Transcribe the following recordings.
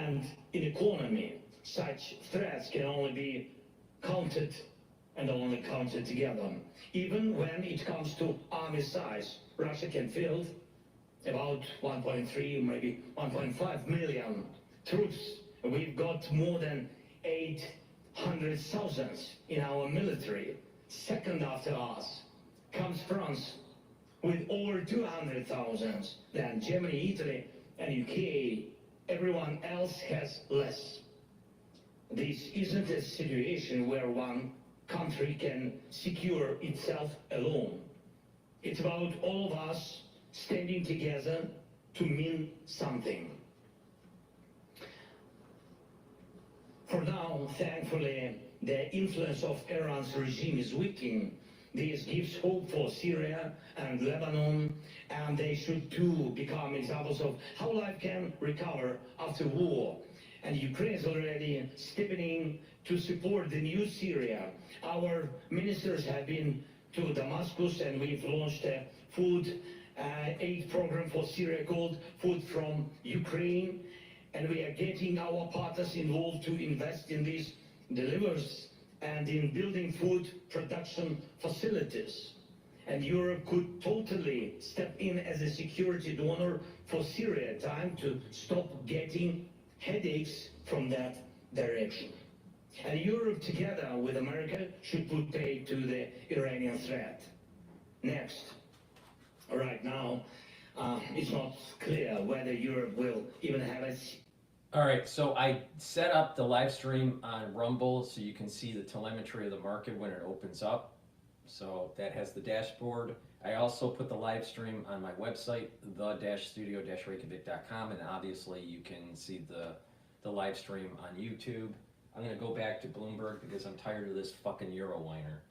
And in economy, such threats can only be counted and only counted together. Even when it comes to army size, Russia can field about 1.3, maybe 1.5 million troops. We've got more than 800,000 in our military. Second after us comes France with over 200,000. Then Germany, Italy, and UK. Everyone else has less. This isn't a situation where one country can secure itself alone. It's about all of us standing together to mean something. For now, thankfully, the influence of Iran's regime is weakening. This gives hope for Syria and Lebanon, and they should too become examples of how life can recover after war. And Ukraine is already stepping in to support the new Syria. Our ministers have been to Damascus, and we've launched a food aid program for Syria called Food from Ukraine. And we are getting our partners involved to invest in these delivers and in building food production facilities. And Europe could totally step in as a security donor for Syria. Time to stop getting headaches from that direction. And Europe, together with America, should put aid to the Iranian threat. Next. Right now, it's not clear whether Europe will even have a... All right, so I set up the live stream on Rumble so you can see the telemetry of the market when it opens up. So that has the dashboard. I also put the live stream on my website, the-studio-reykjavik.com, and obviously you can see the live stream on YouTube. I'm going to go back to Bloomberg because I'm tired of this fucking Euro whiner.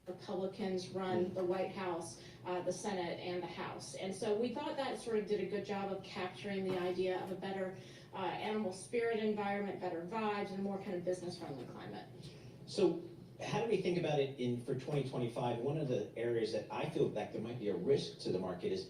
Republicans run the White House, the Senate, and the House. And so we thought that sort of did a good job of capturing the idea of a better animal spirit environment, better vibes, and a more kind of business-friendly climate. So how do we think about it for 2025? One of the areas that I feel like there might be a risk to the market is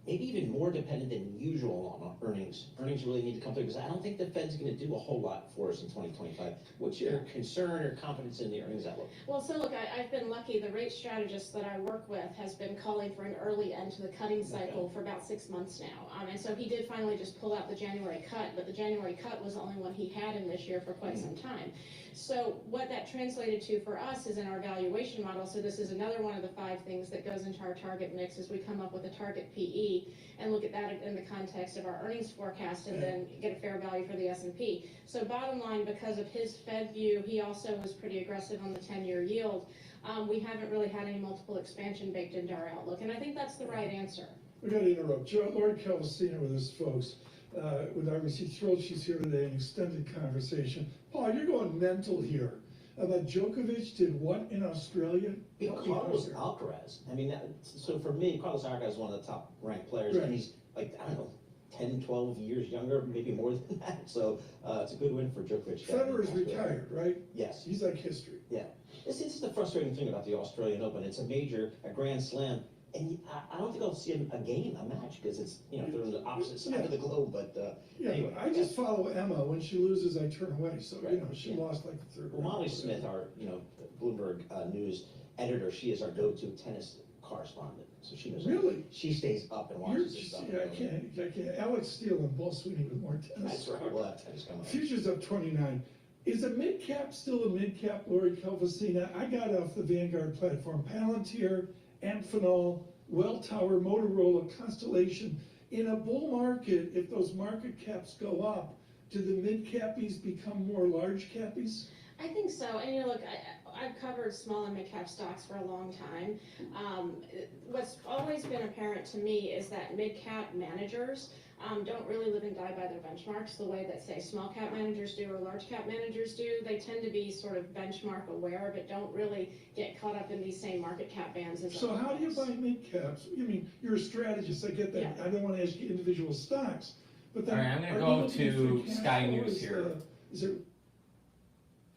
maybe even more dependent than usual on earnings. Earnings really need to come through because I don't think the Fed's going to do a whole lot for us in 2025. What's your concern or confidence in the earnings outlook? Well, so look, I've been lucky. The rate strategist that I work with has been calling for an early end to the cutting cycle for about 6 months now. And so he did finally just pull out the January cut, but the January cut was the only one he had in this year for quite some time. So what that translated to for us is in our valuation model. So this is another one of the 5 things that goes into our target mix as we come up with a target PE and look at that in the context of our earnings forecast and then get a fair value for the S&P. So bottom line, because of his Fed view, he also was pretty aggressive on the 10-year yield. We haven't really had any multiple expansion baked into our outlook, and I think that's the right answer. We got to interrupt. Lori Calvasina with us, folks. With RBC, thrilled she's here today, an extended conversation. Paul, you're going mental here. About Djokovic did what in Australia? Carlos Alcaraz. I mean, so for me, Carlos Alcaraz is one of the top ranked players, and he's like, I don't know, 10, 12 years younger, maybe more than that. So it's a good win for Djokovic. Federer's retired, right? Yes. He's like history. Yeah. This is the frustrating thing about the Australian Open. It's a Grand Slam. And I don't think I'll see a game, a match, because it's, they're on the opposite side of the globe, but anyway. I just follow Emma. When she loses, I turn away, so, she lost like the third Well, round. Molly Smith, our, Bloomberg News editor, she is our go-to tennis correspondent, so she knows. Really? She stays up and watches this stuff. I can't. Alex Steele and Paul Sweeney with more tennis. That's right, we'll have tennis coming up. Futures up 29. Is a mid-cap still a mid-cap, Lori Calvasina? I got off the Vanguard platform. Palantir, Amphenol, Welltower, Motorola, Constellation. In a bull market, if those market caps go up, do the mid-cappies become more large cappies? I think so. And look, I've covered small and mid-cap stocks for a long time. What's always been apparent to me is that mid-cap managers don't really live and die by their benchmarks the way that, say, small-cap managers do or large-cap managers do. They tend to be sort of benchmark aware, but don't really get caught up in these same market cap bands as So how do you buy mid-caps? I mean, you're a strategist. I get that. Yeah. I don't want to ask you individual stocks. But then, all right, I'm going to go to Sky News here is it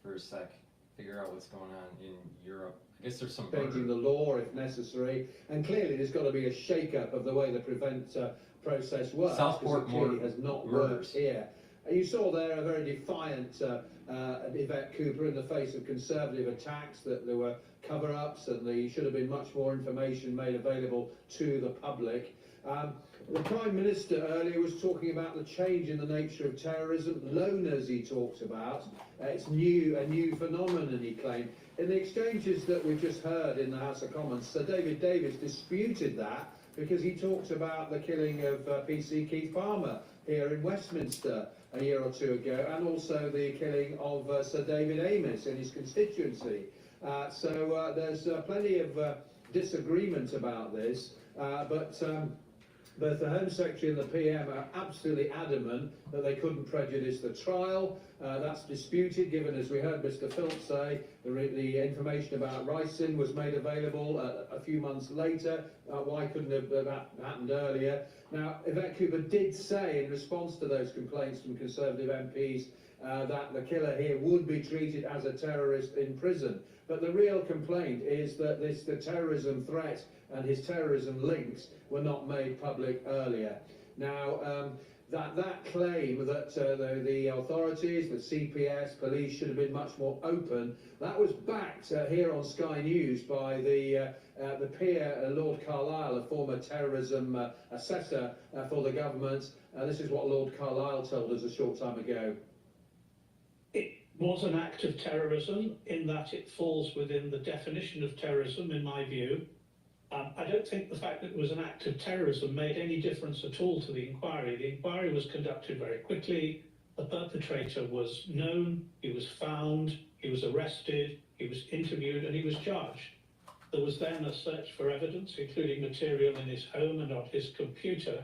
for a sec. Figure out what's going on in Europe. I Is there some changing murder? the law if necessary, and clearly there's got to be a shake-up of the way the prevent process works, because it clearly has not worked here. You saw there a very defiant Yvette Cooper in the face of Conservative attacks, that there were cover-ups and there should have been much more information made available to the public. The Prime Minister earlier was talking about the change in the nature of terrorism. Loners he talked about. It's a new phenomenon, he claimed. In the exchanges that we've just heard in the House of Commons, Sir David Davis disputed that, because he talked about the killing of PC Keith Palmer here in Westminster a year or two ago, and also the killing of Sir David Amis in his constituency. So there's plenty of disagreement about this, but both the Home Secretary and the PM are absolutely adamant that they couldn't prejudice the trial. That's disputed, given, as we heard Mr. Phillips say, the information about ricin was made available a few months later. Why couldn't that happened earlier? Now, Yvette Cooper did say in response to those complaints from Conservative MPs that the killer here would be treated as a terrorist in prison. But the real complaint is that the terrorism threat and his terrorism links were not made public earlier. Now, that claim that the authorities, the CPS, police should have been much more open, that was backed here on Sky News by the peer, Lord Carlisle, a former terrorism assessor for the government. This is what Lord Carlisle told us a short time ago. It was an act of terrorism in that it falls within the definition of terrorism, in my view. I don't think the fact that it was an act of terrorism made any difference at all to the inquiry. The inquiry was conducted very quickly. The perpetrator was known, he was found, he was arrested, he was interviewed, and he was charged. There was then a search for evidence, including material in his home and on his computer.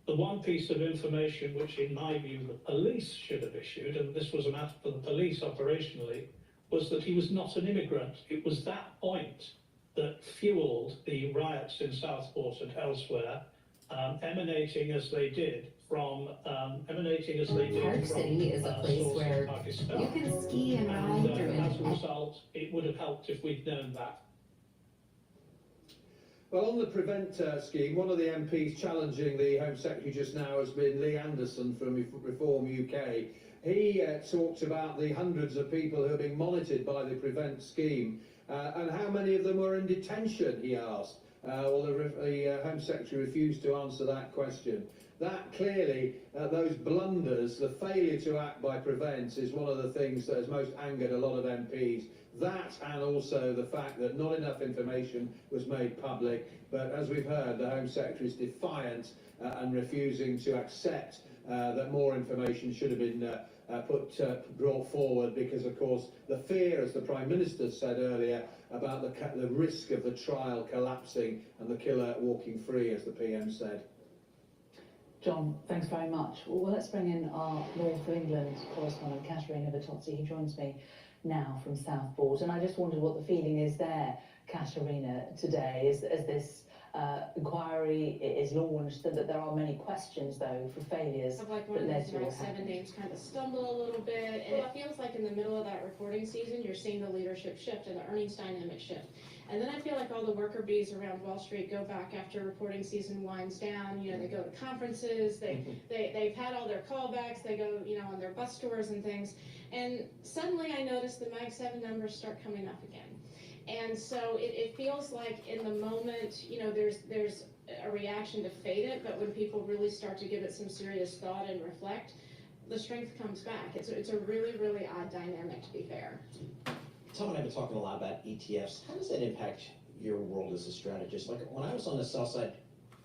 The one piece of information which, in my view, the police should have issued, and this was a matter for the police operationally, was that he was not an immigrant. It was that point that fueled the riots in Southport and elsewhere, emanating as they did from Park City is a place where you can ski and ride through as a result, it would have helped if we'd known that. Well, on the Prevent scheme, one of the MPs challenging the Home Secretary just now has been Lee Anderson from Reform UK. He talked about the hundreds of people who are being monitored by the Prevent scheme, and how many of them were in detention, he asked. Well, the Home Secretary refused to answer that question. That clearly, those blunders, the failure to act by Prevent, is one of the things that has most angered a lot of MPs. That, and also the fact that not enough information was made public. But as we've heard, the Home Secretary is defiant and refusing to accept that more information should have been brought forward, because, of course, the fear, as the Prime Minister said earlier, about the risk of the trial collapsing and the killer walking free, as the PM said. John, thanks very much. Well, let's bring in our North of England correspondent, Katerina Bertozzi, who joins me now from Southport. And I just wondered what the feeling is there, Katerina, today, as this inquiry is launched, that there are many questions, though, for failures Of like one of that led those to Mag what 7 happened. names kind of stumble a little bit, and it feels like in the middle of that reporting season, you're seeing the leadership shift and the earnings dynamic shift. And then I feel like all the worker bees around Wall Street go back after reporting season winds down. You know, they go to conferences, they've had all their callbacks, they go, you know, on their bus tours and things. And suddenly I noticed the Mag 7 numbers start coming up again. And so it feels like in the moment, you know, there's a reaction to fade it, but when people really start to give it some serious thought and reflect, the strength comes back. It's a really, really odd dynamic, to be fair. Tom and I have been talking a lot about ETFs. How does that impact your world as a strategist? Like when I was on the sell side,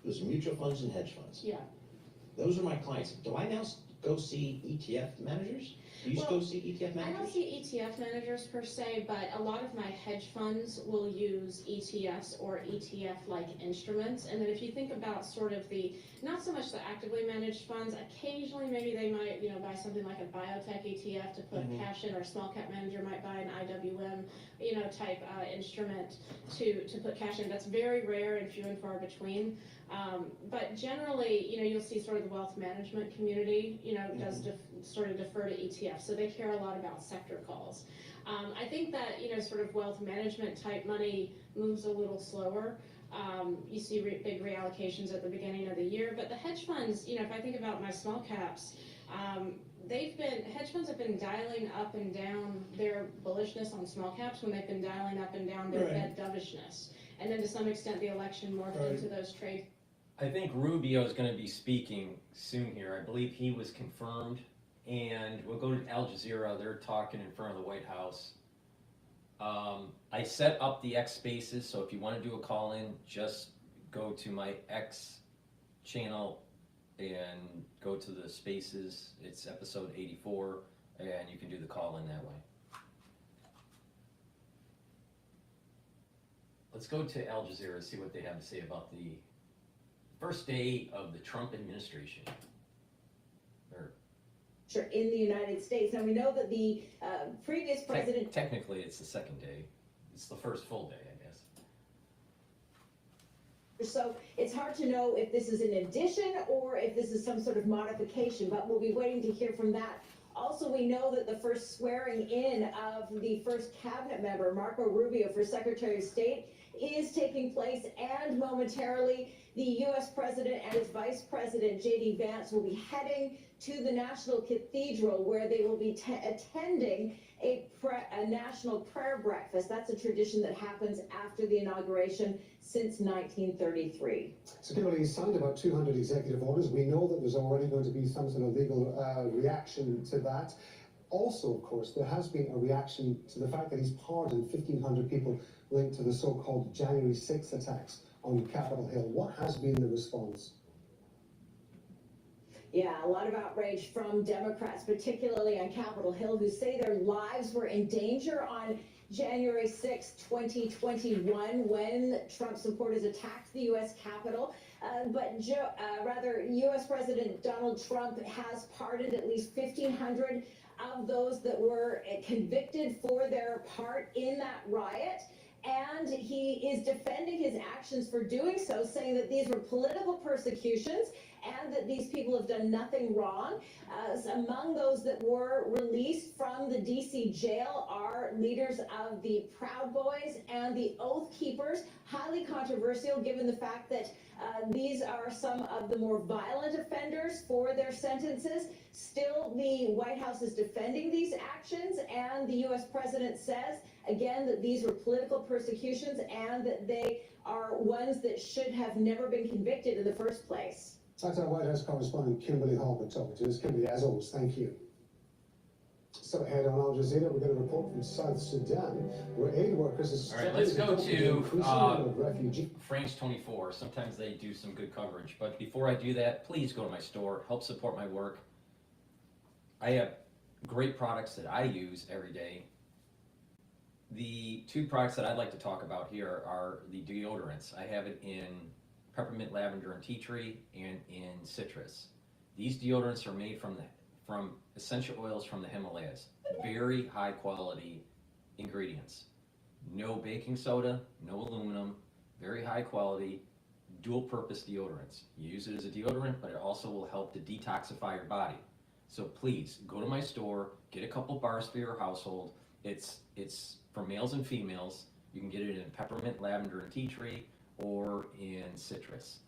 it was mutual funds and hedge funds. Yeah. Those are my clients. Do I now go see ETF managers? Do you go see ETF I don't managers? see ETF managers per se, but a lot of my hedge funds will use ETFs or ETF-like instruments. And then if you think about sort of not so much the actively managed funds, occasionally maybe they might, you know, buy something like a biotech ETF to put cash in, or a small cap manager might buy an IWM, you know, type instrument to put cash in. That's very rare and few and far between. But generally, you know, you'll see sort of the wealth management community, you know, does sort of defer to ETFs ETF, so they care a lot about sector calls. I think that, you know, sort of wealth management type money moves a little slower. You see big reallocations at the beginning of the year, but the hedge funds, you know, if I think about my small caps, hedge funds have been dialing up and down their bullishness on small caps when they've been dialing up and down their Fed dovishness. And then to some extent, the election morphed into those trades. I think Rubio is going to be speaking soon here. I believe he was confirmed, and we'll go to Al Jazeera. They're talking in front of the White House. I set up the X Spaces, so if you want to do a call-in, just go to my X channel and go to the Spaces. It's episode 84, and you can do the call-in that way. Let's go to Al Jazeera and see what they have to say about the first day of the Trump administration. In the United States. And we know that the previous president... Technically, it's the second day. It's the first full day, I guess. So it's hard to know if this is an addition or if this is some sort of modification, but we'll be waiting to hear from that. Also, we know that the first swearing in of the first cabinet member, Marco Rubio, for Secretary of State is taking place, and momentarily the U.S. President and his Vice President, J.D. Vance, will be heading to the National Cathedral, where they will be attending a national prayer breakfast. That's a tradition that happens after the inauguration since 1933. So Kimberly, you signed about 200 executive orders. We know that there's already going to be some sort of legal reaction to that. Also, of course, there has been a reaction to the fact that he's pardoned 1,500 people linked to the so-called January 6 attacks on Capitol Hill. What has been the response? Yeah, a lot of outrage from Democrats, particularly on Capitol Hill, who say their lives were in danger on January 6, 2021, when Trump supporters attacked the U.S. Capitol. But U.S. President Donald Trump has pardoned at least 1,500 of those that were convicted for their part in that riot. And he is defending his actions for doing so, saying that these were political persecutions and that these people have done nothing wrong. Among those that were released from the D.C. jail are leaders of the Proud Boys and the Oath Keepers. Highly controversial given the fact that these are some of the more violent offenders for their sentences. Still, the White House is defending these actions, and the U.S. President says, again, that these were political persecutions and that they are ones that should have never been convicted in the first place. That's our White House correspondent Kimberly Hallman talking to us. Kimberly, as always, thank you. So ahead on Al Jazeera, we're going to report from South Sudan, where aid workers... All right, let's go to France 24. Sometimes they do some good coverage, but before I do that, please go to my store, help support my work. I have great products that I use every day. The two products that I'd like to talk about here are the deodorants. I have it in peppermint, lavender, and tea tree, and in citrus. These deodorants are made from essential oils from the Himalayas. Very high quality ingredients. No baking soda, no aluminum, very high quality, dual purpose deodorants. You use it as a deodorant, but it also will help to detoxify your body. So please, go to my store, get a couple bars for your household. It's for males and females. You can get it in peppermint, lavender, and tea tree, or in citrus.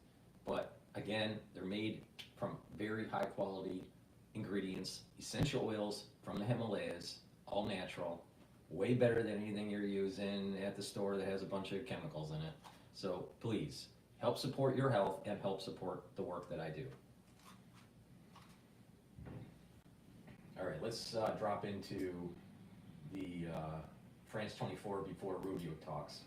But again, they're made from very high quality ingredients, essential oils from the Himalayas, all natural, way better than anything you're using at the store that has a bunch of chemicals in it. So please, help support your health and help support the work that I do. All right, let's drop into the France 24 before Rubio talks.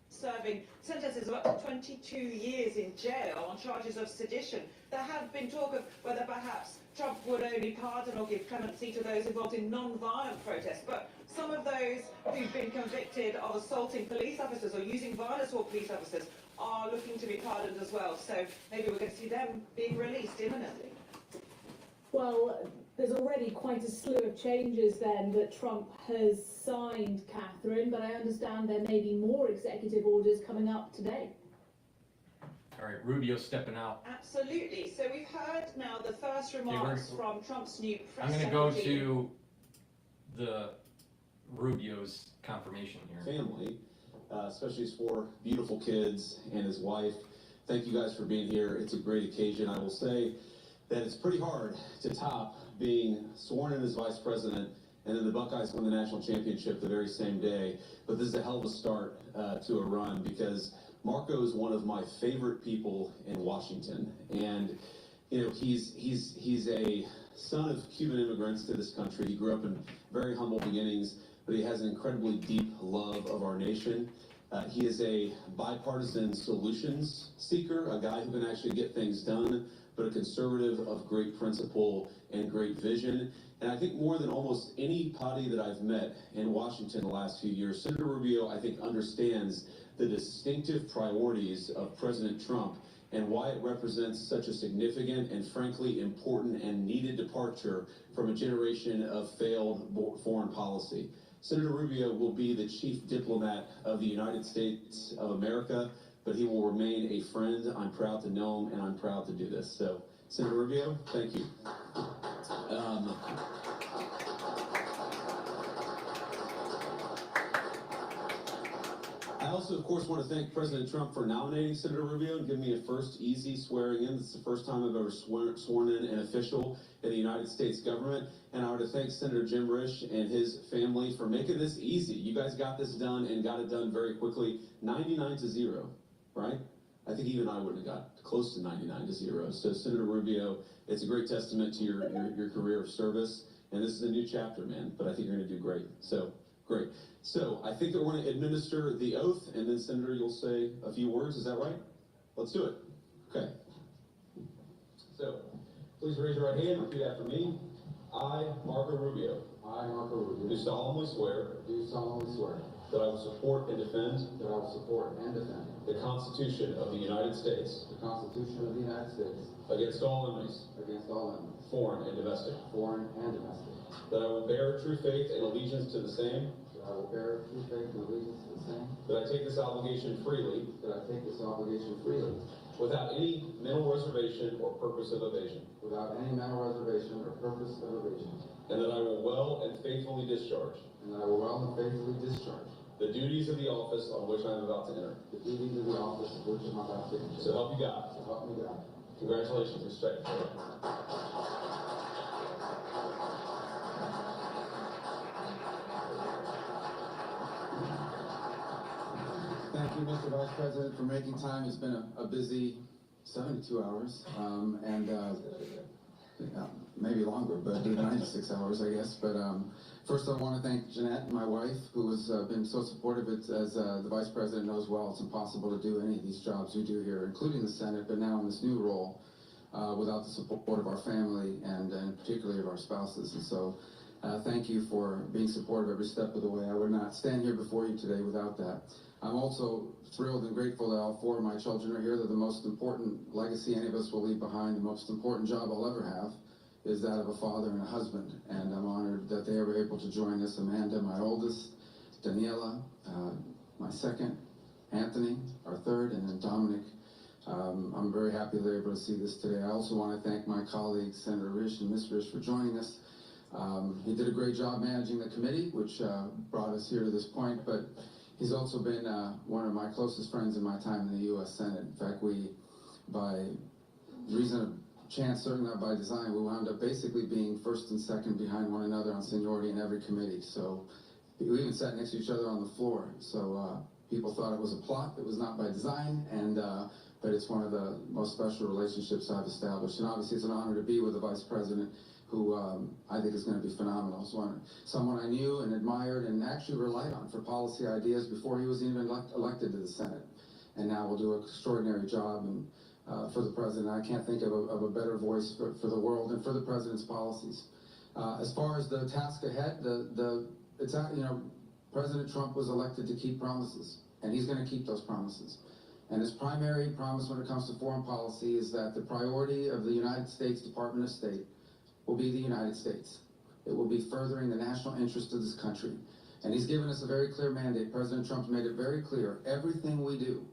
Serving sentences of up to 22 years in jail on charges of sedition. There have been talk of whether perhaps Trump would only pardon or give clemency to those involved in non-violent protests, but some of those who've been convicted of assaulting police officers or using violence toward police officers are looking to be pardoned as well. So maybe we're going to see them being released imminently. Well, there's already quite a slew of changes then that Trump has signed, Catherine, but I understand there may be more executive orders coming up today. All right, Rubio stepping out. Absolutely. So we've heard now the first remarks from Trump's new press I'm going to go secretary. to the Rubio's confirmation here. Family, especially his 4 beautiful kids and his wife. Thank you guys for being here. It's a great occasion. I will say that it's pretty hard to top being sworn in as vice president and then the Buckeyes win the national championship the very same day. But this is a hell of a start to a run, because Marco is one of my favorite people in Washington. And, you know, he's a son of Cuban immigrants to this country. He grew up in very humble beginnings, but he has an incredibly deep love of our nation. He is a bipartisan solutions seeker, a guy who can actually get things done, but a conservative of great principle and great vision. And I think more than almost any party that I've met in Washington the last few years, Senator Rubio, I think, understands the distinctive priorities of President Trump and why it represents such a significant and frankly important and needed departure from a generation of failed foreign policy. Senator Rubio will be the chief diplomat of the United States of America, but he will remain a friend. I'm proud to know him, and I'm proud to do this. So, Senator Rubio, thank you. I also, of course, want to thank President Trump for nominating Senator Rubio and giving me a first easy swearing in. This is the first time I've ever sworn in an official in the United States government. And I want to thank Senator Jim Risch and his family for making this easy. You guys got this done and got it done very quickly. 99-0, right? I think even I wouldn't have got close to 99-0. So Senator Rubio, it's a great testament to your career of service. And this is a new chapter, man, but I think you're going to do great. So, great. So, I think that we're going to administer the oath, and then, Senator, you'll say a few words. Is that right? Let's do it. Okay. So, please raise your right hand and repeat after me. I, Marco Rubio. I, Marco Rubio. Do solemnly swear. Do solemnly swear. That I will support and defend. That I will support and defend. The Constitution of the United States. The Constitution of the United States. Against all enemies. Against all enemies. Foreign and domestic. Foreign and domestic. That I will bear true faith and allegiance to the same. That I will bear true faith and allegiance to the same. That I take this obligation freely. That I take this obligation freely. Without any mental reservation or purpose of evasion. Without any mental reservation or purpose of evasion. And that I will well and faithfully discharge. And that I will well and faithfully discharge. The duties of the office on which I am about to enter. The duties of the office of which I am about to enter. So help you God. So help me God. Congratulations, respect. Thank you, Mr. Vice President, for making time. It's been a busy 72 hours, maybe longer, but 96 hours, I guess. But first, I want to thank Jeanette, my wife, who has been so supportive. As the Vice President knows well, it's impossible to do any of these jobs we do here, including the Senate, but now in this new role, without the support of our family and particularly of our spouses. And so, thank you for being supportive every step of the way. I would not stand here before you today without that. I'm also thrilled and grateful that all 4 of my children are here. They're the most important legacy any of us will leave behind. The most important job I'll ever have is that of a father and a husband. And I'm honored that they were able to join us. Amanda, my oldest, Daniela, my second, Anthony, our third, and then Dominic. I'm very happy they're able to see this today. I also want to thank my colleagues, Senator Risch and Ms. Risch, for joining us. He did a great job managing the committee, which brought us here to this point, but he's also been one of my closest friends in my time in the U.S. Senate. In fact, we, by reason of chance, certainly not by design, we wound up basically being first and second behind one another on seniority in every committee. So we even sat next to each other on the floor. So people thought it was a plot. It was not by design, and but it's one of the most special relationships I've established. And obviously, it's an honor to be with the Vice President, who I think is going to be phenomenal. Someone I knew and admired and actually relied on for policy ideas before he was even elected to the Senate. And now will do an extraordinary job and for the President. I can't think of a better voice for the world and for the President's policies. As far as the task ahead, President Trump was elected to keep promises, and he's going to keep those promises. And his primary promise when it comes to foreign policy is that the priority of the United States Department of State will be the United States. It will be furthering the national interest of this country. And he's given us a very clear mandate. President Trump's made it very clear. Everything we do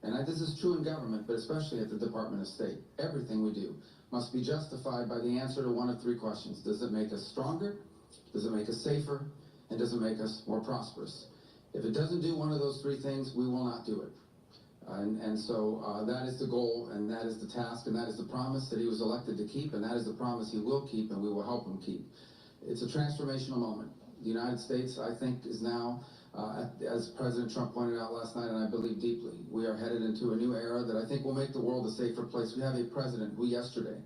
This is true in government, but especially at the Department of State. Everything we do must be justified by the answer to one of three questions. Does it make us stronger? Does it make us safer? And does it make us more prosperous? If it doesn't do one of those three things, we will not do it. So that is the goal, and that is the task, and that is the promise that he was elected to keep, and that is the promise he will keep, and we will help him keep. It's a transformational moment. The United States, I think, is now, as President Trump pointed out last night, and I believe deeply, we are headed into a new era that I think will make the world a safer place. We have a president who yesterday,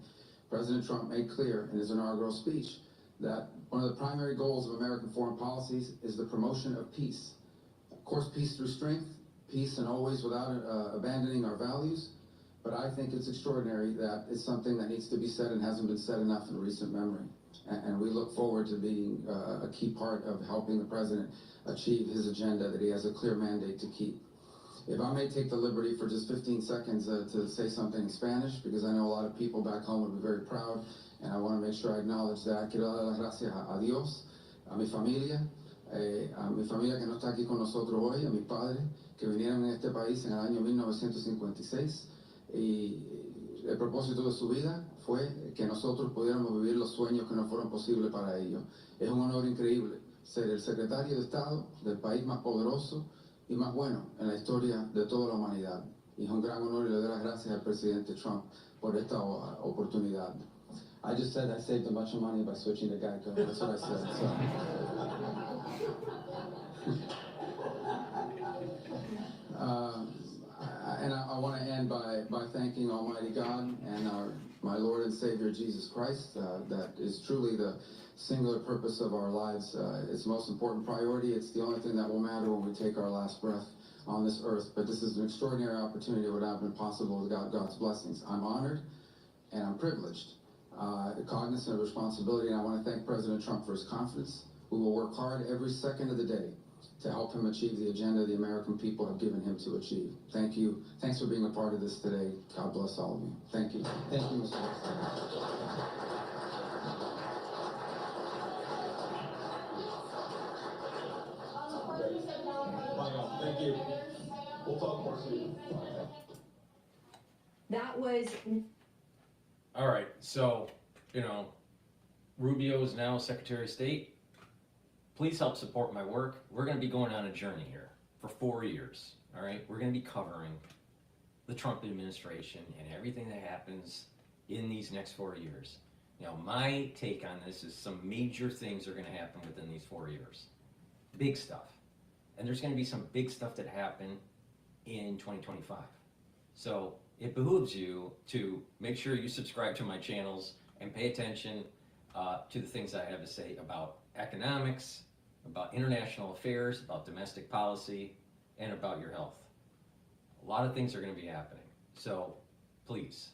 President Trump made clear in his inaugural speech that one of the primary goals of American foreign policies is the promotion of peace. Of course, peace through strength, peace and always without abandoning our values. But I think it's extraordinary that it's something that needs to be said and hasn't been said enough in recent memory. And we look forward to being a key part of helping the president achieve his agenda that he has a clear mandate to keep. If I may take the liberty for just 15 seconds to say something in Spanish, because I know a lot of people back home would be very proud, and I want to make sure I acknowledge that. Quiero dar las gracias a Dios, a mi familia que no está aquí con nosotros hoy, a mis padres que vinieron en este país en el año 1956, y el propósito de su vida fue que nosotros pudiéramos vivir los sueños que no fueron posibles para ellos. Es un honor increíble ser el secretario de Estado del país más poderoso y más bueno en la historia de toda la humanidad. Y es un gran honor y le doy las gracias al presidente Trump por esta oportunidad. I just said I saved a bunch of money by switching to Geico. That's what I said. And I want to end by thanking Almighty God and my Lord and Savior Jesus Christ. That is truly the singular purpose of our lives. It's the most important priority. It's the only thing that will matter when we take our last breath on this earth. But this is an extraordinary opportunity that would not have been possible without God's blessings. I'm honored and I'm privileged, cognizant of responsibility, and I want to thank President Trump for his confidence. We will work hard every second of the day to help him achieve the agenda the American people have given him to achieve. Thank you. Thanks for being a part of this today. God bless all of you. Thank you. Thank you, Mr. President. Thank you. We'll talk more soon. That was. All right, so, Rubio is now Secretary of State. Please help support my work. We're going to be going on a journey here for 4 years, all right? We're going to be covering the Trump administration and everything that happens in these next 4 years. My take on this is some major things are going to happen within these 4 years. Big stuff. And there's going to be some big stuff that happen in 2025. So it behooves you to make sure you subscribe to my channels and pay attention to the things I have to say about economics, about international affairs, about domestic policy, and about your health. A lot of things are going to be happening. So please,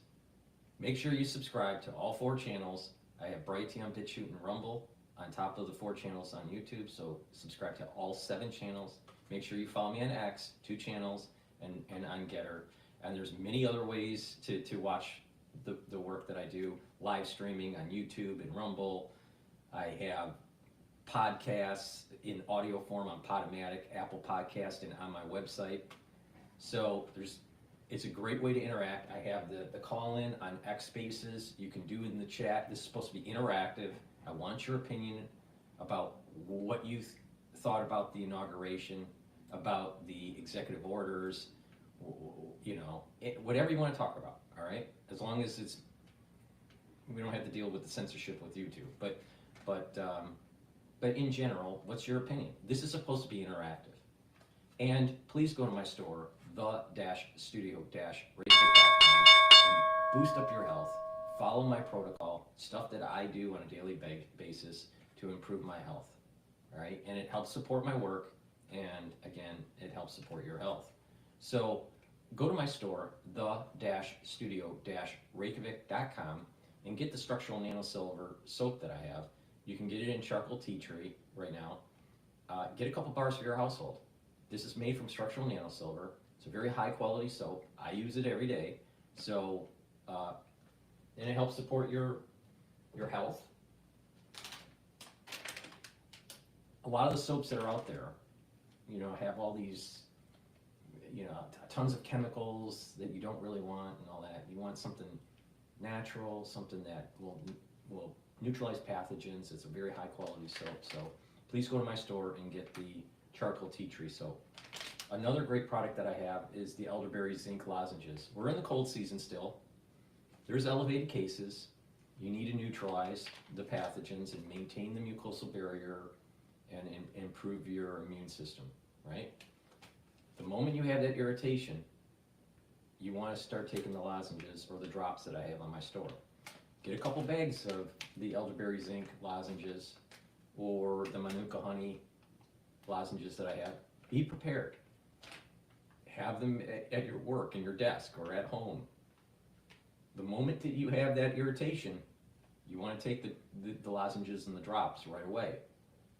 make sure you subscribe to all 4 channels. I have Brighteon, Bitchute, and Rumble on top of the 4 channels on YouTube, so subscribe to all 7 channels. Make sure you follow me on X, 2 channels, and on GETTR. And there's many other ways to watch the work that I do, live streaming on YouTube and Rumble. I have podcasts in audio form on Podomatic, Apple Podcast, and on my website. So it's a great way to interact. I have the call-in on X Spaces. You can do it in the chat. This is supposed to be interactive. I want your opinion about what you thought about the inauguration, about the executive orders, whatever you want to talk about, all right? As long as we don't have to deal with the censorship with YouTube. But in general, what's your opinion? This is supposed to be interactive. And please go to my store, the-studio-reykjavik.com, and boost up your health. Follow my protocol, stuff that I do on a daily basis to improve my health, all right? And it helps support my work, and again, it helps support your health. So go to my store, the-studio-reykjavik.com, and get the structural nano silver soap that I have. You can get it in charcoal tea tree right now. Get a couple bars for your household. This is made from structural nano silver. It's a very high quality soap. I use it every day. So, and it helps support your health. A lot of the soaps that are out there, have all these tons of chemicals that you don't really want and all that. You want something natural, something that will neutralize pathogens. It's a very high quality soap. So please go to my store and get the charcoal tea tree soap. Another great product that I have is the elderberry zinc lozenges. We're in the cold season still. There's elevated cases. You need to neutralize the pathogens and maintain the mucosal barrier and improve your immune system, right? The moment you have that irritation, you want to start taking the lozenges or the drops that I have on my store. Get a couple bags of the elderberry zinc lozenges or the manuka honey lozenges that I have. Be prepared. Have them at your work, in your desk, or at home. The moment that you have that irritation, you want to take the lozenges and the drops right away.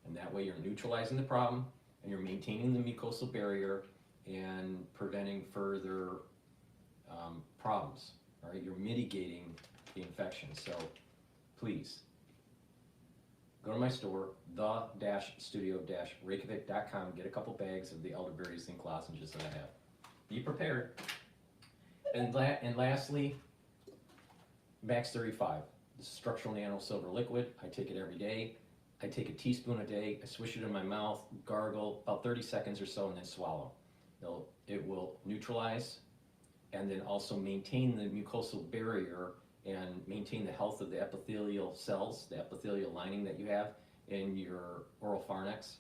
And that way you're neutralizing the problem and you're maintaining the mucosal barrier and preventing further problems. All right, you're mitigating the infection. So please go to my store, the-studio-reykjavik.com. Get a couple bags of the elderberry zinc lozenges that I have. Be prepared. And lastly, Max 35. This is structural nano silver liquid. I take it every day. I take a teaspoon a day. I swish it in my mouth, gargle about 30 seconds or so, and then swallow. It will neutralize and then also maintain the mucosal barrier and maintain the health of the epithelial cells, the epithelial lining that you have in your oral pharynx.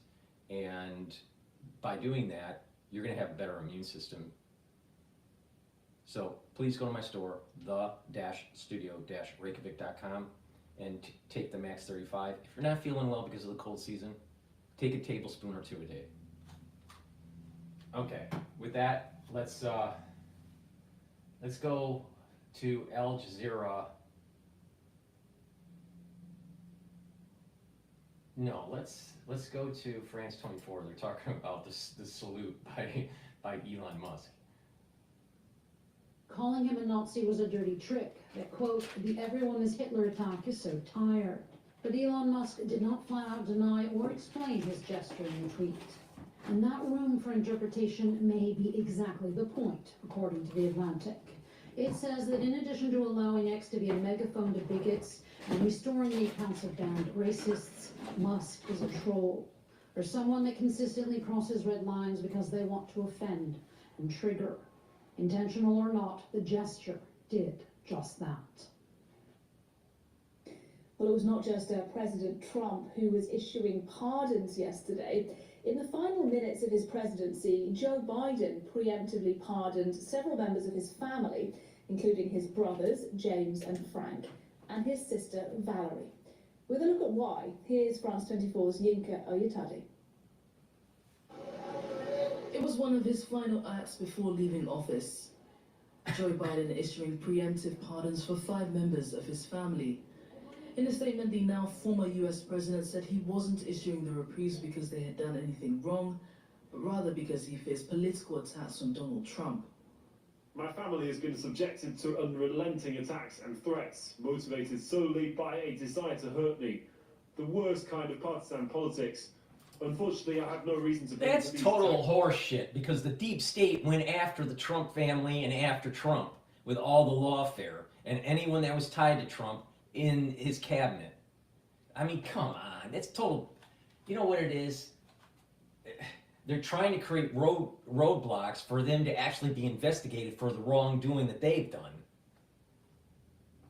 And by doing that, you're going to have a better immune system. So please go to my store, the-studio-reykjavik.com, and take the Max 35. If you're not feeling well because of the cold season, take a tablespoon or two a day. Okay, with that, let's go to Al Jazeera. No, let's go to France 24. They're talking about the salute by Elon Musk. Calling him a Nazi was a dirty trick. That quote, "the everyone is Hitler attack is so tired." But Elon Musk did not flat out deny or explain his gesture in the tweet. And that room for interpretation may be exactly the point, according to The Atlantic. It says that in addition to allowing X to be a megaphone to bigots and restoring the accounts of damned racists, Musk is a troll, or someone that consistently crosses red lines because they want to offend and trigger. Intentional or not, the gesture did just that. Well, it was not just President Trump who was issuing pardons yesterday. In the final minutes of his presidency, Joe Biden preemptively pardoned several members of his family, including his brothers, James and Frank, and his sister, Valerie. With a look at why, here's France 24's Yinka Oyetade. It was one of his final acts before leaving office. Joe Biden issuing preemptive pardons for 5 members of his family. In a statement, the now former US president said he wasn't issuing the reprieves because they had done anything wrong, but rather because he fears political attacks from Donald Trump. My family has been subjected to unrelenting attacks and threats, motivated solely by a desire to hurt me. The worst kind of partisan politics. Unfortunately, I have no reason to believe That's total horseshit, because the deep state went after the Trump family and after Trump with all the lawfare and anyone that was tied to Trump in his cabinet. I mean, come on, that's total. You know what it is? They're trying to create roadblocks for them to actually be investigated for the wrongdoing that they've done.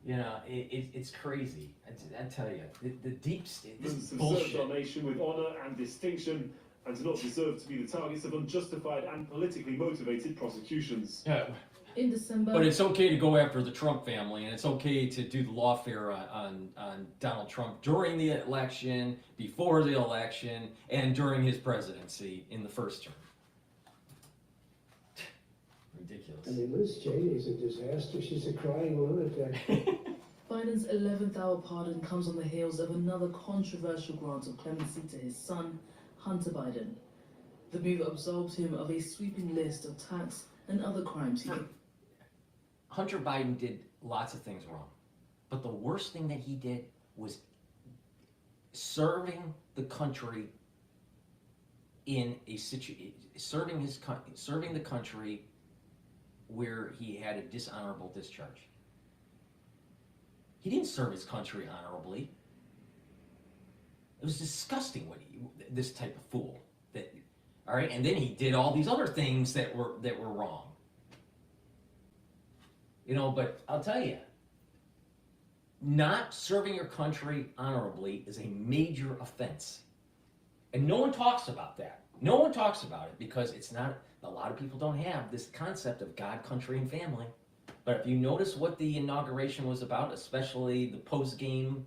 You know, it's crazy. I tell you, the deep state, this is bullshit. Served our nation with honour and distinction, and do not deserve to be the targets of unjustified and politically motivated prosecutions. Yeah. In December. But it's okay to go after the Trump family, and it's okay to do the lawfare on Donald Trump during the election, before the election, and during his presidency in the first term. Ridiculous. I mean, Liz Cheney's a disaster. She's a crying lunatic. Biden's 11th hour pardon comes on the heels of another controversial grant of clemency to his son, Hunter Biden. The move absolves him of a sweeping list of tax and other crimes he Hunter Biden did lots of things wrong, but the worst thing that he did was serving the country in a serving the country where he had a dishonorable discharge. He didn't serve his country honorably. It was disgusting this type of fool. All right, and then he did all these other things that were wrong. You know, but I'll tell you, not serving your country honorably is a major offense. And no one talks about that. No one talks about it because it's not, a lot of people don't have this concept of God, country, and family. But if you notice what the inauguration was about, especially the post-game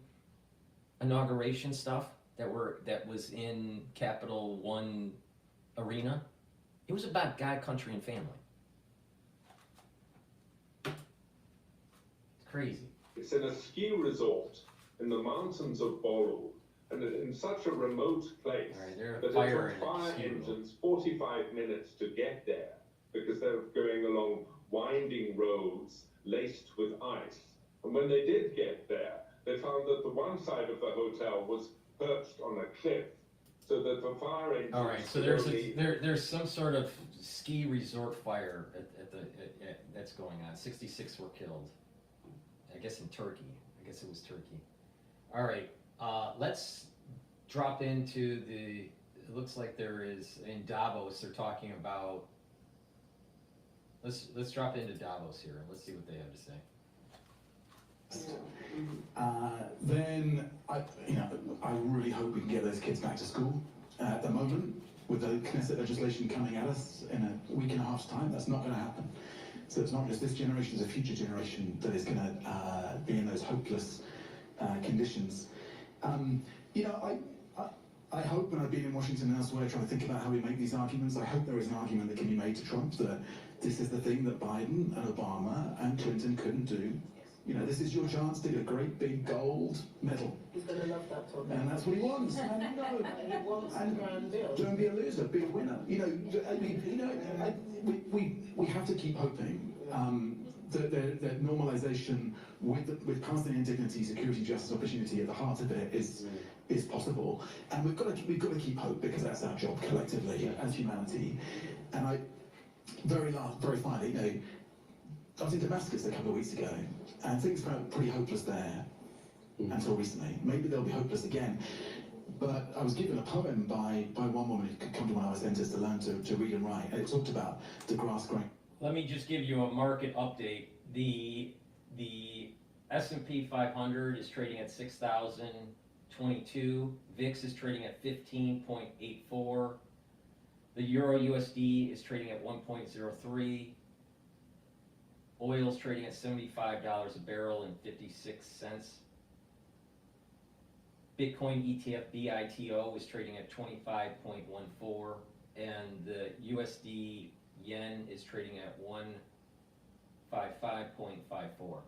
inauguration stuff that was in Capital One Arena, it was about God, country, and family. It's crazy. It's in a ski resort in the mountains of Boru, and in such a remote place that it took fire engines 45 minutes to get there because they were going along winding roads laced with ice. And when they did get there, they found that the one side of the hotel was perched on a cliff, so that the fire engines... All right, so there's some sort of ski resort fire that's going on. 66 were killed. I guess in Turkey. I guess it was Turkey. All right, let's drop into it looks like there is, in Davos, they're talking about, let's drop into Davos here. Let's see what they have to say. Then I really hope we can get those kids back to school. At the moment, with the Knesset legislation coming at us in a week and a half's time, that's not going to happen. So it's not just this generation, it's a future generation that is going to be in those hopeless conditions. I hope, when I've been in Washington and elsewhere trying to think about how we make these arguments, I hope there is an argument that can be made to Trump that this is the thing that Biden and Obama and Clinton couldn't do. You know, this is your chance to get a great big gold medal. He's going to love that talk. And that's what he wants. And He wants the grand deal. don't be a loser, be a winner. We have to keep hoping that normalization with Palestinian dignity, security, justice, opportunity at the heart of it is possible. And we've got to keep hope, because that's our job collectively as humanity. And very finally, I was in Damascus a couple of weeks ago, and things felt pretty hopeless there until recently. Maybe they'll be hopeless again. But I was given a poem by one woman who could come to one of our centres to learn to read and write, and it talked about the grass growing. Let me just give you a market update. The S&P 500 is trading at 6,022. VIX is trading at 15.84. The Euro USD is trading at 1.03. Oil's trading at $75 a barrel and 56 cents. Bitcoin ETF BITO is trading at 25.14, and the USD yen is trading at 155.54.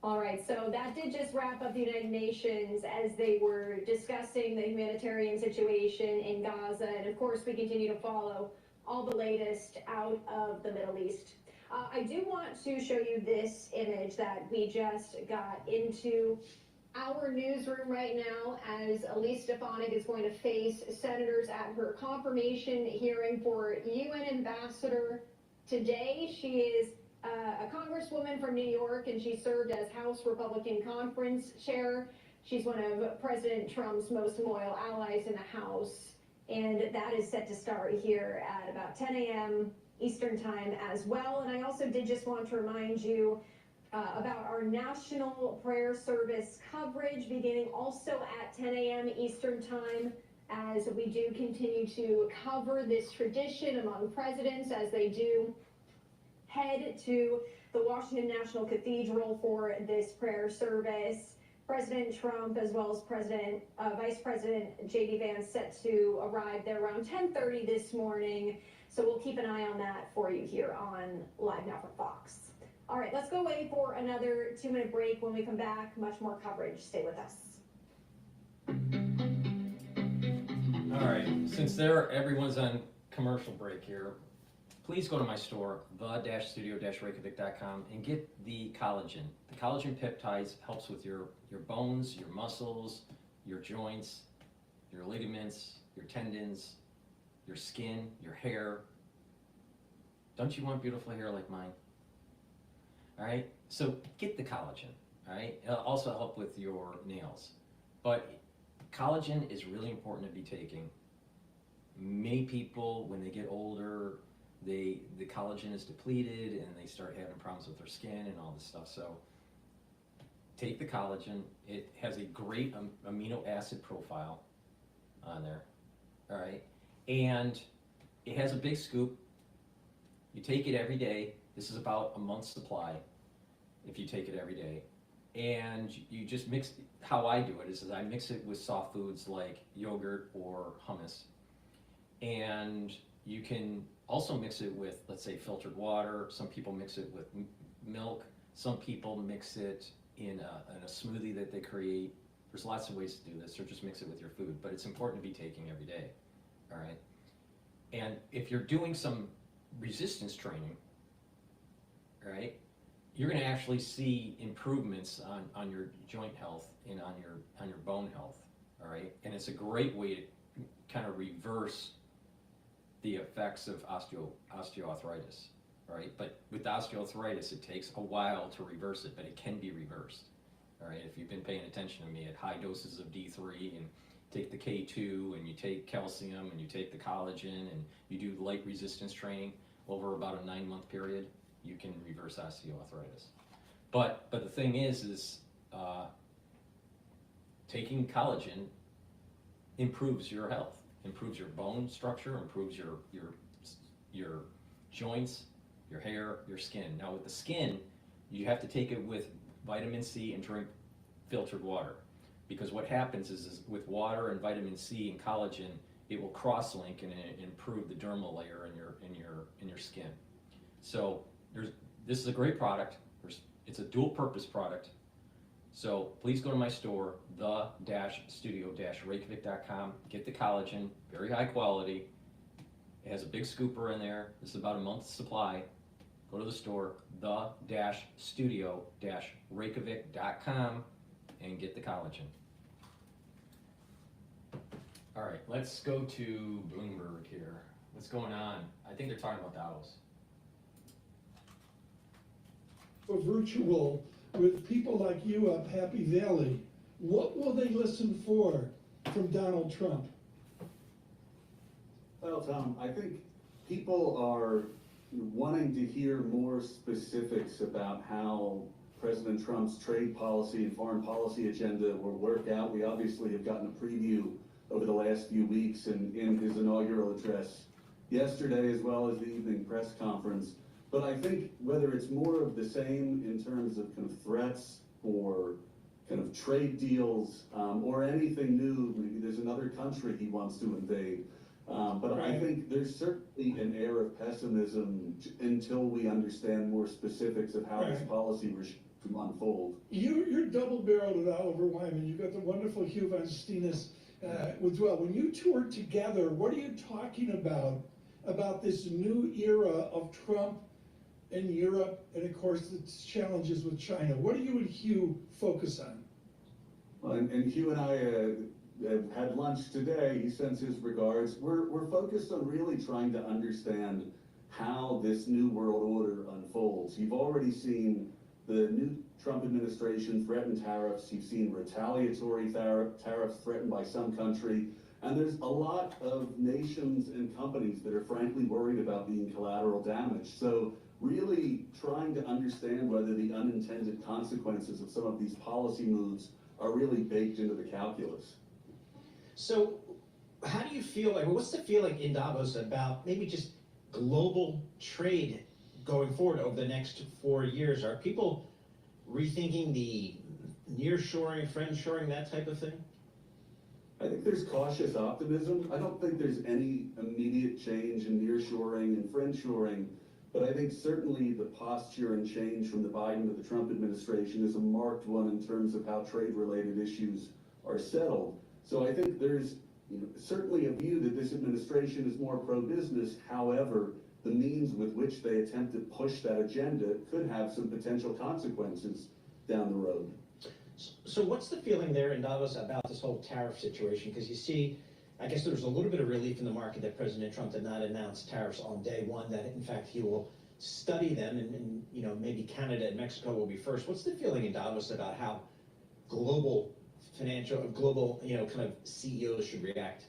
All right, so that did just wrap up the United Nations as they were discussing the humanitarian situation in Gaza. And of course, we continue to follow all the latest out of the Middle East. I do want to show you this image that we just got into our newsroom right now, as Elise Stefanik is going to face senators at her confirmation hearing for UN ambassador today. She is a congresswoman from New York, and she served as House Republican Conference Chair. She's one of President Trump's most loyal allies in the House, and that is set to start here at about 10 a.m. Eastern Time as well. And I also did just want to remind you about our National Prayer Service coverage beginning also at 10 a.m. Eastern Time, as we do continue to cover this tradition among presidents as they do head to the Washington National Cathedral for this prayer service. President Trump, as well as Vice President J.D. Vance, set to arrive there around 10:30 this morning. So we'll keep an eye on that for you here on Live Now from Fox. All right, let's go away for another 2-minute break. When we come back, much more coverage. Stay with us. All right, since everyone's on commercial break here, please go to my store, the-studio-reykjavik.com, and get the collagen. The collagen peptides helps with your bones, your muscles, your joints, your ligaments, your tendons, your skin, your hair. Don't you want beautiful hair like mine? All right, so get the collagen, all right? It'll also help with your nails. But collagen is really important to be taking. Many people, when they get older, the collagen is depleted and they start having problems with their skin and all this stuff. So take the collagen. It has a great amino acid profile on there, all right? And it has a big scoop. You take it every day. This is about a month's supply if you take it every day. And you just mix, how I do it is I mix it with soft foods like yogurt or hummus. And you can also mix it with, let's say, filtered water. Some people mix it with milk. Some people mix it in a smoothie that they create. There's lots of ways to do this, or just mix it with your food. But it's important to be taking every day, all right? And if you're doing some resistance training, right, you're going to actually see improvements on your joint health and on your bone health, all right? And it's a great way to kind of reverse the effects of osteoarthritis, all right? But with osteoarthritis, it takes a while to reverse it, but it can be reversed, all right? If you've been paying attention to me at high doses of D3 and take the K2 and you take calcium and you take the collagen and you do light resistance training over about a 9-month period, you can reverse osteoarthritis. But the thing is taking collagen improves your health, improves your bone structure, improves your joints, your hair, your skin. Now with the skin, you have to take it with vitamin C and drink filtered water. Because what happens is with water and vitamin C and collagen, it will cross-link and improve the dermal layer in your skin. So this is a great product. It's a dual-purpose product. So please go to my store, the-studio-reykjavik.com. Get the collagen, very high quality. It has a big scooper in there. This is about a month's supply. Go to the store, the-studio-reykjavik.com, and get the collagen. All right, let's go to Bloomberg here. What's going on? I think they're talking about Davos. For virtual, with people like you up Happy Valley, what will they listen for from Donald Trump? Well, Tom, I think people are wanting to hear more specifics about how President Trump's trade policy and foreign policy agenda will work out. We obviously have gotten a preview over the last few weeks in his inaugural address yesterday, as well as the evening press conference. But I think whether it's more of the same in terms of kind of threats or kind of trade deals or anything new, maybe there's another country he wants to invade. But I think there's certainly an air of pessimism until we understand more specifics of how this policy regime will unfold. You're double-barreled with Oliver Wyman. You've got the wonderful Hugh Von Steenis with well. When you toured together, what are you talking about this new era of Trump in Europe, and of course its challenges with China? What do you and Hugh focus on? Well, and Hugh and I have had lunch today. He sends his regards. We're focused on really trying to understand how this new world order unfolds. You've already seen the new Trump administration threaten tariffs. You've seen retaliatory tariffs threatened by some country. And there's a lot of nations and companies that are frankly worried about being collateral damage. So really trying to understand whether the unintended consequences of some of these policy moves are really baked into the calculus. So how do you feel like, what's the feeling in Davos about maybe just global trade going forward over the next 4 years? Are people rethinking the nearshoring, friendshoring, that type of thing? I think there's cautious optimism. I don't think there's any immediate change in nearshoring and friendshoring, but I think certainly the posture and change from the Biden to the Trump administration is a marked one in terms of how trade-related issues are settled. So I think there's certainly a view that this administration is more pro-business. However, the means with which they attempt to push that agenda could have some potential consequences down the road. So what's the feeling there in Davos about this whole tariff situation? Because you see, I guess there was a little bit of relief in the market that President Trump did not announce tariffs on day one, that in fact he will study them, and you know, maybe Canada and Mexico will be first. What's the feeling in Davos about how global you know, kind of CEOs should react?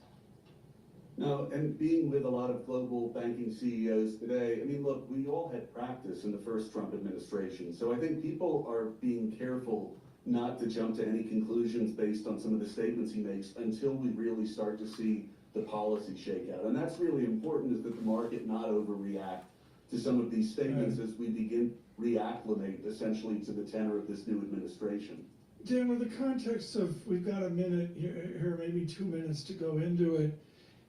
No, and being with a lot of global banking CEOs today, I mean, look, we all had practice in the first Trump administration, so I think people are being careful not to jump to any conclusions based on some of the statements he makes until we really start to see the policy shakeout. And that's really important, is that the market not overreact to some of these statements as we begin reacclimate essentially to the tenor of this new administration. Dan, with the context of, we've got a minute here, maybe 2 minutes to go into it,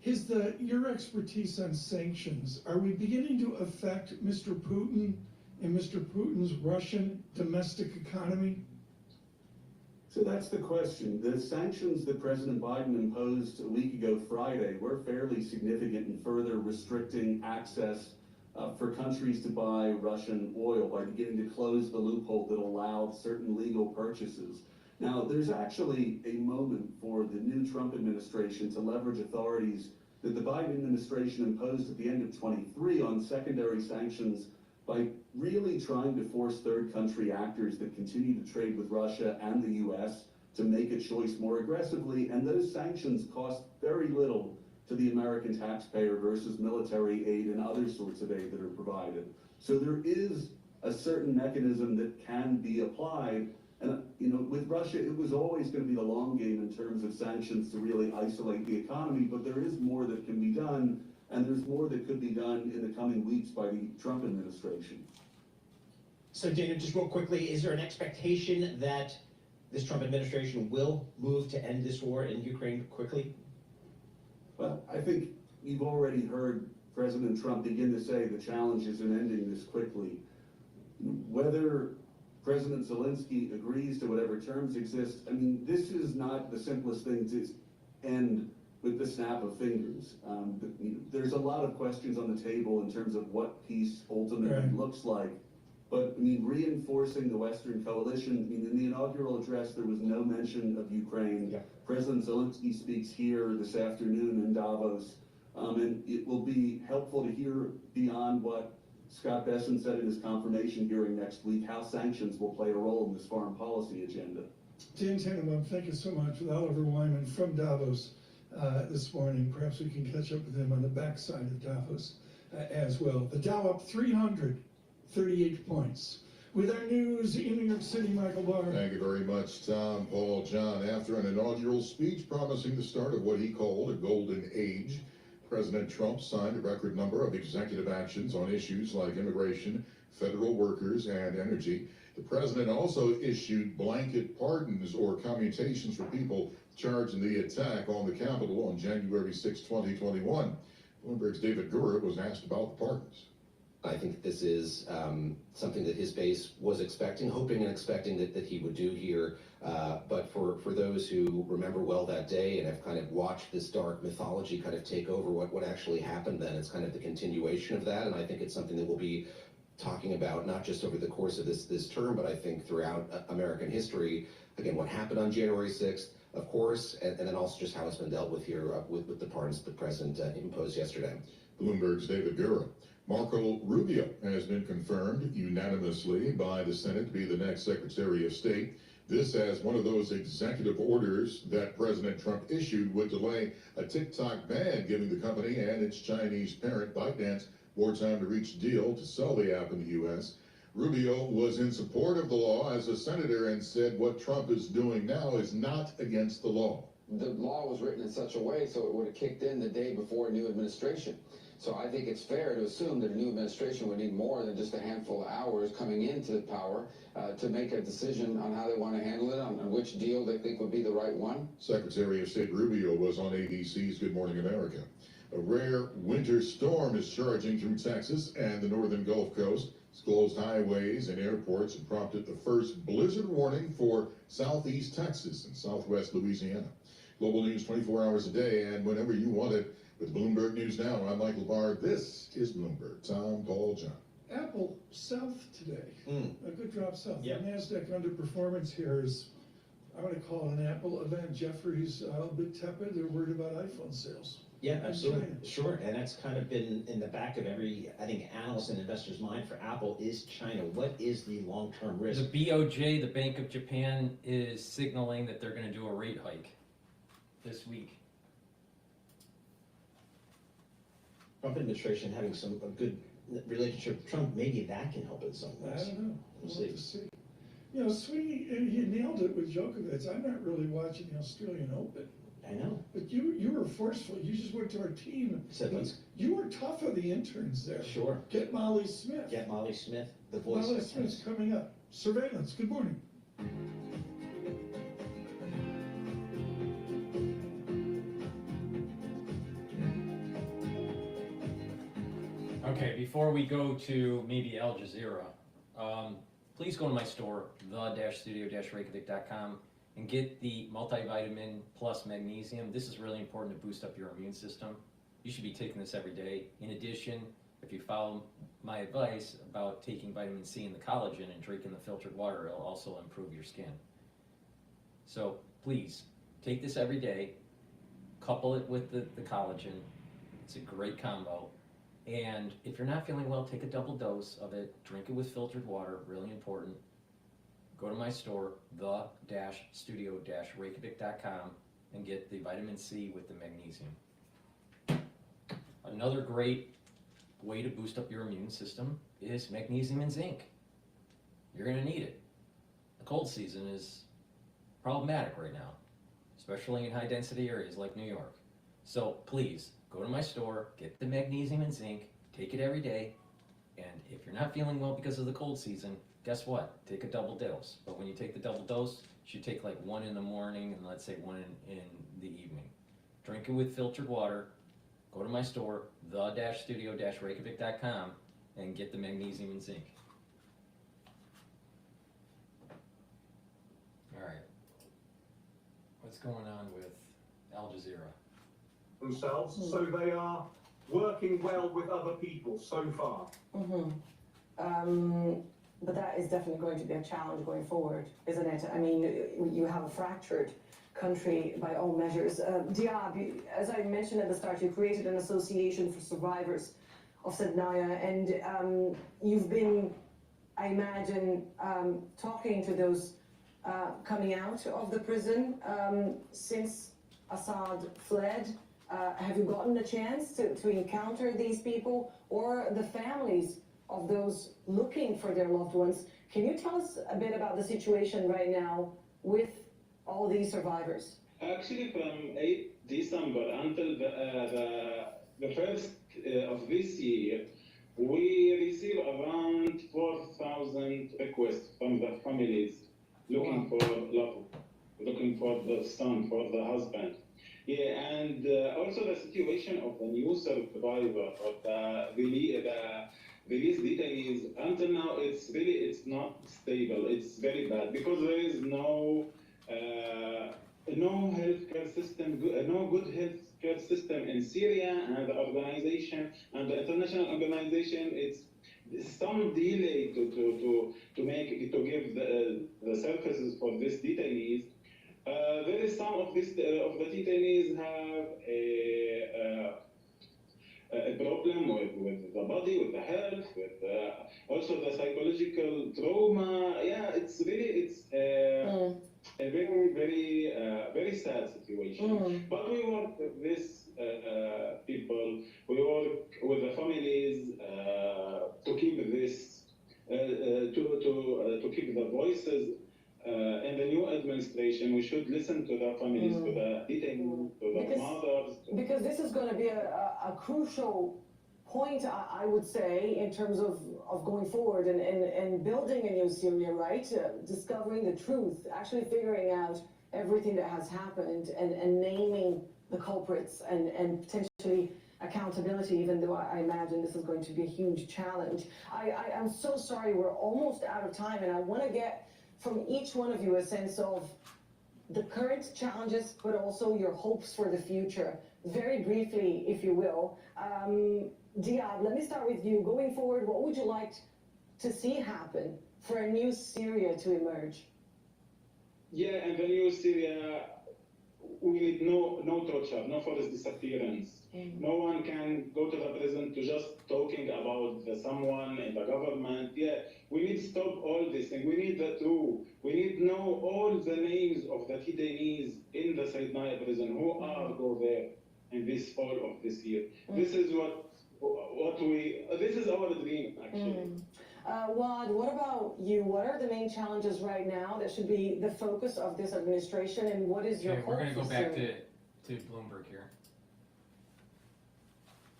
is your expertise on sanctions, are we beginning to affect Mr. Putin and Mr. Putin's Russian domestic economy? So that's the question. The sanctions that President Biden imposed a week ago Friday were fairly significant in further restricting access for countries to buy Russian oil by beginning to close the loophole that allowed certain legal purchases. Now, there's actually a moment for the new Trump administration to leverage authorities that the Biden administration imposed at the end of 23 on secondary sanctions by really trying to force third country actors that continue to trade with Russia and the US to make a choice more aggressively. And those sanctions cost very little to the American taxpayer versus military aid and other sorts of aid that are provided. So there is a certain mechanism that can be applied. And, you know, with Russia, it was always going to be the long game in terms of sanctions to really isolate the economy, but there is more that can be done, and there's more that could be done in the coming weeks by the Trump administration. So, Dana, just real quickly, is there an expectation that this Trump administration will move to end this war in Ukraine quickly? Well, I think you've already heard President Trump begin to say the challenge is in ending this quickly. Whether President Zelensky agrees to whatever terms exist, I mean, this is not the simplest thing to end with the snap of fingers. There's a lot of questions on the table in terms of what peace ultimately looks like. But, I mean, reinforcing the Western coalition, I mean, in the inaugural address, there was no mention of Ukraine. Yeah. President Zelensky speaks here this afternoon in Davos, and it will be helpful to hear beyond what Scott Bessent said in his confirmation hearing next week, how sanctions will play a role in this foreign policy agenda. Dan Tannenbaum, thank you so much, with Oliver Wyman from Davos this morning. Perhaps we can catch up with him on the backside of Davos as well. The Dow up 338 points. With our news in New York City, Michael Barr. Thank you very much, Tom, Paul, John. After an inaugural speech promising the start of what he called a golden age, President Trump signed a record number of executive actions on issues like immigration, federal workers, and energy. The president also issued blanket pardons or commutations for people charged in the attack on the Capitol on January 6, 2021. Bloomberg's David Gura was asked about the pardons. I think this is something that his base was expecting, hoping and expecting that he would do here. But for those who remember well that day and have kind of watched this dark mythology kind of take over what actually happened then, it's kind of the continuation of that. And I think it's something that we'll be talking about not just over the course of this term, but I think throughout American history. Again, what happened on January 6th, of course, and then also just how it's been dealt with here with the pardons the president imposed yesterday. Bloomberg's David Gura. Marco Rubio has been confirmed unanimously by the Senate to be the next Secretary of State. This as one of those executive orders that President Trump issued would delay a TikTok ban, giving the company and its Chinese parent ByteDance more time to reach a deal to sell the app in the U.S. Rubio was in support of the law as a senator and said what Trump is doing now is not against the law. The law was written in such a way so it would have kicked in the day before a new administration. So I think it's fair to assume that a new administration would need more than just a handful of hours coming into power to make a decision on how they want to handle it, on which deal they think would be the right one. Secretary of State Rubio was on ABC's Good Morning America. A rare winter storm is charging through Texas and the northern Gulf Coast. It's closed highways and airports and prompted the first blizzard warning for southeast Texas and southwest Louisiana. Global news 24 hours a day and whenever you want it With Bloomberg News Now, I'm Michael Barr. This is Bloomberg. Tom, Paul, John. Apple south today. A good drop south. Yep. The NASDAQ underperformance here is, I want to call it an Apple event. Jeffrey's a bit tepid. They're worried about iPhone sales. Yeah, absolutely. China. Sure. And that's kind of been in the back of every, I think, analyst and investor's mind for Apple is China. What is the long-term risk? The BOJ, the Bank of Japan, is signaling that they're going to do a rate hike this week. Trump administration having a good relationship with Trump, maybe that can help in some I ways. don't know. We'll We'll have to see. You know, Sweeney, he nailed it with Djokovic. I'm not really watching the Australian Open. I know. But you were forceful. You just went to our team. Said, let's- You were tough on the interns there. Sure. Get Molly Smith. Get Molly Smith, the voice Molly of Smith's tennis. coming up. Surveillance. Good morning. Okay, before we go to maybe Al Jazeera, please go to my store, the-studio-reykjavik.com, and get the multivitamin plus magnesium. This is really important to boost up your immune system. You should be taking this every day. In addition, if you follow my advice about taking vitamin C and the collagen and drinking the filtered water, it'll also improve your skin. So please, take this every day, couple it with the collagen. It's a great combo. And if you're not feeling well, take a double dose of it, drink it with filtered water, really important. Go to my store, the-studio-reykjavik.com, and get the vitamin C with the magnesium. Another great way to boost up your immune system is magnesium and zinc. You're gonna need it. The cold season is problematic right now, especially in high density areas like New York. So please, go to my store, get the magnesium and zinc, take it every day, and if you're not feeling well because of the cold season, guess what? Take a double dose. But when you take the double dose, you should take like one in the morning and let's say one in the evening. Drink it with filtered water. Go to my store, the-studio-reykjavik.com, and get the magnesium and zinc. All right. What's going on with Al Jazeera? Themselves, so they are working well with other people so far. But that is definitely going to be a challenge going forward, isn't it? I mean, you have a fractured country by all measures. Diab, as I mentioned at the start, you created an association for survivors of Sednaya, and you've been, I imagine, talking to those coming out of the prison since Assad fled. Have you gotten a chance to encounter these people or the families of those looking for their loved ones? Can you tell us a bit about the situation right now with all these survivors? Actually, from 8 December until the 1st of this year, we received around 4,000 requests from the families looking for love, looking for the son, for the husband. Yeah, and also the situation of the new survivor of the release detainees, until now it's not stable. It's very bad because there is no healthcare system, no good healthcare system in Syria, and the organization and the international organization, it's some delay to give the services for these detainees. There is some of the detainees have a problem with the body, with the health, with also the psychological trauma. Yeah, it's a very sad situation. But we work with these people. We work with the families to keep this, to keep the voices. In the new administration, we should listen to the families, to the detainees, to the mothers. Because this is going to be a crucial point, I would say, in terms of going forward and building a new Syria, right? Discovering the truth, actually figuring out everything that has happened and naming the culprits and potentially accountability, even though I imagine this is going to be a huge challenge. I'm so sorry, we're almost out of time, and I want to get from each one of you a sense of the current challenges, but also your hopes for the future. Very briefly, if you will. Diab, let me start with you. Going forward, what would you like to see happen for a new Syria to emerge? Yeah, and the new Syria, we need no torture, no forced disappearance. No one can go to the president to just talking about someone in the government. Yeah, we need to stop all this, and we need the truth. We need to know all the names of the detainees in the Saydnaya prison who are go there in this fall of this year. This is this is our dream, actually. Wad, what about you? What are the main challenges right now that should be the focus of this administration, and what is your hope? We're going to go for back Syria? to Bloomberg here.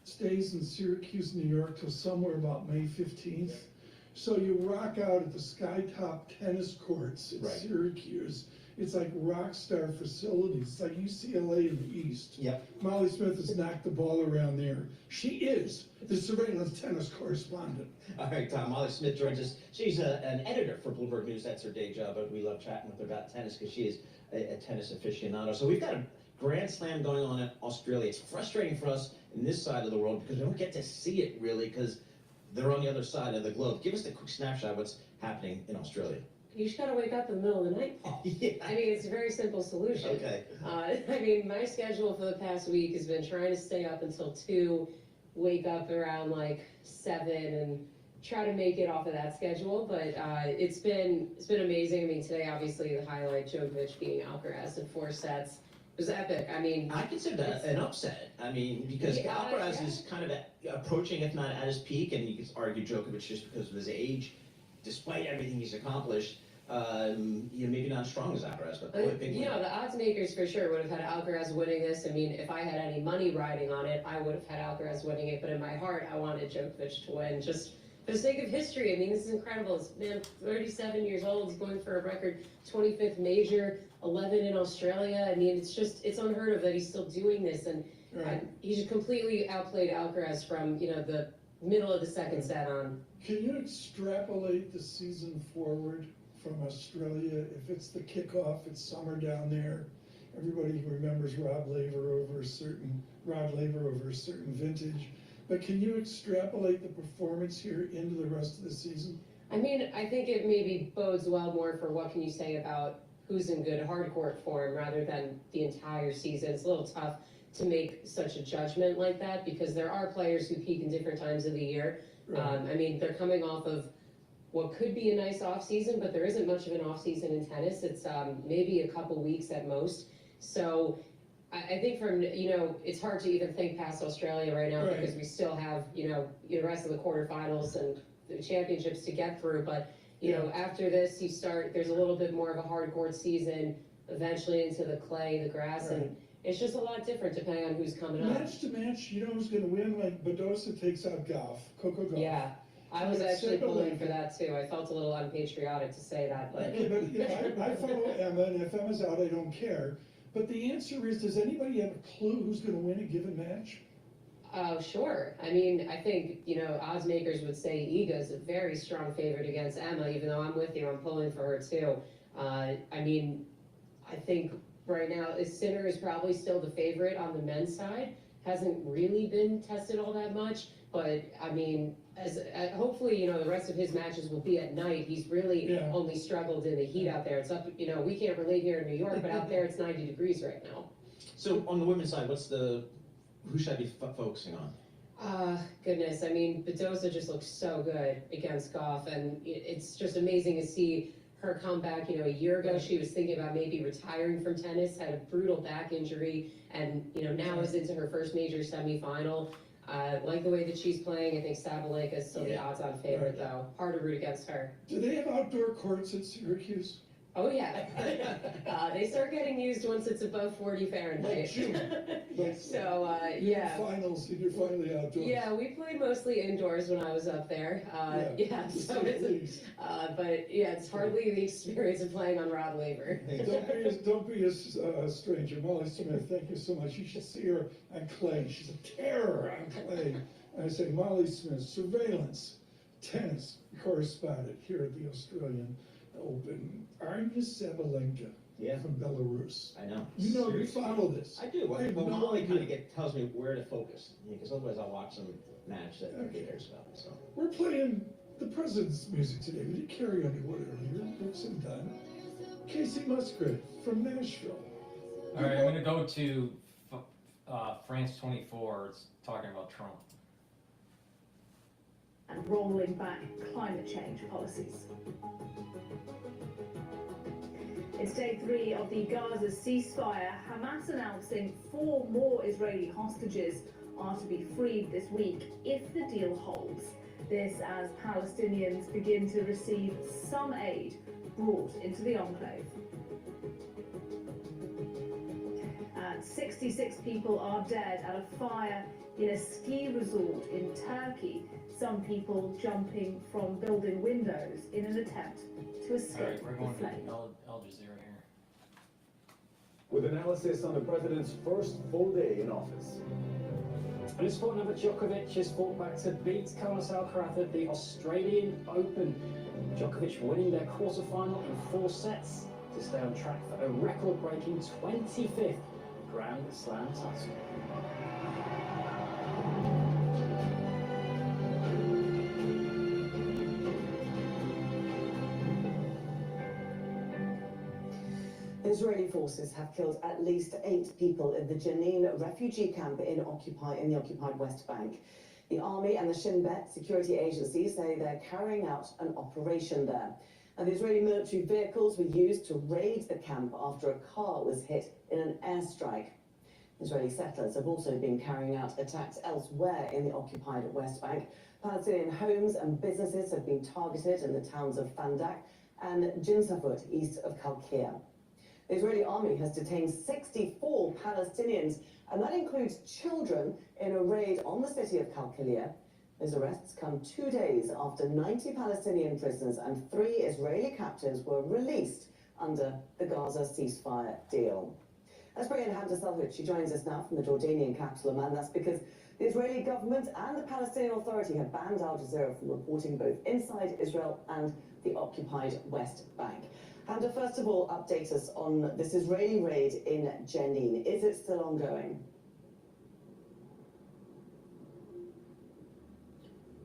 Stays in Syracuse, New York till somewhere about May 15th. So you rock out at the Skytop tennis courts in Syracuse. It's like rock star facilities. It's like UCLA in the East. Yep. Molly Smith has knocked the ball around there. She is the surveillance tennis correspondent. All right, Molly Smith joins us. She's an editor for Bloomberg News. That's her day job, but we love chatting with her about tennis because she is a tennis aficionado. So we've got a Grand Slam going on in Australia. It's frustrating for us in this side of the world because we don't get to see it really because they're on the other side of the globe. Give us a quick snapshot of what's happening in Australia. You just gotta wake up in the middle of the night, Paul. Yeah. I mean, it's a very simple solution. Okay. I mean, my schedule for the past week has been trying to stay up until 2, wake up around like 7, and try to make it off of that schedule. But it's been amazing. I mean, today obviously the highlight, Djokovic beating Alcaraz in 4 sets. It was epic. I mean, I consider that an upset. I mean, because Alcaraz is kind of approaching, if not at his peak, and you could argue Djokovic just because of his age, despite everything he's accomplished. Maybe not as strong as Alcaraz, but the odds makers for sure would have had Alcaraz winning this. I mean, if I had any money riding on it, I would have had Alcaraz winning it. But in my heart, I wanted Djokovic to win, just for the sake of history. I mean, this is incredible. This man, 37 years old, he's going for a record 25th major, 11 in Australia. I mean, it's unheard of that he's still doing this, and he just completely outplayed Alcaraz from the middle of the second set on. Can you extrapolate the season forward from Australia? If it's the kickoff, it's summer down there. Everybody remembers Rod Laver over a certain vintage. But can you extrapolate the performance here into the rest of the season? I mean, I think it maybe bodes well more for what can you say about who's in good hardcourt form rather than the entire season. It's a little tough to make such a judgment like that because there are players who peak in different times of the year. I mean, they're coming off of what could be a nice off season, but there isn't much of an off season in tennis. It's maybe a couple weeks at most. So I think it's hard to even think past Australia right now because we still have, the rest of the quarterfinals and the championships to get through. But, after this, there's a little bit more of a hard court season, eventually into the clay, the grass, and it's just a lot different depending on who's coming up. Match to match, you know who's going to win? Like Badosa takes out Coco Gauff. Yeah. I was actually pulling for that too. I felt a little unpatriotic to say that, but. I follow Emma, and if Emma's out, I don't care. But the answer is, does anybody have a clue who's going to win a given match? Sure. I mean, I think, odds makers would say Iga's a very strong favorite against Emma, even though I'm with you, I'm pulling for her too. I mean, I think right now, Sinner is probably still the favorite on the men's side. Hasn't really been tested all that much, but I mean, hopefully, the rest of his matches will be at night. He's really only struggled in the heat out there. It's up, we can't relate here in New York, but out there it's 90 degrees right now. So on the women's side, who should I be focusing on? Goodness, I mean, Badosa just looks so good against Gauff, and it's just amazing to see her come back. A year ago she was thinking about maybe retiring from tennis, had a brutal back injury, and now is into her first major semifinal. Like the way that she's playing. I think Sabalenka is still the odds-on favorite, though. Hard to root against her. Do they have outdoor courts at Syracuse? Oh, yeah. They start getting used once it's above 40 Fahrenheit. So, yeah. You're finally outdoors. Yeah, we played mostly indoors when I was up there. So it's hardly the experience of playing on Rod Laver. Don't be a stranger. Molly Smith, thank you so much. You should see her on clay. She's a terror on clay. I say, Molly Smith, surveillance, tennis correspondent here at the Australian Open. Arna Sabalenka from Belarus. I know. You know, you follow this. I do. I have Well, no Molly kind idea. of tells me where to focus, because otherwise I'll watch some match that nobody cares about. So We're playing the president's music today. We did Carrie Underwood earlier, Brooks and Dunn. Casey Musgrave from Nashville. All right, I'm going to go to France 24. It's talking about Trump. And rolling back climate change policies. It's day 3 of the Gaza ceasefire. Hamas announcing 4 more Israeli hostages are to be freed this week if the deal holds. This as Palestinians begin to receive some aid brought into the enclave. And 66 people are dead at a fire in a ski resort in Turkey. Some people jumping from building windows in an attempt to escape All right, we're going the flame. to Al Jazeera here. With analysis on the president's first full day in office. And in sport, Novak Djokovic has fought back to beat Carlos Alcaraz at the Australian Open. Djokovic winning their quarterfinal in 4 sets to stay on track for a record-breaking 25th Grand Slam title. Israeli forces have killed at least 8 people in the Jenin refugee camp in the occupied West Bank. The army and the Shin Bet security agency say they're carrying out an operation there. And the Israeli military vehicles were used to raid the camp after a car was hit in an airstrike. Israeli settlers have also been carrying out attacks elsewhere in the occupied West Bank. Palestinian homes and businesses have been targeted in the towns of Fandak and Jinsafut, east of Kalkia. The Israeli army has detained 64 Palestinians, and that includes children, in a raid on the city of Kalkilia. Those arrests come 2 days after 90 Palestinian prisoners and 3 Israeli captives were released under the Gaza ceasefire deal. Let's bring in Hamza Salvit. She joins us now from the Jordanian capital Amman. That's because the Israeli government and the Palestinian Authority have banned Al Jazeera from reporting both inside Israel and the occupied West Bank. Hamza, first of all, update us on this Israeli raid in Jenin. Is it still ongoing?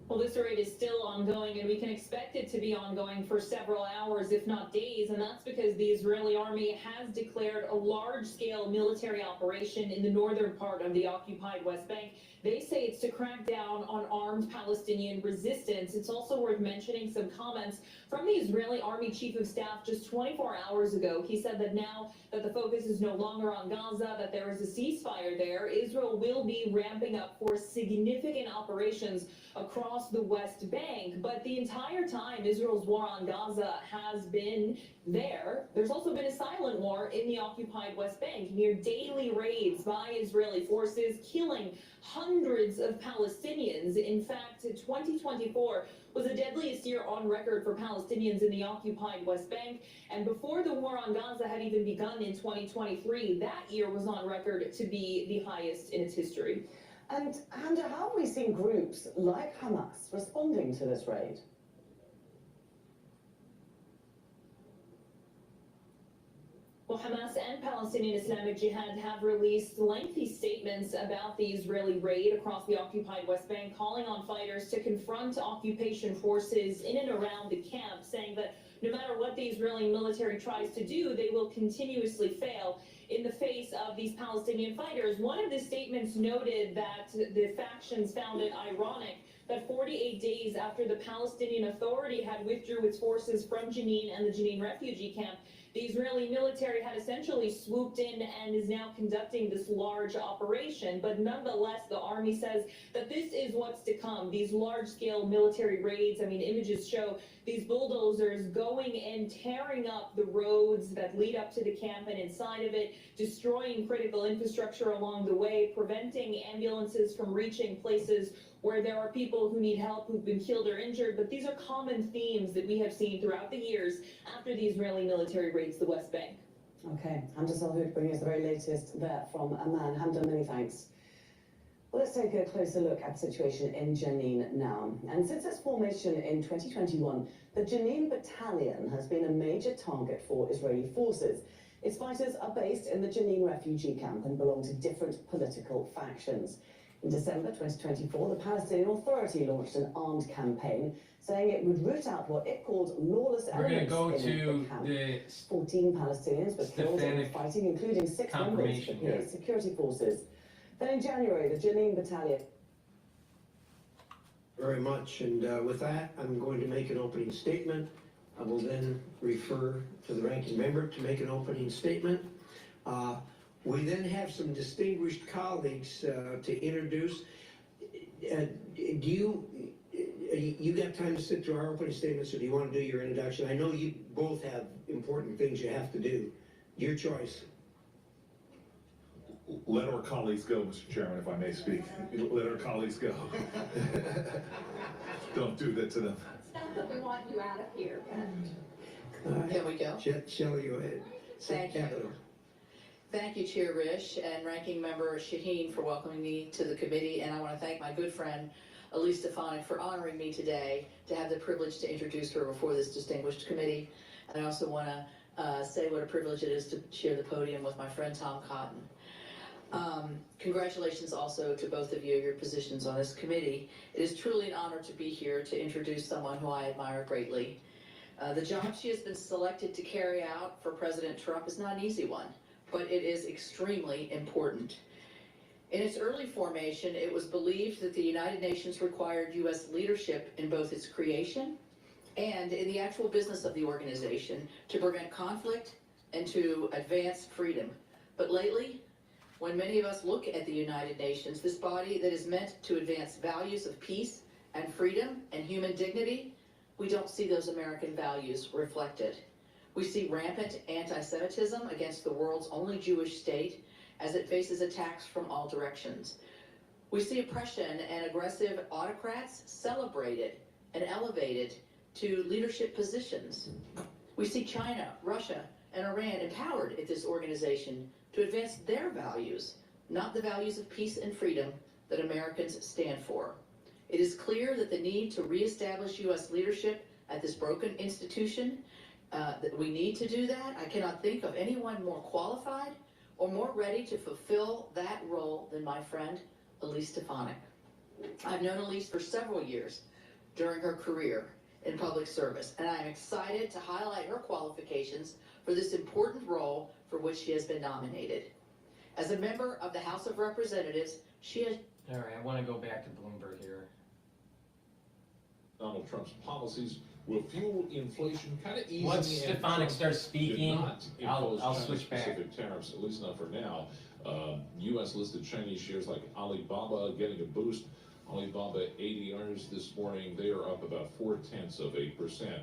Well, this raid is still ongoing, and we can expect it to be ongoing for several hours, if not days, and that's because the Israeli army has declared a large-scale military operation in the northern part of the occupied West Bank. They say it's to crack down on armed Palestinian resistance. It's also worth mentioning some comments from the Israeli Army Chief of Staff just 24 hours ago. He said that now that the focus is no longer on Gaza, that there is a ceasefire there, Israel will be ramping up for significant operations across the West Bank. But the entire time Israel's war on Gaza has been there, there's also been a silent war in the occupied West Bank, near daily raids by Israeli forces, killing hundreds of Palestinians. In fact, 2024 was the deadliest year on record for Palestinians in the occupied West Bank. And before the war on Gaza had even begun in 2023, that year was on record to be the highest in its history. And Hamza, how have we seen groups like Hamas responding to this raid? Well, Hamas and Palestinian Islamic Jihad have released lengthy statements about the Israeli raid across the occupied West Bank, calling on fighters to confront occupation forces in and around the camp, saying that no matter what the Israeli military tries to do, they will continuously fail in the face of these Palestinian fighters. One of the statements noted that the factions found it ironic that 48 days after the Palestinian Authority had withdrew its forces from Jenin and the Jenin refugee camp, the Israeli military had essentially swooped in and is now conducting this large operation. But nonetheless, the army says that this is what's to come. These large-scale military raids, I mean, images show these bulldozers going and tearing up the roads that lead up to the camp and inside of it, destroying critical infrastructure along the way, preventing ambulances from reaching places where there are people who need help, who've been killed or injured. But these are common themes that we have seen throughout the years after the Israeli military raids the West Bank. Okay, Hamza Salhoud bringing us the very latest there from Amman. Hamza, many thanks. Well, let's take a closer look at the situation in Jenin now. And since its formation in 2021, the Jenin Battalion has been a major target for Israeli forces. Its fighters are based in the Jenin refugee camp and belong to different political factions. In December 2024, the Palestinian Authority launched an armed campaign saying it would root out what it called lawless elements in the camp. 14 Palestinians were killed in the fighting, including 6 members of the security forces. Then in January, the Jenin battalion... Very much, and with that, I'm going to make an opening statement. I will then refer to the ranking member to make an opening statement. We then have some distinguished colleagues to introduce. You got time to sit through our opening statements, or do you want to do your introduction? I know you both have important things you have to do. Your choice. Let our colleagues go, Mr. Chairman, if I may speak. Let our colleagues go. Don't do that to them. It's not that we want you out of here, but... Can we go? Shelley, go ahead. Thank you. Thank you, Chair Risch and Ranking Member Shaheen, for welcoming me to the committee, and I want to thank my good friend Elise Stefanik for honoring me today to have the privilege to introduce her before this distinguished committee. And I also want to say what a privilege it is to share the podium with my friend Tom Cotton. Congratulations also to both of you, your positions on this committee. It is truly an honor to be here to introduce someone who I admire greatly. The job she has been selected to carry out for President Trump is not an easy one, but it is extremely important. In its early formation, it was believed that the United Nations required U.S. leadership in both its creation and in the actual business of the organization to prevent conflict and to advance freedom. But lately, when many of us look at the United Nations, this body that is meant to advance values of peace and freedom and human dignity, we don't see those American values reflected. We see rampant anti-Semitism against the world's only Jewish state as it faces attacks from all directions. We see oppression and aggressive autocrats celebrated and elevated to leadership positions. We see China, Russia, and Iran empowered at this organization to advance their values, not the values of peace and freedom that Americans stand for. It is clear that the need to reestablish U.S. leadership at this broken institution, that we need to do that. I cannot think of anyone more qualified or more ready to fulfill that role than my friend Elise Stefanik. I've known Elise for several years during her career in public service, and I'm excited to highlight her qualifications for this important role for which she has been nominated. As a member of the House of Representatives, she has... All right, I want to go back to Bloomberg here. Donald Trump's policies will fuel inflation kind of easily. Once Stefanik starts speaking, I'll switch back. Specific tariffs, at least not for now. U.S. listed Chinese shares like Alibaba getting a boost. Alibaba ADRs this morning, they are up about 0.4%.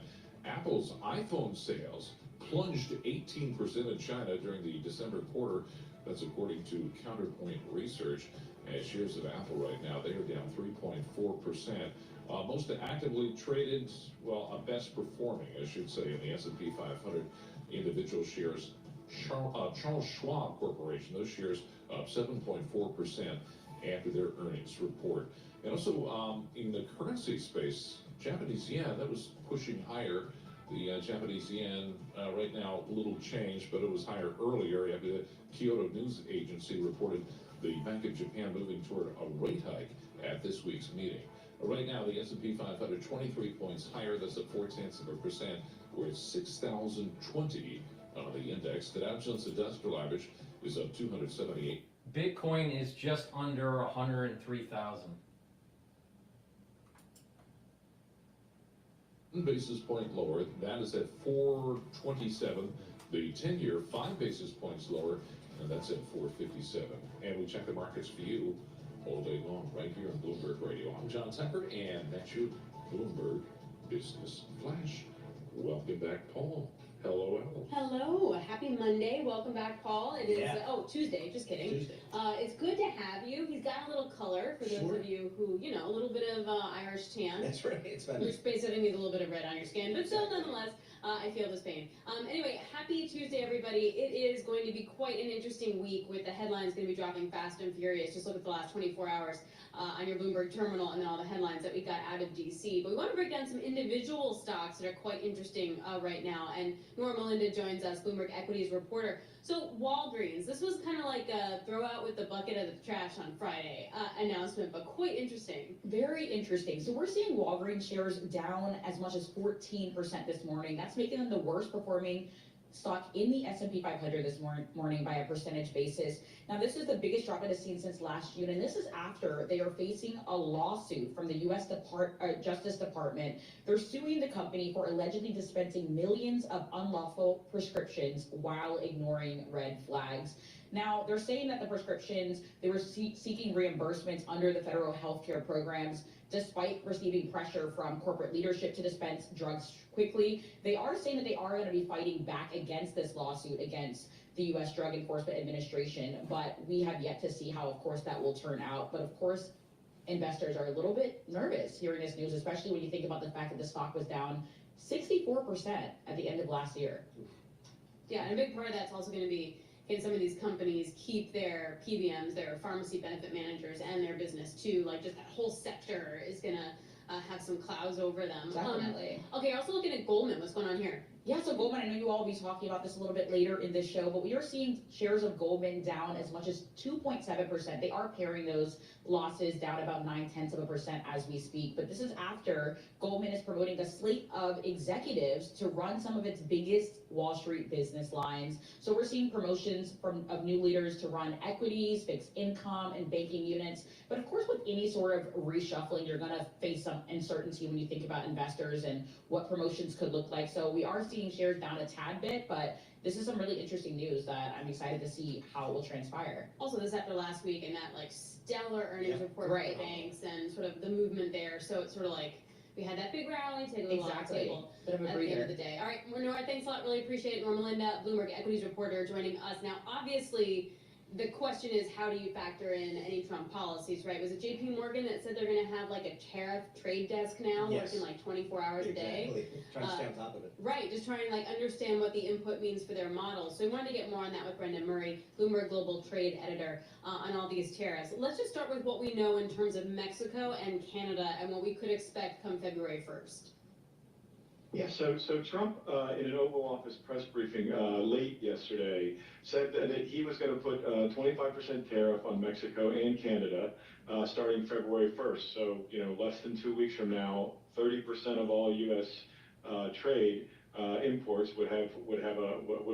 Apple's iPhone sales plunged 18% in China during the December quarter. That's according to Counterpoint Research. As shares of Apple right now, they are down 3.4%. Most actively traded, well, best performing, I should say, in the S&P 500 individual shares. Charles Schwab Corporation, those shares up 7.4% after their earnings report. And also in the currency space, Japanese yen, that was pushing higher. The Japanese yen right now, a little change, but it was higher earlier after the Kyoto News Agency reported the Bank of Japan moving toward a rate hike at this week's meeting. Right now, the S&P 500, 23 points higher. That's a 0.4%. We're at 6,020 on the index. The Dow Jones Industrial Average is up 278. Bitcoin is just under 103,000. Basis point lower. That is at 427. The 10-year, 5 basis points lower, and that's at 457. And we check the markets for you all day long, right here on Bloomberg Radio. I'm John Tucker, and that's your Bloomberg Business Flash. Welcome back, Paul. Hello, Al. Hello, happy Monday. Welcome back, Paul. It is, Tuesday, just kidding. Tuesday. It's good to have you. He's got a little color for those of you who, a little bit of Irish tan. That's right. It's fun. Which basically means a little bit of red on your skin, but still nonetheless. I feel this pain. Anyway, happy Tuesday, everybody. It is going to be quite an interesting week with the headlines going to be dropping fast and furious. Just look at the last 24 hours on your Bloomberg terminal and then all the headlines that we got out of DC. But we want to break down some individual stocks that are quite interesting right now. And Norma Melinda joins us, Bloomberg Equities reporter. So Walgreens, this was kind of like a throw out with the bucket of the trash on Friday announcement, but quite interesting. Very interesting. So we're seeing Walgreens shares down as much as 14% this morning. That's making them the worst performing stock in the S&P 500 this morning by a percentage basis. Now, this is the biggest drop it has seen since last June, and this is after they are facing a lawsuit from the U.S. Justice Department. They're suing the company for allegedly dispensing millions of unlawful prescriptions while ignoring red flags. Now, they're saying that the prescriptions, they were seeking reimbursements under the federal health care programs, despite receiving pressure from corporate leadership to dispense drugs quickly. They are saying that they are going to be fighting back against this lawsuit against the U.S. Drug Enforcement Administration, but we have yet to see how, of course, that will turn out. But of course, investors are a little bit nervous hearing this news, especially when you think about the fact that the stock was down 64% at the end of last year. Yeah, and a big part of that's also going to be, can some of these companies keep their PBMs, their pharmacy benefit managers, and their business too? Like, just that whole sector is going to have some clouds over them. Definitely. Okay, also looking at Goldman, what's going on here? Yeah, so Goldman, I know you all will be talking about this a little bit later in this show, but we are seeing shares of Goldman down as much as 2.7%. They are paring those losses down about 0.9% as we speak, but this is after Goldman is promoting a slate of executives to run some of its biggest Wall Street business lines. So we're seeing promotions of new leaders to run equities, fixed income, and banking units. But of course, with any sort of reshuffling, you're going to face some uncertainty when you think about investors and what promotions could look like. So we are seeing shares down a tad bit, but this is some really interesting news that I'm excited to see how it will transpire. Also, this after last week and that like stellar earnings report for the banks and sort of the movement there. So it's sort of like we had that big rally, take a little off the table at the end of the day. All right, Nora, thanks a lot. Really appreciate it. Norma Melinda, Bloomberg Equities reporter, joining us. Now, obviously, the question is, how do you factor in any Trump policies, right? Was it JP Morgan that said they're going to have like a tariff trade desk now, working like 24 hours a day? Exactly. Trying to stay on top of it. Right, just trying to like understand what the input means for their models. So we wanted to get more on that with Brendan Murray, Bloomberg Global Trade Editor, on all these tariffs. Let's just start with what we know in terms of Mexico and Canada and what we could expect come February 1st. Yeah, so Trump, in an Oval Office press briefing late yesterday, said that he was going to put a 25% tariff on Mexico and Canada starting February 1st. So, less than 2 weeks from now, 30% of all U.S. Trade imports would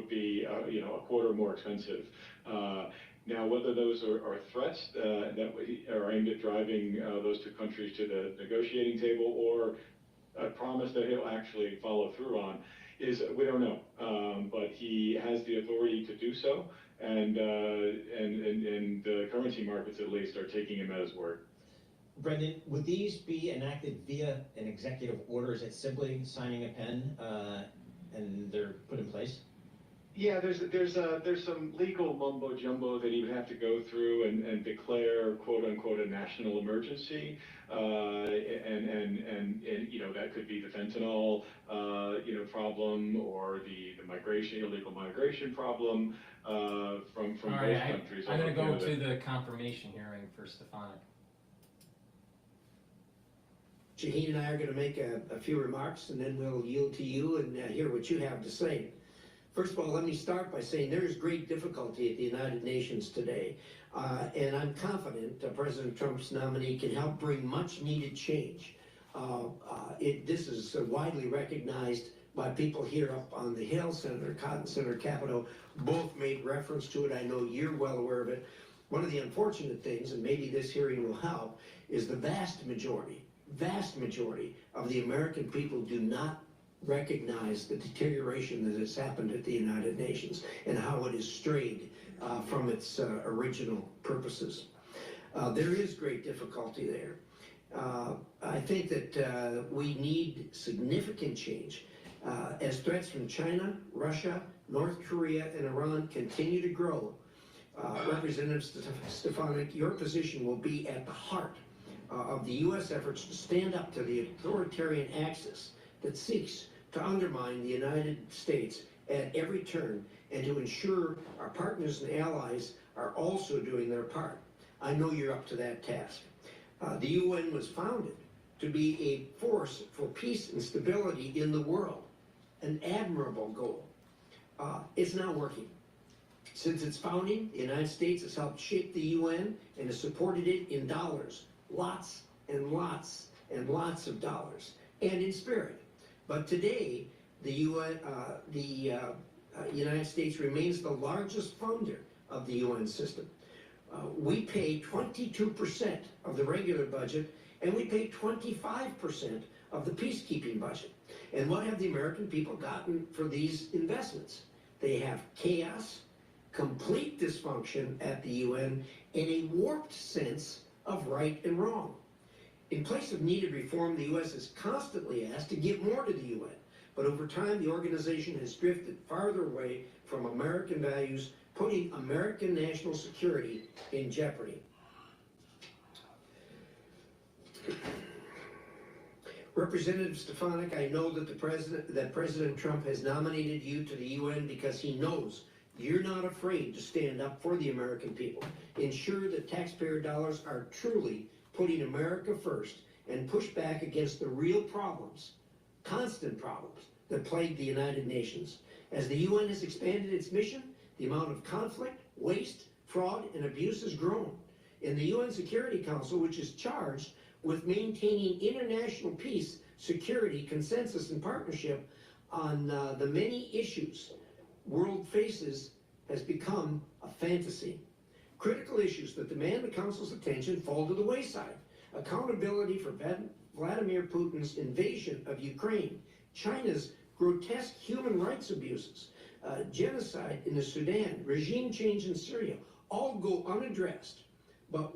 be a quarter more expensive. Now, whether those are threats that are aimed at driving those two countries to the negotiating table, or a promise that he'll actually follow through on, we don't know. But he has the authority to do so, and the currency markets at least are taking him at his word. Brendan, would these be enacted via an executive order? Is it simply signing a pen and they're put in place? Yeah, there's some legal mumbo jumbo that you have to go through and declare quote unquote a national emergency, and that could be the fentanyl problem, or the illegal migration problem from both countries. I'm going to go to the confirmation hearing for Stefanik. Shaheen and I are going to make a few remarks, and then we'll yield to you and hear what you have to say. First of all, let me start by saying there is great difficulty at the United Nations today, and I'm confident President Trump's nominee can help bring much needed change. This is widely recognized by people here up on the Hill. Senator Cotton, Senator Capito both made reference to it. I know you're well aware of it. One of the unfortunate things, and maybe this hearing will help, is the vast majority of the American people do not recognize the deterioration that has happened at the United Nations and how it has strayed from its original purposes. There is great difficulty there. I think that we need significant change. As threats from China, Russia, North Korea, and Iran continue to grow, Representative Stefanik, your position will be at the heart of the U.S. efforts to stand up to the authoritarian axis that seeks to undermine the United States at every turn and to ensure our partners and allies are also doing their part. I know you're up to that task. The UN was founded to be a force for peace and stability in the world, an admirable goal. It's not working. Since its founding, the United States has helped shape the UN and has supported it in dollars, lots and lots and lots of dollars, and in spirit. But today, the United States remains the largest funder of the UN system. We pay 22% of the regular budget, and we pay 25% of the peacekeeping budget. And what have the American people gotten for these investments? They have chaos, complete dysfunction at the UN, and a warped sense of right and wrong. In place of needed reform, the U.S. is constantly asked to give more to the UN. But over time, the organization has drifted farther away from American values, putting American national security in jeopardy. Representative Stefanik, I know that President Trump has nominated you to the UN because he knows you're not afraid to stand up for the American people. Ensure that taxpayer dollars are truly putting America first and push back against the real problems, constant problems, that plague the United Nations. As the UN has expanded its mission, the amount of conflict, waste, fraud, and abuse has grown. In the UN Security Council, which is charged with maintaining international peace, security, consensus, and partnership on the many issues world faces, has become a fantasy. Critical issues that demand the Council's attention fall to the wayside. Accountability for Vladimir Putin's invasion of Ukraine, China's grotesque human rights abuses, genocide in the Sudan, regime change in Syria, all go unaddressed. But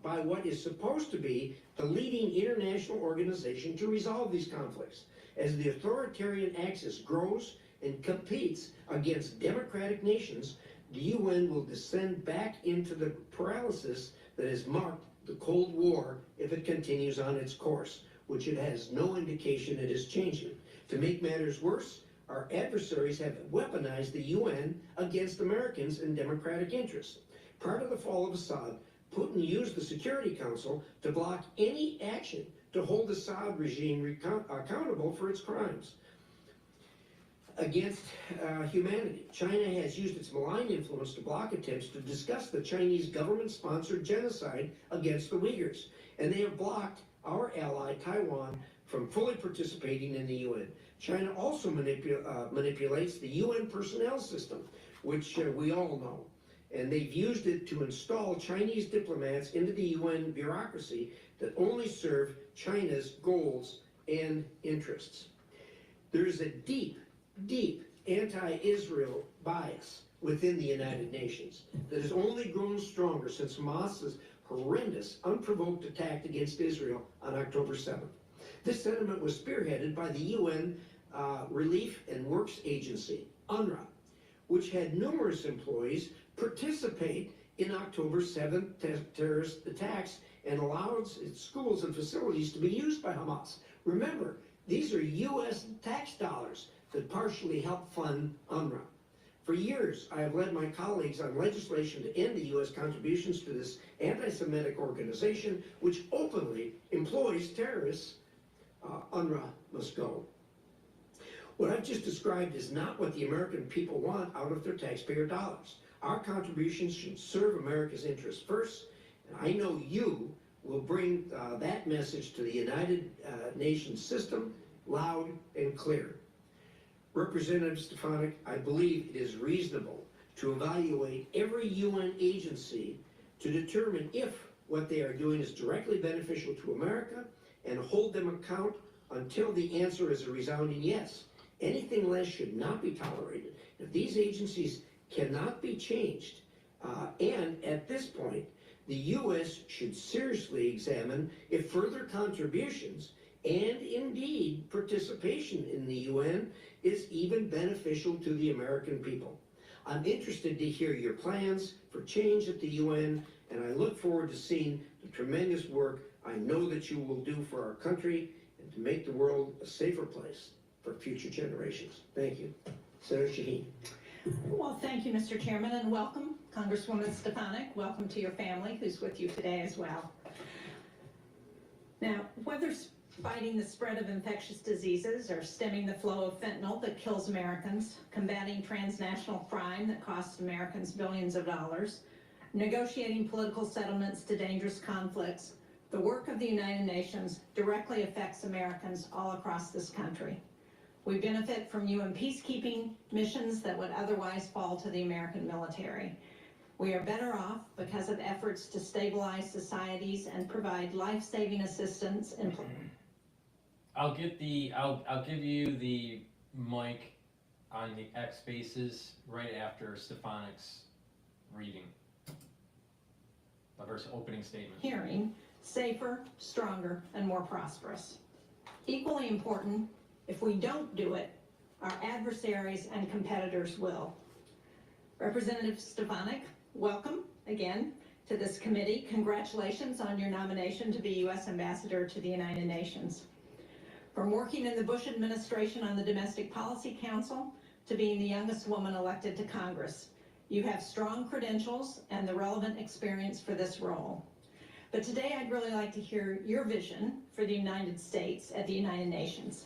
by what is supposed to be the leading international organization to resolve these conflicts. As the authoritarian axis grows and competes against democratic nations, the UN will descend back into the paralysis that has marked the Cold War if it continues on its course, which it has no indication it is changing. To make matters worse, our adversaries have weaponized the UN against Americans and democratic interests. Prior to the fall of Assad, Putin used the Security Council to block any action to hold the Assad regime accountable for its crimes against humanity. China has used its malign influence to block attempts to discuss the Chinese government-sponsored genocide against the Uyghurs. And they have blocked our ally, Taiwan, from fully participating in the UN. China also manipulates the UN personnel system, which we all know. And they've used it to install Chinese diplomats into the UN bureaucracy that only serve China's goals and interests. There is a deep, deep anti-Israel bias within the United Nations that has only grown stronger since Hamas's horrendous, unprovoked attack against Israel on October 7th. This sentiment was spearheaded by the UN Relief and Works Agency, UNRWA, which had numerous employees participate in October 7th terrorist attacks and allowed its schools and facilities to be used by Hamas. Remember, these are U.S. tax dollars that partially help fund UNRWA. For years, I have led my colleagues on legislation to end the U.S. contributions to this anti-Semitic organization, which openly employs terrorists. UNRWA must go. What I've just described is not what the American people want out of their taxpayer dollars. Our contributions should serve America's interests first, and I know you will bring that message to the United Nations system loud and clear. Representative Stefanik, I believe it is reasonable to evaluate every UN agency to determine if what they are doing is directly beneficial to America and hold them account until the answer is a resounding yes. Anything less should not be tolerated. If these agencies cannot be changed, and at this point, the U.S. should seriously examine if further contributions and indeed participation in the UN is even beneficial to the American people. I'm interested to hear your plans for change at the UN, and I look forward to seeing the tremendous work I know that you will do for our country and to make the world a safer place. for future generations. Thank you. Senator Shaheen. Well, thank you, Mr. Chairman, and welcome, Congresswoman Stefanik. Welcome to your family, who's with you today as well. Now, whether fighting the spread of infectious diseases or stemming the flow of fentanyl that kills Americans, combating transnational crime that costs Americans billions of dollars, negotiating political settlements to dangerous conflicts, the work of the United Nations directly affects Americans all across this country. We benefit from UN peacekeeping missions that would otherwise fall to the American military. We are better off because of efforts to stabilize societies and provide life-saving assistance in I'll give you the mic on the X Spaces right after Stefanik's reading of her opening statement. hearing, safer, stronger, and more prosperous. Equally important, if we don't do it, our adversaries and competitors will. Representative Stefanik, welcome again to this committee. Congratulations on your nomination to be U.S. Ambassador to the United Nations. From working in the Bush administration on the Domestic Policy Council to being the youngest woman elected to Congress, you have strong credentials and the relevant experience for this role. But today I'd really like to hear your vision for the United States at the United Nations.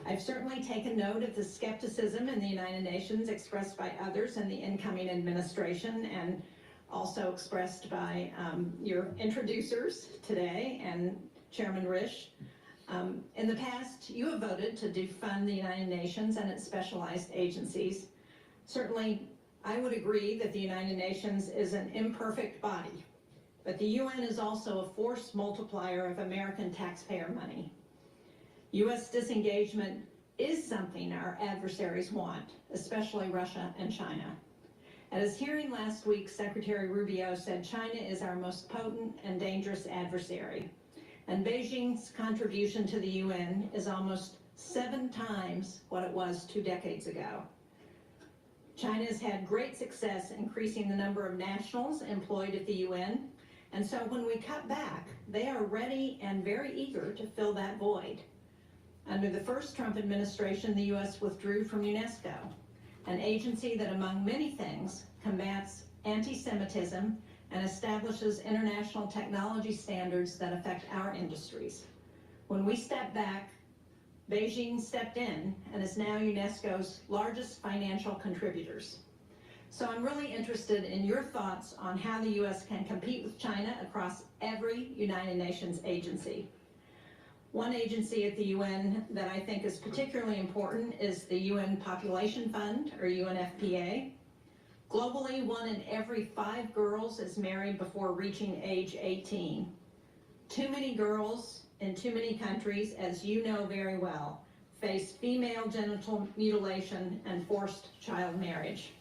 I've certainly taken note of the skepticism in the United Nations expressed by others in the incoming administration and also expressed by your introducers today and Chairman Risch. In the past, you have voted to defund the United Nations and its specialized agencies. Certainly, I would agree that the United Nations is an imperfect body, but the UN is also a force multiplier of American taxpayer money. U.S. disengagement is something our adversaries want, especially Russia and China. At his hearing last week, Secretary Rubio said China is our most potent and dangerous adversary, and Beijing's contribution to the UN is almost 7 times what it was 2 decades ago. China has had great success increasing the number of nationals employed at the UN, and so when we cut back, they are ready and very eager to fill that void. Under the first Trump administration, the U.S. withdrew from UNESCO, an agency that, among many things, combats anti-Semitism and establishes international technology standards that affect our industries. When we stepped back, Beijing stepped in and is now UNESCO's largest financial contributors. So I'm really interested in your thoughts on how the U.S. can compete with China across every United Nations agency. One agency at the UN that I think is particularly important is the UN Population Fund, or UNFPA. Globally, 1 in every 5 girls is married before reaching age 18. Too many girls in too many countries, as you know very well, face female genital mutilation and forced child marriage.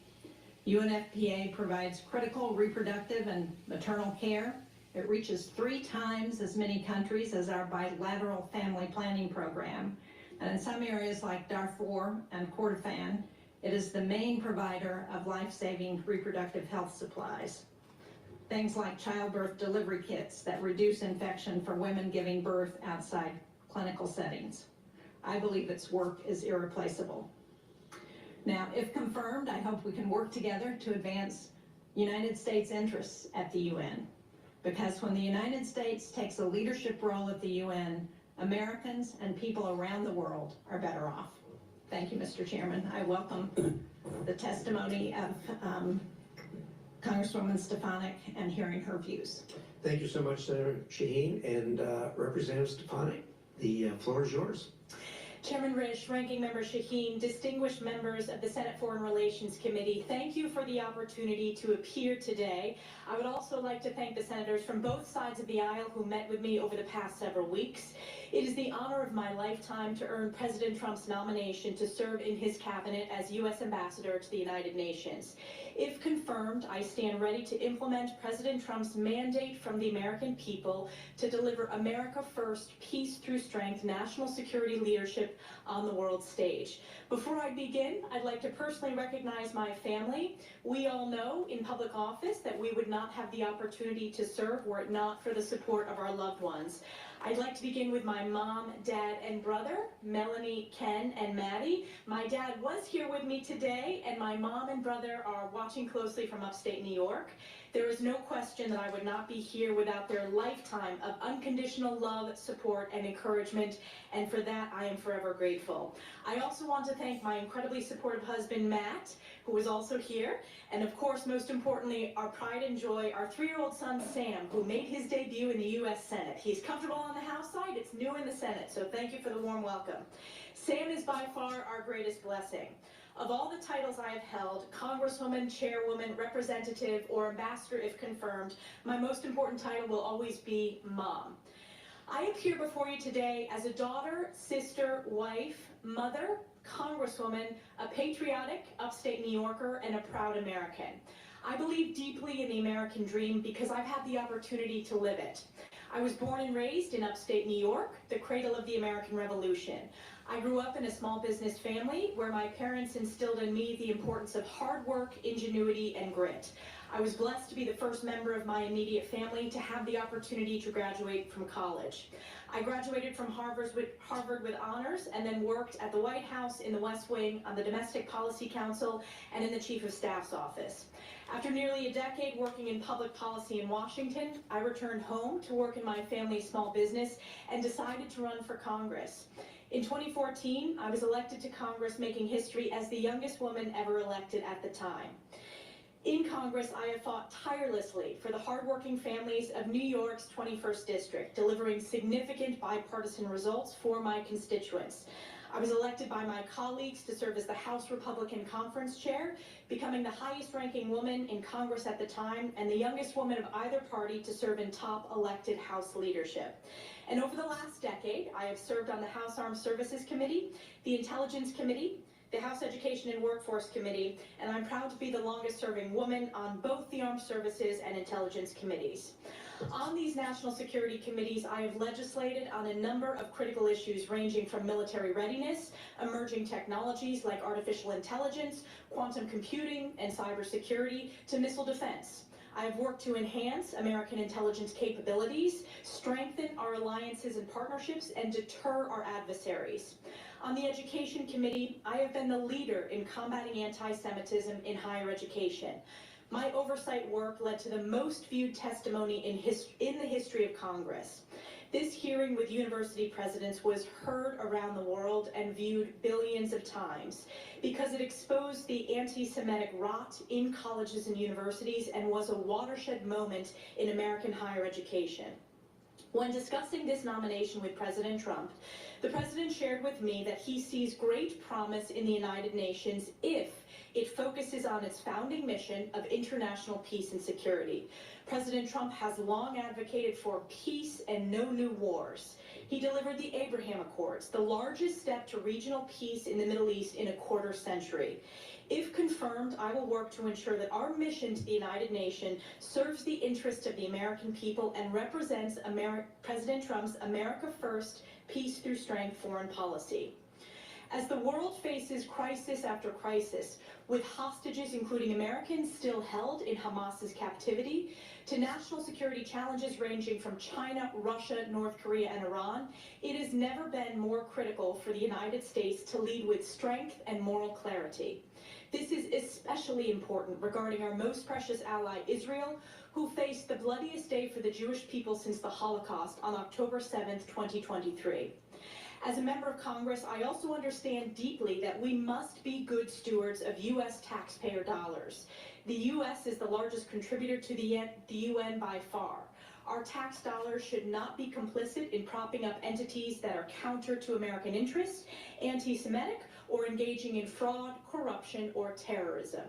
UNFPA provides critical reproductive and maternal care. It reaches 3 times as many countries as our bilateral family planning program. And in some areas like Darfur and Kordofan, it is the main provider of life-saving reproductive health supplies. Things like childbirth delivery kits that reduce infection for women giving birth outside clinical settings. I believe its work is irreplaceable. Now, if confirmed, I hope we can work together to advance United States interests at the UN. Because when the United States takes a leadership role at the UN, Americans and people around the world are better off. Thank you, Mr. Chairman. I welcome the testimony of Congresswoman Stefanik and hearing her views. Thank you so much, Senator Shaheen, and Representative Stefanik. The floor is yours. Chairman Risch, Ranking Member Shaheen, distinguished members of the Senate Foreign Relations Committee, thank you for the opportunity to appear today. I would also like to thank the senators from both sides of the aisle who met with me over the past several weeks. It is the honor of my lifetime to earn President Trump's nomination to serve in his cabinet as U.S. Ambassador to the United Nations. If confirmed, I stand ready to implement President Trump's mandate from the American people to deliver America First, peace through strength, national security leadership leadership on the world stage. Before I begin, I'd like to personally recognize my family. We all know in public office that we would not have the opportunity to serve were it not for the support of our loved ones. I'd like to begin with my mom, dad, and brother, Melanie, Ken, and Maddie. My dad was here with me today, and my mom and brother are watching closely from upstate New York. There is no question that I would not be here without their lifetime of unconditional love, support, and encouragement, and for that I am forever grateful. I also want to thank my incredibly supportive husband, Matt, who is also here, and of course, most importantly, our pride and joy, our 3-year-old son, Sam, who made his debut in the U.S. Senate. He's comfortable on the House side, it's new in the Senate, so thank you for the warm welcome. Sam is by far our greatest blessing. Of all the titles I have held, Congresswoman, Chairwoman, Representative, or Ambassador if confirmed, my most important title will always be Mom. I appear before you today as a daughter, sister, wife, mother, Congresswoman, a patriotic upstate New Yorker, and a proud American. I believe deeply in the American dream because I've had the opportunity to live it. I was born and raised in upstate New York, the cradle of the American Revolution. I grew up in a small business family where my parents instilled in me the importance of hard work, ingenuity, and grit. I was blessed to be the first member of my immediate family to have the opportunity to graduate from college. I graduated from Harvard with honors and then worked at the White House, in the West Wing, on the Domestic Policy Council, and in the Chief of Staff's office. After nearly a decade working in public policy in Washington, I returned home to work in my family's small business and decided to run for Congress. In 2014, I was elected to Congress, making history as the youngest woman ever elected at the time. In Congress, I have fought tirelessly for the hardworking families of New York's 21st District, delivering significant bipartisan results for my constituents. I was elected by my colleagues to serve as the House Republican Conference Chair, becoming the highest-ranking woman in Congress at the time and the youngest woman of either party to serve in top elected House leadership. And over the last decade, I have served on the House Armed Services Committee, the Intelligence Committee, the House Education and Workforce Committee, and I'm proud to be the longest-serving woman on both the Armed Services and Intelligence Committees. On these national security committees, I have legislated on a number of critical issues ranging from military readiness, emerging technologies like artificial intelligence, quantum computing, and cybersecurity, to missile defense. I have worked to enhance American intelligence capabilities, strengthen our alliances and partnerships, and deter our adversaries. On the Education Committee, I have been the leader in combating anti-Semitism in higher education. My oversight work led to the most viewed testimony in the history of Congress. This hearing with university presidents was heard around the world and viewed billions of times because it exposed the anti-Semitic rot in colleges and universities and was a watershed moment in American higher education. When discussing this nomination with President Trump, the president shared with me that he sees great promise in the United Nations if it focuses on its founding mission of international peace and security. President Trump has long advocated for peace and no new wars. He delivered the Abraham Accords, the largest step to regional peace in the Middle East in a quarter century. If confirmed, I will work to ensure that our mission to the United Nations serves the interests of the American people and represents President Trump's America First, Peace Through Strength foreign policy. As the world faces crisis after crisis, with hostages, including Americans, still held in Hamas's captivity, to national security challenges ranging from China, Russia, North Korea, and Iran, it has never been more critical for the United States to lead with strength and moral clarity. This is especially important regarding our most precious ally, Israel, who faced the bloodiest day for the Jewish people since the Holocaust on October 7th, 2023. As a member of Congress, I also understand deeply that we must be good stewards of U.S. taxpayer dollars. The U.S. is the largest contributor to the UN by far. Our tax dollars should not be complicit in propping up entities that are counter to American interests, anti-Semitic, or engaging in fraud, corruption, or terrorism.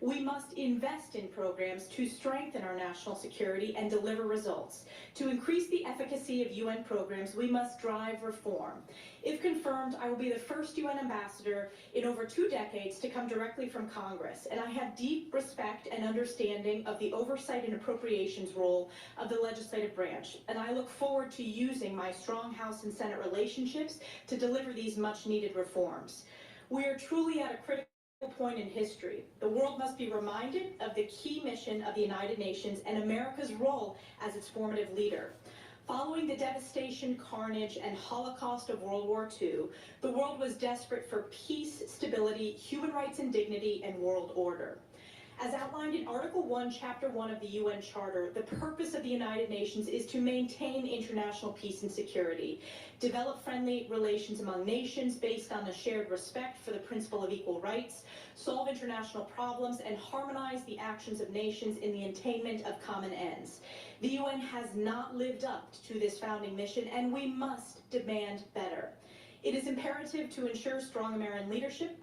We must invest in programs to strengthen our national security and deliver results. To increase the efficacy of UN programs, we must drive reform. If confirmed, I will be the first UN ambassador in over 2 decades to come directly from Congress, and I have deep respect and understanding of the oversight and appropriations role of the legislative branch, and I look forward to using my strong House and Senate relationships to deliver these much-needed reforms. We are truly at a critical point in history. The world must be reminded of the key mission of the United Nations and America's role as its formative leader. Following the devastation, carnage, and Holocaust of World War II, the world was desperate for peace, stability, human rights and dignity, and world order. As outlined in Article 1, Chapter 1 of the UN Charter, the purpose of the United Nations is to maintain international peace and security, develop friendly relations among nations based on a shared respect for the principle of equal rights, solve international problems, and harmonize the actions of nations in the attainment of common ends. The UN has not lived up to this founding mission, and we must demand better. It is imperative to ensure strong American leadership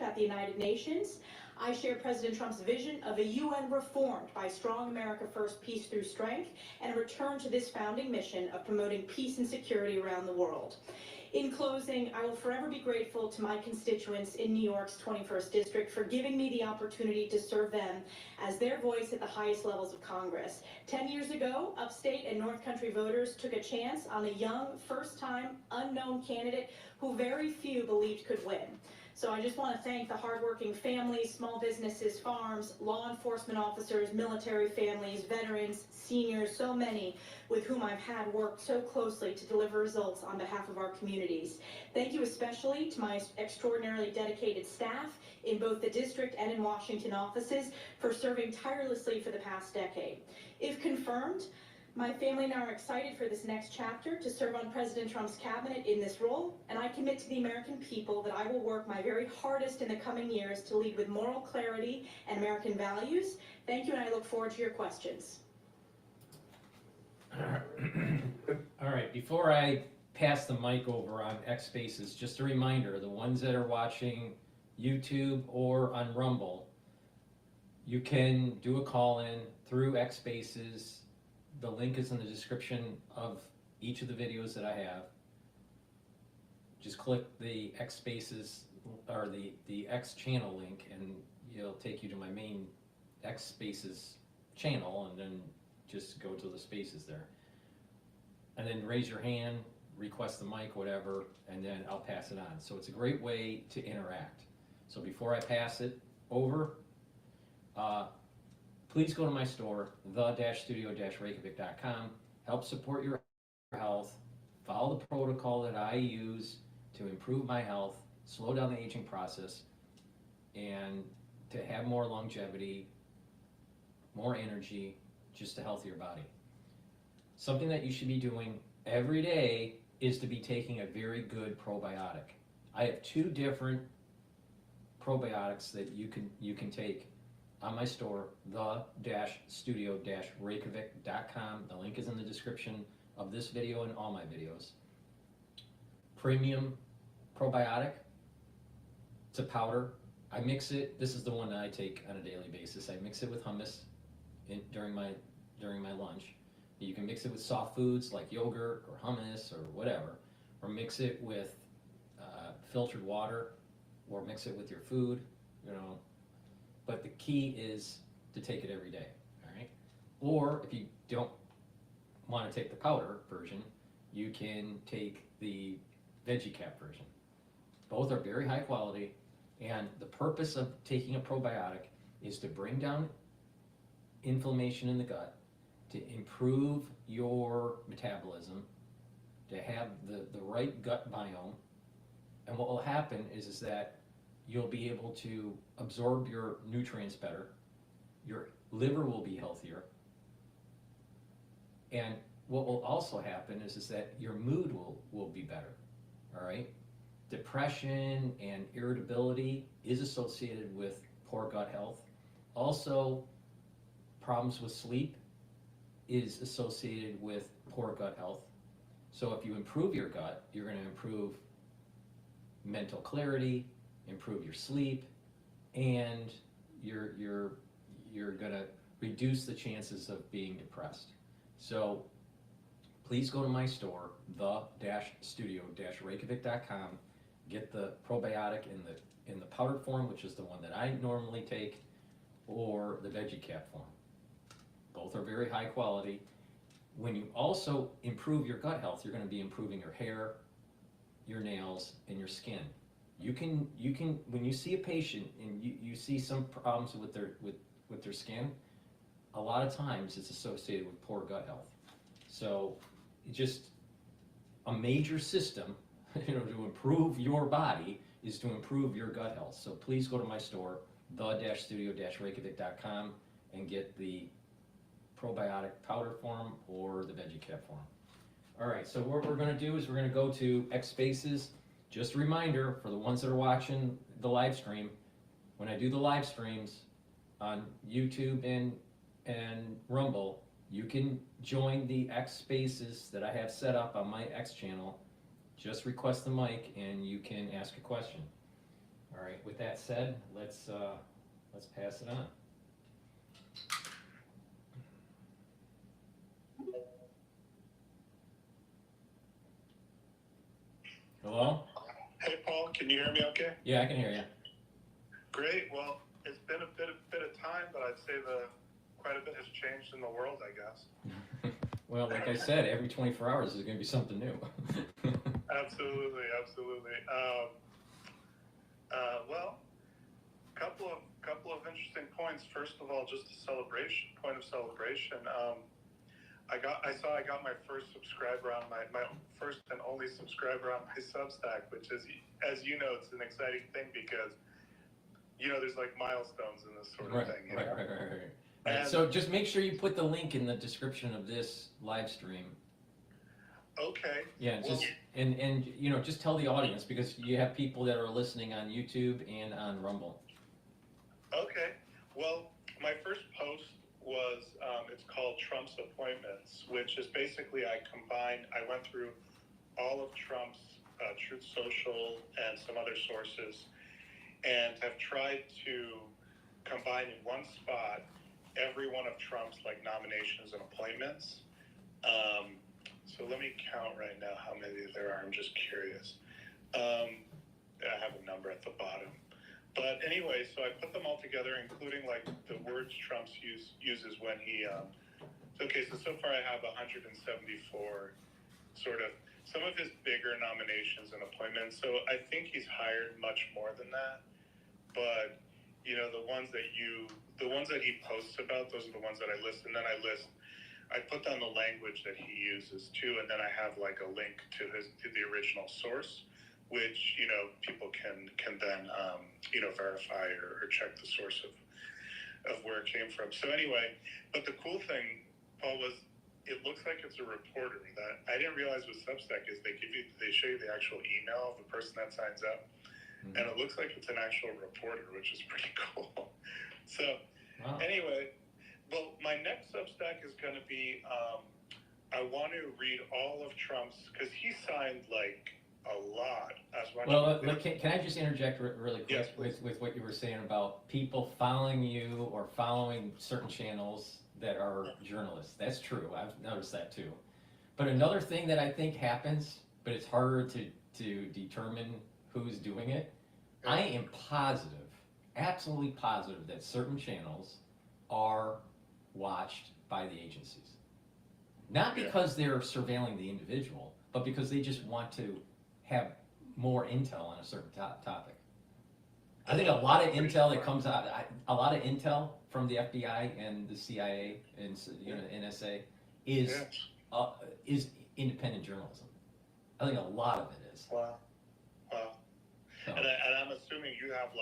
at the United Nations. I share President Trump's vision of a UN reformed by strong America first, peace through strength, and a return to this founding mission of promoting peace and security around the world. In closing, I will forever be grateful to my constituents in New York's 21st District for giving me the opportunity to serve them as their voice at the highest levels of Congress. 10 years ago, upstate and North Country voters took a chance on a young, first-time, unknown candidate who very few believed could win. So I just want to thank the hardworking families, small businesses, farms, law enforcement officers, military families, veterans, seniors, so many with whom I've had worked so closely to deliver results on behalf of our communities. Thank you especially to my extraordinarily dedicated staff in both the district and in Washington offices for serving tirelessly for the past decade. If confirmed, my family and I are excited for this next chapter to serve on President Trump's cabinet in this role, and I commit to the American people that I will work my very hardest in the coming years to lead with moral clarity and American values. Thank you, and I look forward to your questions. All right, before I pass the mic over on X Spaces, just a reminder, the ones that are watching YouTube or on Rumble, you can do a call-in through X Spaces. The link is in the description of each of the videos that I have. Just click the X Spaces or the X channel link and it'll take you to my main X Spaces channel, and then just go to the spaces there. And then raise your hand, request the mic, whatever, and then I'll pass it on. So it's a great way to interact. So before I pass it over, please go to my store, the-studio-reykjavik.com. Help support your health. Follow the protocol that I use to improve my health, slow down the aging process, and to have more longevity, more energy, just a healthier body. Something that you should be doing every day is to be taking a very good probiotic. I have 2 different probiotics that you can take on my store, the-studio-reykjavik.com. The link is in the description of this video and all my videos. Premium probiotic. It's a powder. I mix it. This is the one that I take on a daily basis. I mix it with hummus during my lunch. You can mix it with soft foods like yogurt or hummus or whatever, or mix it with filtered water, or mix it with your food, you know. But the key is to take it every day, all right? Or if you don't want to take the powder version, you can take the veggie cap version. Both are very high quality, and the purpose of taking a probiotic is to bring down inflammation in the gut, to improve your metabolism, to have the right gut biome. And what will happen is that you'll be able to absorb your nutrients better, your liver will be healthier, and what will also happen is that your mood will be better, all right? Depression and irritability is associated with poor gut health. Also, problems with sleep is associated with poor gut health. So if you improve your gut, you're going to improve mental clarity, improve your sleep, and you're gonna reduce the chances of being depressed. So please go to my store, the-studio-reykjavik.com, get the probiotic in the powdered form, which is the one that I normally take, or the veggie cap form. Both are very high quality. When you also improve your gut health, you're going to be improving your hair, your nails, and your skin. You can when you see a patient and you see some problems with their skin, a lot of times it's associated with poor gut health. So just a major system, to improve your body is to improve your gut health. So please go to my store, the-studio-reykjavik.com, and get the probiotic powder form or the veggie cap form. All right, so what we're going to do is we're going to go to X Spaces. Just a reminder for the ones that are watching the live stream, when I do the live streams on YouTube and Rumble, you can join the X Spaces that I have set up on my X channel. Just request the mic and you can ask a question. All right, with that said, let's pass it on. Hello? Hey, Paul, can you hear me okay? Yeah, I can hear you. Great. Well, it's been a bit of time, but I'd say quite a bit has changed in the world, I guess. Well, like I said, every 24 hours is going to be something new. Absolutely, absolutely. Well, couple of interesting points. First of all, just a point of celebration. I got my first subscriber on my first and only subscriber on my Substack, which is, as you know, it's an exciting thing because, there's like milestones in this sort of thing. Right. So just make sure you put the link in the description of this live stream. Okay. Yeah, and just tell the audience, because you have people that are listening on YouTube and on Rumble. Okay. Well, my first post was, it's called Trump's Appointments, which is basically I went through all of Trump's Truth Social and some other sources and have tried to combine in one spot every one of Trump's nominations and appointments. So let me count right now how many there are. I'm just curious. I have a number at the bottom. But anyway, so I put them all together, including the words Trump uses when he. So far I have 174 sort of some of his bigger nominations and appointments. So I think he's hired much more than that. But the ones that he posts about, those are the ones that I list, and then I put down the language that he uses too, and then I have a link to the original source, which people can then verify or check the source of where it came from. So anyway, but the cool thing, Paul, was it looks like it's a reporter. That I didn't realize with Substack is they show you the actual email of the person that signs up, and it looks like it's an actual reporter, which is pretty cool. So anyway, well, my next Substack is going to be I want to read all of Trump's, because he signed a lot. Can I just interject really quick? Yes, with what you were saying about people following you or following certain channels that are journalists? That's true. I've noticed that too. But another thing that I think happens, but it's harder to determine who's doing it, I am positive, absolutely positive, that certain channels are watched by the agencies. Not because they're surveilling the individual, but because they just want to have more intel on a certain topic. I think a lot of intel that comes out, a lot of intel from the FBI and the CIA and NSA is independent journalism. I think a lot of it is. Wow. So. And I'm assuming you have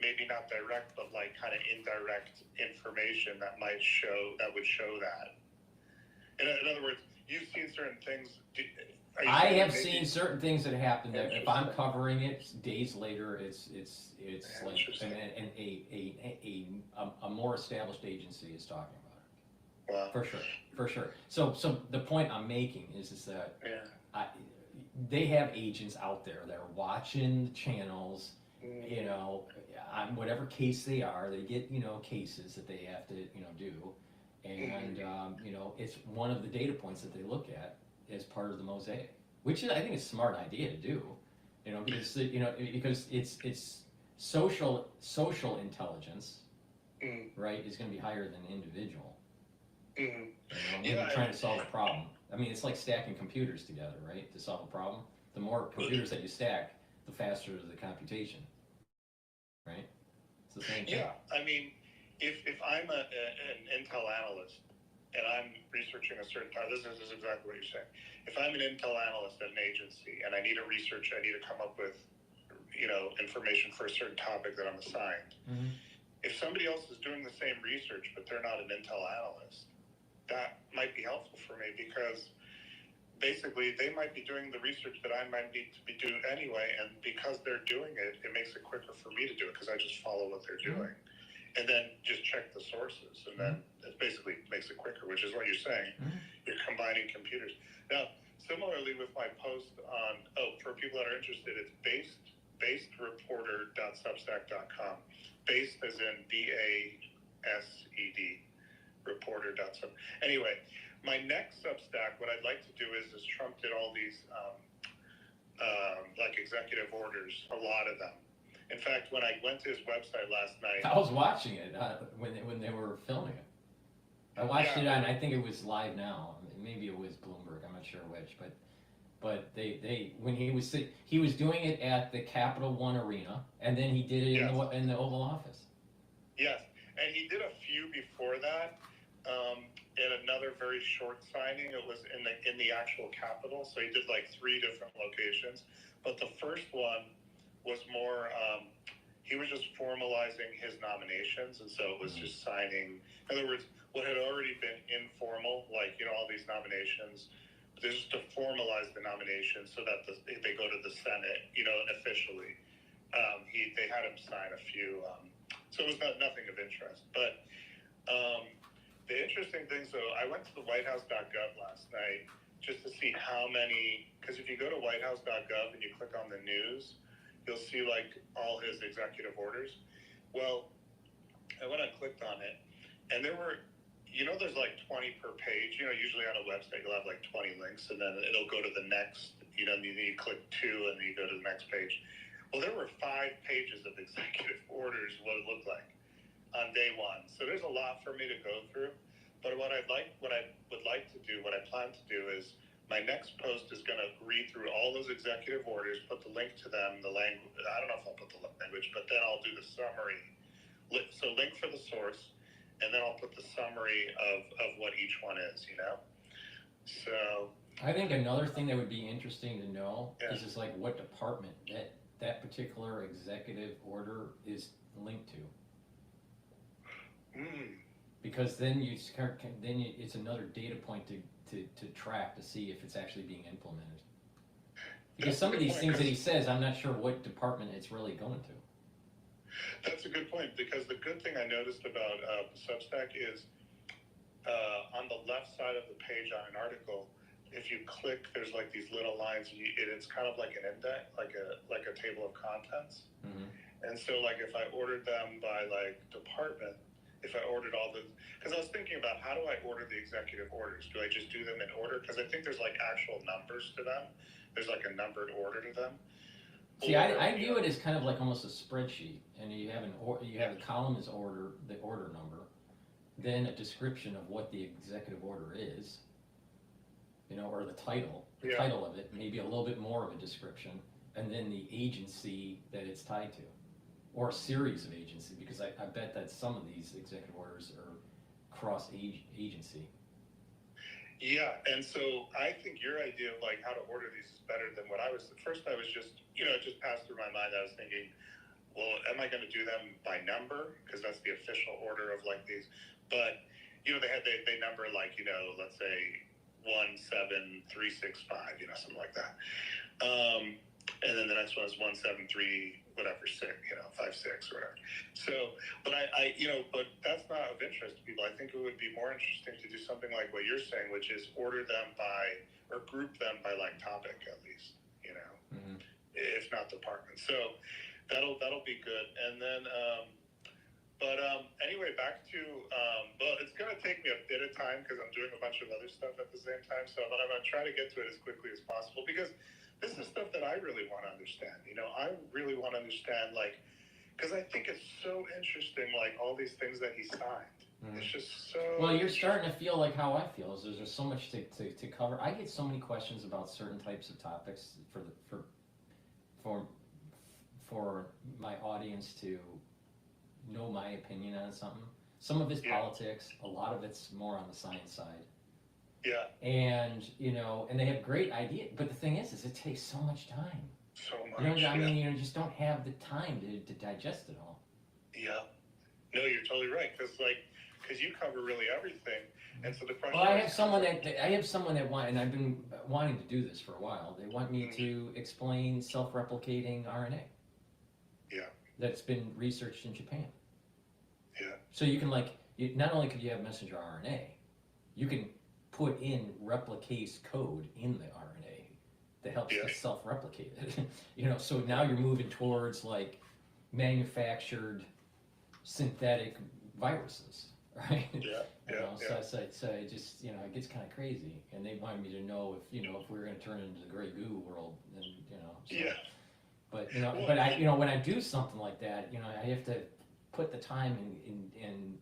maybe not direct, but kind of indirect information that would show that. In other words, you've seen certain things. I have seen certain things that happen that if I'm covering it days later, it's like a more established agency is talking about it. Wow. For sure. So the point I'm making is that they have agents out there that are watching the channels you know, on whatever case they are, they get, you know, cases that they have to, you know, do. And, you know, it's one of the data points that they look at as part of the mosaic, which is, I think, is a smart idea to do, you know, because, you know, because it's social intelligence, right, is going to be higher than individual. You know, when you're trying to solve a problem. I mean, it's like stacking computers together, right, to solve a problem. The more computers that you stack, the faster the computation, right? It's the same thing. Yeah, I mean, if I'm an Intel analyst and I'm researching a certain this is exactly what you're saying. If I'm an Intel analyst at an agency and I need to research, I need to come up with, you know, information for a certain topic that I'm assigned. If somebody else is doing the same research, but they're not an Intel analyst, that might be helpful for me because basically they might be doing the research that I might need to be doing anyway, and because they're doing it, it makes it quicker for me to do it because I just follow what they're doing. And then just check the sources, and then it basically makes it quicker, which is what you're saying. You're combining computers. Now, similarly with my post on, for people that are interested, it's basedreporter.substack.com. Based as in BASED, reporter.sub. Anyway, my next Substack, what I'd like to do is Trump did all these like executive orders, a lot of them. In fact, when I went to his website last night, I was watching it when they were filming it. I watched it on, I think it was Live Now. Maybe it was Bloomberg. I'm not sure which, but they when he was doing it at the Capital One Arena, and then he did it in the Oval Office. Yes, and he did a few before that. In another very short signing, it was in the actual Capitol. So he did like 3 different locations, but the first one was more. He was just formalizing his nominations, and so it was just signing. In other words, what had already been informal, like, you know, all these nominations, just to formalize the nominations so that they go to the Senate, you know, and officially. They had him sign a few. So it was nothing of interest, but. The interesting thing, so I went to the whitehouse.gov last night just to see how many, because if you go to whitehouse.gov and you click on the news, you'll see like all his executive orders. Well, I went and clicked on it, and there were, you know, there's like 20 per page. You know, usually on a website you'll have like 20 links, and then it'll go to the next, you know, you click 2 and then you go to the next page. Well, there were 5 pages of executive orders, what it looked like on day one. So there's a lot for me to go through. But what I would like to do, what I plan to do is my next post is going to read through all those executive orders, put the link to them, the language. I don't know if I'll put the language, but then I'll do the summary. So link for the source, and then I'll put the summary of what each one is, you know? So. I think another thing that would be interesting to know is just like what department that particular executive order is linked to. Because then it's another data point to track to see if it's actually being implemented. Because some of these things that he says, I'm not sure what department it's really going to. That's a good point, because the good thing I noticed about Substack is on the left side of the page on an article, if you click, there's like these little lines. It's kind of like an index, like a table of contents. And so, like, if I ordered them by like department. If I ordered all the, because I was thinking about how do I order the executive orders? Do I just do them in order? Because I think there's like actual numbers to them. There's like a numbered order to them. See, I view it as kind of like almost a spreadsheet, and you have a column as the order number, then a description of what the executive order is, you know, or the title of it, maybe a little bit more of a description, and then the agency that it's tied to. Or a series of agency, because I bet that some of these executive orders are cross-agency. Yeah, and so I think your idea of like how to order these is better than what I was. At first I was just, you know, it just passed through my mind. I was thinking, well, am I going to do them by number? Because that's the official order of like these. But, you know, they number like, you know, let's say 17365, you know, something like that. And then the next one is 173, whatever, 6, you know, 56 or whatever. So, but but that's not of interest to people. I think it would be more interesting to do something like what you're saying, which is order them by, or group them by like topic at least, you know, if not department. So That'll be good. And then, anyway, back to, well, it's going to take me a bit of time because I'm doing a bunch of other stuff at the same time. So, but I'm going to try to get to it as quickly as possible because this is stuff that I really want to understand. You know, I really want to understand, like, because I think it's so interesting, like all these things that he signed. It's just so. Well, you're starting to feel like how I feel. Is there's so much to cover. I get so many questions about certain types of topics for my audience to know my opinion on something. Some of it's politics. A lot of it's more on the science side. Yeah. And you know, and they have great ideas. But the thing is it takes so much time. So much. You know, I mean, you just don't have the time to digest it all. Yeah. No, you're totally right. Because you cover really everything, and so the question. Well, I have someone that and I've been wanting to do this for a while. They want me to explain self-replicating RNA. Yeah. That's been researched in Japan. Yeah. So you can not only could you have messenger RNA, you can put in replicase code in the RNA that helps to self-replicate it. You know, so now you're moving towards like manufactured synthetic viruses. Right. Yeah. So it just it gets kind of crazy, and they wanted me to know if we were going to turn into the gray goo world, and So, yeah. But but I when I do something like that, I have to put the time in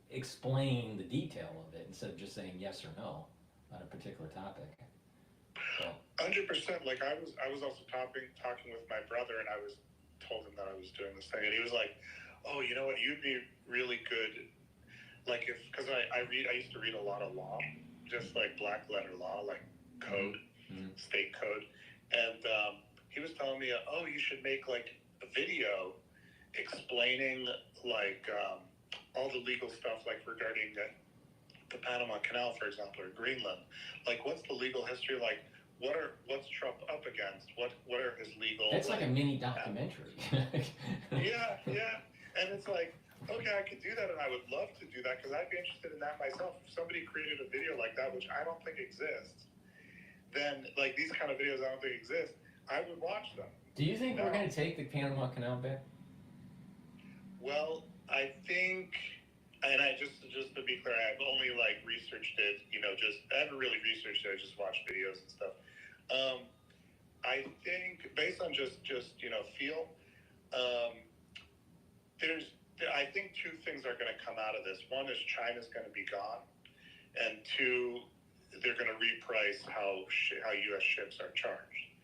explain the detail of it instead of just saying yes or no on a particular topic. 100%. Like I was also talking with my brother, and I told him that I was doing this thing, and he was like, "Oh, you know what? You'd be really good." Like because I used to read a lot of law, just like black letter law, like code, state code, and he was telling me, oh, you should make like a video explaining like all the legal stuff, like regarding the Panama Canal, for example, or Greenland. Like, what's the legal history? Like, what's Trump up against? What are his legal? It's like a mini documentary. Yeah, and it's like. Okay, I could do that, and I would love to do that because I'd be interested in that myself. If somebody created a video like that, which I don't think exists, then like these kind of videos I don't think exist, I would watch them. Do you think we're going to take the Panama Canal back? Well, I think, and I just to be clear, I've only like researched it. I haven't really researched it. I just watched videos and stuff. I think based on just feel, I think two things are going to come out of this. One is China's going to be gone, and two, they're going to reprice how U.S. ships are charged.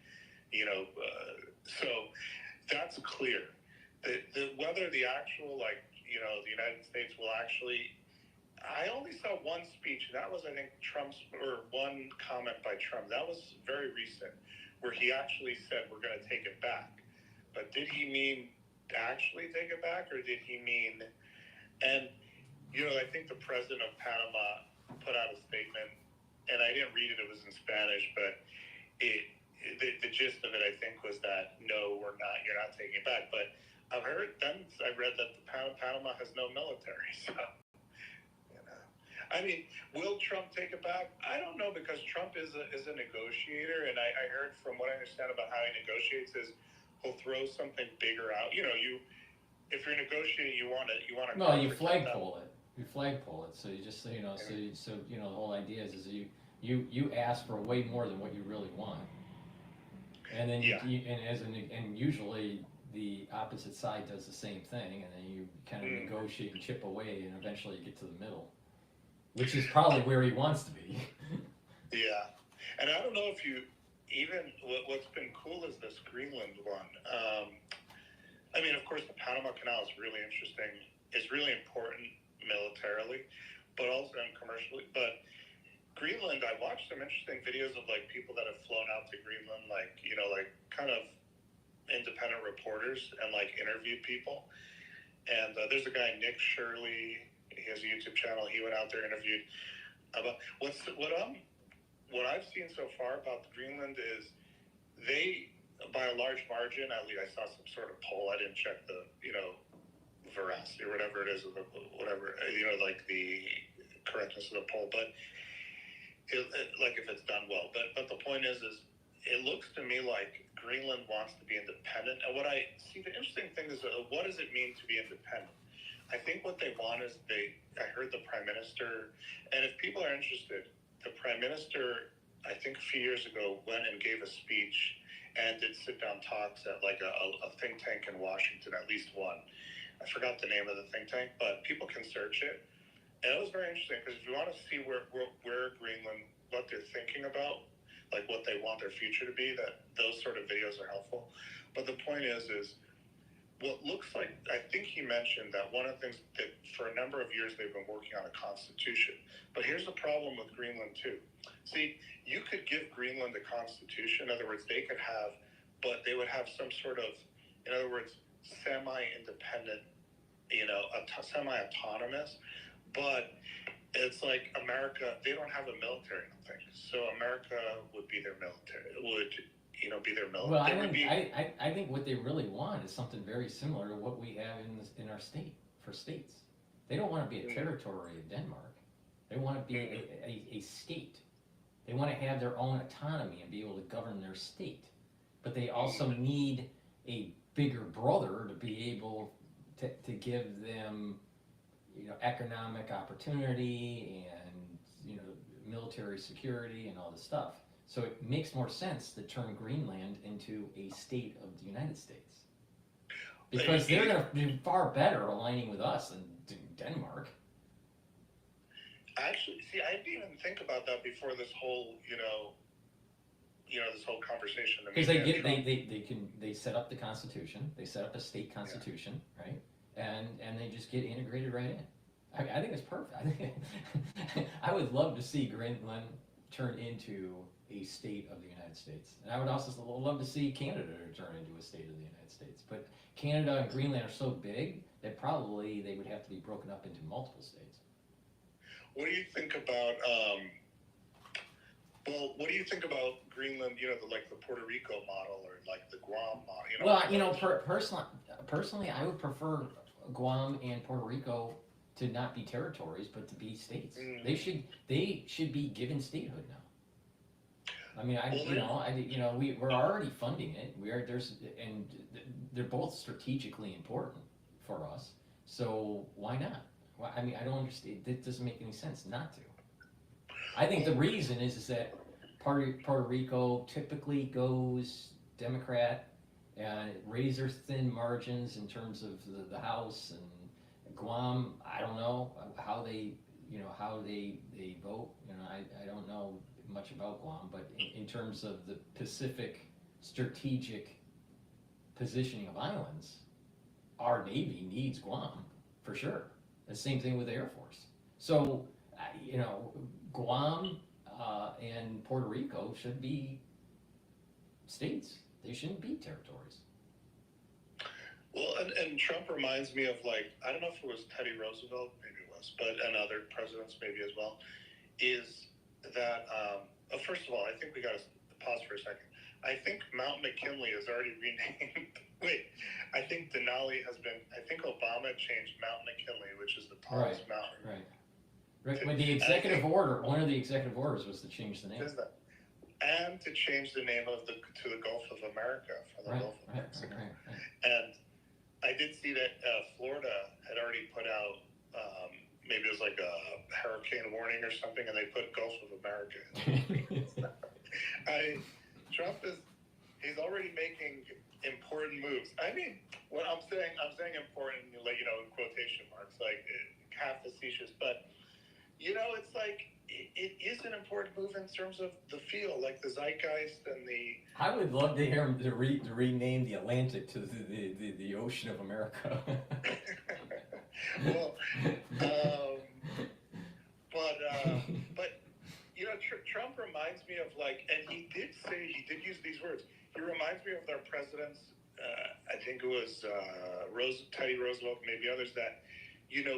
So that's clear. Whether the actual the United States will actually. I only saw one speech, and that was I think one comment by Trump. That was very recent, where he actually said we're going to take it back. But did he mean actually take it back, or did he mean? And I think the president of Panama put out a statement, and I didn't read it; it was in Spanish, but the gist of it, I think, was that no, we're not. You're not taking it back. But I read that Panama has no military, so. I mean, will Trump take it back? I don't know, because Trump is a negotiator, and I heard from what I understand about how he negotiates is. He'll throw something bigger out. If you're negotiating, you want to. No, you flagpole it. You flagpole it. So you just the whole idea is you ask for way more than what you really want, and then and usually the opposite side does the same thing, and then you kind of negotiate and chip away, and eventually you get to the middle, which is probably where he wants to be. Yeah, and I don't know if you. Even what's been cool is this Greenland one. I mean, of course, the Panama Canal is really interesting. It's really important militarily, but also commercially. But Greenland, I watched some interesting videos of like people that have flown out to Greenland, like kind of independent reporters, and like interviewed people. And there's a guy, Nick Shirley. He has a YouTube channel. He went out there, interviewed about what I've seen so far about Greenland is they, by a large margin, at least I saw some sort of poll. I didn't check the, veracity or whatever it is, whatever, like the correctness of the poll. But like if it's done well. But the point is it looks to me like Greenland wants to be independent. And the interesting thing is, what does it mean to be independent? I think what they want is I heard the Prime Minister, and if people are interested, the Prime Minister, I think a few years ago, went and gave a speech and did sit-down talks at like a think tank in Washington, at least one. I forgot the name of the think tank, but people can search it. And it was very interesting because if you want to see where Greenland, what they're thinking about, like what they want their future to be, that those sort of videos are helpful. But the point is what looks like, I think he mentioned that one of the things that for a number of years they've been working on a constitution. But here's the problem with Greenland too. See, you could give Greenland a constitution. In other words, they could have, but they would have some sort of, in other words, semi-independent, semi-autonomous. But it's like America, they don't have a military, I don't think. So America would be their military, be their military. Well, I think what they really want is something very similar to what we have in our state, for states. They don't want to be a territory of Denmark. They want to be a state. They want to have their own autonomy and be able to govern their state. But they also need a bigger brother to be able to give them, economic opportunity and, military security and all this stuff. So it makes more sense to turn Greenland into a state of the United States. Because they're going to be far better aligning with us than Denmark. Actually, see, I didn't even think about that before this whole, this whole conversation. Because they set up the Constitution, they set up a state constitution, right? And they just get integrated right in. I think it's perfect. I would love to see Greenland turn into a state of the United States. And I would also love to see Canada turn into a state of the United States. But Canada and Greenland are so big that probably they would have to be broken up into multiple states. What do you think about, what do you think about Greenland, like the Puerto Rico model or like the Guam model? Well, personally, I would prefer Guam and Puerto Rico to not be territories, but to be states. They should be given statehood now. I mean, we're already funding it. And they're both strategically important for us. So why not? Well, I mean, I don't understand. It doesn't make any sense not to. I think the reason is that Puerto Rico typically goes Democrat and razor thin margins in terms of the House, and Guam, I don't know how they vote. I don't know much about Guam, but in terms of the Pacific strategic positioning of islands, our Navy needs Guam for sure. The same thing with the Air Force. So, Guam and Puerto Rico should be states. They shouldn't be territories. Well, and Trump reminds me of, I don't know if it was Teddy Roosevelt, maybe it was, and other presidents maybe as well, is that, first of all, I think we got to pause for a second. I think Mount McKinley is already renamed. Wait, I think Denali has been, I think Obama changed Mount McKinley, which is the tallest mountain. Right. When the executive order, one of the executive orders was to change the name. And to change the name to the Gulf of America, for the Gulf of Mexico. And I did see that Florida had already put out, maybe it was like a hurricane warning or something, and they put Gulf of America. Trump he's already making important moves. I mean, when I'm saying important, in quotation marks, half facetious, but it's it is an important move in terms of the feel, like the zeitgeist and the. I would love to hear him to rename the Atlantic to the Ocean of America. Well, Trump reminds me of and he did use these words. He reminds me of their presidents. I think it was Teddy Roosevelt, maybe others that.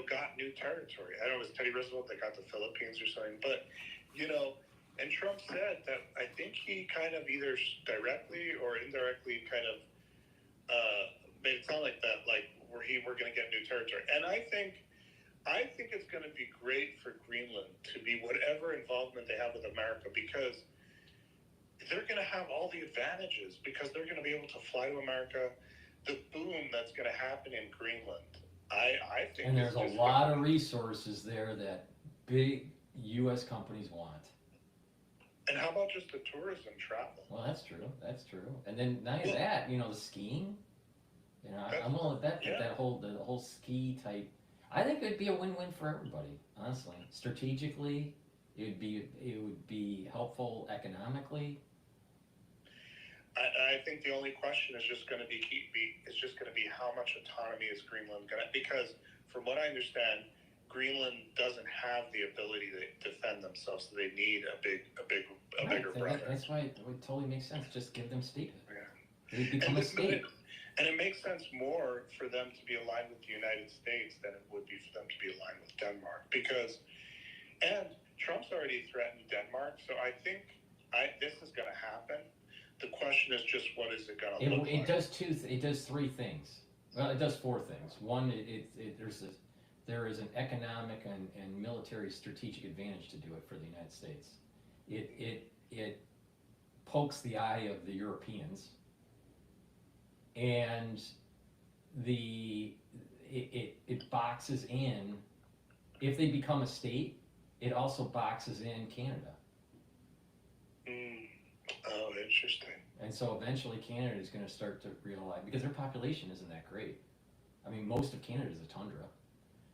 Got new territory. I don't know, it was Teddy Roosevelt that got the Philippines or something, but, and Trump said that I think he kind of either directly or indirectly kind of made it sound like that, we're going to get new territory. And I think it's going to be great for Greenland to be whatever involvement they have with America, because they're going to have all the advantages because they're going to be able to fly to America. The boom that's going to happen in Greenland, I think. And there's a lot of resources there that big U.S. companies want. And how about just the tourism travel? Well, that's true. That's true. And then not only that, you know, the skiing. You know, I'm willing to bet that the whole ski type. I think it'd be a win-win for everybody. Honestly, strategically, it would be helpful economically. I think the only question is just going to be how much autonomy is Greenland going to, because from what I understand, Greenland doesn't have the ability to defend themselves, so they need a bigger brother. That's why it totally makes sense. Just give them statehood. Yeah. They become a state. And it makes sense more for them to be aligned with the United States than it would be for them to be aligned with Denmark, and Trump's already threatened Denmark, so I think this is going to happen. The question is just what is it going to look like? It does three things. Well, it does four things. One, there is an economic and military strategic advantage to do it for the United States. It pokes the eye of the Europeans, and it boxes in. If they become a state, it also boxes in Canada. Oh, interesting. And so eventually Canada is going to start to realize, because their population isn't that great. I mean, most of Canada is a tundra.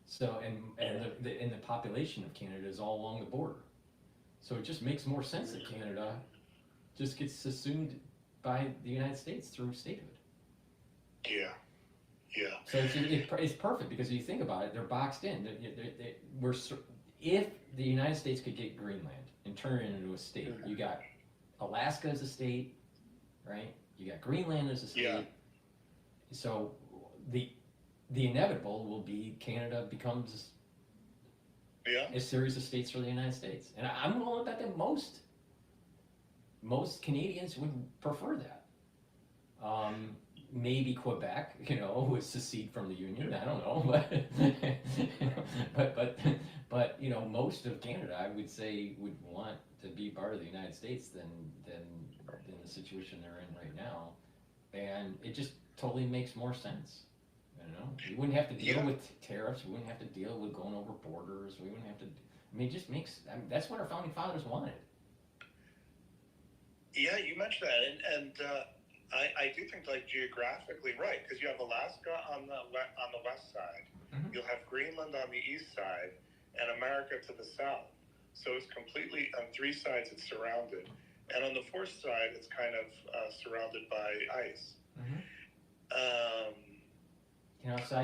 So, and the population of Canada is all along the border. So it just makes more sense that Canada just gets subsumed by the United States through statehood. Yeah. Yeah. So it's perfect, because if you think about it, they're boxed in. If the United States could get Greenland and turn it into a state, you got Alaska as a state, right? You got Greenland as a state. Yeah. So the inevitable will be Canada becomes a series of states for the United States, and I'm willing to bet that most Canadians would prefer that. Maybe Quebec, would secede from the Union. I don't know, but most of Canada, I would say, would want to be part of the United States than the situation they're in right now, and it just totally makes more sense. You wouldn't have to deal with tariffs. We wouldn't have to deal with going over borders. We wouldn't have to. It just makes. That's what our founding fathers wanted. Yeah, you mentioned that, and I do think, like, geographically, right, because you have Alaska on the west side, you'll have Greenland on the east side, and America to the south. So it's completely on three sides. It's surrounded, and on the fourth side, it's kind of surrounded by ice. So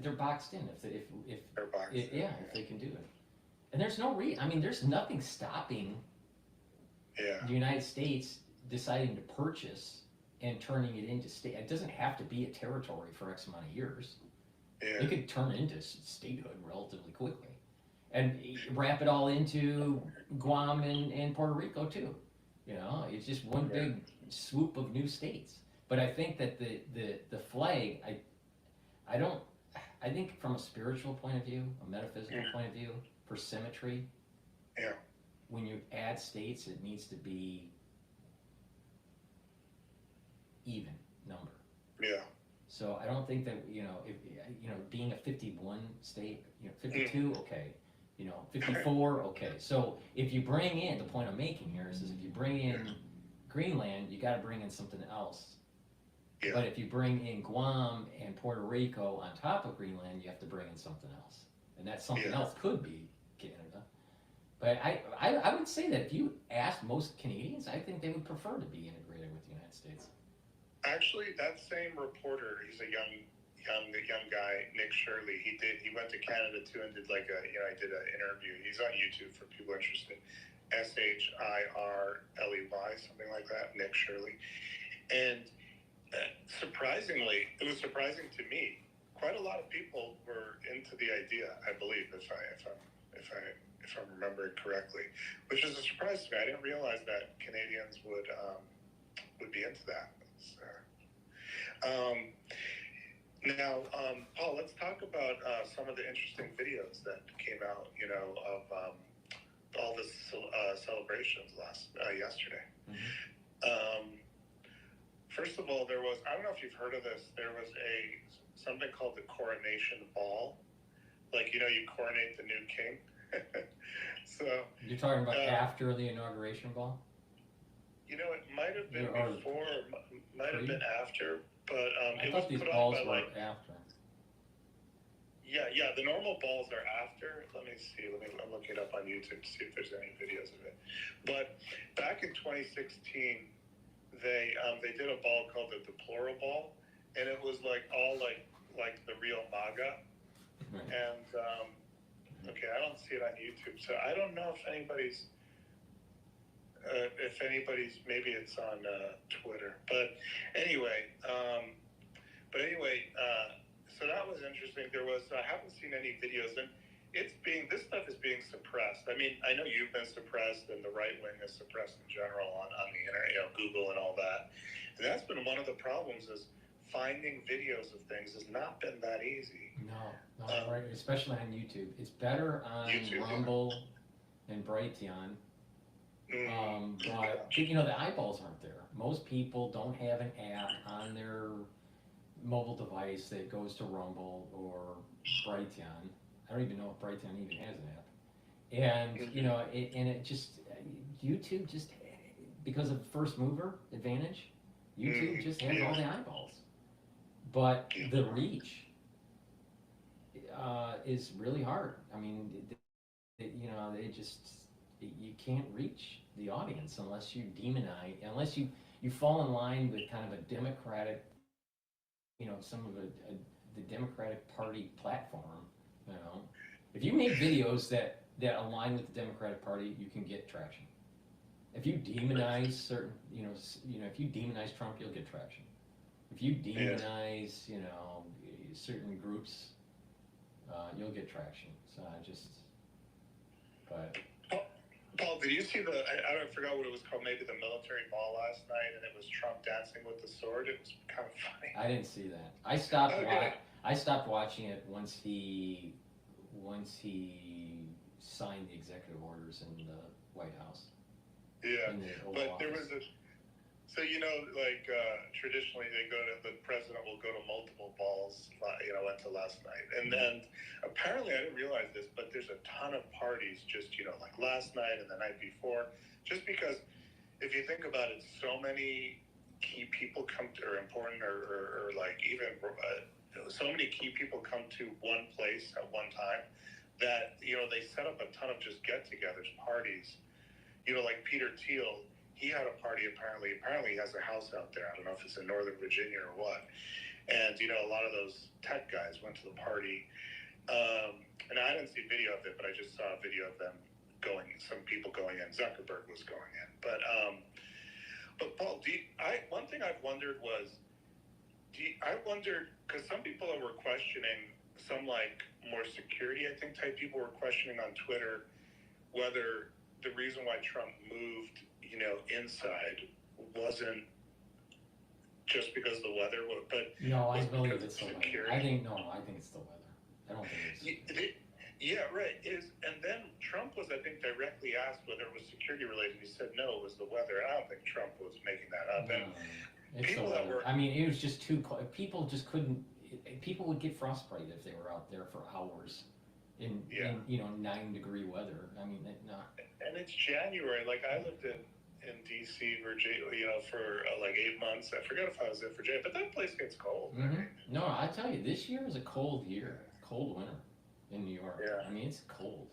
they're boxed in if they're boxed in, if they can do it. And there's there's nothing stopping the United States deciding to purchase and turning it into state. It doesn't have to be a territory for X amount of years. It could turn into statehood relatively quickly, and wrap it all into Guam and Puerto Rico too. It's just one big swoop of new states. But I think that the flag, I think from a spiritual point of view, a metaphysical point of view, for symmetry, when you add states, it needs to be even number. Yeah. So I don't think that, if being a 51 state, 52, okay, 54, okay. So if you bring in, the point I'm making here is if you bring in Greenland, you got to bring in something else. Yeah. But if you bring in Guam and Puerto Rico on top of Greenland, you have to bring in something else. And that something else could be Canada. But I would say that if you ask most Canadians, I think they would prefer to be integrated with the United States. Actually, that same reporter, he's a young guy, Nick Shirley. He went to Canada too and did I did an interview. He's on YouTube for people interested. Shirley, something like that, Nick Shirley. And surprisingly, it was surprising to me. Quite a lot of people were into the idea, I believe, if I'm remembering correctly, which is a surprise to me. I didn't realize that Canadians would be into that. Now, Paul, let's talk about some of the interesting videos that came out, all the celebrations yesterday. First of all, there was, I don't know if you've heard of this, there was something called the coronation ball. Like, you coronate the new king. So you're talking about after the inauguration ball? It might have been before, might have been after, but I it was thought these put on balls by were like, after. yeah, the normal balls are after. Let me see. I'm looking it up on YouTube to see if there's any videos of it. But back in 2016, they did a ball called the Deplora ball, and it was like all like the real MAGA. Right. And okay, I don't see it on YouTube, so I don't know if anybody's maybe it's on Twitter. But anyway, so that was interesting. I haven't seen any videos, and this stuff is being suppressed. I mean, I know you've been suppressed, and the right wing is suppressed in general on the internet, Google and all that. And that's been one of the problems is finding videos of things has not been that easy. No, right, especially on YouTube. It's better on YouTube, Rumble and Brighteon. But the eyeballs aren't there. Most people don't have an app on their mobile device that goes to Rumble or Brighteon. I don't even know if Brighteon even has an app. And it just YouTube just because of first mover advantage, YouTube just has all the eyeballs. But the reach is really hard. I mean, you can't reach the audience unless you demonize, unless you fall in line with kind of a Democratic, some of the Democratic Party platform. If you make videos that align with the Democratic Party, you can get traction. If you demonize certain, if you demonize Trump, you'll get traction. If you demonize, certain groups, you'll get traction. So Paul, did you see I forgot what it was called, maybe the military ball last night, and it was Trump dancing with the sword? It was kind of funny. I didn't see that. I stopped watching it once he signed the executive orders in the White House. Yeah, but there was traditionally the president will go to multiple balls, went to last night. And then apparently, I didn't realize this, but there's a ton of parties just, like last night and the night before, just because if you think about it, so many key people come to, or important, or like even so many key people come to one place at one time that, they set up a ton of just get-togethers, parties. Like Peter Thiel, he had a party apparently he has a house out there. I don't know if it's in Northern Virginia or what. And, a lot of those tech guys went to the party. And I didn't see video of it, but I just saw a video of them some people going in. Zuckerberg was going in. But Paul, one thing I've wondered was, because some people were questioning, some like more security, I think, type people were questioning on Twitter whether the reason why Trump moved, inside wasn't just because of the weather, but no, I believe it's the weather. I think it's the weather. I don't think it's. Yeah, right. And then Trump was, I think, directly asked whether it was security related. He said no, it was the weather. I don't think Trump was making that up. And it's the weather. I mean, it was just too cold. People just couldn't. People would get frostbite if they were out there for hours in 9-degree weather. I mean, no. And it's January. Like I lived in D.C., Virginia, for like 8 months. I forget if I was there for January, but that place gets cold. Mm-hmm. No, I tell you, this year is a cold year, cold winter in New York. Yeah. I mean, it's cold.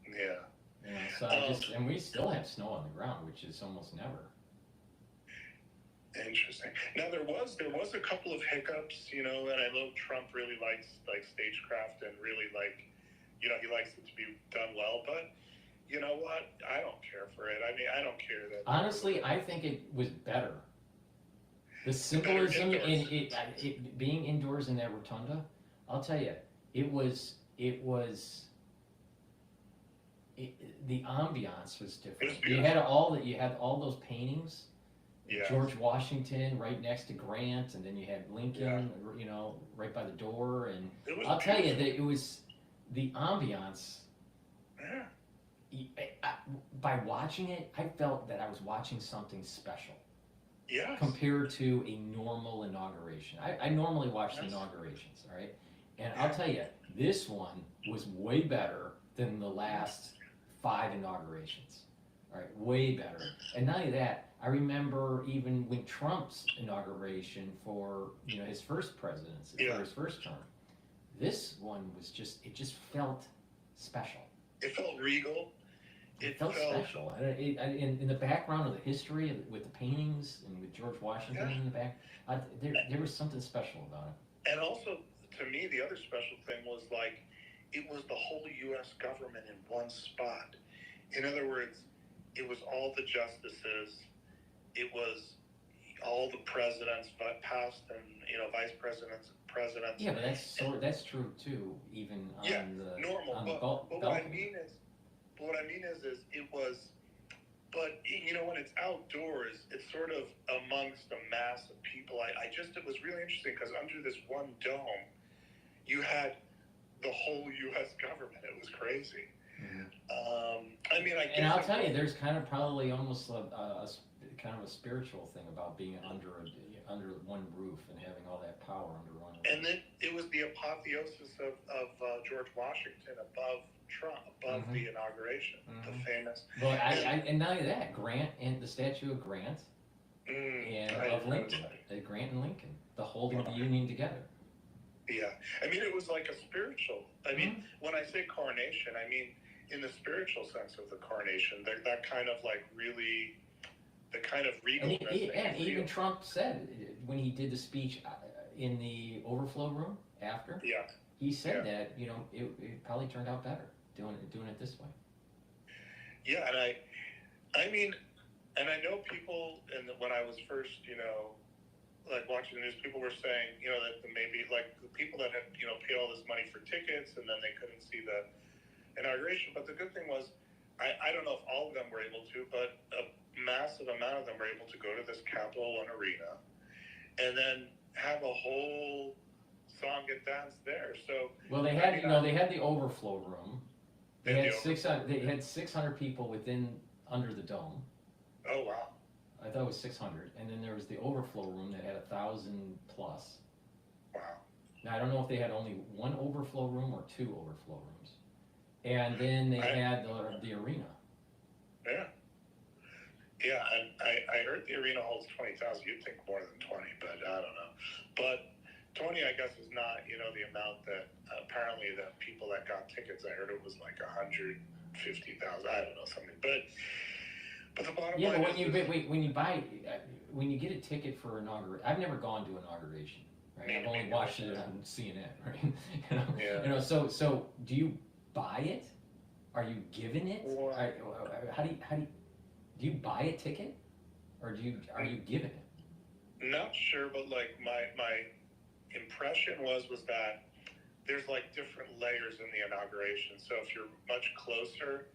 Yeah. So and we still have snow on the ground, which is almost never. Interesting. Now there was a couple of hiccups, and I know Trump really likes like stagecraft and really he likes it to be done well, but you know what? I don't care for it. I mean, I don't care that. Honestly, I think it was better. The symbolism in it being indoors in that rotunda, I'll tell you, the ambiance was different. You had all those paintings. Yeah. George Washington right next to Grant, and then you had Lincoln, right by the door. And I'll tell you that it was the ambiance. Yeah. by watching it, I felt that I was watching something special. Yes. Compared to a normal inauguration. I normally watch the inaugurations, all right? And I'll tell you, this one was way better than the last 5 inaugurations. All right, way better. And not only that, I remember even when Trump's inauguration for his first presidency, for his first term, this one was it just felt special. It felt regal. It felt special. In the background of the history with the paintings and with George Washington in the back, there was something special about it. And also, to me, the other special thing was like, it was the whole U.S. government in one spot. In other words, it was all the justices, it was all the presidents, past and vice presidents. Yeah, but that's true too. Even on the normal. On but what I mean is, it was. But when it's outdoors, it's sort of amongst a mass of people. It was really interesting because under this one dome, you had the whole U.S. government. It was crazy. And I'll tell you, there's kind of probably almost a kind of a spiritual thing about being under one roof and having all that power under one roof. And then it was the apotheosis of George Washington above Trump, above the inauguration, the famous. Well, and not only that, Grant and the statue of Grant and of Lincoln, Grant and Lincoln, the holding the Union together. Yeah, it was like a spiritual. When I say coronation, I mean in the spiritual sense of the coronation. That kind of like really, the kind of regalness. And even Trump said when he did the speech in the overflow room after. Yeah. He said that it probably turned out better doing it this way. Yeah, and I know people, and when I was first, like watching the news, people were saying, that maybe like the people that had, paid all this money for tickets and then they couldn't see the inauguration. But the good thing was, I don't know if all of them were able to, but a massive amount of them were able to go to this Capital One arena and then have a whole song and dance there. So well, they had they had the overflow room. They had 600. They had 600 people under the dome. Oh wow! I thought it was 600, and then there was the overflow room that had 1,000 plus. Wow! Now I don't know if they had only one overflow room or 2 overflow rooms, and then they had the arena. Yeah. Yeah, and I heard the arena holds 20,000. You'd think more than 20, but I don't know. But 20, I guess, is not, the amount that apparently the people that got tickets, I heard it was like 150,000. I don't know, something. But the bottom line when you get a ticket for inauguration, I've never gone to inauguration, right? I've only watched it on CNN, right? So do you buy it? Are you given it? How do you buy a ticket, or are you given it? Not sure, but like my impression was that there's like different layers in the inauguration. So if you're much closer,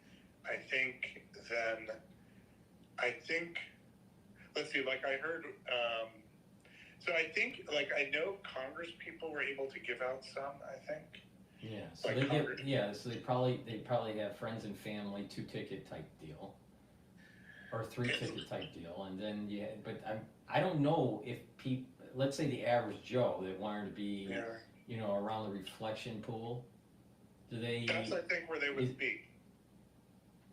I think let's see, like I heard, so I think, like I know Congress people were able to give out some, I think. Yeah, so like so they probably have friends and family 2-ticket type deal. Or 3-ticket type deal, and then but I don't know if people, let's say the average Joe that wanted to be, around the reflection pool, do they? That's I think where they would be.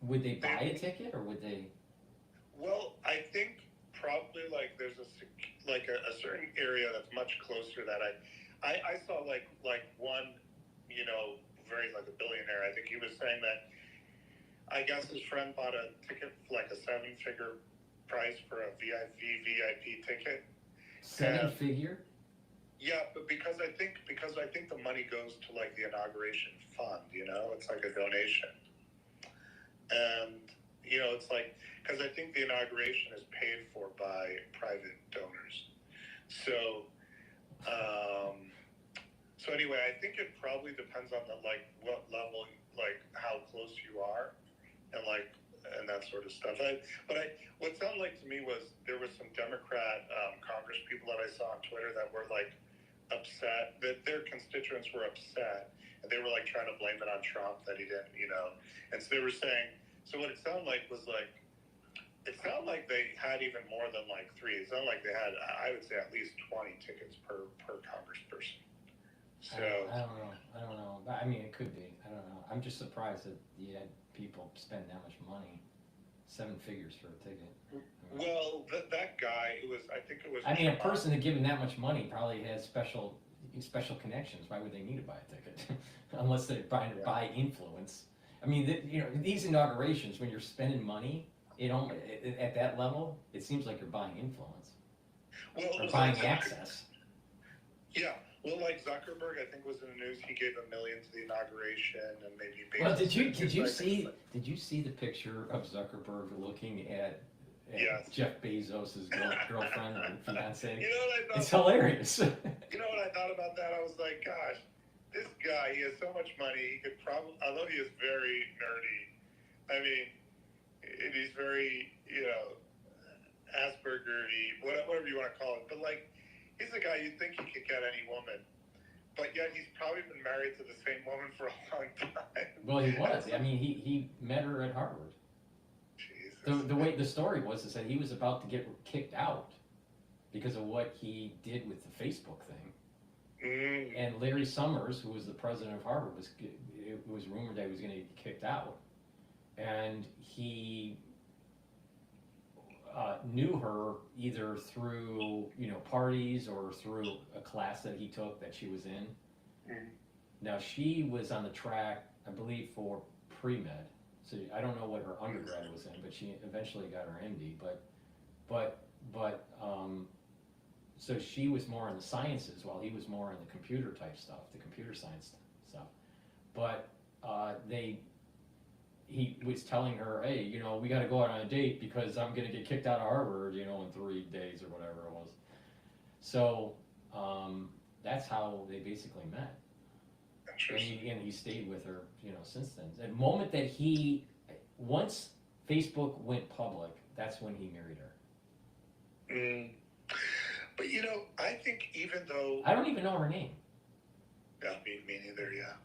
Would they buy a ticket, or would they? Well, I think probably like there's a certain area that's much closer that I saw like one, very like a billionaire. I think he was saying that. I guess his friend bought a ticket for like a 7-figure price for a VIP ticket. 7-figure? Yeah, but because I think the money goes to like the inauguration fund, it's like a donation. And, it's like, because I think the inauguration is paid for by private donors. So anyway, I think it probably depends on what level, like how close you are. And that sort of stuff. What sounded like to me was there was some Democrat Congress people that I saw on Twitter that were like upset, that their constituents were upset, and they were like trying to blame it on Trump that he didn't, and so they were saying So what it sounded like was like, it sounded like they had even more than like 3. It sounded like they had, I would say, at least 20 tickets per congressperson. So I don't know. I mean, it could be. I don't know. I'm just surprised that you had people spend that much money, 7 figures for a ticket. well, that guy who was, I think it was. I mean, a person that given that much money probably has special connections. Why would they need to buy a ticket unless they're trying to buy influence? I mean, these inaugurations, when you're spending money, at that level, it seems like you're buying influence or buying access. Yeah. Well, like Zuckerberg, I think was in the news. He gave $1 million to the inauguration, and maybe. Well, did you see the picture of Zuckerberg looking at Jeff Bezos' girlfriend or fiance? You know what I thought? It's hilarious. You know what I thought about that? I was like, gosh, this guy, he has so much money. He could probably, although he is very nerdy. I mean, and he's very, Asperger-y, whatever you want to call it. But like, he's a guy you'd think he could get any woman, but yet he's probably been married to the same woman for a long time. Well, he was. I mean, he met her at Harvard. Jesus. The way the story was is that he was about to get kicked out because of what he did with the Facebook thing. And Larry Summers, who was the president of Harvard, it was rumored that he was going to get kicked out. And he knew her either through parties or through a class that he took that she was in. Now she was on the track, I believe, for pre-med. So I don't know what her undergrad was in, but she eventually got her MD. So she was more in the sciences while he was more in the computer type stuff, the computer science stuff. But he was telling her, hey, we got to go out on a date because I'm going to get kicked out of Harvard, in 3 days or whatever it was. So that's how they basically met. And he stayed with her, since then. The moment that once Facebook went public, that's when he married her. But I think even though I don't even know her name. Yeah, me neither. Yeah.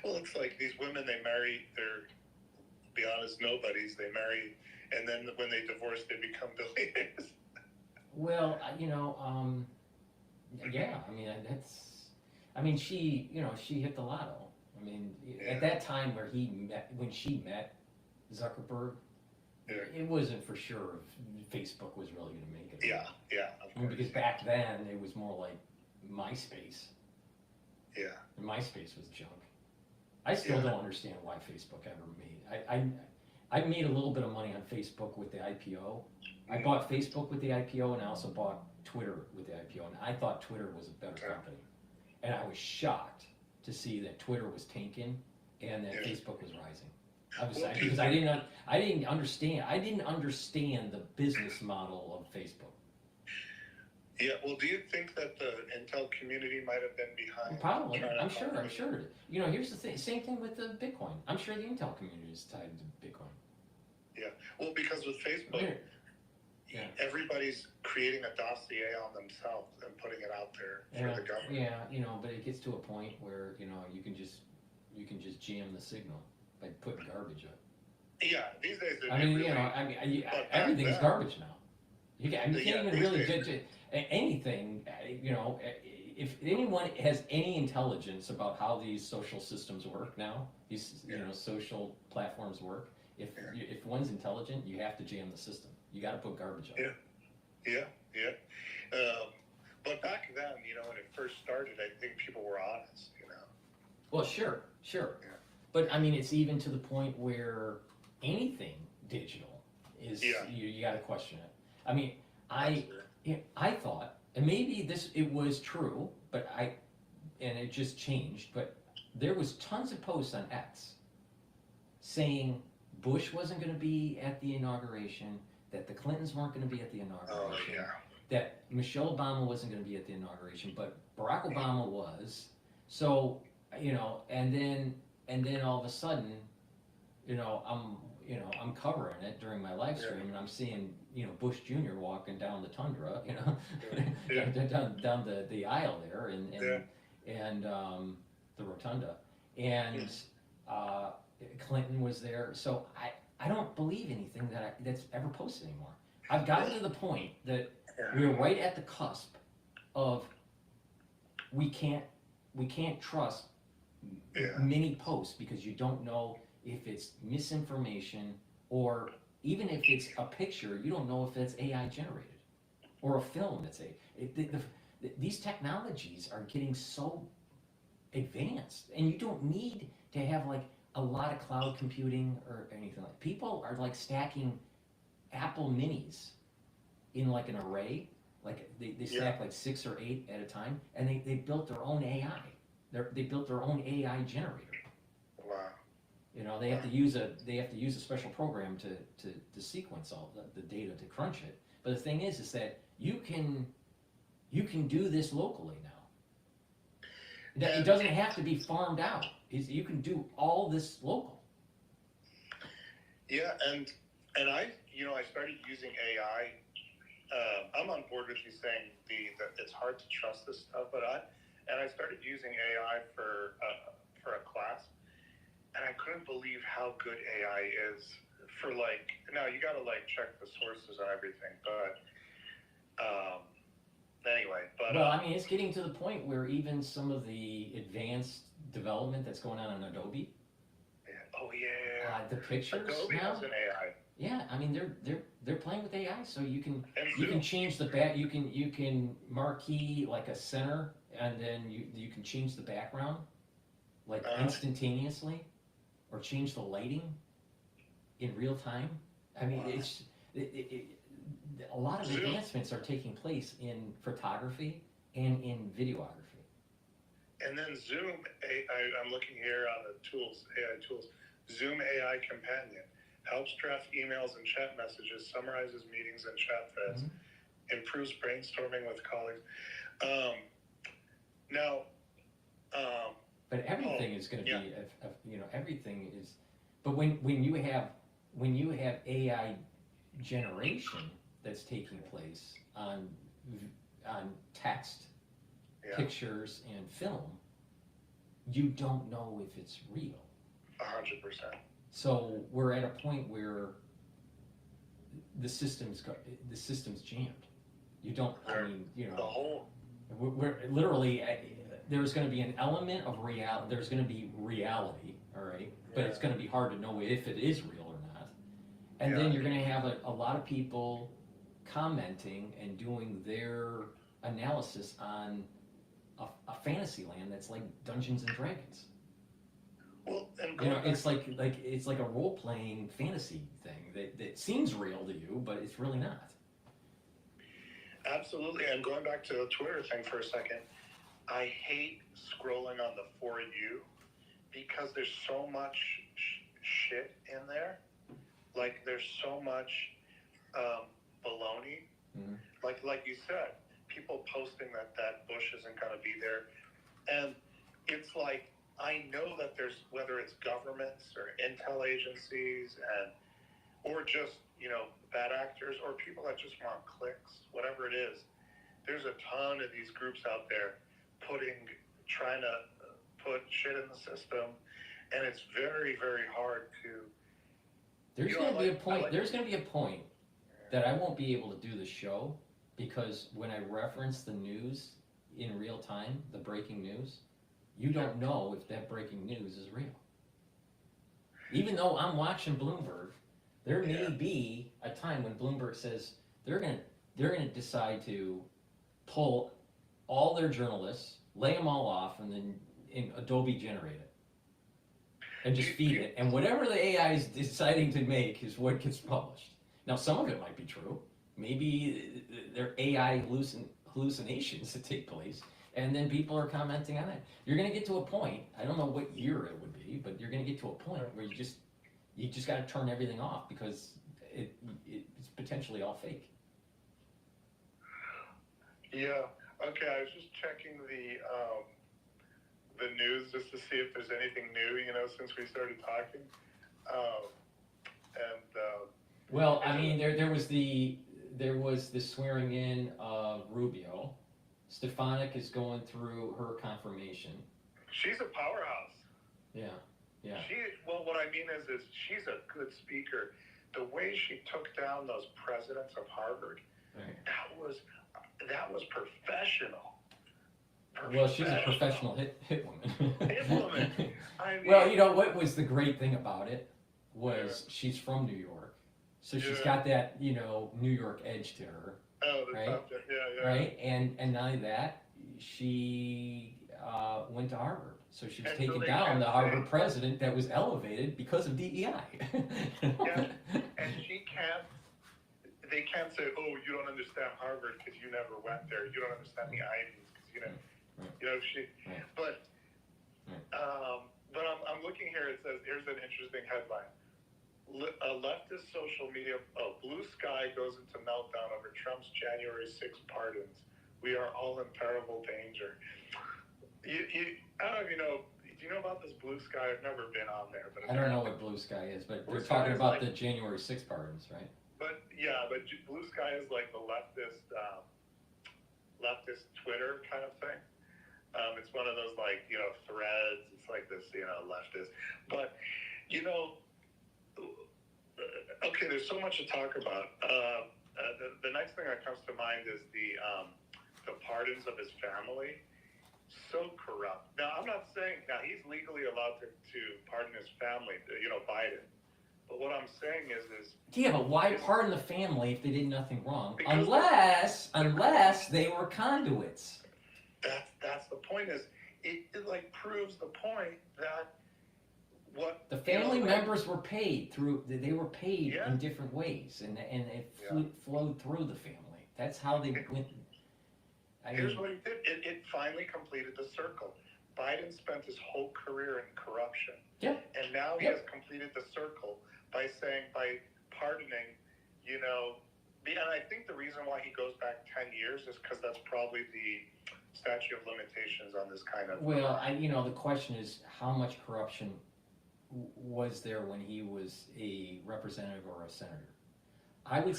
Well, it's like these women, they marry. They're, to be honest, nobodies. They marry, and then when they divorce, they become billionaires. Well, yeah. I mean, she hit the lotto. I mean, at that time when she met Zuckerberg, it wasn't for sure if Facebook was really going to make it. Yeah. I mean, because back then it was more like MySpace. Yeah. And MySpace was junk. I still don't understand why Facebook ever made. I made a little bit of money on Facebook with the IPO. I bought Facebook with the IPO, and I also bought Twitter with the IPO, and I thought Twitter was a better company. And I was shocked to see that Twitter was tanking and that Facebook was rising. Because I didn't understand the business model of Facebook. Yeah, well, do you think that the Intel community might have been behind? Probably, I'm sure. Here's the thing, same thing with the Bitcoin. I'm sure the Intel community is tied to Bitcoin. Yeah, well, because with Facebook, everybody's creating a dossier on themselves and putting it out there for the government. Yeah, but it gets to a point where, you can just jam the signal by putting garbage up. Yeah, these days. Everything's garbage now. You can't even really get anything. If anyone has any intelligence about how these social systems work now, these social platforms work. If one's intelligent, you have to jam the system. You got to put garbage up. Yeah. But back then, when it first started, I think people were honest. Well, sure. But I mean, it's even to the point where anything digital is you got to question it. I mean, I thought, and maybe it was true, and it just changed. But there was tons of posts on X saying Bush wasn't going to be at the inauguration, that the Clintons weren't going to be at the inauguration, that Michelle Obama wasn't going to be at the inauguration, but Barack Obama was. So and then all of a sudden, I'm covering it during my live stream, and I'm seeing, Bush Jr. walking down the tundra, down the aisle there, and the rotunda, and Clinton was there. So I don't believe anything that's ever posted anymore. I've gotten to the point that we're right at the cusp of we can't trust many posts because you don't know if it's misinformation, or even if it's a picture, you don't know if it's AI generated or a film that's these technologies are getting so advanced, and you don't need to have like a lot of cloud computing or anything. Like people are like stacking Apple Minis in like an array, like they stack like 6 or 8 at a time, and they built their own AI. They built their own AI generator. Wow. You know, they have to use a special program to sequence all the data to crunch it. But the thing is that you can do this locally now. It doesn't have to be farmed out. You can do all this local. Yeah, and I started using AI. I'm on board with you saying that it's hard to trust this stuff, but I started using AI for a class, and I couldn't believe how good AI is for now you gotta check the sources and everything, but anyway. But well, I mean, it's getting to the point where even some of the advanced development that's going on in Adobe. Oh yeah. The pictures Adobe now. has an AI. Yeah, I mean they're playing with AI, so you can change the back. You can marquee like a center, and then you can change the background like instantaneously, or change the lighting in real time. I mean, a lot of advancements are taking place in photography and in videography. And then Zoom, I'm looking here on the tools, AI tools. Zoom AI Companion helps draft emails and chat messages, summarizes meetings and chat threads, improves brainstorming with colleagues. But everything is going to be, everything is. But when you have AI generation that's taking place on text, pictures, and film, you don't know if it's real. 100%. So we're at a point where the system's jammed. You don't. I mean, we're literally. There's going to be an element of reality. There's going to be reality, all right. But it's going to be hard to know if it is real or not. And then you're going to have a lot of people commenting and doing their analysis on a fantasy land that's like Dungeons and Dragons. Well, and it's like a role-playing fantasy thing that seems real to you, but it's really not. Absolutely, and going back to the Twitter thing for a second, I hate scrolling on the For You because there's so much shit in there. Like, there's so much baloney. Mm-hmm. Like you said, people posting that Bush isn't going to be there. And it's like, I know that there's, whether it's governments or intel agencies or just, bad actors or people that just want clicks, whatever it is, there's a ton of these groups out there trying to put shit in the system, and it's very, very hard to. There's going to be a point. There's going to be a point that I won't be able to do the show because when I reference the news in real time, the breaking news, you don't know if that breaking news is real. Even though I'm watching Bloomberg, there may be a time when Bloomberg says they're gonna decide to pull all their journalists, lay them all off, and then in Adobe generate it and just feed it. And whatever the AI is deciding to make is what gets published. Now, some of it might be true. Maybe they're AI hallucinations that take place. And then people are commenting on it. You're going to get to a point, I don't know what year it would be, but you're going to get to a point where you just got to turn everything off because it's potentially all fake. Yeah. Okay. I was just checking the news just to see if there's anything new, since we started talking. Well, I mean, there was the swearing in of Rubio. Stefanik is going through her confirmation. She's a powerhouse. Yeah. Yeah. Well, what I mean is she's a good speaker. The way she took down those presidents of Harvard, Right. that was professional. Well, she's a professional hit woman. Hit woman. I mean, Well, you know what was the great thing about it was she's from New York, so she's got that New York edge to her. Oh, the right? subject, yeah. Right, and not only that, she went to Harvard, so she was And taking so they down can't the Harvard say- president that was elevated because of DEI. Yeah, and they can't say, oh, you don't understand Harvard because you never went there. You don't understand the Ivies because but I'm looking here. It says, here's an interesting headline. A leftist social media, blue sky goes into meltdown over Trump's January 6 pardons. We are all in terrible danger. I don't know if you know. Do you know about this blue sky? I've never been on there, but I don't know what blue sky is, but Blue they're sky talking is about like- the January 6 pardons, right? But blue sky is like the leftist Twitter kind of thing. It's one of those threads. It's like this leftist. But okay, there's so much to talk about. The next thing that comes to mind is the pardons of his family. So corrupt. Now I'm not saying he's legally allowed to pardon his family. Biden. But what I'm saying is Yeah, but why pardon the family if they did nothing wrong? Unless they were conduits. That's the point. It proves the point that what The family members were paid they were paid in different ways, and it flowed through the family. That's how they went. Here's what he did. It finally completed the circle. Biden spent his whole career in corruption. Yeah. And now he has completed the circle by pardoning, and I think the reason why he goes back 10 years is because that's probably the statute of limitations on this kind of. Well, the question is how much corruption was there when he was a representative or a senator? I would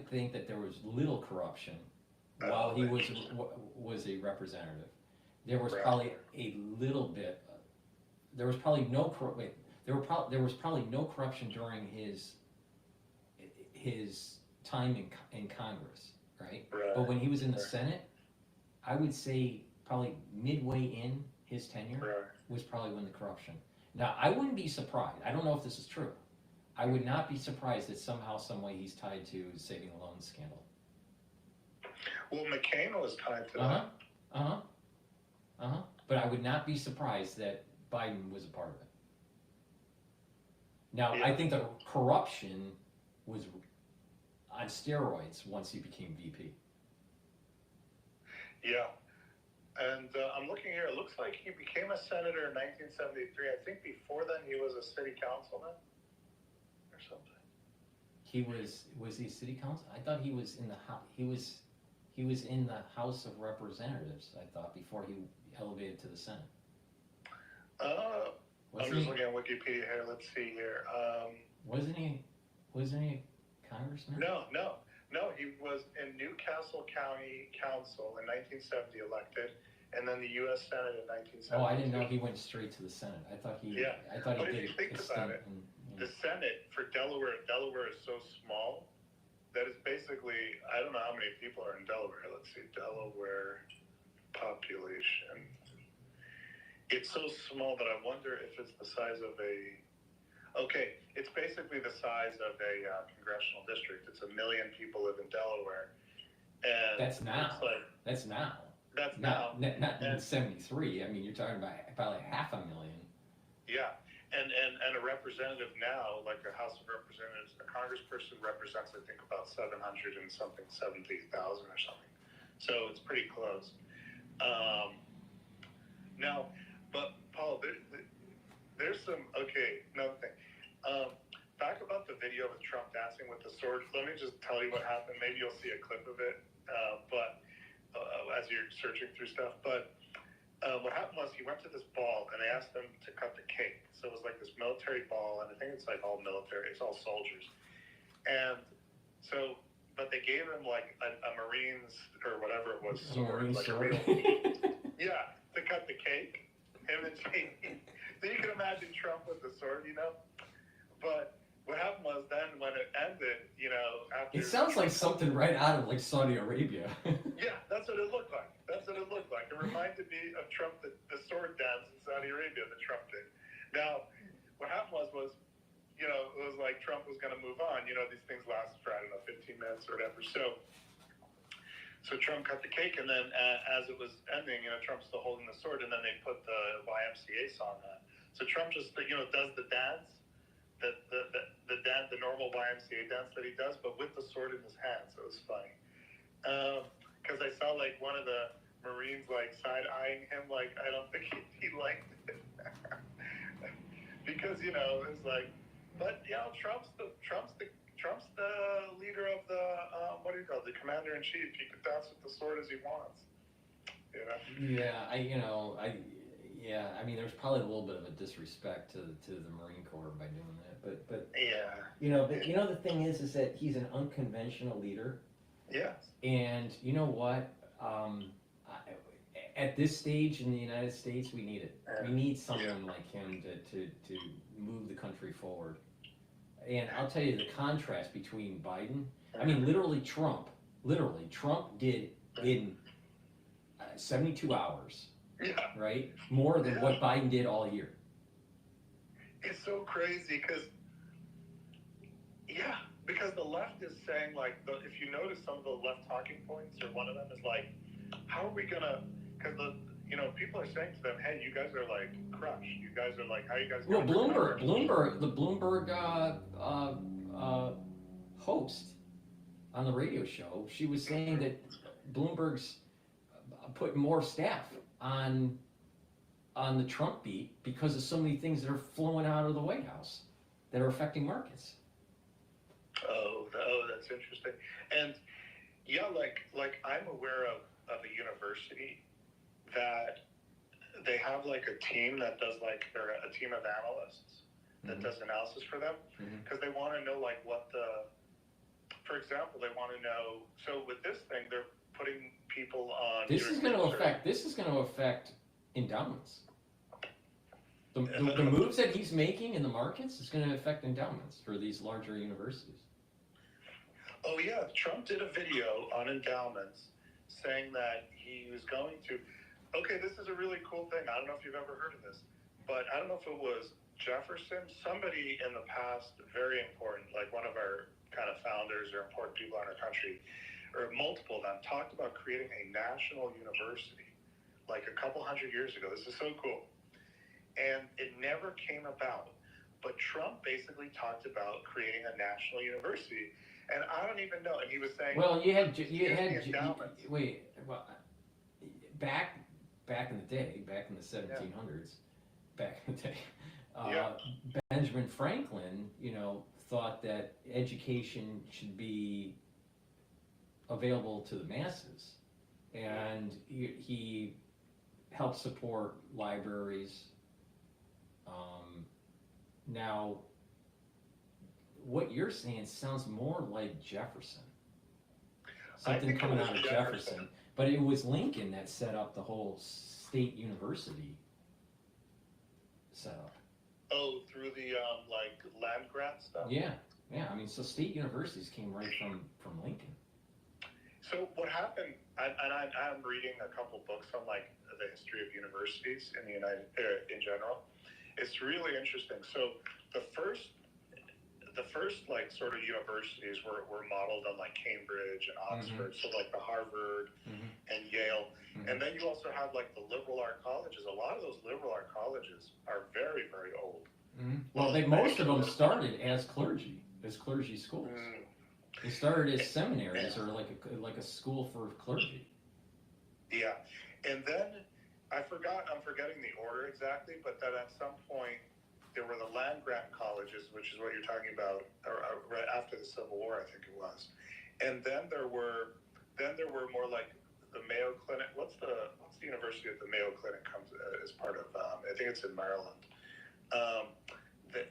think that there was little corruption while he was a representative. There was probably a little bit. There was probably no there was probably no corruption during his time in Congress, right? But when he was in the Senate, I would say probably midway in his tenure was probably when the corruption. Now, I wouldn't be surprised. I don't know if this is true. I would not be surprised that somehow, some way, he's tied to the saving the loan scandal. Well, McCain was tied to that. But I would not be surprised that Biden was a part of it. Now, I think the corruption was on steroids once he became VP. Yeah. And I'm looking here. It looks like he became a senator in 1973. I think before then he was a city councilman or something. Was he city council? I thought he was in the house. He was in the House of Representatives. I thought before he elevated to the Senate. I'm just looking at Wikipedia here. Let's see here. Wasn't he a congressman? No. He was in Newcastle County Council in 1970, elected, and then the U.S. Senate in 1972. Oh, I didn't know he went straight to the Senate. I thought he. Yeah. I thought But he if you did think a about stint it, in, the Senate for Delaware is so small that it's basically, I don't know how many people are in Delaware. Let's see, Delaware population. It's so small that I wonder if it's the size of it's basically the size of a congressional district. It's 1 million people live in Delaware. And that's now. That's now. Not in 73. I mean, you're talking about probably 500,000. Yeah. And a representative now, like a House of Representatives, a congressperson represents, I think, about 700 and something, 70,000 or something. So it's pretty close. Now, but Paul, there's some, another thing. Back about the video with Trump dancing with the sword, let me just tell you what happened. Maybe you'll see a clip of it, as you're searching through stuff. But what happened was he went to this ball and they asked him to cut the cake. So it was like this military ball, and I think it's like all military, it's all soldiers. And so, but they gave him like a Marines or whatever it was sword, like a real, yeah, to cut the cake. Him and Jamie. So you can imagine Trump with the sword, you know? But what happened was then when it ended, you know, after... It sounds like something right out of like Saudi Arabia. Yeah, that's what it looked like. That's what it looked like. It reminded me of Trump, the sword dance in Saudi Arabia that Trump did. Now, what happened was, you know, it was like Trump was going to move on. You know, these things last for, I don't know, 15 minutes or whatever. So Trump cut the cake, and then as it was ending, you know, Trump's still holding the sword, and then they put the YMCA song on. So Trump just, you know, does the dance, the dance, the normal YMCA dance that he does, but with the sword in his hand. So it was funny. Because I saw like one of the Marines like side-eyeing him, like I don't think he liked it. Because, you know, it's like, but you know, Trump's the leader of the what do you call it, the commander-in-chief. He can dance with the sword as he wants. You know? Yeah, I mean, there's probably a little bit of a disrespect to the Marine Corps by doing that, but yeah, you know the thing is that he's an unconventional leader. Yeah. And you know what? At this stage in the United States, we need it. We need someone like him to move the country forward. And I'll tell you the contrast between Biden. I mean, literally Trump did in 72 hours. Yeah. Right? More than what Biden did all year. It's so crazy because the left is saying, like, if you notice some of the left talking points, or one of them is like, how are we gonna, because people are saying to them, hey, you guys are like crushed. You guys are like, how are you guys Well, gonna the Bloomberg host on the radio show, she was saying that Bloomberg's put more staff on the Trump beat because of so many things that are flowing out of the White House that are affecting markets. Oh, that's interesting. And yeah, like I'm aware of a university that they have like a team that does like, they're a team of analysts that does analysis for them, because they want to know like for example, they want to know, so with this thing, they're putting people on. This is going to affect endowments. The moves that he's making in the markets is going to affect endowments for these larger universities. Oh yeah, Trump did a video on endowments saying that he was going to. Okay, this is a really cool thing. I don't know if you've ever heard of this, but I don't know if it was Jefferson, somebody in the past, very important, like one of our kind of founders or important people in our country, or multiple of them, talked about creating a national university like a couple hundred years ago. This is so cool. And it never came about. But Trump basically talked about creating a national university. And I don't even know. And he was saying, well, back in the day, back in the 1700s, Benjamin Franklin, thought that education should be available to the masses, and he helped support libraries. Now, what you're saying sounds more like Jefferson. Something coming out of Jefferson. But it was Lincoln that set up the whole state university setup. Oh, through the like land grant stuff? Yeah. I mean, so state universities came right from Lincoln. So what happened, I'm reading a couple books on like the history of universities in the in general. It's really interesting. So the first like sort of universities were modeled on like Cambridge and Oxford, so like the Harvard and Yale. And then you also have like the liberal art colleges. A lot of those liberal art colleges are very, very old. Well, most of them started as clergy schools. They started as seminaries or like a school for clergy. Yeah, and then I'm forgetting the order exactly, but then at some point there were the land grant colleges, which is what you're talking about, or right after the Civil War, I think it was. And then there were more like the Mayo Clinic. What's the university that the Mayo Clinic comes as part of? I think it's in Maryland.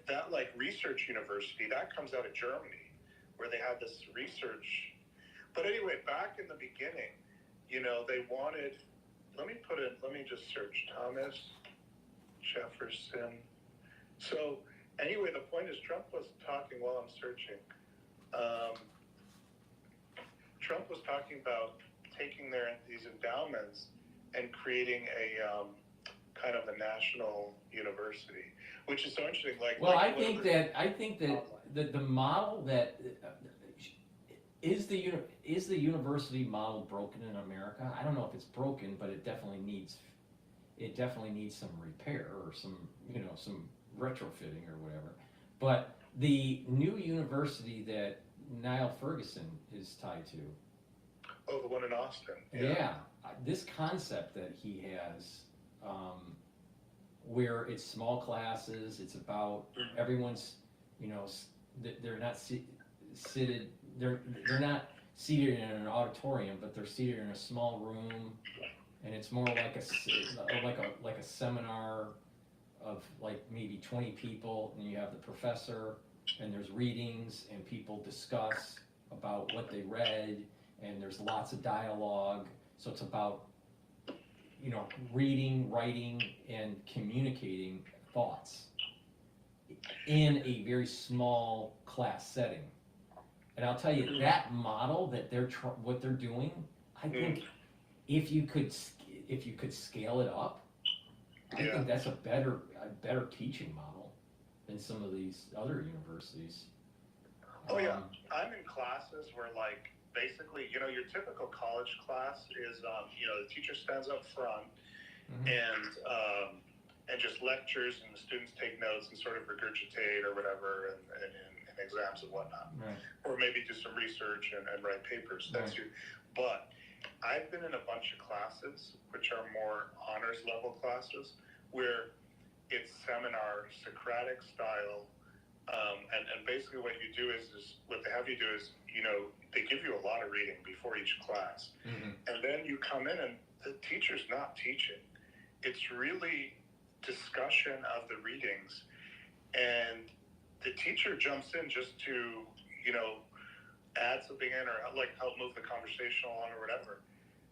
That like research university that comes out of Germany, where they had this research. But anyway, back in the beginning, they wanted. Let me just search Thomas Jefferson. So anyway, the point is Trump was talking while I'm searching. Trump was talking about taking these endowments and creating a kind of a national university, which is so interesting. Well, I think that the model that is the university model broken in America. I don't know if it's broken, but it definitely needs some repair or some retrofitting or whatever. But the new university that Niall Ferguson is tied to. Oh, the one in Austin. Yeah, this concept that he has, where it's small classes, it's about everyone's, they're not seated, they're not seated in an auditorium, but they're seated in a small room, and it's more like a seminar of like maybe 20 people, and you have the professor, and there's readings, and people discuss about what they read, and there's lots of dialogue. So it's about, reading, writing, and communicating thoughts in a very small class setting. And I'll tell you, that model that what they're doing, I think if you could scale it up, I think that's a better teaching model than some of these other universities. Oh yeah, I'm in classes where basically, your typical college class is, the teacher stands up front and just lectures, and the students take notes and sort of regurgitate or whatever, and exams and whatnot, or maybe do some research and write papers. But I've been in a bunch of classes which are more honors level classes where it's seminar, Socratic style, and basically what you do is what they have you do is, they give you a lot of reading before each class, and then you come in and the teacher's not teaching. It's really discussion of the readings, and the teacher jumps in just to, add something in or help move the conversation along or whatever.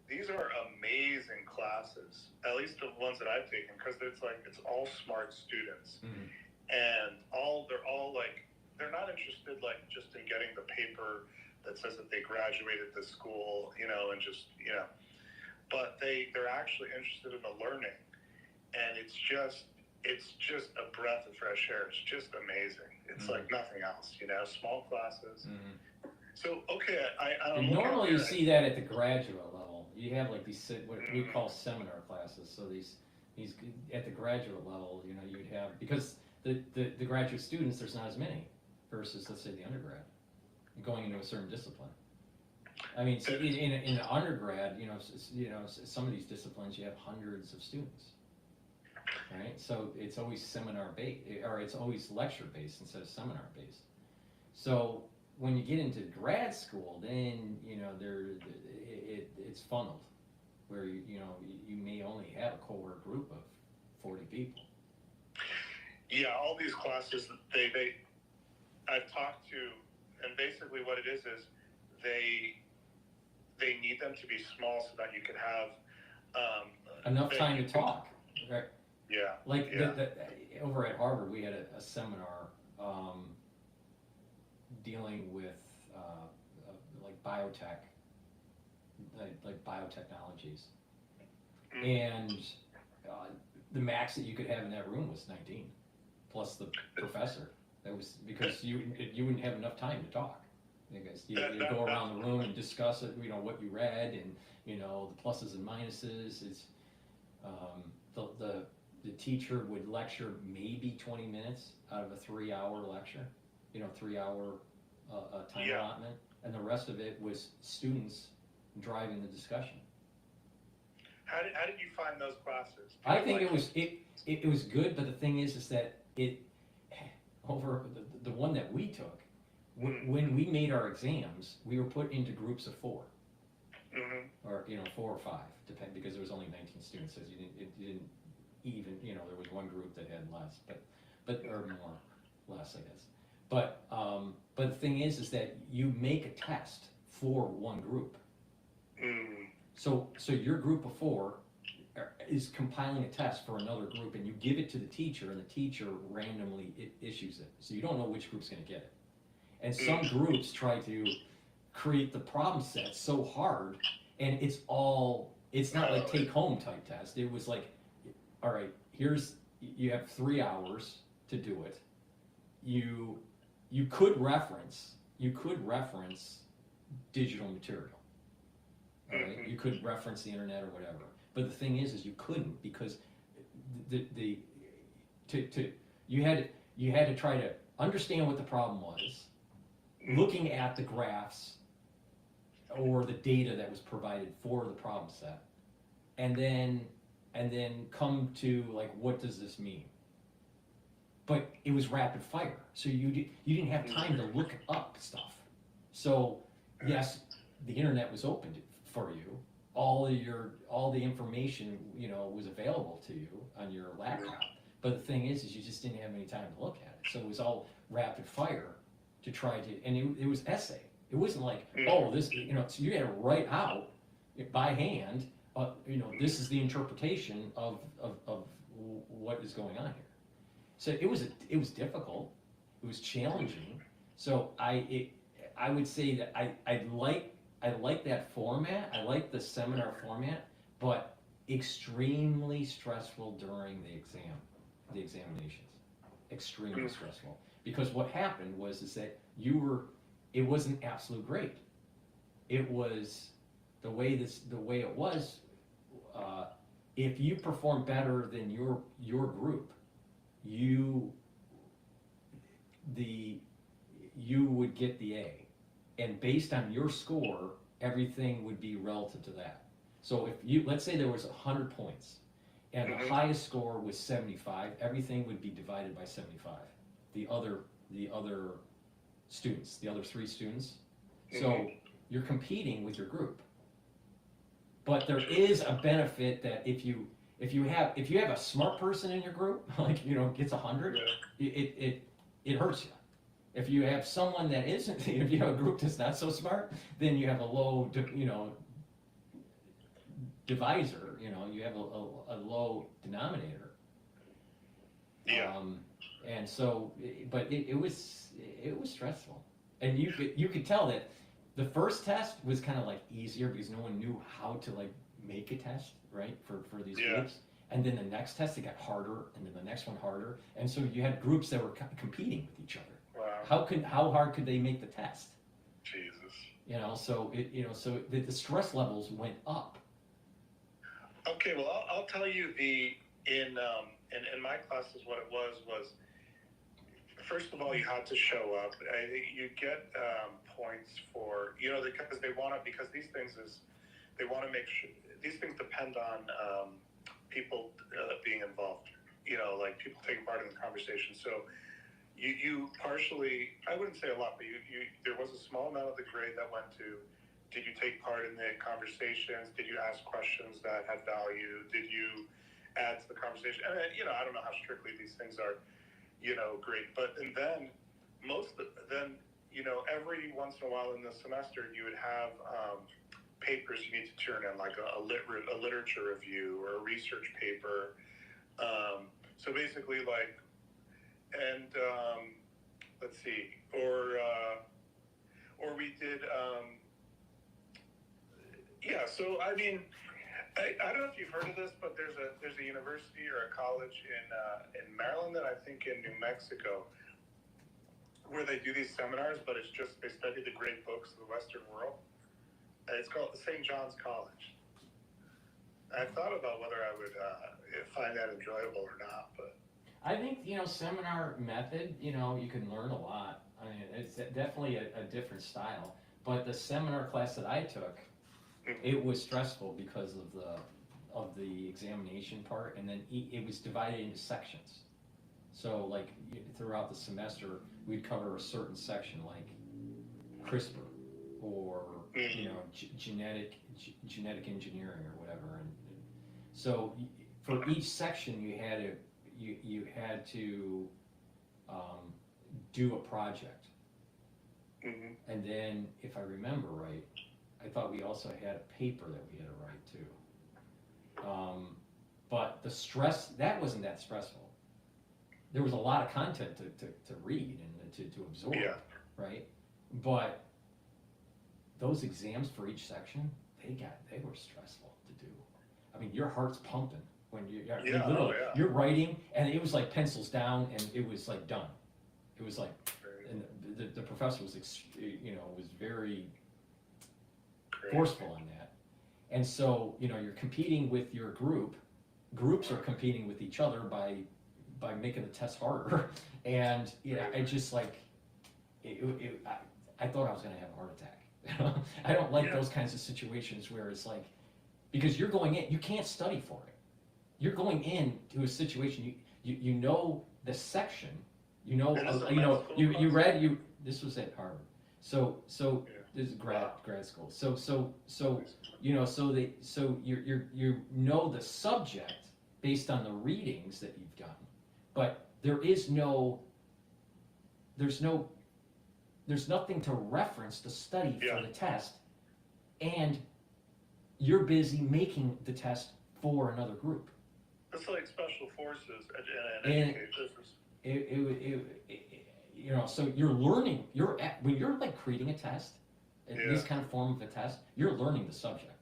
These are amazing classes, at least the ones that I've taken, because it's all smart students, and they're not interested just in getting the paper that says that they graduated the school, and just, but they're actually interested in the learning, and it's just a breath of fresh air. It's just amazing. It's like nothing else, small classes. So, okay, normally you see that at the graduate level. You have these what we call seminar classes. So these at the graduate level, you'd have, because the graduate students, there's not as many versus, let's say, the undergrad going into a certain discipline. I mean, so in the undergrad, some of these disciplines you have hundreds of students, right? So it's always seminar based, or it's always lecture based instead of seminar based. So when you get into grad school, then it's funneled, where you may only have a cohort group of 40 people. Yeah, all these classes, I've talked to, and basically what it is they need them to be small so that you can have enough time to talk. Right? Yeah. Over at Harvard, we had a seminar dealing with biotech, like biotechnologies, and the max that you could have in that room was 19, plus the professor. That was because you wouldn't have enough time to talk. Because you go around the room and discuss it, what you read, and the pluses and minuses. It's the teacher would lecture maybe 20 minutes out of a 3-hour lecture, 3-hour time allotment, and the rest of it was students driving the discussion. How did you find those classes? I think it was good, but the thing is that over the one that we took, when we made our exams, we were put into groups of 4, or 4 or 5, because there was only 19 students. So it didn't even, there was one group that had less, or more, less, I guess. But the thing is that you make a test for one group. So your group of 4 is compiling a test for another group, and you give it to the teacher, and the teacher randomly issues it. So you don't know which group's going to get it. And some groups try to create the problem set so hard, and it's not like take-home type test. It was like, all right, you have 3 hours to do it. You could reference digital material. All right, you could reference the internet or whatever. But the thing is you couldn't, because you had to try to understand what the problem was, looking at the graphs or the data that was provided for the problem set, and then come to like, what does this mean? But it was rapid fire, so you didn't have time to look up stuff. So yes, the internet was open for you. All the information, was available to you on your laptop. But the thing is you just didn't have any time to look at it. So it was all rapid fire to try to, and it was essay. It wasn't like, this, so you had to write out by hand, this is the interpretation of what is going on here. So it was difficult. It was challenging. So I would say that I like that format. I like the seminar format, but extremely stressful during the examinations. Extremely stressful. Because what happened was that it wasn't absolute grade. It was the way it was. If you perform better than your group, you would get the A. And based on your score, everything would be relative to that. So let's say there was 100 points, and the highest score was 75, everything would be divided by 75. The other students, the other 3 students. So you're competing with your group. But there is a benefit that if you have a smart person in your group, like gets 100, it hurts you. If you have someone that isn't, if you have a group that's not so smart, then you have a low, divisor. You have a low denominator. Yeah. And so, but it was stressful, and you could tell that the first test was kind of like easier because no one knew how to like make a test, right, for these groups. And then the next test, it got harder, and then the next one harder, and so you had groups that were competing with each other. Wow. How hard could they make the test? Jesus. So the stress levels went up. Okay, well, I'll tell you in my classes what it was first of all, you had to show up. You get points for because they want to, because these things make sure these things depend on people being involved. Like people taking part in the conversation. So you partially, I wouldn't say a lot, but there was a small amount of the grade that went to, did you take part in the conversations? Did you ask questions that had value? Did you add to the conversation? And I don't know how strictly these things are, great. But and then every once in a while in the semester you would have papers you need to turn in, like a literature review or a research paper. So basically, like, and let's see, or we did, So I mean, I don't know if you've heard of this, but there's a university or a college in Maryland, and I think in New Mexico, where they do these seminars, but it's just they study the great books of the Western world. And it's called St. John's College. I thought about whether I would find that enjoyable or not, but I think seminar method. You can learn a lot. I mean, it's definitely a different style. But the seminar class that I took, it was stressful because of the examination part, and then it was divided into sections. So like throughout the semester, we'd cover a certain section, like CRISPR or genetic engineering or whatever. And so for each section, you had to do a project. And then, if I remember right, I thought we also had a paper that we had to write too. but the stress, that wasn't that stressful. There was a lot of content to read and to absorb, right? But those exams for each section, they were stressful to do. I mean, your heart's pumping when you're writing, and it was like pencils down, and it was like done. It was like, and the professor was, was very forceful on that. And so, you're competing with your group. Groups are competing with each other by making the test harder. And, I just like, I thought I was going to have a heart attack. I don't like those kinds of situations where it's like, because you're going in, you can't study for it. You're going into a situation, you know the section, you read, this was at Harvard. So this is grad school. So you know the subject based on the readings that you've done, but there's nothing to reference to study for the test, and you're busy making the test for another group. It's like special forces and so you're learning. When you're like creating a test, this kind of form of a test, you're learning the subject.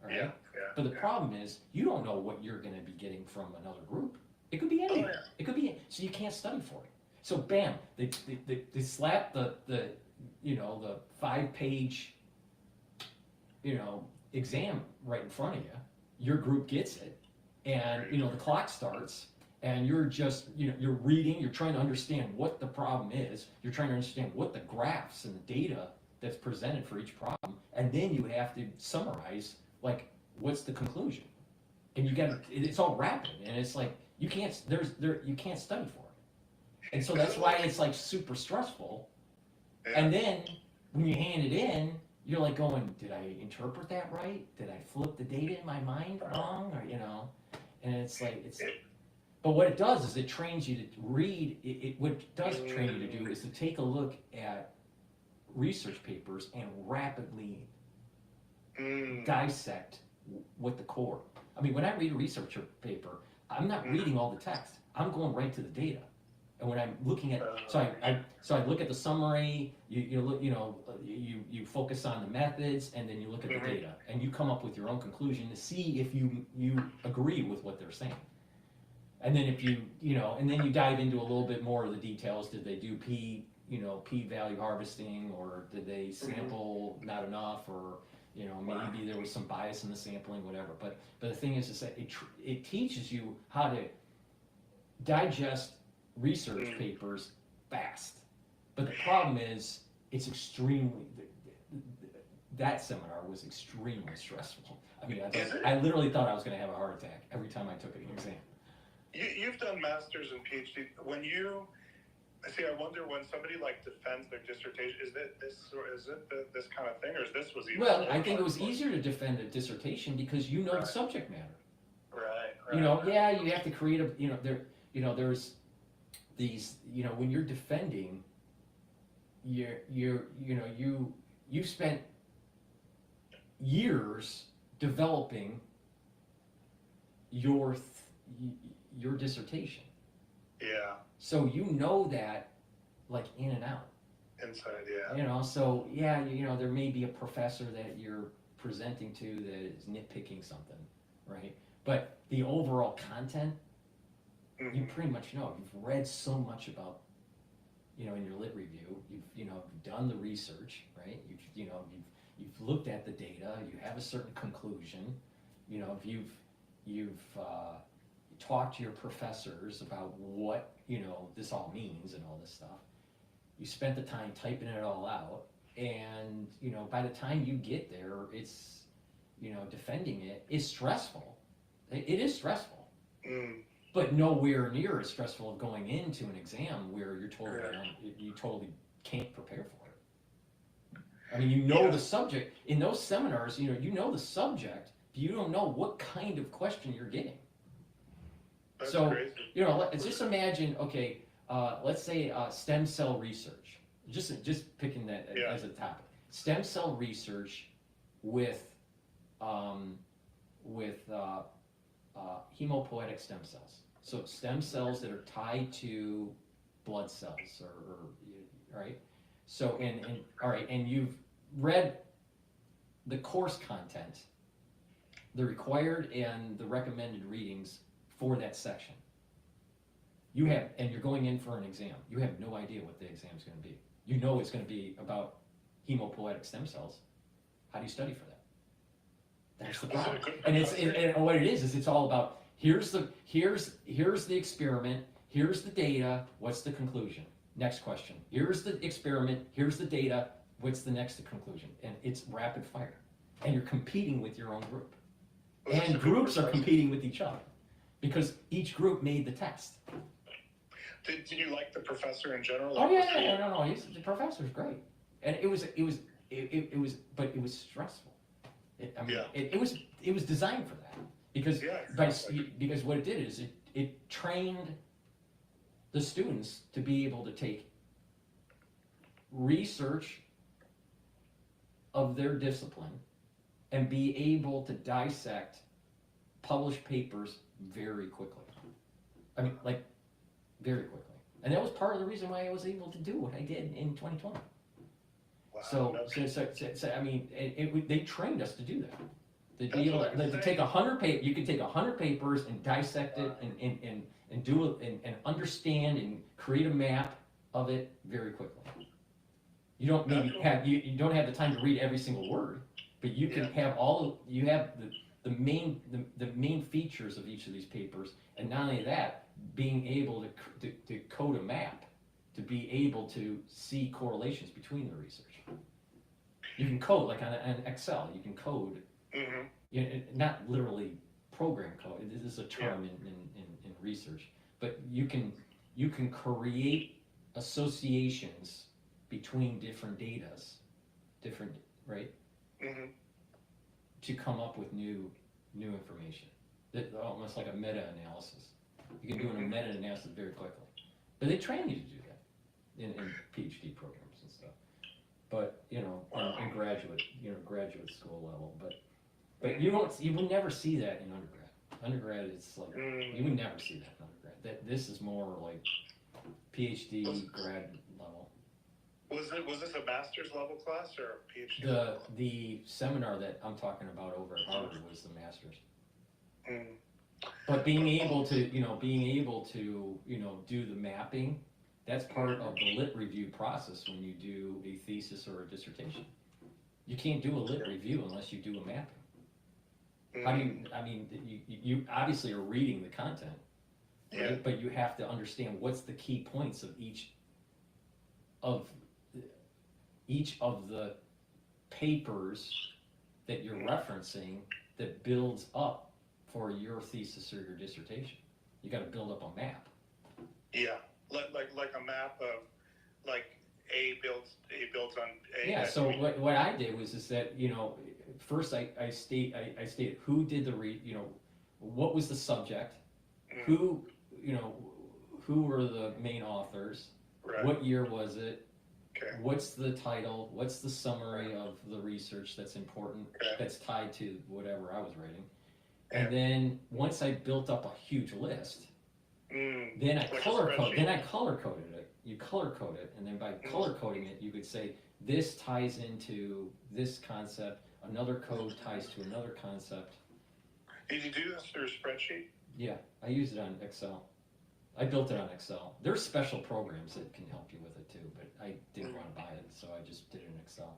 All right? But the problem is you don't know what you're going to be getting from another group. It could be anything. It could be so you can't study for it. So bam, they slap the 5-page exam right in front of you. Your group gets it, and the clock starts, and you're just you're reading. You're trying to understand what the problem is. You're trying to understand what the graphs and the data that's presented for each problem, and then you have to summarize like what's the conclusion. And it's all rapid, and it's like you can't study for it. And so that's why it's like super stressful. And then when you hand it in, you're like going, did I interpret that right? Did I flip the data in my mind wrong? Or, and it's like, but what it does is it trains you to read. What it does train you to do is to take a look at research papers and rapidly dissect what the core. I mean, when I read a research paper, I'm not reading all the text. I'm going right to the data. And when I'm looking at, so I look at the summary. You focus on the methods, and then you look at the data, and you come up with your own conclusion to see if you agree with what they're saying. And then if and then you dive into a little bit more of the details. Did they do p-value harvesting, or did they sample not enough, or maybe there was some bias in the sampling, whatever. But the thing is that it teaches you how to digest research papers fast. But the problem is that seminar was extremely stressful. I mean, I literally thought I was going to have a heart attack every time I took an exam. You've done masters and PhD. I wonder when somebody like defends their dissertation, is it this kind of thing, or is this was even? Well, I think it was easier to defend a dissertation because the subject matter. Right. You have to create there's these, when you're defending, you spent years developing your dissertation. Yeah. So that like in and out. Inside, yeah. So there may be a professor that you're presenting to that is nitpicking something, right? But the overall content, you pretty much know. You've read so much about, in your lit review. You've done the research, right? You've looked at the data. You have a certain conclusion. You've talked to your professors about what this all means and all this stuff. You spent the time typing it all out, and by the time you get there, it's defending it is stressful. It is stressful. But nowhere near as stressful of going into an exam where you totally can't prepare for it. I mean, the subject. In those seminars, you know the subject, but you don't know what kind of question you're getting. That's so, crazy. Just imagine, okay, let's say stem cell research. Just picking that as a topic. Stem cell research with hemopoietic stem cells. So stem cells that are tied to blood cells, or right? So, all right, and you've read the course content, the required and the recommended readings for that section. You have, and you're going in for an exam. You have no idea what the exam is going to be. You know it's going to be about hemopoietic stem cells. How do you study for that? That's the problem. And what it is it's all about here's the experiment, here's the data, what's the conclusion? Next question. Here's the experiment, here's the data, what's the next conclusion? And it's rapid fire. And you're competing with your own group. And groups are competing with each other because each group made the test. Did you like the professor in general? Oh yeah, no. The professor's great, and it was, but it was stressful. It was designed for that because because what it did is it trained the students to be able to take research of their discipline and be able to dissect published papers very quickly. I mean, like, very quickly. And that was part of the reason why I was able to do what I did in 2020. Wow, so I mean, they trained us to do that. To be able to take 100 papers, you could take 100 papers and dissect it and do it and understand and create a map of it very quickly. You don't maybe have you don't have the time to read every single word, but you can have you have the main features of each of these papers, and not only that, being able to code a map to be able to see correlations between the research. You can code like on Excel. You can code, not literally program code. This is a term in research, but you can create associations between different datas, right? To come up with new information. Almost like a meta-analysis. You can do a meta-analysis very quickly. But they train you to do that in Ph.D. programs and stuff. But in graduate school level. But you would never see that in undergrad. Undergrad, it's like you would never see that in undergrad. This is more like Ph.D. grad level. Was this a master's level class or a PhD? The seminar that I'm talking about over at Harvard was the master's. But being able to do the mapping, that's part of the lit review process when you do a thesis or a dissertation. You can't do a lit review unless you do a mapping. How do you? I mean, you obviously are reading the content, right? But you have to understand what's the key points of each of the papers that you're referencing that builds up for your thesis or your dissertation. You got to build up a map. Yeah, like a map of like A builds on A. Yeah. So what I did was that first I stated who did what was the subject, who were the main authors, what year was it. Okay. What's the title? What's the summary of the research that's important, that's tied to whatever I was writing? And then once I built up a huge list, then I color coded it. You color code it, and then by color coding it, you could say this ties into this concept. Another code ties to another concept. Did you do this through a spreadsheet? Yeah, I used it on Excel. I built it on Excel. There's special programs that can help you with it too, but I didn't want to buy it, so I just did it in Excel.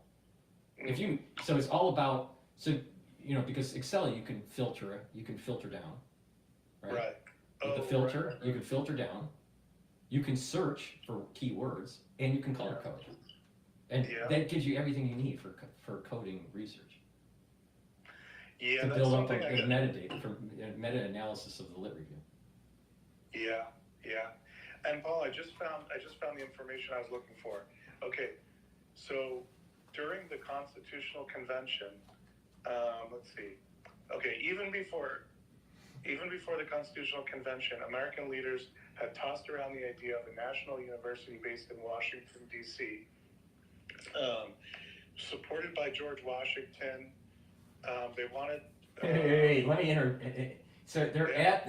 So it's all about, because Excel you can filter down, right? With the filter, you can filter down, you can search for keywords, and you can color code. And that gives you everything you need for coding research. Yeah, to build up a metadata for meta-analysis of the lit review. Yeah. And Paul, I just found the information I was looking for. Okay, so during the Constitutional Convention, let's see. Okay, even before the Constitutional Convention, American leaders had tossed around the idea of a national university based in Washington, D.C. Supported by George Washington, they wanted. Hey, let me So they're at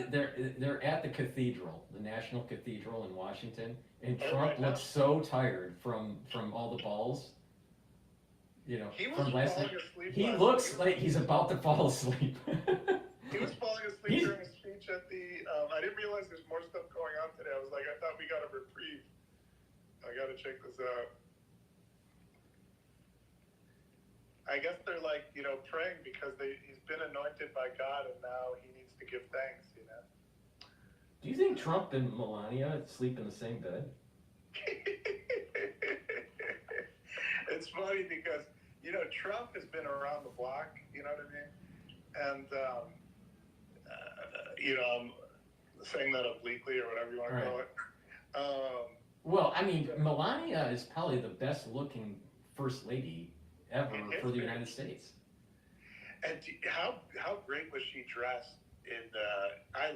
the cathedral, the National Cathedral in Washington, and Trump looks so tired from all the balls. You know, He was from last falling night. asleep He last looks night. like he's about to fall asleep. He was falling asleep during a speech at the. I didn't realize there's more stuff going on today. I was like, I thought we got a reprieve. I got to check this out. I guess they're like, praying because he's been anointed by God and now he needs to give thanks, Do you think Trump and Melania sleep in the same bed? It's funny because, Trump has been around the block, you know what I mean? And, I'm saying that obliquely or whatever you want to call it. Well, I mean, Melania is probably the best looking first lady ever for the United States. And how great was she dressed in I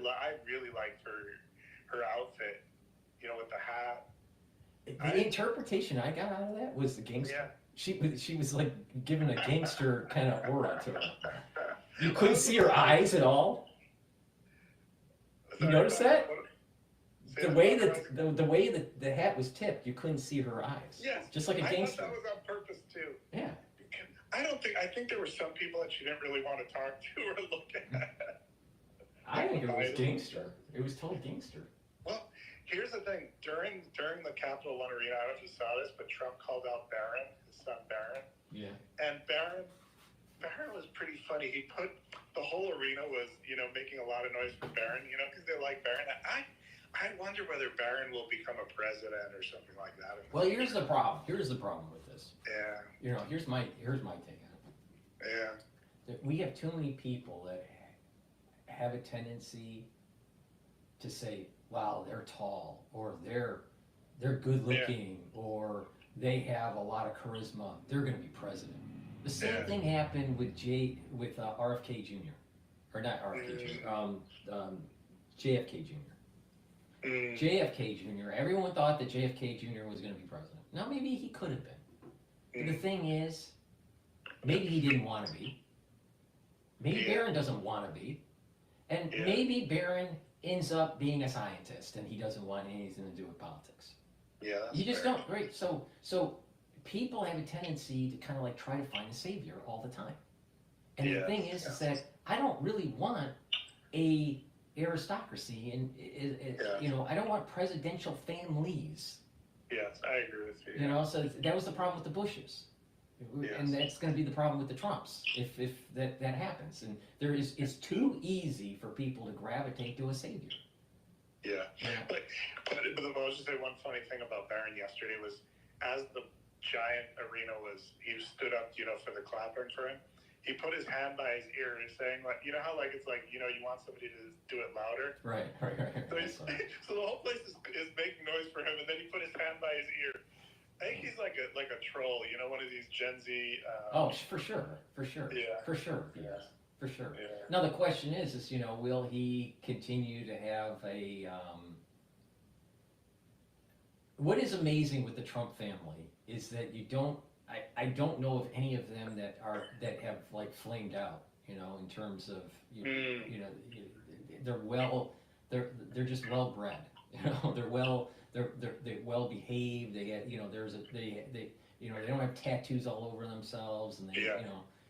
really liked her outfit, with the hat. The interpretation I got out of that was the gangster. Yeah. She was like given a gangster kind of aura to her. You couldn't see her eyes at all. You notice that? The way that the hat was tipped, you couldn't see her eyes. Yes. Just like a gangster. I thought that was on purpose too. Yeah. I think there were some people that she didn't really want to talk to or look at. I think it was gangster. It was total gangster. Well, here's the thing. During the Capital One Arena, I don't know if you saw this, but Trump called out Barron, his son Barron. Yeah. And Barron was pretty funny. He put the whole arena was, making a lot of noise for Barron, because they like Barron. I wonder whether Barron will become a president or something like that. Well, here's the problem. Here's the problem with this. Yeah. Here's my take on it. Yeah. That we have too many people that have a tendency to say, "Wow, they're tall," or "They're good looking," or "They have a lot of charisma. They're going to be president." The same thing happened with RFK Jr. or not RFK Jr. JFK Jr. JFK Jr. Everyone thought that JFK Jr. was going to be president. Now maybe he could have been. But the thing is, maybe he didn't want to be. Maybe Barron doesn't want to be. And maybe Barron ends up being a scientist and he doesn't want anything to do with politics. Yeah. You just don't, right? So people have a tendency to kind of like try to find a savior all the time. And the thing is that I don't really want a aristocracy and I don't want presidential families. Yes, I agree with you. So that was the problem with the Bushes. And that's going to be the problem with the Trumps if that happens. And it's too easy for people to gravitate to a savior. Yeah. But I was just say one funny thing about Barron yesterday was as the giant arena he stood up, for the clapping for him. He put his hand by his ear and saying, like, how like it's like, you want somebody to do it louder. Right. So the whole place is making noise for him, and then he put his hand by his ear. I think he's like a troll, one of these Gen Z. For sure. Yeah. For sure. Yes. For sure. Yeah. Now the question is, will he continue to have a? What is amazing with the Trump family is that you don't. I don't know of any of them that have like flamed out, in terms of they're just well bred, they're well behaved. They get they don't have tattoos all over themselves, and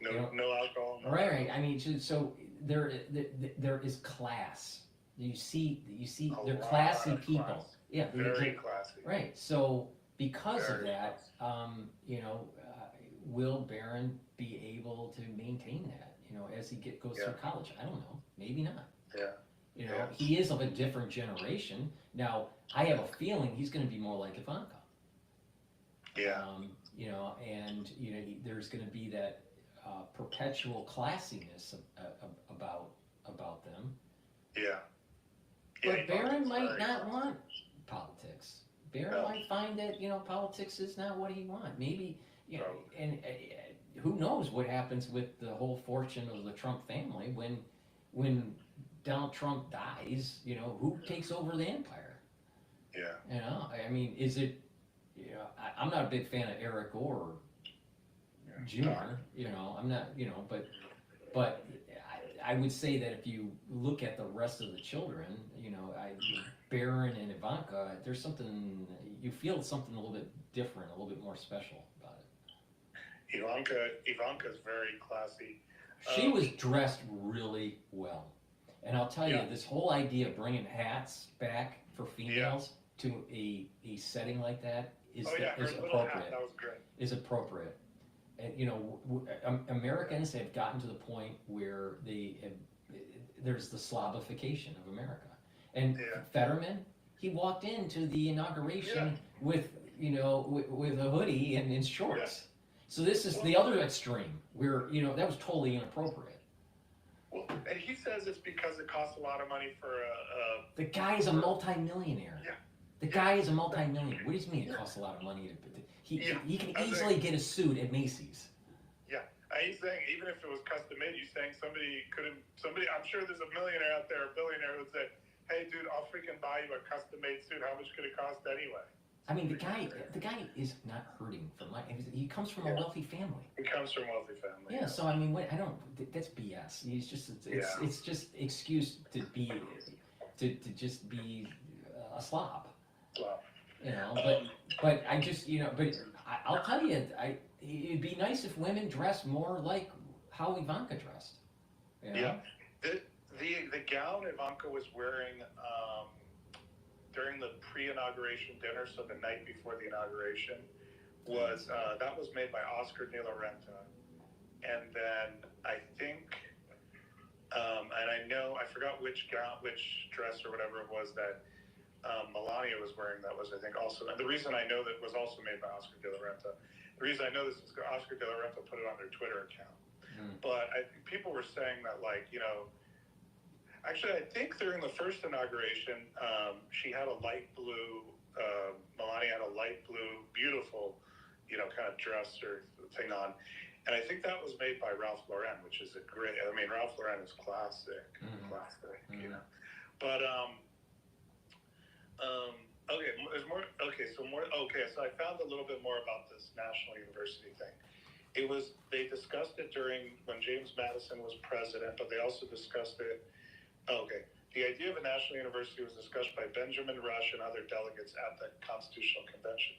no alcohol. No right. I mean, so there is class. You see they're classy people. Class. Yeah, very classy. Right. So because of that, will Barron be able to maintain that? As he goes through college, I don't know. Maybe not. Yeah. He is of a different generation. Now, I have a feeling he's going to be more like Ivanka. Yeah. There's going to be that perpetual classiness about them. Yeah. But Barron might not want politics. Barron might find that politics is not what he wants. Maybe and who knows what happens with the whole fortune of the Trump family when Donald Trump dies. Who takes over the empire? Yeah. I mean, is it? I'm not a big fan of Eric Jr. I'm not. But I would say that if you look at the rest of the children, Barron and Ivanka, there's something, you feel something a little bit different, a little bit more special about it. Ivanka's very classy. She was dressed really well. And I'll tell you, this whole idea of bringing hats back for females to a setting like that is appropriate. That was great. Is appropriate. And, Americans have gotten to the point where there's the slobification of America. And Fetterman, he walked into the inauguration with a hoodie and in shorts. So this is the other extreme where, that was totally inappropriate. Well, and he says it's because it costs a lot of money for The guy is a multi-millionaire. Yeah. The guy is a multi-millionaire. What do you mean it costs a lot of money? He can easily get a suit at Macy's. Yeah. He's saying even if it was custom made, you're saying I'm sure there's a millionaire out there, a billionaire who'd say, hey dude, I'll freaking buy you a custom made suit. How much could it cost anyway? I mean, the guy is not hurting for money. He comes from a wealthy family. He comes from a wealthy family. Yeah, so I mean, that's BS. It's just excuse to just be a slob. But I just, I'll tell you, it'd be nice if women dressed more like how Ivanka dressed. Yeah. The gown Ivanka was wearing during the pre-inauguration dinner, so the night before the inauguration, was made by Oscar de la Renta. And then I think, and I forgot which dress or whatever it was that Melania was wearing. That was, I think, also. And the reason I know that was also made by Oscar de la Renta. The reason I know this is Oscar de la Renta put it on their Twitter account. But people were saying that, actually, I think during the first inauguration, she had a light blue, Melania had a light blue, beautiful, kind of dress or thing on. And I think that was made by Ralph Lauren, which is Ralph Lauren is classic, But, okay, there's more, so I found a little bit more about this National University thing. They discussed it when James Madison was president, but they also discussed it. Okay. The idea of a national university was discussed by Benjamin Rush and other delegates at the Constitutional Convention.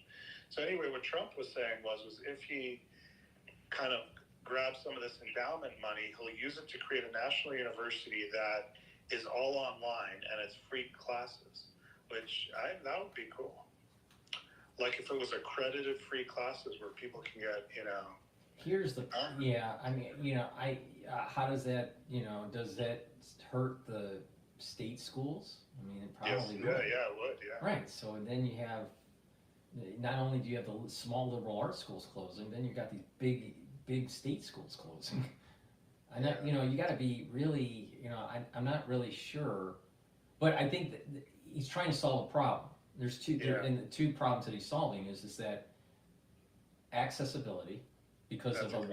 So anyway, what Trump was saying was if he kind of grabs some of this endowment money, he'll use it to create a national university that is all online and it's free classes, which that would be cool. Like if it was accredited free classes where people can get, Here's the, how does that, does that hurt the state schools? I mean, it probably would. Yeah, it would, yeah. Right, so then you have, not only do you have the small liberal arts schools closing, then you've got these big state schools closing. And that, you gotta be really, I'm not really sure, but I think that he's trying to solve a problem. There's and the two problems that he's solving is that accessibility, because of a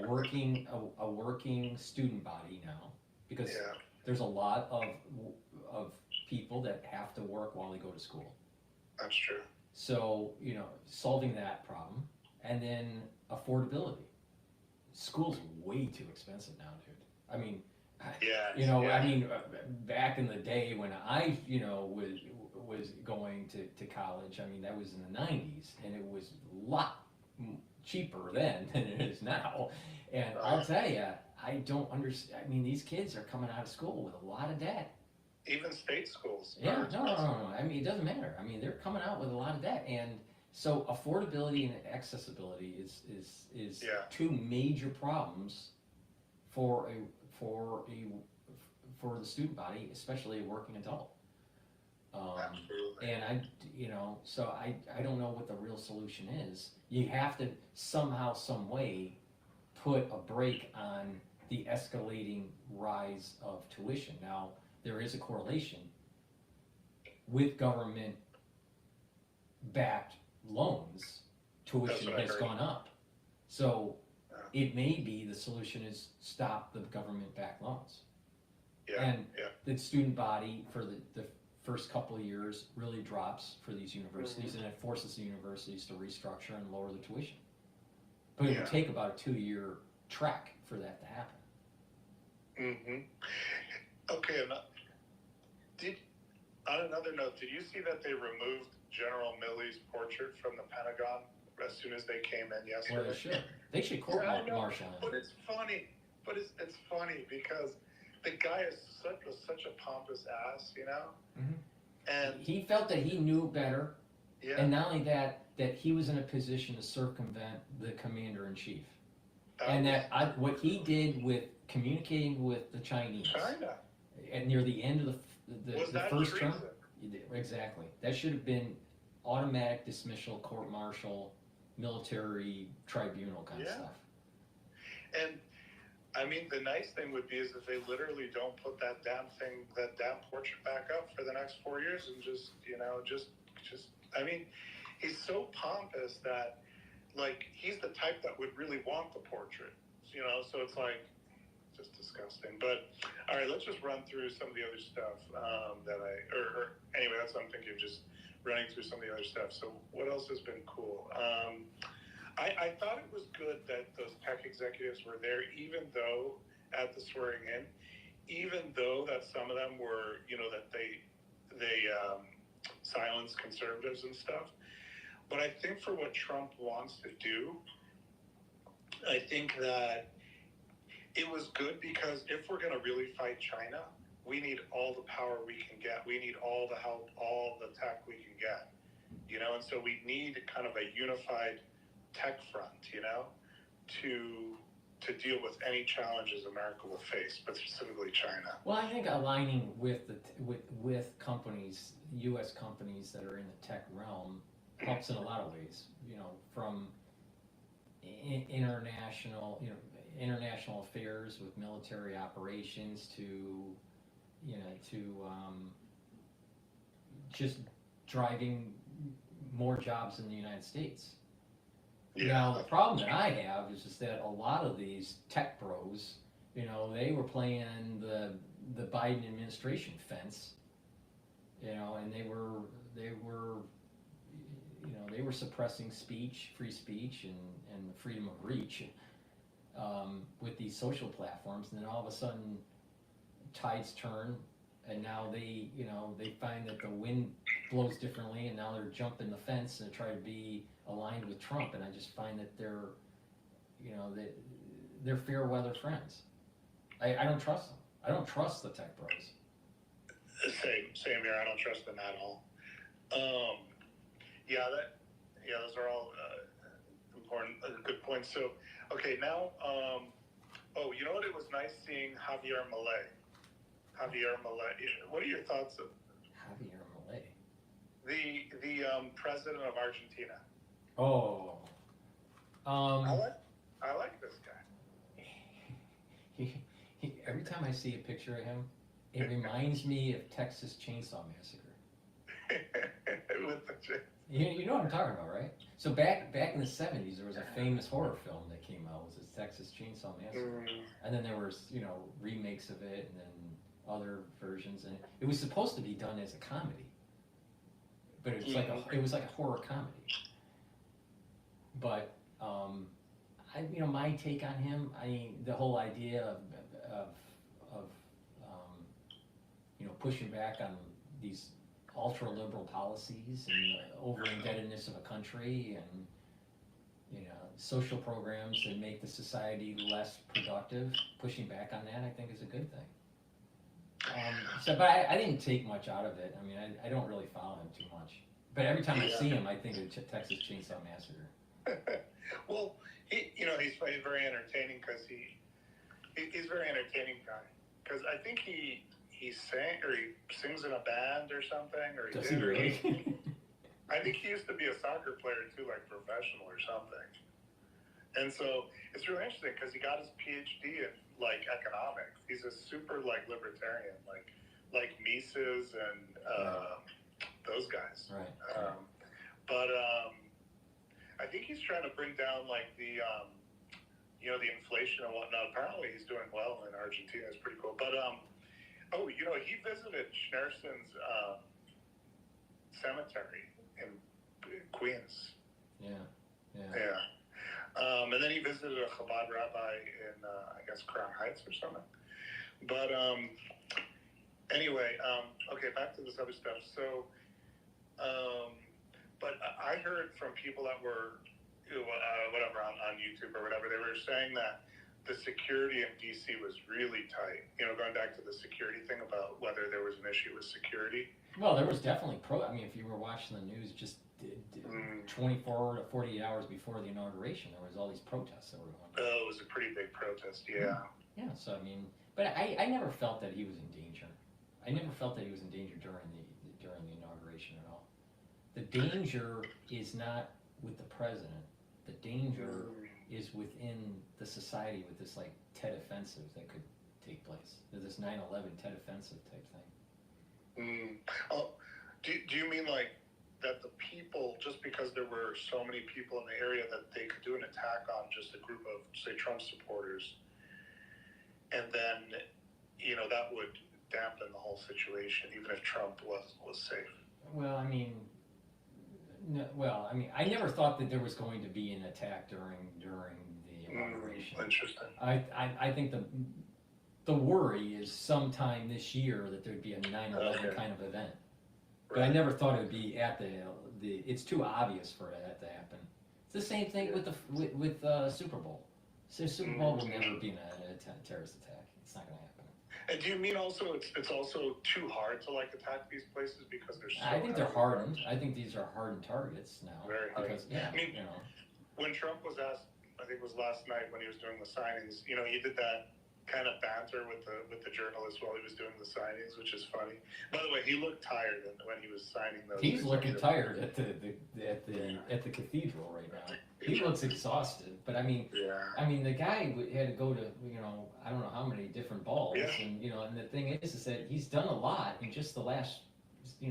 working student body now, because there's a lot of people that have to work while they go to school. That's true. So, solving that problem, and then affordability. School's way too expensive now, dude. I mean, I mean, back in the day when I, was going to college, I mean, that was in the 90s, and it was a lot cheaper then than it is now. And I'll tell you, I don't understand. I mean, these kids are coming out of school with a lot of debt. Even state schools. Yeah, no. I mean, it doesn't matter. I mean, they're coming out with a lot of debt, and so affordability and accessibility is two major problems for the student body, especially a working adult. And so I don't know what the real solution is. You have to somehow, some way, put a brake on the escalating rise of tuition. Now, there is a correlation with government-backed loans. Tuition has gone up. So it may be the solution is stop the government-backed loans. And the student body for the first couple of years really drops for these universities, and it forces the universities to restructure and lower the tuition. But it would take about a 2-year trek for that to happen. Mm-hmm. Okay, and on another note, did you see that they removed General Milley's portrait from the Pentagon as soon as they came in yesterday? Well, they should. They should court-martial him. But it's funny. But it's funny because the guy is such a pompous ass, you know? Mm-hmm. And he felt that he knew better, yeah. and not only that he was in a position to circumvent the commander-in-chief. What he did with communicating with the Chinese, China, and near the end of the first term, exactly. That should have been automatic dismissal, court-martial, military tribunal kind of stuff. And I mean, the nice thing would be is if they literally don't put that damn portrait back up for the next 4 years and just I mean, he's so pompous that, like, he's the type that would really want the portrait, you know, so it's like, just disgusting. But, all right, let's just run through some of the other stuff anyway, that's what I'm thinking, just running through some of the other stuff. So what else has been cool? I thought it was good that those tech executives were there, even though at the swearing in, even though that some of them were, you know, that they silenced conservatives and stuff. But I think for what Trump wants to do, I think that it was good because if we're going to really fight China, we need all the power we can get. We need all the help, all the tech we can get, you know, and so we need kind of a unified tech front, you know, to deal with any challenges America will face, but specifically China. Well, I think aligning with companies, U.S. companies that are in the tech realm, helps in a lot of ways. You know, from international affairs with military operations to just driving more jobs in the United States. Yeah. Now, the problem that I have is just that a lot of these tech bros, you know, they were playing the Biden administration fence, you know, and they were suppressing free speech and freedom of reach with these social platforms, and then all of a sudden tides turn, and now they find that the wind blows differently, and now they're jumping the fence and try to be aligned with Trump, and I just find that they're fair weather friends. I don't trust them. I don't trust the tech bros. Same here. I don't trust them at all. Those are all important, good points. So, okay, now, you know what? It was nice seeing Javier Milei. What are your thoughts of Javier Milei? The president of Argentina. Oh. I like this guy. Every time I see a picture of him, it reminds me of Texas Chainsaw Massacre. You know what I'm talking about, right? So back in the 70s, there was a famous horror film that came out. It was Texas Chainsaw Massacre, and then there was remakes of it, and then other versions, and it was supposed to be done as a comedy, but it was like a horror comedy. But my take on him, I mean, the whole idea of pushing back on these ultra-liberal policies and over-indebtedness of a country, and social programs that make the society less productive, pushing back on that, I think is a good thing. But I didn't take much out of it. I mean, I don't really follow him too much. But every time I see him, I think of Texas Chainsaw Massacre. Well, he's very entertaining because he's a very entertaining guy. Because I think he sings in a band or something, or Does he really? I think he used to be a soccer player too, like professional or something. And so it's really interesting because he got his Ph.D. in like economics. He's a super like libertarian, like Mises and those guys. Right. But I think he's trying to bring down like the inflation and whatnot. Apparently he's doing well in Argentina. It's pretty cool. But he visited Schneerson's cemetery in Queens. Yeah. And then he visited a Chabad rabbi in, I guess, Crown Heights or something. But anyway, okay, back to this other stuff. So, but I heard from people that were, whatever, on YouTube or whatever, they were saying that the security in DC was really tight. Going back to the security thing about whether there was an issue with security. Well, there was definitely I mean, if you were watching the news, just 24 to 48 hours before the inauguration, there was all these protests that were going on. Oh, it was a pretty big protest, yeah. Yeah, so I mean, but I never felt that he was in danger. I never felt that he was in danger during the inauguration at all. The danger is not with the president. The danger is within the society with this like Tet offensive that could take place. There's this 9/11 Tet offensive type thing. Oh, do you mean like that the people, just because there were so many people in the area, that they could do an attack on just a group of, say, Trump supporters, and then, that would dampen the whole situation, even if Trump was safe? Well, I mean, no, I never thought that there was going to be an attack during the inauguration. Interesting. I think the worry is sometime this year that there'd be a 9/11 kind of event. But I never thought it would be at it's too obvious for that to happen. It's the same thing with Super Bowl. So Super Bowl will never be a terrorist attack. It's not going to happen. And do you mean also it's also too hard to like attack these places because they're so I think they're hardened. I think these are hardened targets now. Very hardened. Because, I mean, when Trump was asked, I think it was last night when he was doing the signings, he did that kind of banter with the journalists while he was doing the signings, which is funny. By the way, he looked tired when he was signing those. He's looking tired at the cathedral right now. He looks exhausted. But I mean, the guy had to go to I don't know how many different balls, and and the thing is that he's done a lot in just the last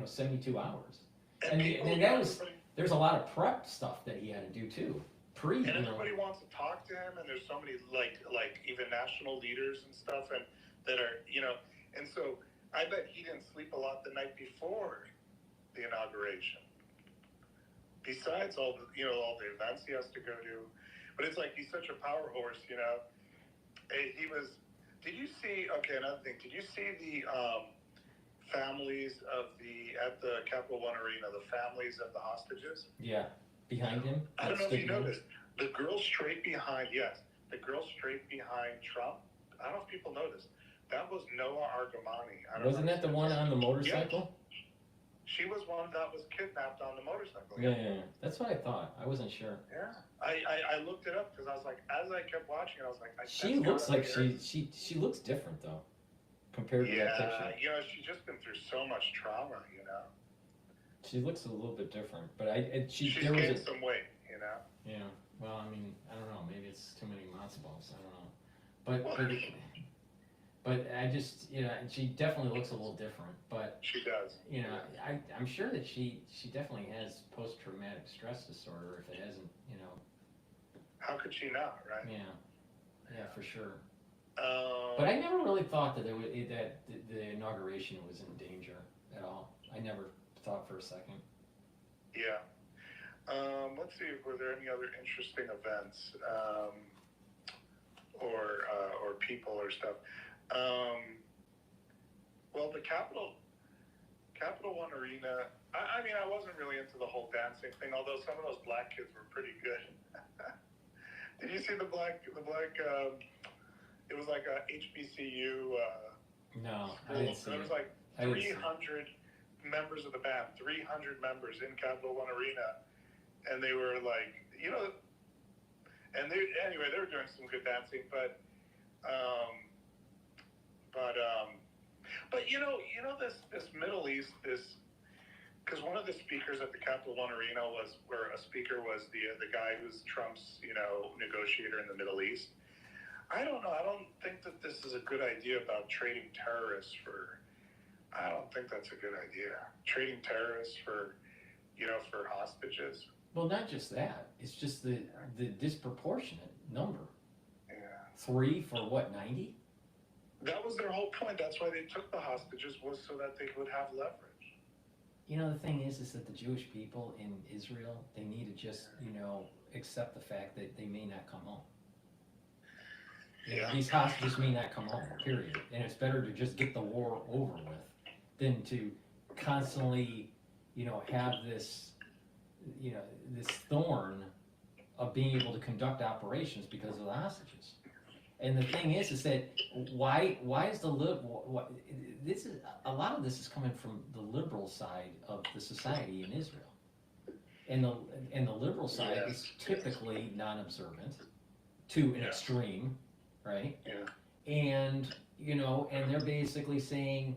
72 hours, and there's a lot of prep stuff that he had to do too. And everybody wants to talk to him, and there's so many like even national leaders and stuff, and that are and so I bet he didn't sleep a lot the night before the inauguration. Besides all the events he has to go to, but it's like he's such a power horse, He was. Did you see? Okay, another thing. Did you see the families at the Capital One Arena? The families of the hostages. Yeah. Behind him? I don't know if you noticed. The girl straight behind, Trump, I don't know if people noticed. That was Noah Argamani. Wasn't that the one on the motorcycle? Yes. She was one that was kidnapped on the motorcycle. Yeah. That's what I thought. I wasn't sure. Yeah. I looked it up because I was like, as I kept watching, I was like, she looks like she looks different though, compared to that picture. She's just been through so much trauma, She looks a little bit different, but she's gained some weight, Yeah. Well, I mean, I don't know. Maybe it's too many matzo balls. I don't know. But I just, she definitely looks a little different. But she does. I'm sure that she definitely has post-traumatic stress disorder. If it hasn't, How could she not, right? Yeah, for sure. But I never really thought that the inauguration was in danger at all. I never thought for a second. Yeah. Let's see, were there any other interesting events or people or stuff? Well, the Capital One Arena, I mean, I wasn't really into the whole dancing thing, although some of those black kids were pretty good. Did you see the black, it was like a HBCU. No, I didn't see it. There was like 300 members of the band, 300 members in Capital One Arena. And they were like, and anyway, they were doing some good dancing, but this Middle East, because one of the speakers at the Capital One Arena was the guy who's Trump's, negotiator in the Middle East. I don't know. I don't think that this is a good idea about trading terrorists I don't think that's a good idea. Trading terrorists for hostages. Well, not just that. It's just the disproportionate number. Yeah. 3 for what, 90? That was their whole point. That's why they took the hostages, was so that they would have leverage. The thing is that the Jewish people in Israel, they need to just, accept the fact that they may not come home. You know, these hostages may not come home, period. And it's better to just get the war over with than to constantly, you know, have this, you know, this thorn of being able to conduct operations because of the hostages. And the thing is that why is this is a lot of this is coming from the liberal side of the society in Israel, and the liberal side is typically non-observant to an extreme, right? Yeah. And you know, and they're basically saying,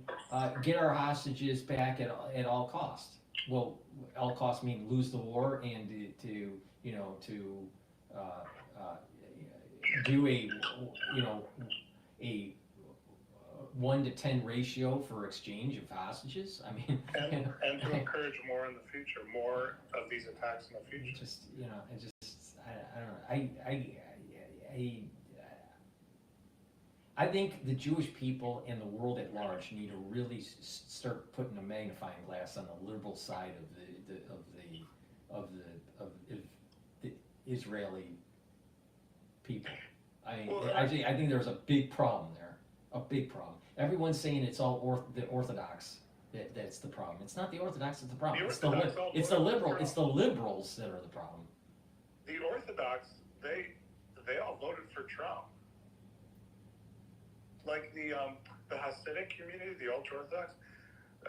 get our hostages back at all costs. Well, all costs mean lose the war and to you know to do a 1 to 10 ratio for exchange of hostages. I mean, and to encourage more in the future, more of these attacks in the future. Just you know, I don't know. I think the Jewish people and the world at large need to really start putting a magnifying glass on the liberal side of the Israeli people. I think there's a big problem there, a big problem. Everyone's saying it's all the Orthodox that's the problem. It's not the Orthodox that's the problem. It's the liberals that are the problem. The Orthodox, they all voted for Trump. Like the Hasidic community, the ultra-Orthodox,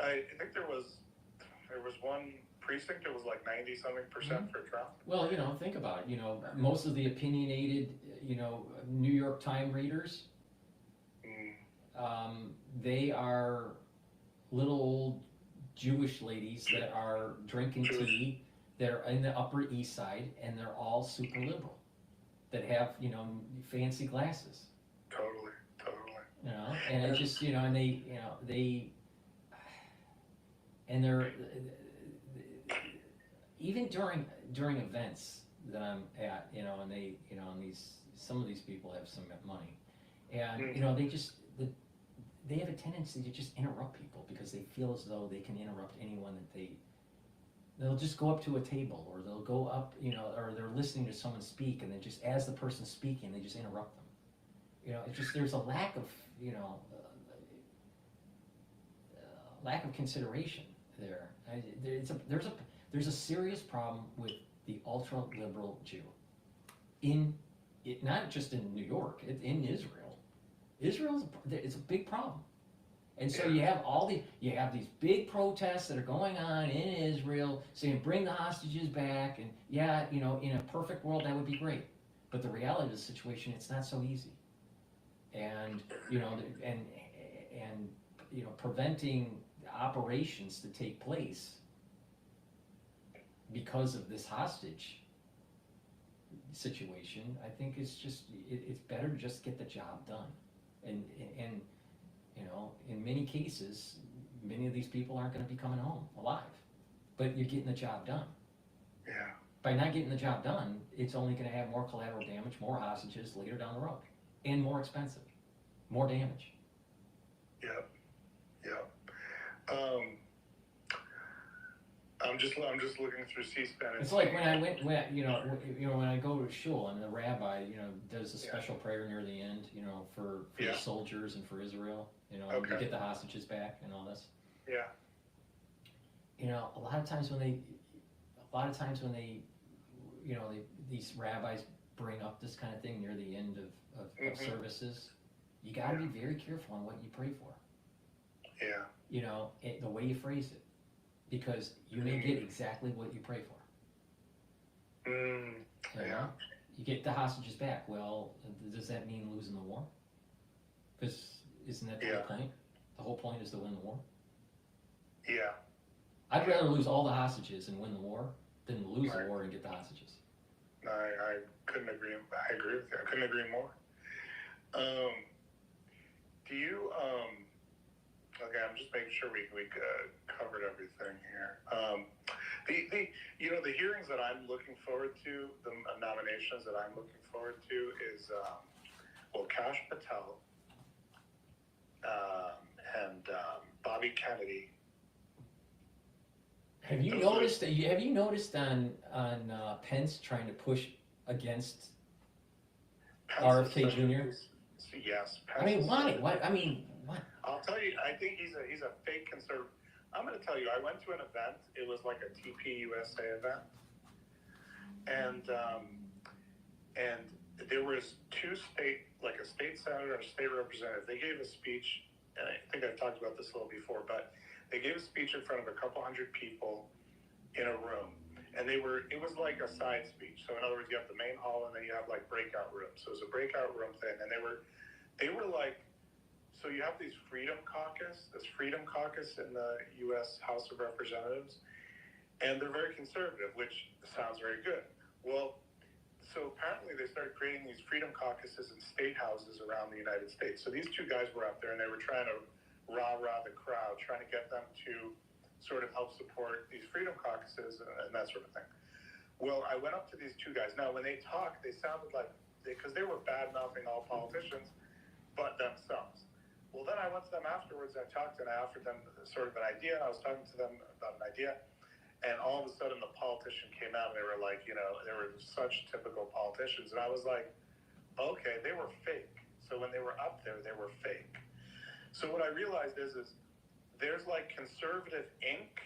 I think there was one precinct that was like 90-something% for Trump. Well, you know, think about it. You know, most of the opinionated, you know, New York Times readers, they are little old Jewish ladies that are drinking tea. They're in the Upper East Side, and they're all super liberal, that have, you know, fancy glasses. Totally. You know, and it just, you know, and they're even during events that I'm at, you know, and they, you know, and some of these people have some money, and you know, they have a tendency to just interrupt people because they feel as though they can interrupt anyone that they'll just go up to a table, or they'll go up, you know, or they're listening to someone speak, and then just as the person's speaking, they just interrupt them. You know, it's just, there's a lack of, you know, lack of consideration there. There's a serious problem with the ultra-liberal Jew. Not just in New York, in Israel. It's a big problem. And so you have these big protests that are going on in Israel saying bring the hostages back, and yeah, you know, in a perfect world that would be great. But the reality of the situation, it's not so easy. And you know, and you know, preventing operations to take place because of this hostage situation, I think it's better to just get the job done. And you know, in many cases, many of these people aren't going to be coming home alive, but you're getting the job done. Yeah. By not getting the job done, it's only going to have more collateral damage, more hostages later down the road, and more expensive, more damage. Yep. I'm just looking through C-SPAN. It's like when I go to shul, and the rabbi, you know, does a special prayer near the end, you know, for the soldiers and for Israel, you know, to get the hostages back and all this. Yeah. You know, a lot of times when they, you know, these rabbis bring up this kind of thing near the end of services, you got to be very careful on what you pray for. Yeah. You know, the way you phrase it, because you may get exactly what you pray for. You know? You get the hostages back. Well, does that mean losing the war? Because isn't that the whole point? The whole point is to win the war. Yeah. I'd rather lose all the hostages and win the war than lose the war and get the hostages. I couldn't agree. I agree with you. I couldn't agree more. Do you? Okay, I'm just making sure we covered everything here. The hearings that I'm looking forward to, the nominations that I'm looking forward to is Cash Patel and Bobby Kennedy. Have you noticed on Pence trying to push against RFK Jr.? So yes, I mean, why? What? I mean, what? I'll tell you, I think he's a fake conservative. I'm going to tell you, I went to an event. It was like a TPUSA event, and there was like a state senator and a state representative. They gave a speech, and I think I've talked about this a little before, but they gave a speech in front of a couple hundred people in a room, and it was like a side speech. So in other words, you have the main hall, and then you have like breakout rooms. So it was a breakout room thing, and they were like, so you have this Freedom Caucus in the U.S. House of Representatives, and they're very conservative, which sounds very good. Well, so apparently they started creating these Freedom Caucuses in state houses around the United States. So these two guys were out there, and they were trying to rah-rah the crowd, trying to get them to sort of help support these Freedom Caucuses and that sort of thing. Well, I went up to these two guys. Now, when they talked, they sounded like, because they were bad-mouthing all politicians, but themselves. Well, then I went to them afterwards, I talked, and I offered them sort of an idea. I was talking to them about an idea, and all of a sudden the politician came out, and they were like, they were such typical politicians. And I was like, okay, they were fake. So when they were up there, they were fake. So what I realized is there's like Conservative Inc.,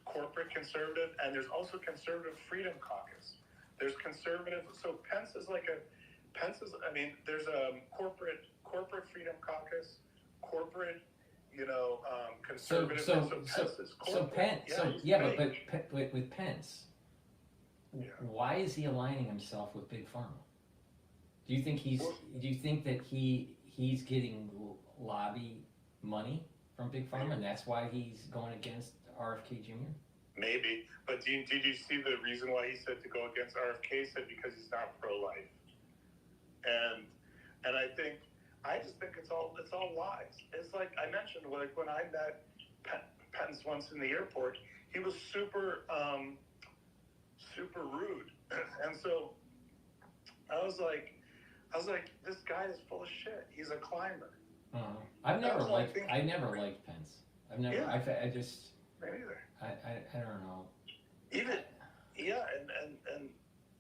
corporate conservative, and there's also Conservative Freedom Caucus. There's conservative, so Pence is, I mean, there's a corporate Freedom Caucus, corporate, conservative. But with Pence, why is he aligning himself with Big Pharma? Do you think that he's getting lobby money from Big Pharma, and that's why he's going against RFK Jr.? Maybe, but did you see the reason why he said to go against RFK? He said because he's not pro-life, and I just think it's all lies. It's like I mentioned, like when I met Pence once in the airport, he was super rude, and so I was like, this guy is full of shit. He's a climber. I never liked Pence. I've never. Yeah. I just. Me neither. I don't know. Even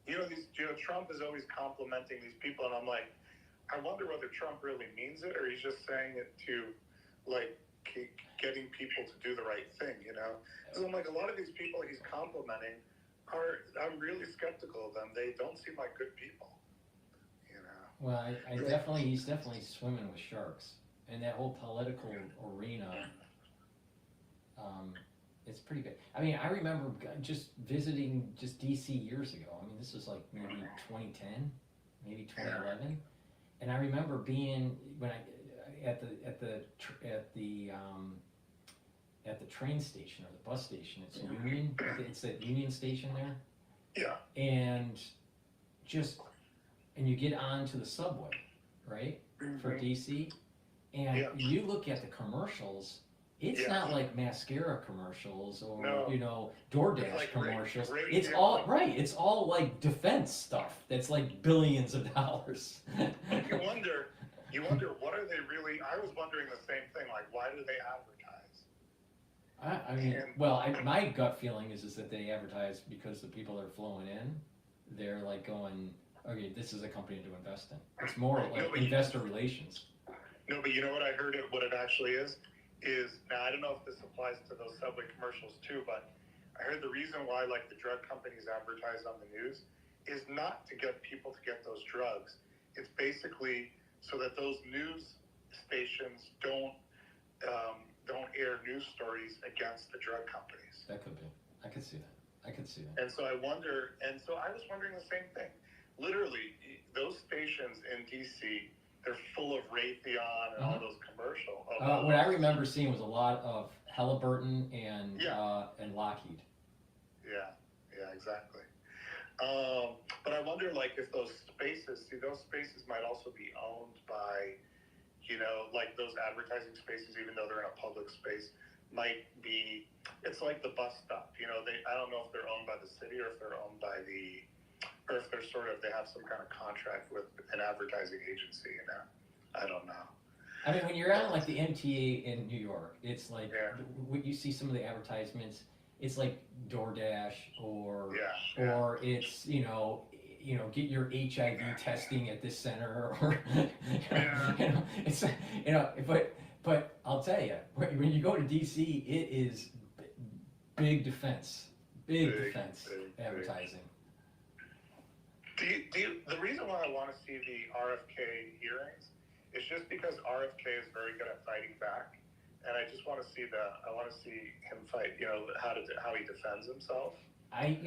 and Trump is always complimenting these people, and I'm like, I wonder whether Trump really means it or he's just saying it to like getting people to do the right thing, So I'm like, a lot of these people he's complimenting I'm really skeptical of them. They don't seem like good people, Well, he's definitely swimming with sharks, and that whole political arena. It's pretty good. I mean, I remember just visiting DC years ago. I mean, this was like maybe 2010, maybe 2011, and I remember being at the train station or the bus station. It's Union. It's that Union Station there. Yeah. And you get onto the subway, right, for DC, and you look at the commercials. It's not like mascara commercials or DoorDash like commercials. Ray It's all right. It's all like defense stuff. That's like billions of dollars. You wonder what are they really? I was wondering the same thing. Like, why do they advertise? I mean, my gut feeling is that they advertise because the people that are flowing in, they're like going, okay, this is a company to invest in. It's more like investor relations. No, but you know what I heard? What it actually is now I don't know if this applies to those subway commercials too, but I heard the reason why like the drug companies advertise on the news is not to get people to get those drugs. It's basically so that those news stations don't air news stories against the drug companies. That could be. I could see that. And so I was wondering the same thing. Literally, those stations in DC, they're full of Raytheon and all those commercials. What I remember seeing was a lot of Halliburton and Lockheed. Yeah, exactly. But I wonder, like, if those spaces might also be owned by, like those advertising spaces, even though they're in a public space, might be. It's like the bus stop. I don't know if they're owned by the city or if they're owned by or if they're they have some kind of contract with an advertising agency, I don't know. I mean, when you're at like the MTA in New York, it's like when you see some of the advertisements, it's like DoorDash or it's get your HIV testing at this center, or it's but I'll tell you, when you go to DC, it is big defense, big advertising. The reason why I want to see the RFK hearings is just because RFK is very good at fighting back, and I just want to see him fight. How he defends himself. I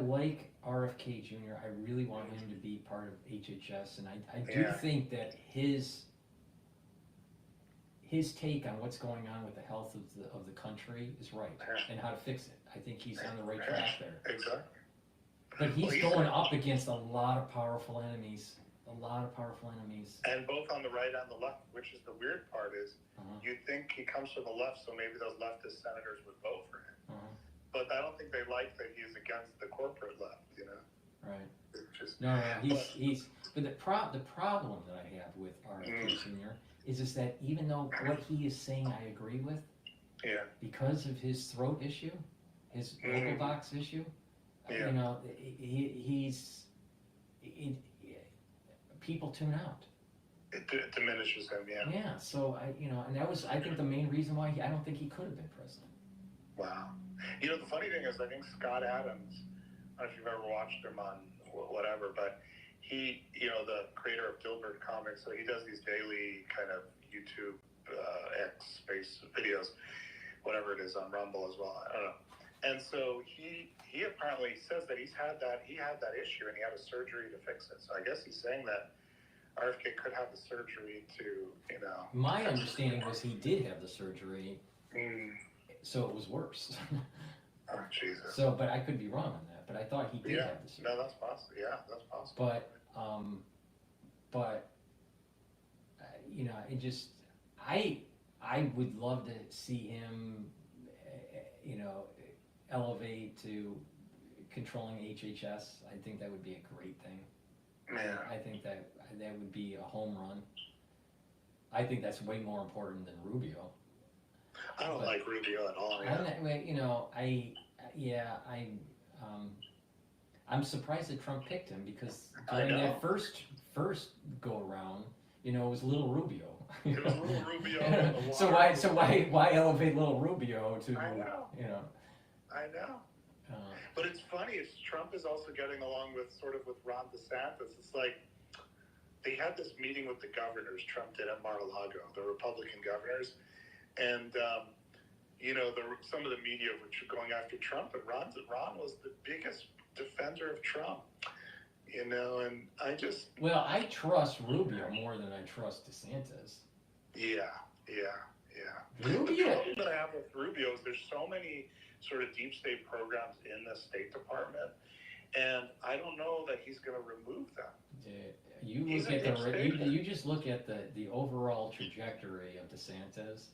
like RFK Jr. I really want him to be part of HHS, and I do think that his take on what's going on with the health of the country is right, and how to fix it. I think he's on the right track there. Exactly. But he's going up against a lot of powerful enemies. And both on the right and the left, which is the weird part is, you'd think he comes from the left, so maybe those leftist senators would vote for him. But I don't think they like that he's against the corporate left, Right. Just, he's. But the problem that I have with RFK Jr. is that even though what he is saying I agree with, because of his throat issue, his vocal box issue, people tune out. It diminishes him, Yeah, so and that was, I think, the main reason why I don't think he could have been president. Wow. The funny thing is, I think Scott Adams, I don't know if you've ever watched him on whatever, but he, the creator of Dilbert Comics, so he does these daily kind of YouTube X space videos, whatever it is, on Rumble as well. I don't know. And so he apparently says that he had that issue and he had a surgery to fix it. So I guess he's saying that RFK could have the surgery to, My understanding was he did have the surgery, so it was worse. Oh, Jesus. So, but I could be wrong on that. But I thought he did have the surgery. No, that's possible. Yeah, that's possible. But it just, I would love to see him, elevate to controlling HHS. I think that would be a great thing. Yeah. I think that would be a home run. I think that's way more important than Rubio. I don't like Rubio at all. I'm surprised that Trump picked him, because during that first go around, it was little Rubio. It was little Rubio. So why elevate little Rubio to I know. But it's funny. Trump is also getting along with Ron DeSantis. It's like they had this meeting with the governors. Trump did at Mar-a-Lago, the Republican governors, and some of the media were going after Trump, and Ron was the biggest defender of Trump. And I just... Well, I trust Rubio more than I trust DeSantis. Yeah. Rubio. The problem that I have with Rubio is there's so many sort of deep state programs in the State Department, and I don't know that he's going to remove them. You just look at the overall trajectory of DeSantis.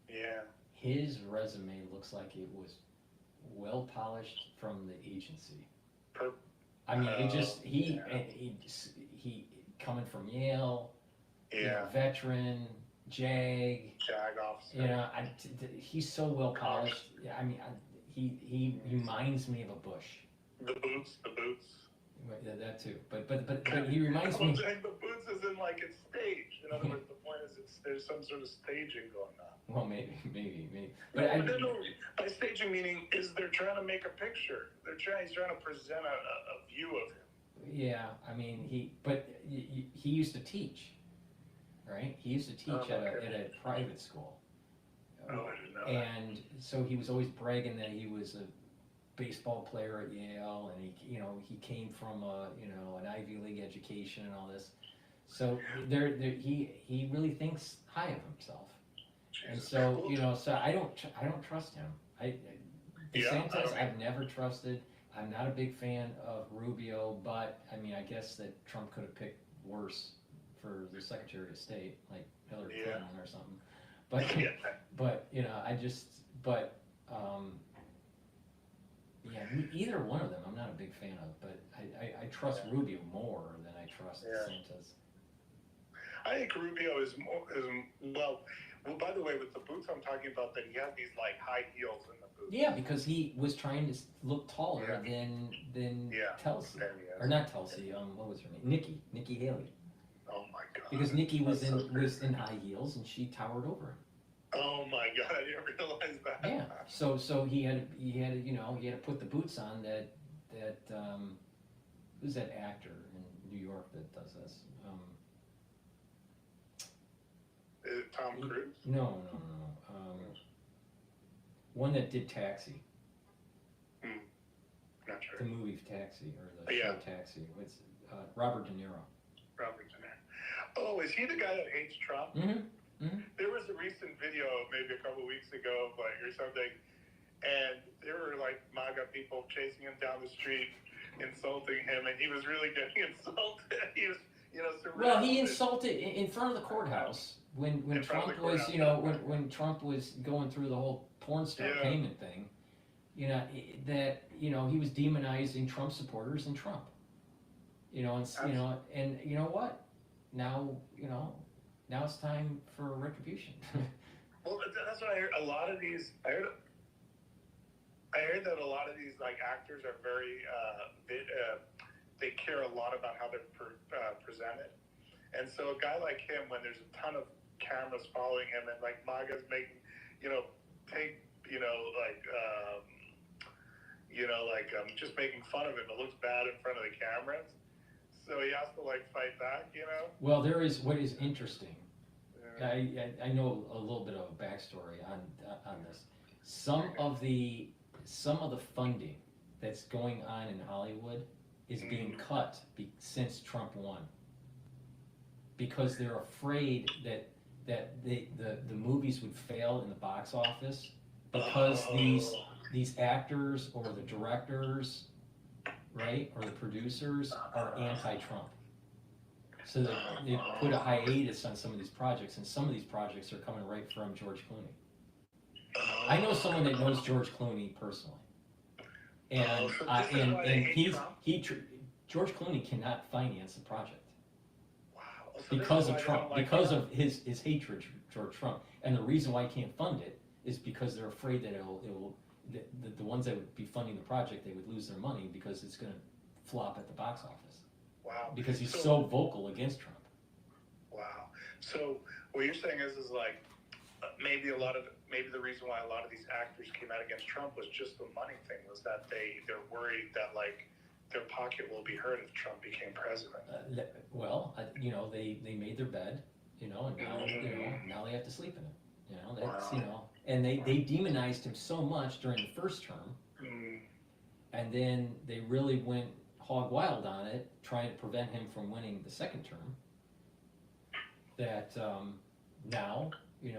Yeah. His resume looks like it was well polished from the agency. I mean, he coming from Yale, veteran, JAG officer. He's so well polished. I mean, he reminds me of a Bush. The boots. Yeah, that too. But he reminds me. I'm saying the boots is in like it's staged. In other words, the point is there's some sort of staging going on. Well, maybe. But no, by staging meaning is they're trying to make a picture. He's trying to present a view of him. Yeah, I mean he used to teach, right? He used to teach at a private school. Oh, I didn't know and so he was always bragging that he was a baseball player at Yale, and he came from an Ivy League education and all this. So he really thinks high of himself. And so so I don't trust him. DeSantis I've never trusted. I'm not a big fan of Rubio, but I mean I guess that Trump could have picked worse for the Secretary of State, like Hillary Clinton or something. But either one of them I'm not a big fan of, but I trust Rubio more than I trust DeSantis. I think Rubio is more, Well, by the way, with the boots, I'm talking about that he had these like high heels in the boots. Yeah, because he was trying to look taller than Telsey, or not Telsey. What was her name? Nikki Haley. Oh my God. Because Nikki was That's in high heels and she towered over him. Oh my God, I didn't realize that. Yeah. So he had to put the boots on that who's that actor in New York that does this? Is it Tom Cruise? No. One that did Taxi. Not sure. The movie Taxi, or the show Taxi. It's Robert De Niro. Robert De Niro. Oh, is he the guy that hates Trump? There was a recent video maybe a couple weeks ago, or something, and there were like MAGA people chasing him down the street, insulting him, and he was really getting insulted. He was, surrounded. Well, he insulted in front of the courthouse when Trump was, when Trump was going through the whole porn star payment thing. He was demonizing Trump supporters and Trump. And you know what? Now it's time for retribution. Well, that's what I heard. I heard that a lot of these like actors are very they care a lot about how they're presented, and so a guy like him, when there's a ton of cameras following him and like MAGA's making, just making fun of him, it looks bad in front of the cameras. So he has to like fight back, Well, there is what is interesting. I know a little bit of a backstory on this. Some of the funding that's going on in Hollywood is being cut since Trump won, because they're afraid that the movies would fail in the box office because these actors or the directors, right, or the producers are anti-Trump. So they put a hiatus on some of these projects, and some of these projects are coming right from George Clooney. I know someone that knows George Clooney personally, and George Clooney cannot finance the project because of Trump, because of his hatred for Trump, and the reason why he can't fund it is because they're afraid that the ones that would be funding the project, they would lose their money because it's going to flop at the box office. Wow. Because he's so vocal against Trump. Wow. So what you're saying is like maybe the reason why a lot of these actors came out against Trump was just the money thing, was that they're worried that like their pocket will be hurt if Trump became president. They made their bed, and now they have to sleep in it. That's and they demonized him so much during the first term, and then they really went hog wild on it, trying to prevent him from winning the second term. That now they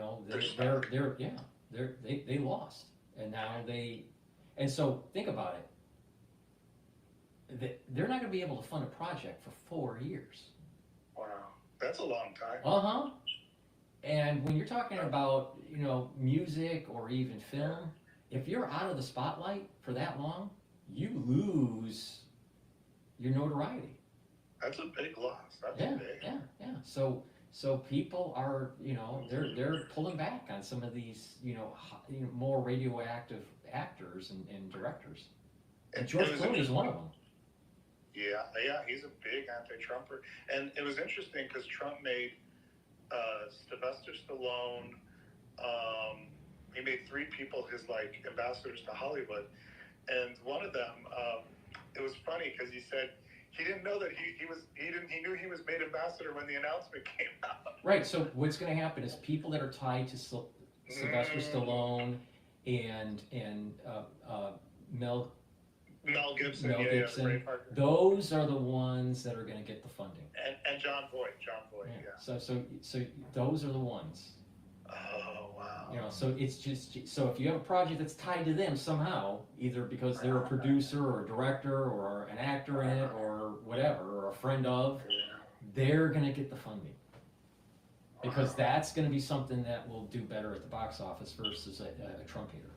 lost, and now so think about it. They're not going to be able to fund a project for 4 years. Wow, that's a long time. And when you're talking about music or even film, if you're out of the spotlight for that long, you lose your notoriety. That's a big loss. That's big. Yeah. So people are, they're pulling back on some of these, more radioactive actors and directors. And George Clooney is one of them. Yeah, he's a big anti-Trumper. And it was interesting because Trump made Sylvester Stallone, he made 3 people his like ambassadors to Hollywood. And one of them, it was funny because he said he didn't know that he knew he was made ambassador when the announcement came out. Right. So what's going to happen is people that are tied to Sylvester Stallone and Mel Gibson, those are the ones that are going to get the funding. And John Voight, yeah. So those are the ones. Oh wow. So it's just so if you have a project that's tied to them somehow, either because they're a producer or a director or an actor in it or whatever, or a friend of, they're going to get the funding. Because that's going to be something that will do better at the box office versus a Trump hater.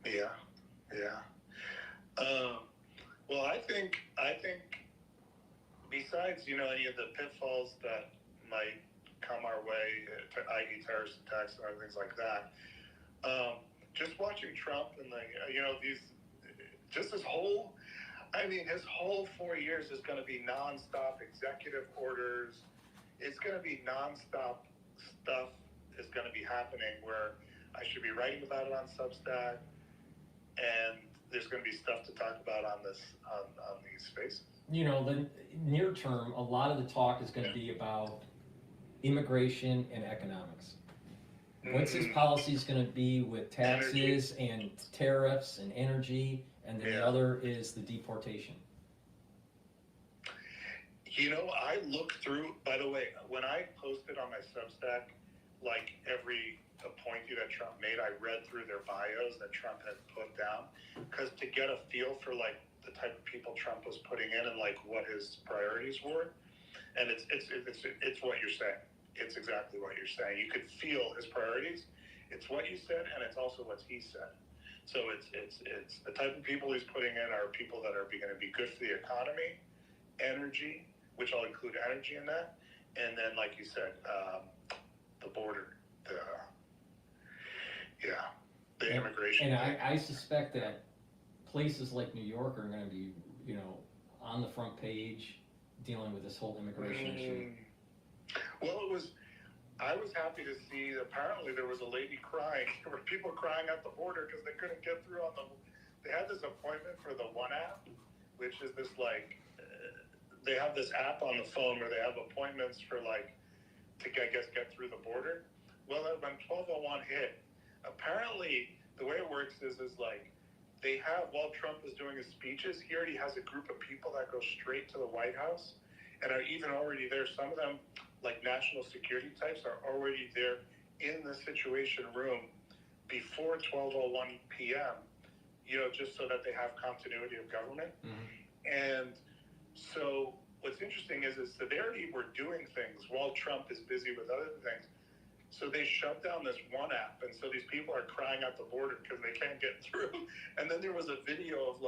Yeah. Well, I think besides any of the pitfalls that might come our way, i.e. terrorist attacks and other things like that. Just watching Trump and his whole 4 years is going to be nonstop executive orders. It's going to be nonstop stuff is going to be happening where I should be writing about it on Substack, and there's going to be stuff to talk about on these spaces. The near term, a lot of the talk is going to be about immigration and economics. What's his policies going to be with taxes and tariffs and energy, and then the other is the deportation. I looked through, by the way, when I posted on my Substack, like every appointee that Trump made, I read through their bios that Trump had put down, because to get a feel for like the type of people Trump was putting in and like what his priorities were. And it's what you're saying. It's exactly what you're saying. You could feel his priorities. It's what you said, and it's also what he said. So it's the type of people he's putting in are people that are going to be good for the economy, energy, which I'll include energy in that, and then like you said, the border, the immigration. And I suspect that places like New York are going to be, on the front page dealing with this whole immigration issue. Well, I was happy to see, apparently there was a lady crying. There were people crying at the border because they couldn't get through they had this appointment for the One app, which is this they have this app on the phone where they have appointments for to get through the border. Well, when 1201 hit, apparently the way it works is they have, while Trump is doing his speeches, he already has a group of people that go straight to the White House and are even already there. Some of them, like national security types, are already there in the Situation Room before 12:01 p.m., just so that they have continuity of government. Mm-hmm. And so what's interesting is they already were doing things while Trump is busy with other things. So they shut down this One app, and so these people are crying at the border because they can't get through. And then there was a video of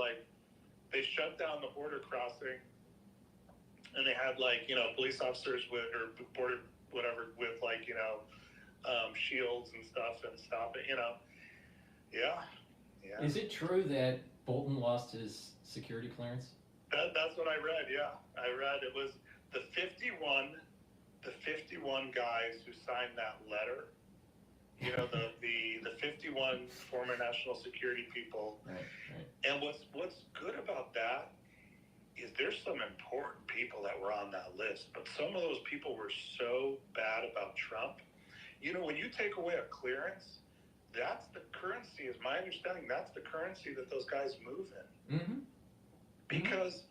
they shut down the border crossing, and they had police officers with, or border whatever, with shields and stuff and stop it. Yeah. Is it true that Bolton lost his security clearance? That's what I read. Yeah, I read it was the 51 guys who signed that letter. The 51 former national security people. Right. And what's good about that is there's some important people that were on that list, but some of those people were so bad about Trump. When you take away a clearance, that's the currency, is my understanding, that's the currency that those guys move in. Mm-hmm. Because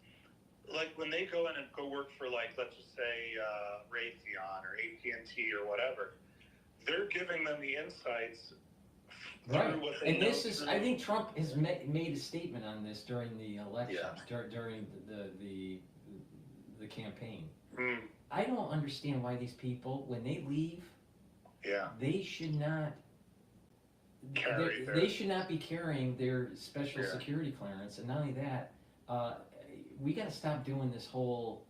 when they go in and go work for let's just say Raytheon or AT&T or whatever, they're giving them the insights. Right, and this is, I think Trump has made a statement on this during the election, during the campaign. Mm. I don't understand why these people, when they leave, they should not they should not be carrying their special security clearance. And not only that, we got to stop doing this whole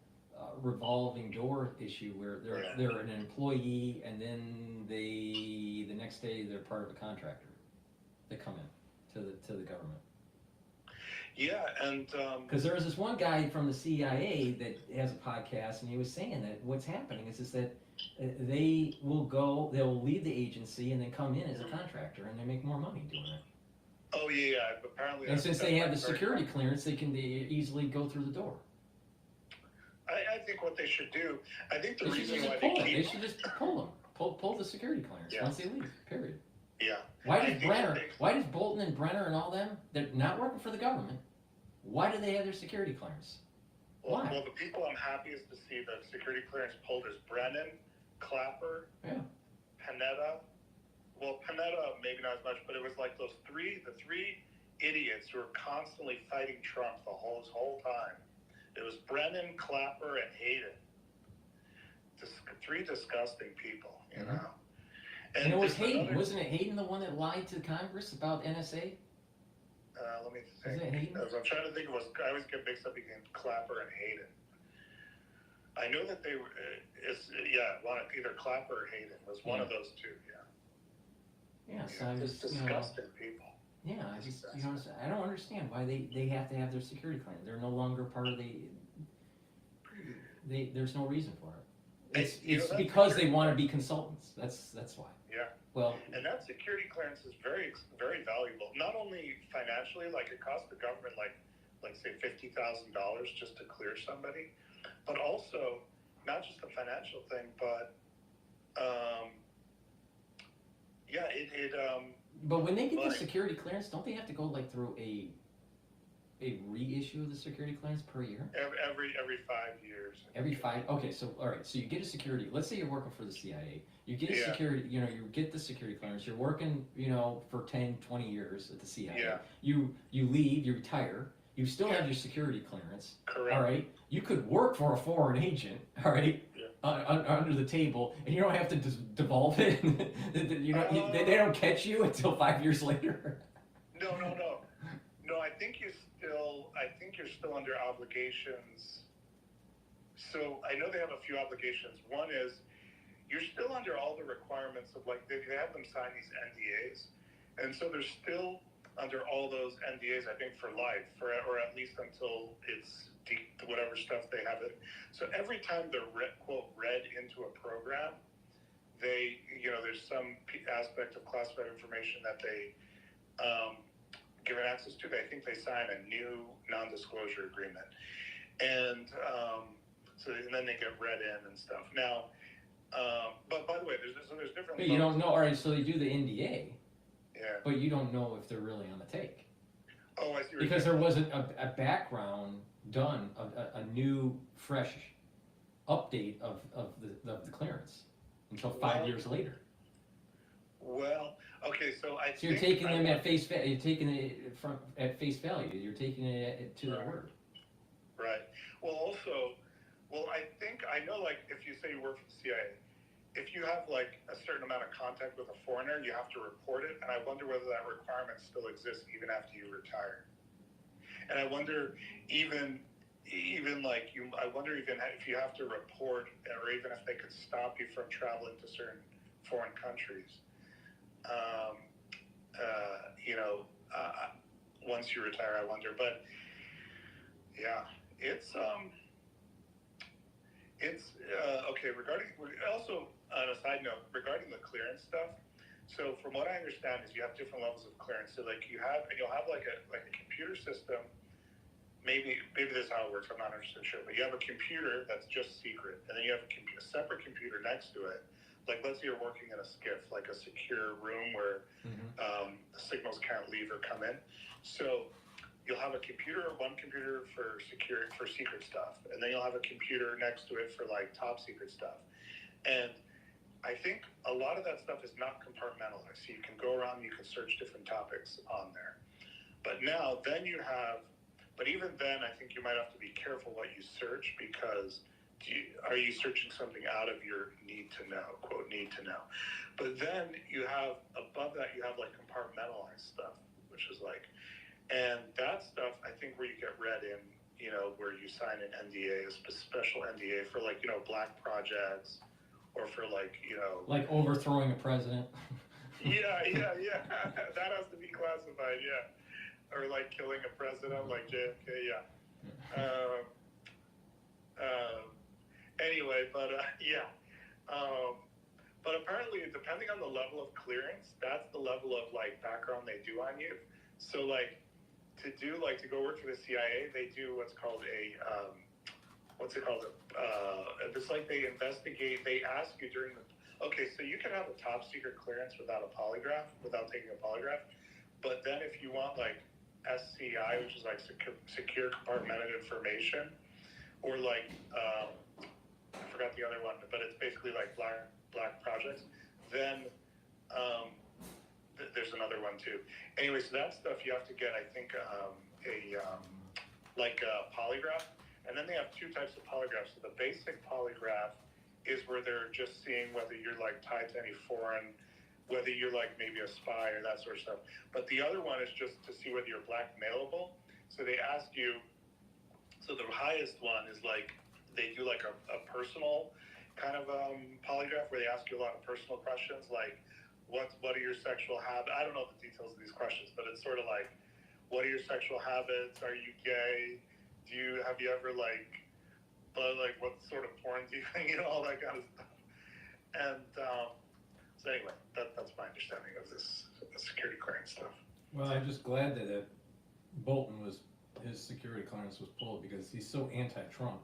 revolving door issue where they're an employee and then the next day they're part of a contractor. They come in to the government. Yeah, and because there was this one guy from the CIA that has a podcast, and he was saying that what's happening is that they'll leave the agency and then come in as a contractor, and they make more money doing it. Oh yeah, apparently. And since they have the security clearance, they easily go through the door. I think what they should do, I think the reason why they should just pull them, pull the security clearance once they leave. Period. Yeah. Why does Bolton and Brenner and all them, they're not working for the government, why do they have their security clearance? Well, the people I'm happiest to see the security clearance pulled is Brennan, Clapper, Panetta. Well, Panetta maybe not as much, but it was the three idiots who were constantly fighting Trump his whole time. It was Brennan, Clapper, and Hayden. Three disgusting people, you know. And it was Hayden, wasn't it Hayden the one that lied to Congress about NSA? Let me think. I'm trying to think I always get mixed up between Clapper and Hayden. I know that they were, either Clapper or Hayden was one of those two, yeah. Yeah, so I Just just, disgusting people. yeah, I just, I don't understand why they have to have their security clearance. They're no longer part of there's no reason for it. It's because they want to be consultants. That's why. Yeah. Well, and that security clearance is very, very valuable. Not only financially, like it costs the government like say $50,000 just to clear somebody, but also not just the financial thing, but but when they get the security clearance, don't they have to go like through a reissue of the security clearance per year? Every 5 years. Every 5. Okay, so all right, so you get a security. Let's say you're working for the CIA. You get a security. You get the security clearance. You're working, for 10, 20 years at the CIA. Yeah. You leave. You retire. You still have your security clearance. Correct. All right. You could work for a foreign agent. All right. Under the table, and you don't have to devolve it. They don't catch you until 5 years later. No. I think you're still under obligations. So I know they have a few obligations. One is you're still under all the requirements of they have them sign these NDAs, and so they're still under all those NDAs. I think for life, or at least until it's whatever stuff they have it. So every time they're quote read into a program, they there's some aspect of classified information that they given access to. I think they sign a new non-disclosure agreement, and then they get read in and stuff. Now, but by the way, there's different. But you don't know. All right, so they do the NDA. Yeah. But you don't know if they're really on the take. Oh, I see. Because there wasn't a background done, a new, fresh update of the clearance until 5 years later. Well, okay, so So you're taking them at face value. You're taking it at face value. You're taking it to their word. Right. I know, if you say you work for the CIA, if you have a certain amount of contact with a foreigner, you have to report it, and I wonder whether that requirement still exists even after you retire. And I wonder I wonder even if you have to report, or even if they could stop you from traveling to certain foreign countries. Once you retire, I wonder. But yeah, it's okay. Also, on a side note, regarding the clearance stuff. So from what I understand is you have different levels of clearance. So you'll have a computer system. Maybe this is how it works. I'm not 100% sure, but you have a computer that's just secret, and then you have a separate computer next to it. Let's say you're working in a SCIF, like a secure room where the signals can't leave or come in. So you'll have one computer for secret stuff, and then you'll have a computer next to it for top secret stuff. And I think a lot of that stuff is not compartmentalized. So you can go around, you can search different topics on there. But even then, I think you might have to be careful what you search, because are you searching something out of your need to know, quote, need to know. But then above that, you have compartmentalized stuff, which is and that stuff, I think, where you get read in, where you sign an NDA, a special NDA for black projects, or for like overthrowing a president. Yeah. That has to be classified, yeah. Or killing a president like JFK, yeah. Anyway, but yeah. But apparently, depending on the level of clearance, that's the level of background they do on you. So to go work for the CIA, they do what's called it's they investigate. They ask you during so you can have a top secret clearance without taking a polygraph. But then if you want SCI, which is secure compartmented information, or I forgot the other one, but it's basically black projects, then there's another one too. Anyway, so that stuff you have to get, I think, a polygraph. And then they have two types of polygraphs. So the basic polygraph is where they're just seeing whether you're tied to any foreign, whether you're maybe a spy or that sort of stuff. But the other one is just to see whether you're blackmailable. So they ask you, so the highest one is they do like a personal kind of polygraph where they ask you a lot of personal questions, like what are your sexual habits? I don't know the details of these questions, but it's sort of like, what are your sexual habits? Are you gay? Have you ever like what sort of porn do you think? You know, all that kind of stuff. And so anyway, that's my understanding of this security clearance stuff. Well, I'm just glad that Bolton his security clearance was pulled because he's so anti-Trump.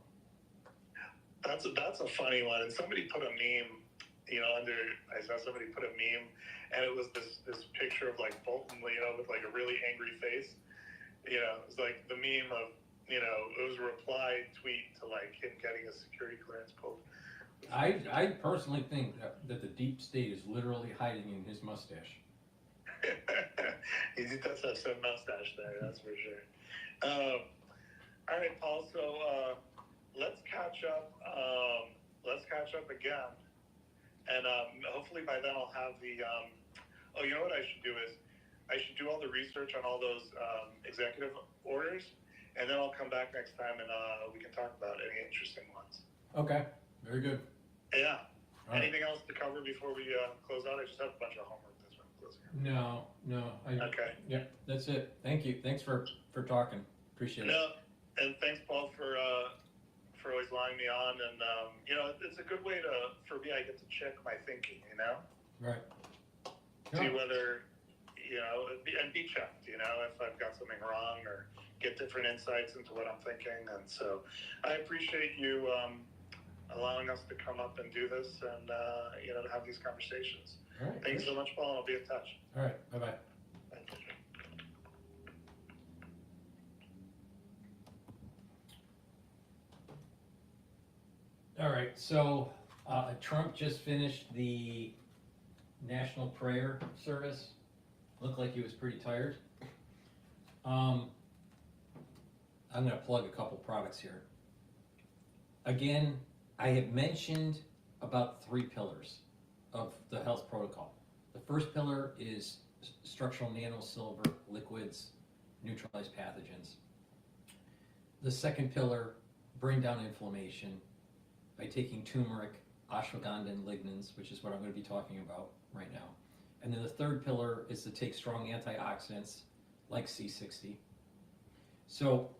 That's a funny one. And somebody put a meme, you know, I saw somebody put a meme, and it was this picture of like Bolton, you know, with like a really angry face. You know, it was like the meme of, you know, it was a reply tweet to like him getting a security clearance pulled. I personally think that the deep state is literally hiding in his mustache. He does have some mustache there, that's for sure. All right, Paul. So let's catch up. Let's catch up again, and hopefully by then I'll have the. Oh, you know what I should do is, I should do all the research on all those executive orders, and then I'll come back next time and we can talk about any interesting ones. Okay, very good. Yeah. All right. Anything else to cover before we close out? I just have a bunch of homework this one closing. No. Okay. Yeah, that's it. Thank you. Thanks for talking. Appreciate it. No, and thanks, Paul, for always allowing me on. And you know, it's a good way for me. I get to check my thinking. You know. Right. See whether, you know, and be checked. You know, if I've got something wrong or get different insights into what I'm thinking. And so, I appreciate you allowing us to come up and do this and you know, to have these conversations. All right. Thanks so much, Paul. I'll be in touch. All right. Bye-bye. All right, so Trump just finished the National Prayer Service. Looked like he was pretty tired. I'm going to plug a couple products here. Again, I have mentioned about 3 pillars of the health protocol. The first pillar is structural nanosilver liquids, neutralize pathogens. The second pillar, bring down inflammation by taking turmeric, ashwagandha, and lignans, which is what I'm going to be talking about right now. And then the third pillar is to take strong antioxidants like C60. So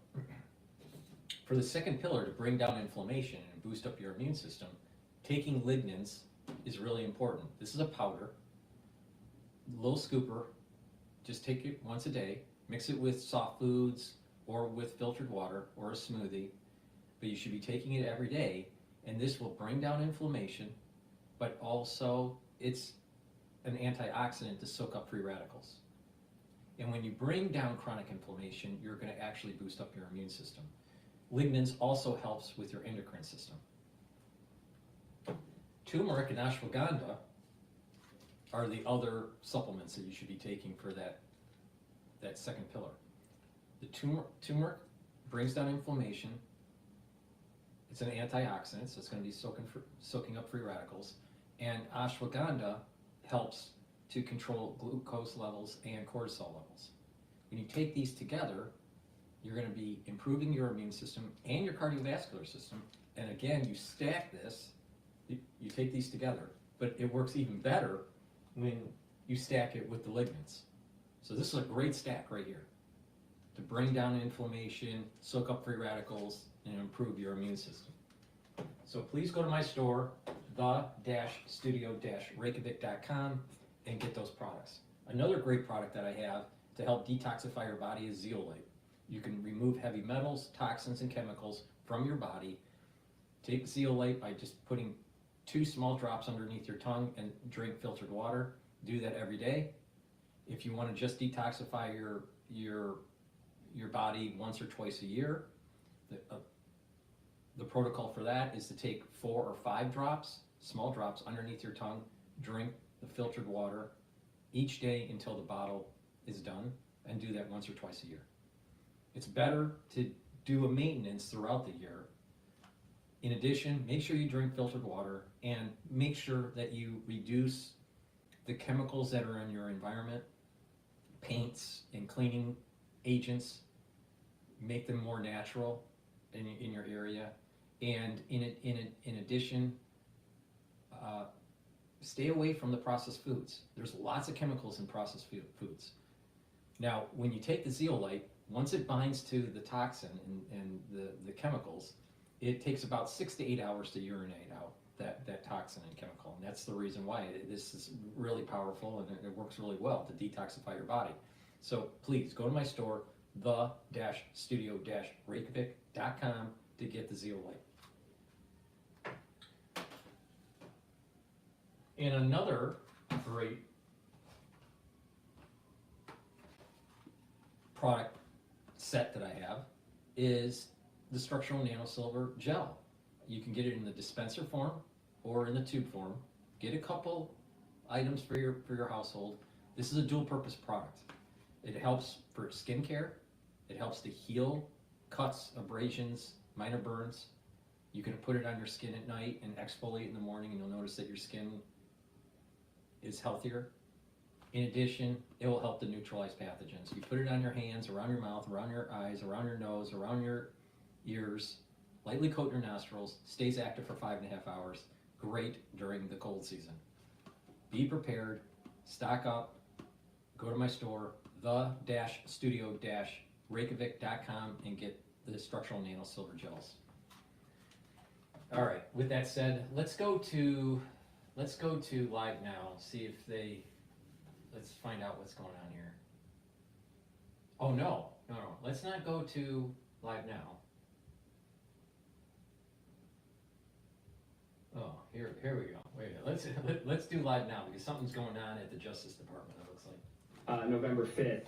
for the second pillar, to bring down inflammation and boost up your immune system, taking lignans is really important. This is a powder, little scooper, just take it once a day, mix it with soft foods or with filtered water or a smoothie, but you should be taking it every day, and this will bring down inflammation, but also it's an antioxidant to soak up free radicals. And when you bring down chronic inflammation, you're going to actually boost up your immune system. Lignans also helps with your endocrine system. Turmeric and ashwagandha are the other supplements that you should be taking for that second pillar. The turmeric brings down inflammation. It's an antioxidant, so it's going to be soaking up free radicals. And ashwagandha helps to control glucose levels and cortisol levels. When you take these together, you're going to be improving your immune system and your cardiovascular system. And again, you stack this, you take these together, but it works even better when you stack it with the lignans. So this is a great stack right here to bring down inflammation, soak up free radicals, and improve your immune system. So please go to my store, the-studio-reykjavik.com, and get those products. Another great product that I have to help detoxify your body is zeolite. You can remove heavy metals, toxins, and chemicals from your body. Take zeolite by just putting 2 small drops underneath your tongue and drink filtered water. Do that every day. If you want to just detoxify your body once or twice a year, the protocol for that is to take 4 or 5 drops, small drops underneath your tongue, drink the filtered water each day until the bottle is done, and do that once or twice a year. It's better to do a maintenance throughout the year. In addition, make sure you drink filtered water and make sure that you reduce the chemicals that are in your environment, paints and cleaning agents, make them more natural in your area. And in addition, stay away from the processed foods. There's lots of chemicals in processed foods. Now, when you take the zeolite, once it binds to the toxin and the chemicals, it takes about 6 to 8 hours to urinate out that toxin and chemical. And that's the reason why this is really powerful, and it works really well to detoxify your body. So please go to my store, the-studio-reykjavik.com, to get the zeolite. And another great product set that I have is the structural nanosilver gel. You can get it in the dispenser form or in the tube form. Get a couple items for your household. This is a dual purpose product. It helps for skincare. It helps to heal cuts, abrasions, minor burns. You can put it on your skin at night and exfoliate in the morning, and you'll notice that your skin is healthier. In addition, it will help to neutralize pathogens. You put it on your hands, around your mouth, around your eyes, around your nose, around your ears, lightly coat your nostrils, stays active for 5.5 hours. Great during the cold season. Be prepared, stock up, go to my store, the-studio-reykjavik.com, and get the structural nanosilver gels. All right, with that said, let's go to live now, see if let's find out what's going on here. Oh, no, let's not go to live now. Oh, here we go. Wait, let's do live now, because something's going on at the Justice Department, it looks like. November 5th,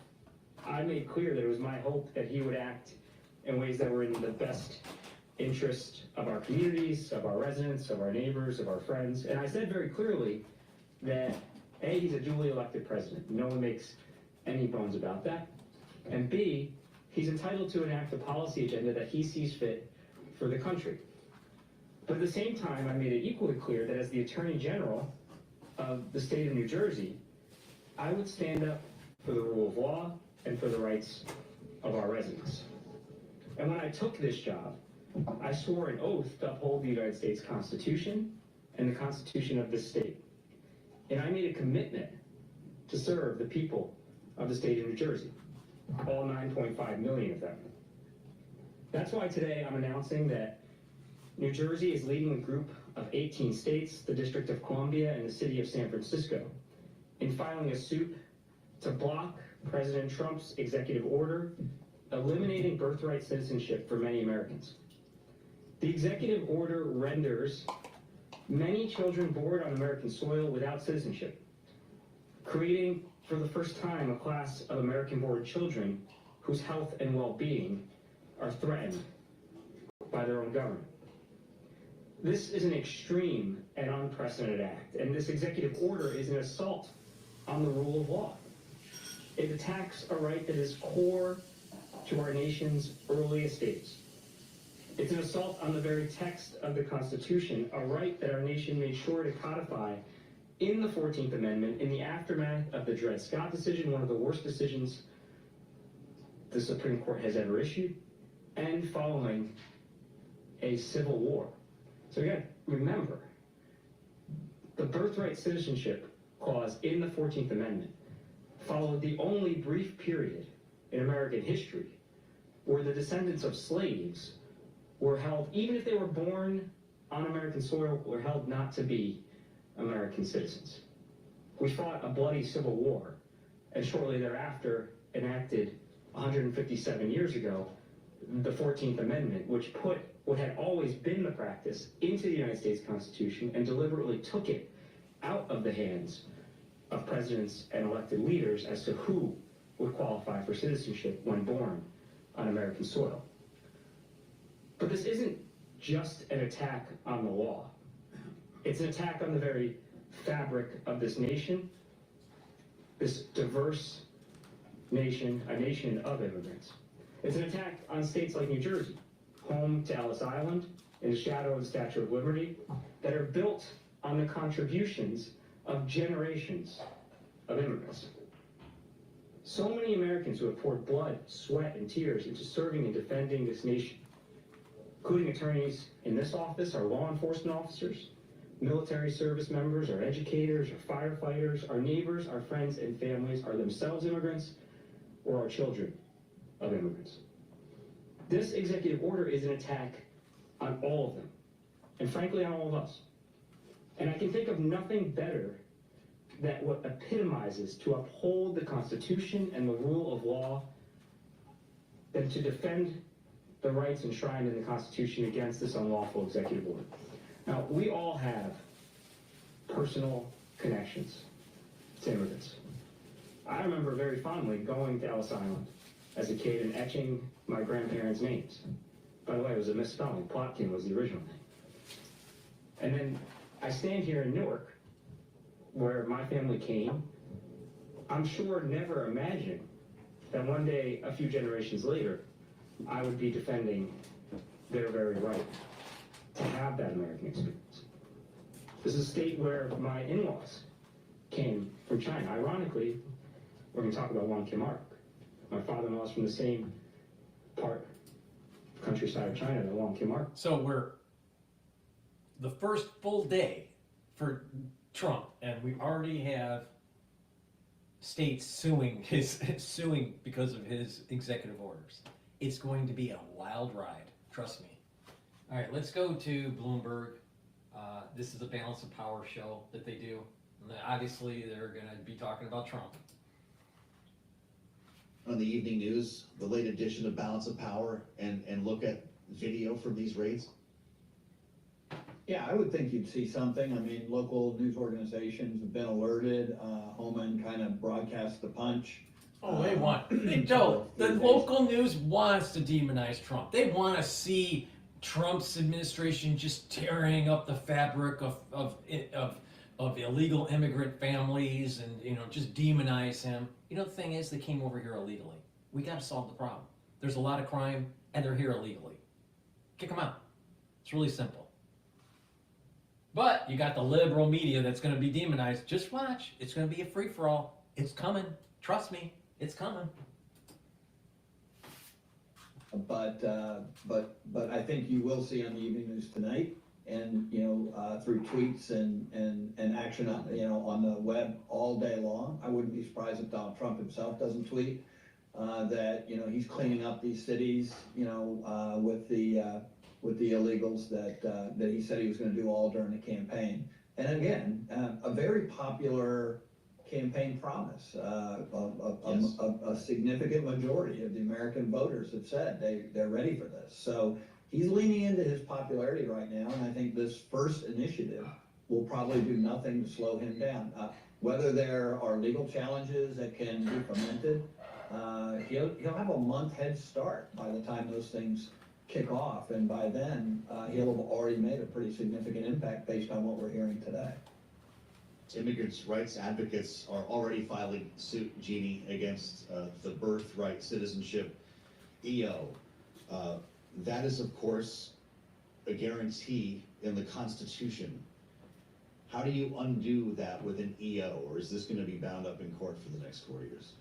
I made clear that it was my hope that he would act in ways that were in the best interest of our communities, of our residents, of our neighbors, of our friends. And I said very clearly that A, he's a duly elected president. No one makes any bones about that. And B, he's entitled to enact a policy agenda that he sees fit for the country. But at the same time, I made it equally clear that as the Attorney General of the state of New Jersey, I would stand up for the rule of law and for the rights of our residents. And when I took this job, I swore an oath to uphold the United States Constitution and the Constitution of this state. And I made a commitment to serve the people of the state of New Jersey, all 9.5 million of them. That's why today I'm announcing that New Jersey is leading a group of 18 states, the District of Columbia, and the city of San Francisco, in filing a suit to block President Trump's executive order eliminating birthright citizenship for many Americans. The executive order renders many children born on American soil without citizenship, creating for the first time a class of American-born children whose health and well-being are threatened by their own government. This is an extreme and unprecedented act, and this executive order is an assault on the rule of law. It attacks a right that is core to our nation's earliest days. It's an assault on the very text of the Constitution, a right that our nation made sure to codify in the 14th Amendment in the aftermath of the Dred Scott decision, one of the worst decisions the Supreme Court has ever issued, and following a civil war. So again, remember, the birthright citizenship clause in the 14th Amendment followed the only brief period in American history where the descendants of slaves were held, even if they were born on American soil, were held not to be American citizens. We fought a bloody civil war, and shortly thereafter enacted 157 years ago the 14th Amendment, which put what had always been the practice into the United States Constitution and deliberately took it out of the hands of presidents and elected leaders as to who would qualify for citizenship when born on American soil. But this isn't just an attack on the law. It's an attack on the very fabric of this nation, this diverse nation, a nation of immigrants. It's an attack on states like New Jersey, home to Ellis Island, in the shadow of the Statue of Liberty, that are built on the contributions of generations of immigrants. So many Americans who have poured blood, sweat, and tears into serving and defending this nation. including attorneys in this office, our law enforcement officers, military service members, our educators, our firefighters, our neighbors, our friends and families are themselves immigrants or our children of immigrants. This executive order is an attack on all of them, and frankly on all of us. And I can think of nothing better that what epitomizes to uphold the Constitution and the rule of law than to defend the rights enshrined in the Constitution against this unlawful executive order. Now, we all have personal connections to immigrants. I remember very fondly going to Ellis Island as a kid and etching my grandparents' names. By the way, it was a misspelling. Plotkin was the original name. And then I stand here in Newark, where my family came, I'm sure never imagining that one day, a few generations later, I would be defending their very right to have that American experience. This is a state where my in-laws came from China. Ironically, we're going to talk about Wong Kim Ark. My father-in-law is from the same part of countryside of China that Wong Kim Ark. So we're the first full day for Trump, and we already have states suing because of his executive orders. It's going to be a wild ride, trust me. All right, let's go to Bloomberg. This is a balance of power show that they do. And obviously, they're going to be talking about Trump. On the evening news, the late edition of Balance of Power, and look at video from these raids? Yeah, I would think you'd see something. I mean, local news organizations have been alerted. Homan kind of broadcast the punch. Oh, they want, Joe, the local news wants to demonize Trump. They want to see Trump's administration just tearing up the fabric of illegal immigrant families and, you know, just demonize him. You know, the thing is, they came over here illegally. We got to solve the problem. There's a lot of crime, and they're here illegally. Kick them out. It's really simple. But you got the liberal media that's going to be demonized. Just watch. It's going to be a free-for-all. It's coming. Trust me. It's coming. But I think you will see on the evening news tonight, and through tweets and action on the web all day long. I wouldn't be surprised if Donald Trump himself doesn't tweet that he's cleaning up these cities with the illegals that he said he was going to do all during the campaign. And again, a very popular campaign promise. A significant majority of the American voters have said they're ready for this. So he's leaning into his popularity right now, and I think this first initiative will probably do nothing to slow him down. Whether there are legal challenges that can be fomented, he'll have a month head start by the time those things kick off, and by then he'll have already made a pretty significant impact based on what we're hearing today. Immigrants' rights advocates are already filing suit, Jeannie, against the birthright citizenship EO. That is, of course, a guarantee in the Constitution. How do you undo that with an EO, or is this going to be bound up in court for the next 4 years?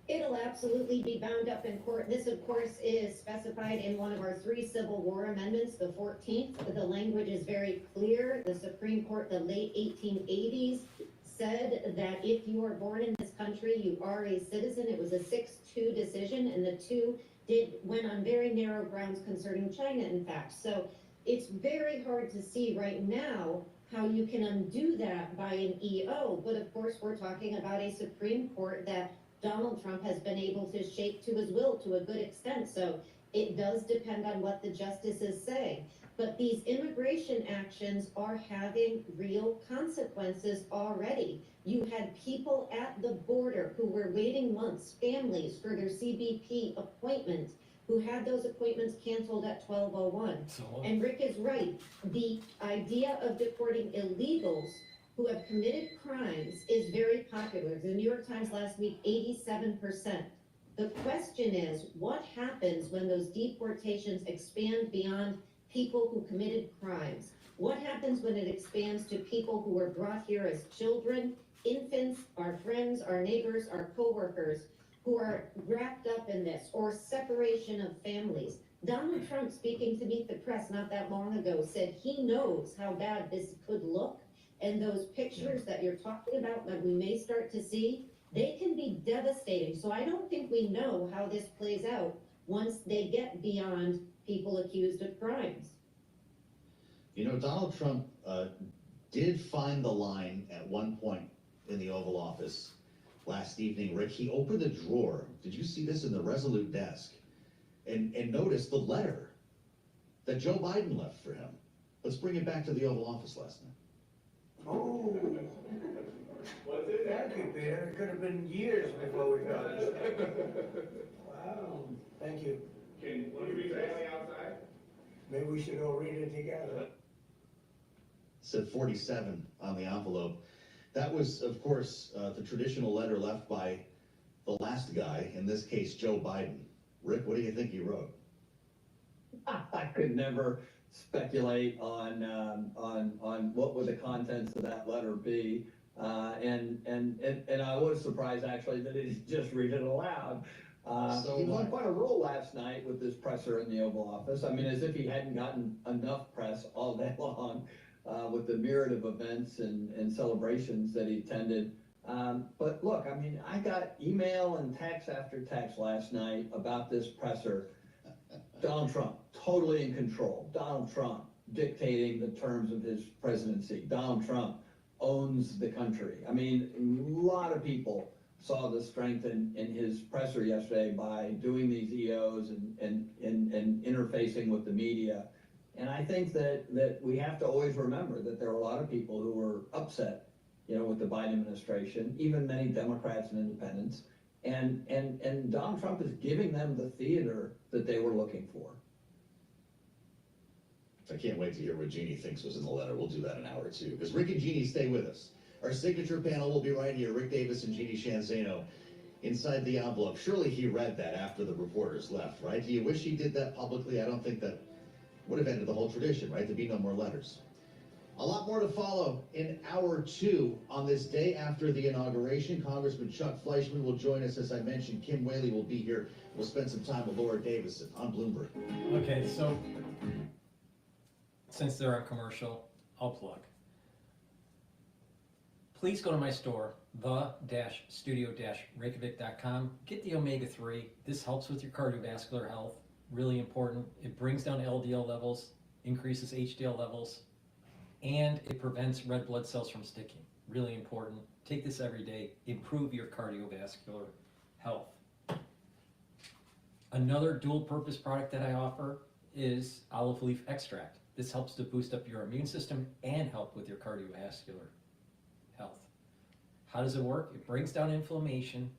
It'll absolutely be bound up in court. This, of course, is specified in one of our 3 Civil War amendments, the 14th. The language is very clear. The Supreme Court, the late 1880s, said that if you are born in this country, you are a citizen. It was a 6-2 decision, and the 2 went on very narrow grounds concerning China, in fact. So it's very hard to see right now how you can undo that by an EO. But of course, we're talking about a Supreme Court that Donald Trump has been able to shape to his will to a good extent. So it does depend on what the justices say. But these immigration actions are having real consequences already. You had people at the border who were waiting months, families, for their CBP appointment, who had those appointments canceled at 12:01. And Rick is right. The idea of deporting illegals who have committed crimes is very popular. The New York Times last week, 87%. The question is, what happens when those deportations expand beyond people who committed crimes? What happens when it expands to people who were brought here as children, infants, our friends, our neighbors, our coworkers, who are wrapped up in this, or separation of families? Donald Trump, speaking to Meet the Press not that long ago, said he knows how bad this could look. And those pictures that you're talking about that we may start to see, they can be devastating. So I don't think we know how this plays out once they get beyond people accused of crimes. You know, Donald Trump did find the line at one point in the Oval Office last evening, Rick. He opened a drawer. Did you see this in the Resolute desk? And notice the letter that Joe Biden left for him. Let's bring it back to the Oval Office last night. Oh, thank you, Peter. It could have been years before we got it. Wow, thank you. Can you read that outside? Maybe we should all read it together. It said 47 on the envelope. That was, of course, the traditional letter left by the last guy, in this case, Joe Biden. Rick, what do you think he wrote? I could never speculate on what would the contents of that letter be. And I was surprised actually that he just read it aloud. He was on quite a roll last night with this presser in the Oval Office. I mean, as if he hadn't gotten enough press all day long with the myriad of events and celebrations that he attended. But look, I mean, I got email and text after text last night about this presser. Donald Trump, totally in control. Donald Trump dictating the terms of his presidency. Donald Trump owns the country. I mean, a lot of people saw the strength in his presser yesterday by doing these EOs and interfacing with the media. And I think that we have to always remember that there are a lot of people who were upset, you know, with the Biden administration, even many Democrats and independents. And Donald Trump is giving them the theater that they were looking for. I can't wait to hear what Jeannie thinks was in the letter. We'll do that in an hour or two, because Rick and Jeannie stay with us. Our signature panel will be right here. Rick Davis and Jeannie Shanzano inside the envelope. Surely he read that after the reporters left, right? Do you wish he did that publicly? I don't think that would have ended the whole tradition, right? There'd be no more letters. A lot more to follow in hour two on this day after the inauguration. Congressman Chuck Fleischmann will join us. As I mentioned, Kim Whaley will be here. We'll spend some time with Laura Davison on Bloomberg. Okay, so since they're on commercial, I'll plug. Please go to my store, the-studio-reykjavik.com. Get the omega-3. This helps with your cardiovascular health. Really important. It brings down LDL levels, increases HDL levels, and it prevents red blood cells from sticking. Really important. Take this every day. Improve your cardiovascular health. Another dual purpose product that I offer is olive leaf extract. This helps to boost up your immune system and help with your cardiovascular health. How does it work? It brings down inflammation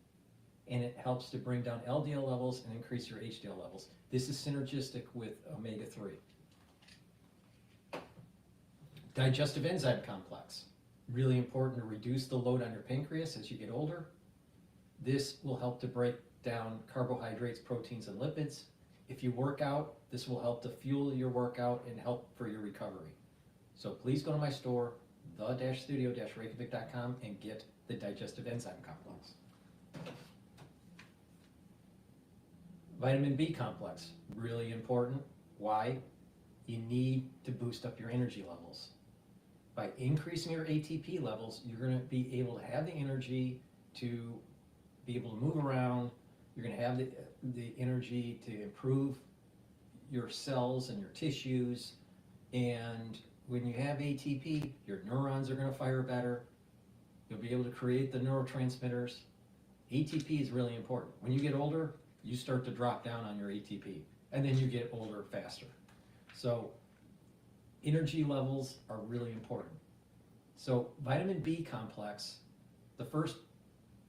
and it helps to bring down LDL levels and increase your HDL levels. This is synergistic with omega-3. Digestive enzyme complex. Really important to reduce the load on your pancreas as you get older. This will help to break down carbohydrates, proteins, and lipids. If you work out, this will help to fuel your workout and help for your recovery. So please go to my store, the-studio-reykjavik.com, and get the digestive enzyme complex. Vitamin B complex, really important. Why? You need to boost up your energy levels. By increasing your ATP levels, you're going to be able to have the energy to be able to move around. You're going to have the energy to improve your cells and your tissues. And when you have ATP, your neurons are going to fire better. You'll be able to create the neurotransmitters. ATP is really important. When you get older, you start to drop down on your ATP, and then you get older faster. So energy levels are really important. So vitamin B complex, the first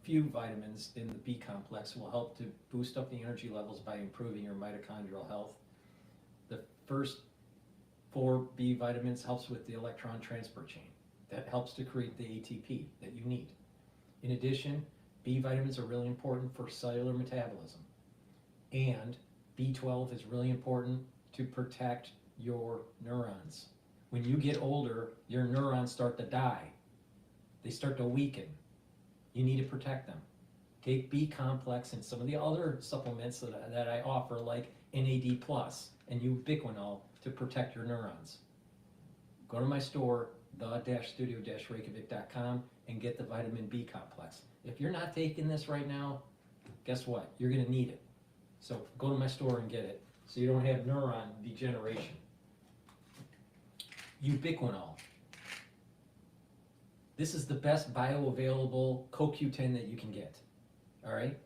few vitamins in the B complex will help to boost up the energy levels by improving your mitochondrial health. The first 4 B vitamins helps with the electron transport chain. That helps to create the ATP that you need. In addition, B vitamins are really important for cellular metabolism. And B12 is really important to protect your neurons. When you get older, your neurons start to die. They start to weaken. You need to protect them. Take B complex and some of the other supplements that I offer, like NAD+, and ubiquinol to protect your neurons. Go to my store, the-studio-reykjavik.com, and get the vitamin B complex. If you're not taking this right now, guess what? You're gonna need it. So go to my store and get it, so you don't have neuron degeneration. Ubiquinol. This is the best bioavailable CoQ10 that you can get, all right?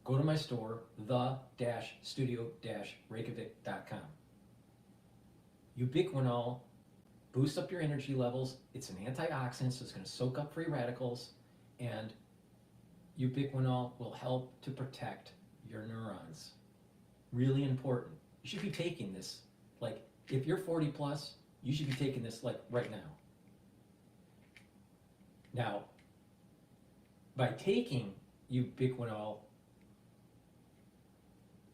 Go to my store, the-studio-reykjavik.com. Ubiquinol boosts up your energy levels. It's an antioxidant, so it's going to soak up free radicals, and ubiquinol will help to protect your neurons. Really important. You should be taking this, like, if you're 40 plus, you should be taking this like right now. Now, by taking ubiquinol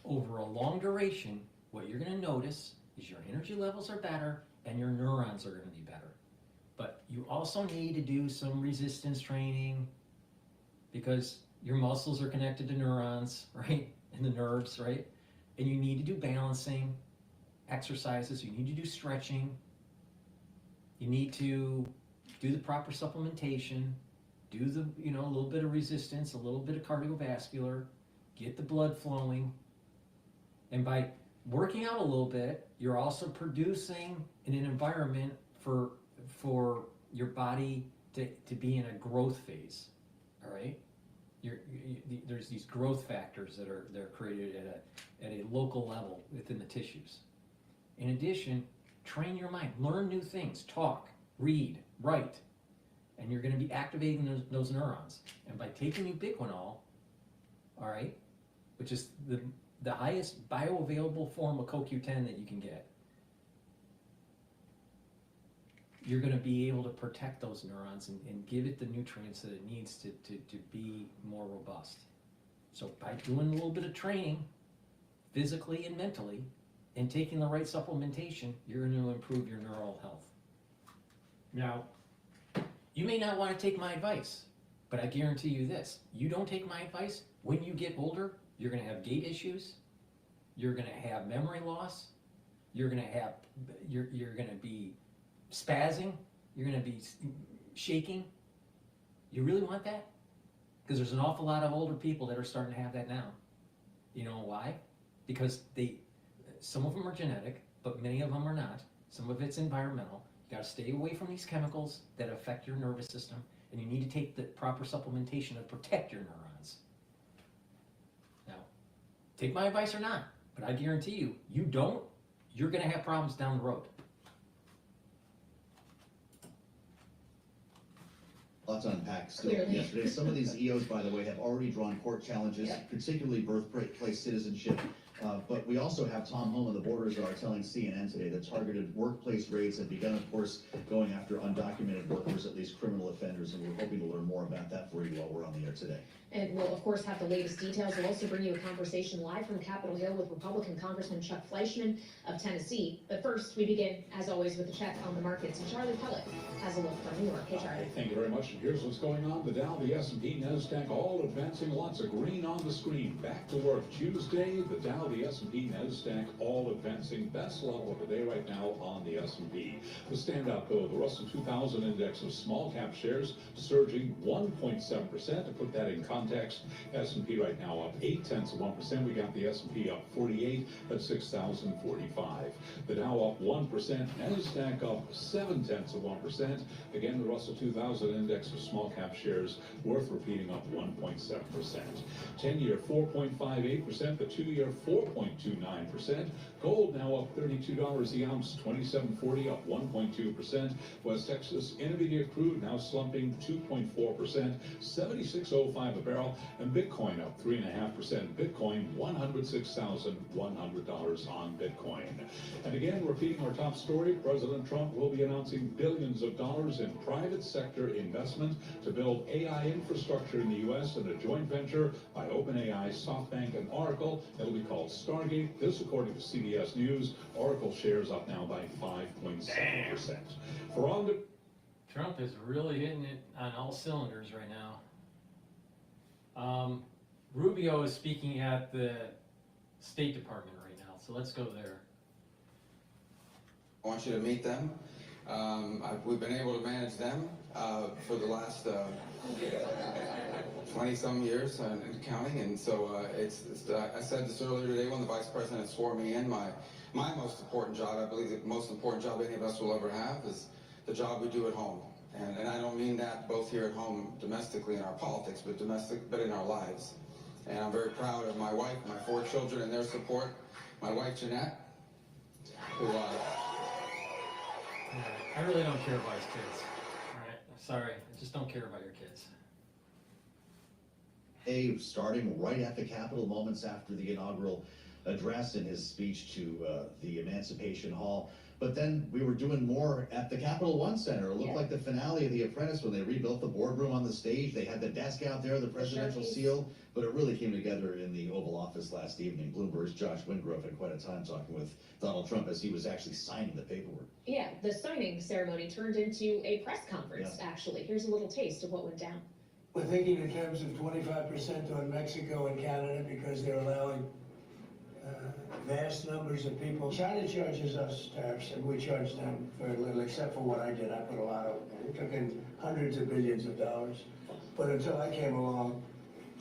over a long duration, what you're going to notice is your energy levels are better and your neurons are going to be better. But you also need to do some resistance training because your muscles are connected to neurons, right? And the nerves, right? And you need to do balancing exercises. You need to do stretching. You need to do the proper supplementation, do the, a little bit of resistance, a little bit of cardiovascular, get the blood flowing. And by working out a little bit, you're also producing in an environment for your body to be in a growth phase, all right? There's these growth factors that are created at a local level within the tissues. In addition, train your mind, learn new things, talk, read, write, and you're going to be activating those neurons. And by taking ubiquinol, all right, which is the highest bioavailable form of CoQ10 that you can get, you're going to be able to protect those neurons and give it the nutrients that it needs to be more robust. So by doing a little bit of training, physically and mentally, and taking the right supplementation, you're going to improve your neural health. Now, you may not want to take my advice, but I guarantee you this, you don't take my advice, when you get older, you're going to have gait issues, you're going to have memory loss, you're going to be spazzing, you're going to be shaking. You really want that? Because there's an awful lot of older people that are starting to have that now. You know why? Because some of them are genetic, but many of them are not. Some of it's environmental. You got to stay away from these chemicals that affect your nervous system, and you need to take the proper supplementation to protect your neurons. Now, take my advice or not, but I guarantee you, you don't, you're going to have problems down the road. Lots to unpack still Clearly. yesterday. Some of these EOs, by the way, have already drawn court challenges, particularly birthplace citizenship. But we also have Tom Home of the Borders are telling CNN today that targeted workplace raids have begun, of course, going after undocumented workers, at least criminal offenders, and we're hoping to learn more about that for you while we're on the air today. And we'll, of course, have the latest details. We'll also bring you a conversation live from Capitol Hill with Republican Congressman Chuck Fleischman of Tennessee. But first, we begin, as always, with a check on the markets. And Charlie Pellet has a look from New York. Hey, Charlie. Thank you very much. And here's what's going on. The Dow, the S&P, NASDAQ, all advancing. Lots of green on the screen. Back to work Tuesday. The Dow, the S&P, NASDAQ, all advancing. Best level of the day right now on the S&P. The standout, though, the Russell 2000 index of small cap shares surging 1.7%. To put that in context, S&P right now up 0.8%. We got the S&P up 48 at 6,045. The Dow up 1%. NASDAQ up 0.7%. Again, the Russell 2000 index of small cap shares worth repeating up 1.7%. 10-year 4.58%. The 2-year 4.29%. Gold now up $32 the ounce, 27.40 up 1.2%. West Texas Intermediate crude now slumping 2.4%, 76.05 a barrel, and Bitcoin up 3.5%. Bitcoin $106,100 on Bitcoin. And again, repeating our top story, President Trump will be announcing billions of dollars in private sector investment to build AI infrastructure in the U.S. in a joint venture by OpenAI, SoftBank, and Oracle. It'll be called Stargate. This, according to CBS News. Oracle shares up now by 5.7%. For on the Trump is really hitting it on all cylinders right now. Rubio is speaking at the State Department right So let's go there. I want you to meet them. We've been able to manage them for the last 20-some years and counting, and so I said this earlier today when the Vice President swore me in. My most important job, I believe the most important job any of us will ever have, is the job we do at home. And I don't mean that both here at home domestically in our politics, but in our lives. And I'm very proud of my wife, my 4 children, and their support. My wife, Jeanette, who I really don't care about his kids. All right, sorry, I just don't care about your kids. Starting right at the Capitol moments after the inaugural address in his speech to the Emancipation Hall. But then we were doing more at the Capital One Center. It looked like the finale of The Apprentice when they rebuilt the boardroom on the stage. They had the desk out there, the presidential seal, but it really came together in the Oval Office last evening. Bloomberg's Josh Wingrove had quite a time talking with Donald Trump as he was actually signing the paperwork. Yeah, the signing ceremony turned into a press conference, actually. Here's a little taste of what went down. We're thinking in terms of 25% on Mexico and Canada because they're allowing vast numbers of people. China charges us tariffs and we charge them very little, except for what I did. I put a lot of, it took in hundreds of billions of dollars. But until I came along,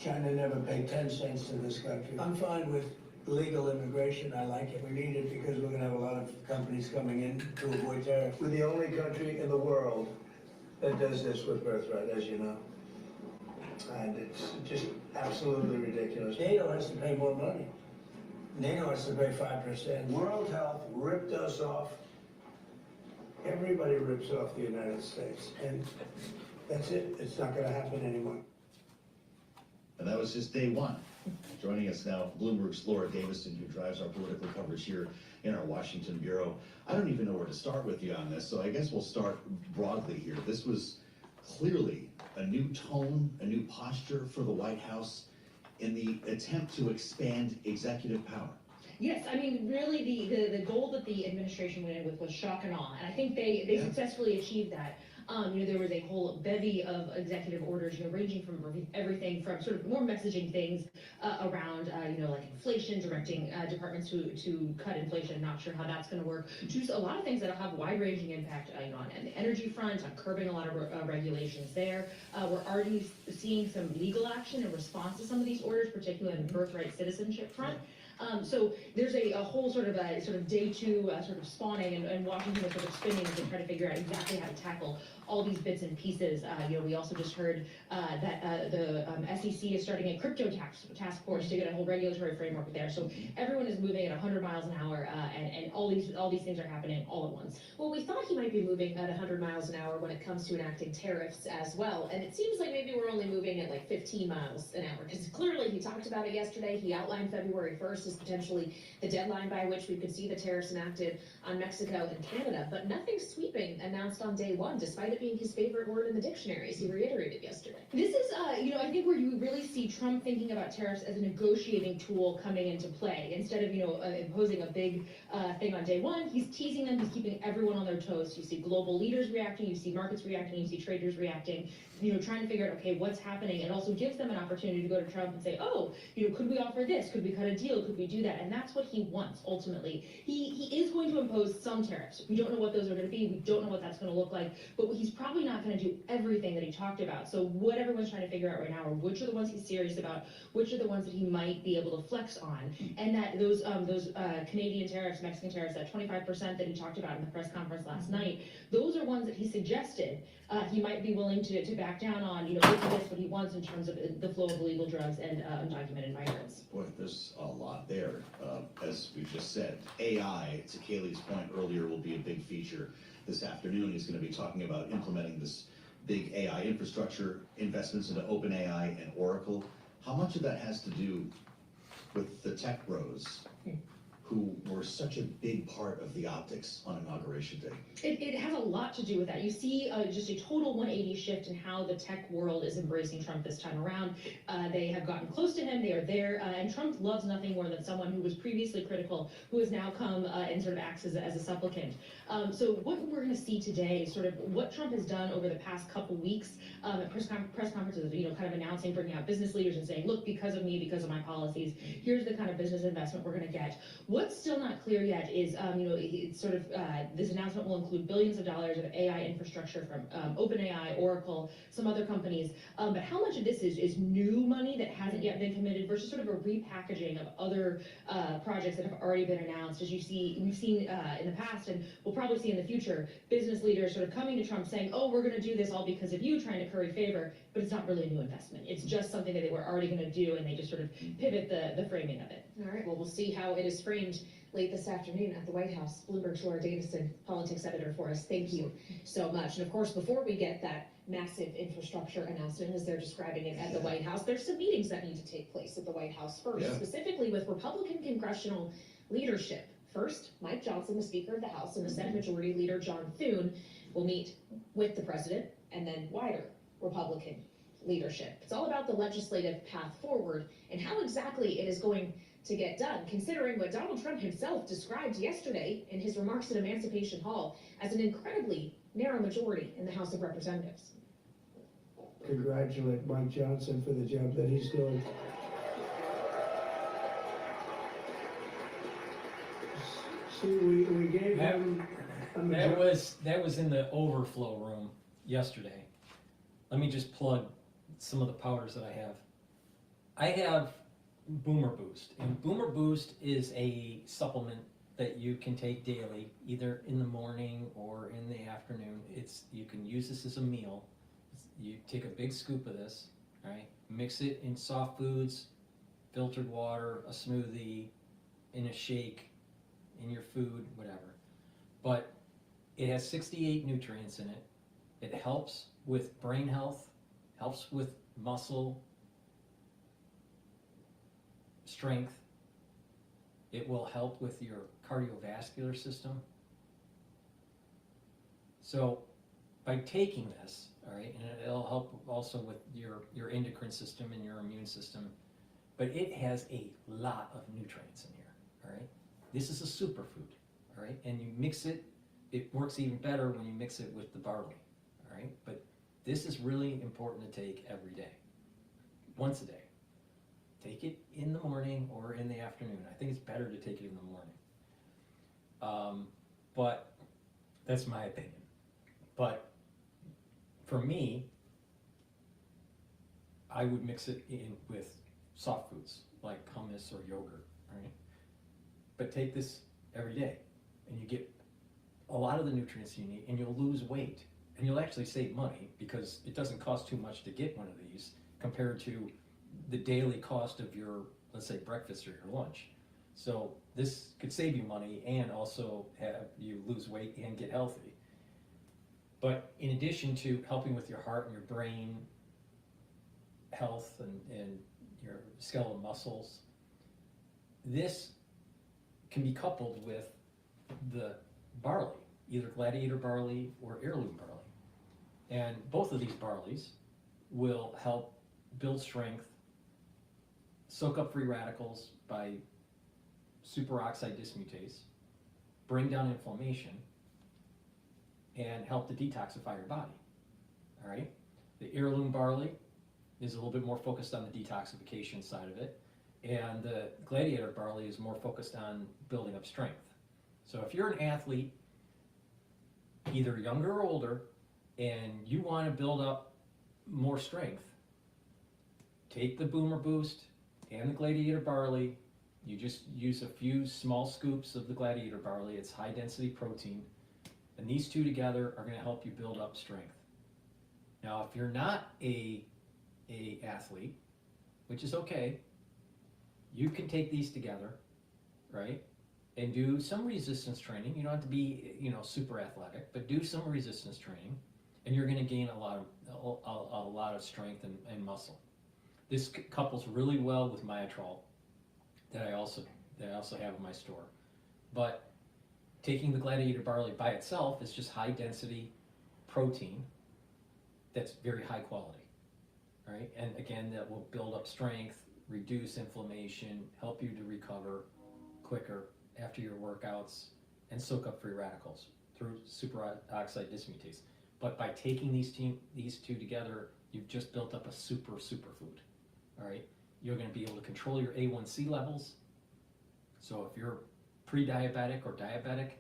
China never paid 10 cents to this country. I'm fine with legal immigration. I like it. We need it because we're gonna have a lot of companies coming in to avoid tariffs. We're the only country in the world that does this with birthright, as you know. And it's just absolutely ridiculous. NATO has to pay more money. NATO has to pay 5%. World Health ripped us off. Everybody rips off the United States. And that's it. It's not going to happen anymore. And that was just day one. Joining us now, Bloomberg's Laura Davison, who drives our political coverage here in our Washington bureau. I don't even know where to start with you on this, so I guess we'll start broadly here. This was clearly a new tone, a new posture for the White House in the attempt to expand executive power. Yes, I mean, really the goal that the administration went in with was shock and awe, and I think they successfully achieved that. There was a whole bevy of executive orders, ranging from everything from sort of more messaging things around, like inflation, directing departments to cut inflation. Not sure how that's going to work. To a lot of things that'll have wide-ranging impact, on the energy front, on curbing a lot of regulations there. We're already seeing some legal action in response to some of these orders, particularly on the birthright citizenship front. So there's a whole sort of day two sort of spawning and Washington is sort of spinning to try to figure out exactly how to tackle all these bits and pieces. We also just heard that the SEC is starting a crypto task force to get a whole regulatory framework there. So everyone is moving at 100 miles an hour, and all these things are happening all at once. Well, we thought he might be moving at 100 miles an hour when it comes to enacting tariffs as well, and it seems like maybe we're only moving at like 15 miles an hour, because clearly he talked about it yesterday. He outlined February 1st as potentially the deadline by which we could see the tariffs enacted on Mexico and Canada, but nothing sweeping announced on day one, despite it being his favorite word in the dictionary, as he reiterated yesterday. This is, I think where you really see Trump thinking about tariffs as a negotiating tool coming into play. Instead of, imposing a big thing on day one, he's teasing them, he's keeping everyone on their toes. You see global leaders reacting, you see markets reacting, you see traders reacting, trying to figure out, okay, what's happening. It also gives them an opportunity to go to Trump and say, oh, could we offer this? Could we cut a deal? Could we do that? And that's what he wants, ultimately. He is going to impose some tariffs. We don't know what those are going to be. We don't know what that's going to look like. But he's probably not going to do everything that he talked about. So what everyone's trying to figure out right now are which are the ones he's serious about, which are the ones that he might be able to flex on. And that those Canadian tariffs, Mexican tariffs, that 25% that he talked about in the press conference last night, those are ones that he suggested he might be willing to back down on, if that's what he wants in terms of the flow of illegal drugs and undocumented migrants. Boy, there's a lot there. As we just said, AI, to Kaylee's point earlier, will be a big feature this afternoon. He's going to be talking about implementing this big AI infrastructure, investments into OpenAI and Oracle. How much of that has to do with the tech bros who were such a big part of the optics on Inauguration Day? It has a lot to do with that. You see just a total 180 shift in how the tech world is embracing Trump this time around. They have gotten close to him, they are there, and Trump loves nothing more than someone who was previously critical, who has now come and sort of acts as a supplicant. So what we're going to see today is sort of what Trump has done over the past couple weeks at press conferences, kind of announcing, bringing out business leaders and saying, look, because of me, because of my policies, here's the kind of business investment we're going to get. What What's still not clear yet is, it's sort of, this announcement will include billions of dollars of AI infrastructure from OpenAI, Oracle, some other companies. But how much of this is new money that hasn't yet been committed versus sort of a repackaging of other projects that have already been announced? As we've seen in the past, and we'll probably see in the future, business leaders sort of coming to Trump saying, oh, we're going to do this all because of you, trying to curry favor, but it's not really a new investment. It's just something that they were already going to do, and they just sort of pivot the framing of it. All right, well, we'll see how it is framed late this afternoon at the White House. Bloomberg's Laura Davison, politics editor for us. Thank you so much. And of course, before we get that massive infrastructure announcement, as they're describing it at the White House, there's some meetings that need to take place at the White House first, specifically with Republican congressional leadership. First, Mike Johnson, the Speaker of the House, and the Senate Majority Leader John Thune will meet with the president, and then wider Republican leadership. It's all about the legislative path forward and how exactly it is going to get done, considering what Donald Trump himself described yesterday in his remarks at Emancipation Hall as an incredibly narrow majority in the House of Representatives. Congratulate Mike Johnson for the job that he's doing. See, we gave him that was in the overflow room yesterday. Let me just plug some of the powders that I have. I have Boomer Boost, and Boomer Boost is a supplement that you can take daily, either in the morning or in the afternoon. You can use this as a meal. You take a big scoop of this, right? Mix it in soft foods, filtered water, a smoothie, in a shake, in your food, whatever. But it has 68 nutrients in it. It helps with brain health, helps with muscle strength. It will help with your cardiovascular system. So by taking this, all right, and it'll help also with your endocrine system and your immune system, but it has a lot of nutrients in here, all right? This is a superfood, all right? And you mix it, it works even better when you mix it with the barley, all right? But this is really important to take every day, once a day. Take it in the morning or in the afternoon. I think it's better to take it in the morning. But that's my opinion. But for me, I would mix it in with soft foods like hummus or yogurt, right? But take this every day and you get a lot of the nutrients you need, and you'll lose weight, and you'll actually save money because it doesn't cost too much to get one of these compared to the daily cost of your, let's say, breakfast or your lunch. So this could save you money and also have you lose weight and get healthy. But in addition to helping with your heart and your brain health and your skeletal muscles, this can be coupled with the barley, either gladiator barley or heirloom barley. And both of these barleys will help build strength, soak up free radicals by superoxide dismutase, bring down inflammation, and help to detoxify your body, all right? The heirloom barley is a little bit more focused on the detoxification side of it, and the gladiator barley is more focused on building up strength. So if you're an athlete, either younger or older, and you want to build up more strength, take the Boomer Boost and the gladiator barley. You just use a few small scoops of the gladiator barley. It's high density protein, and these two together are going to help you build up strength. Now, if you're not a athlete, which is okay, you can take these together, right, and do some resistance training. You don't have to be, super athletic, but do some resistance training, and you're going to gain a lot of strength and muscle. This couples really well with Myotrol that I also have in my store. But taking the gladiator barley by itself is just high density protein that's very high quality, right? And again, that will build up strength, reduce inflammation, help you to recover quicker after your workouts, and soak up free radicals through superoxide dismutase. But by taking these two together, you've just built up a superfood. All right, you're going to be able to control your A1C levels. So if you're pre-diabetic or diabetic,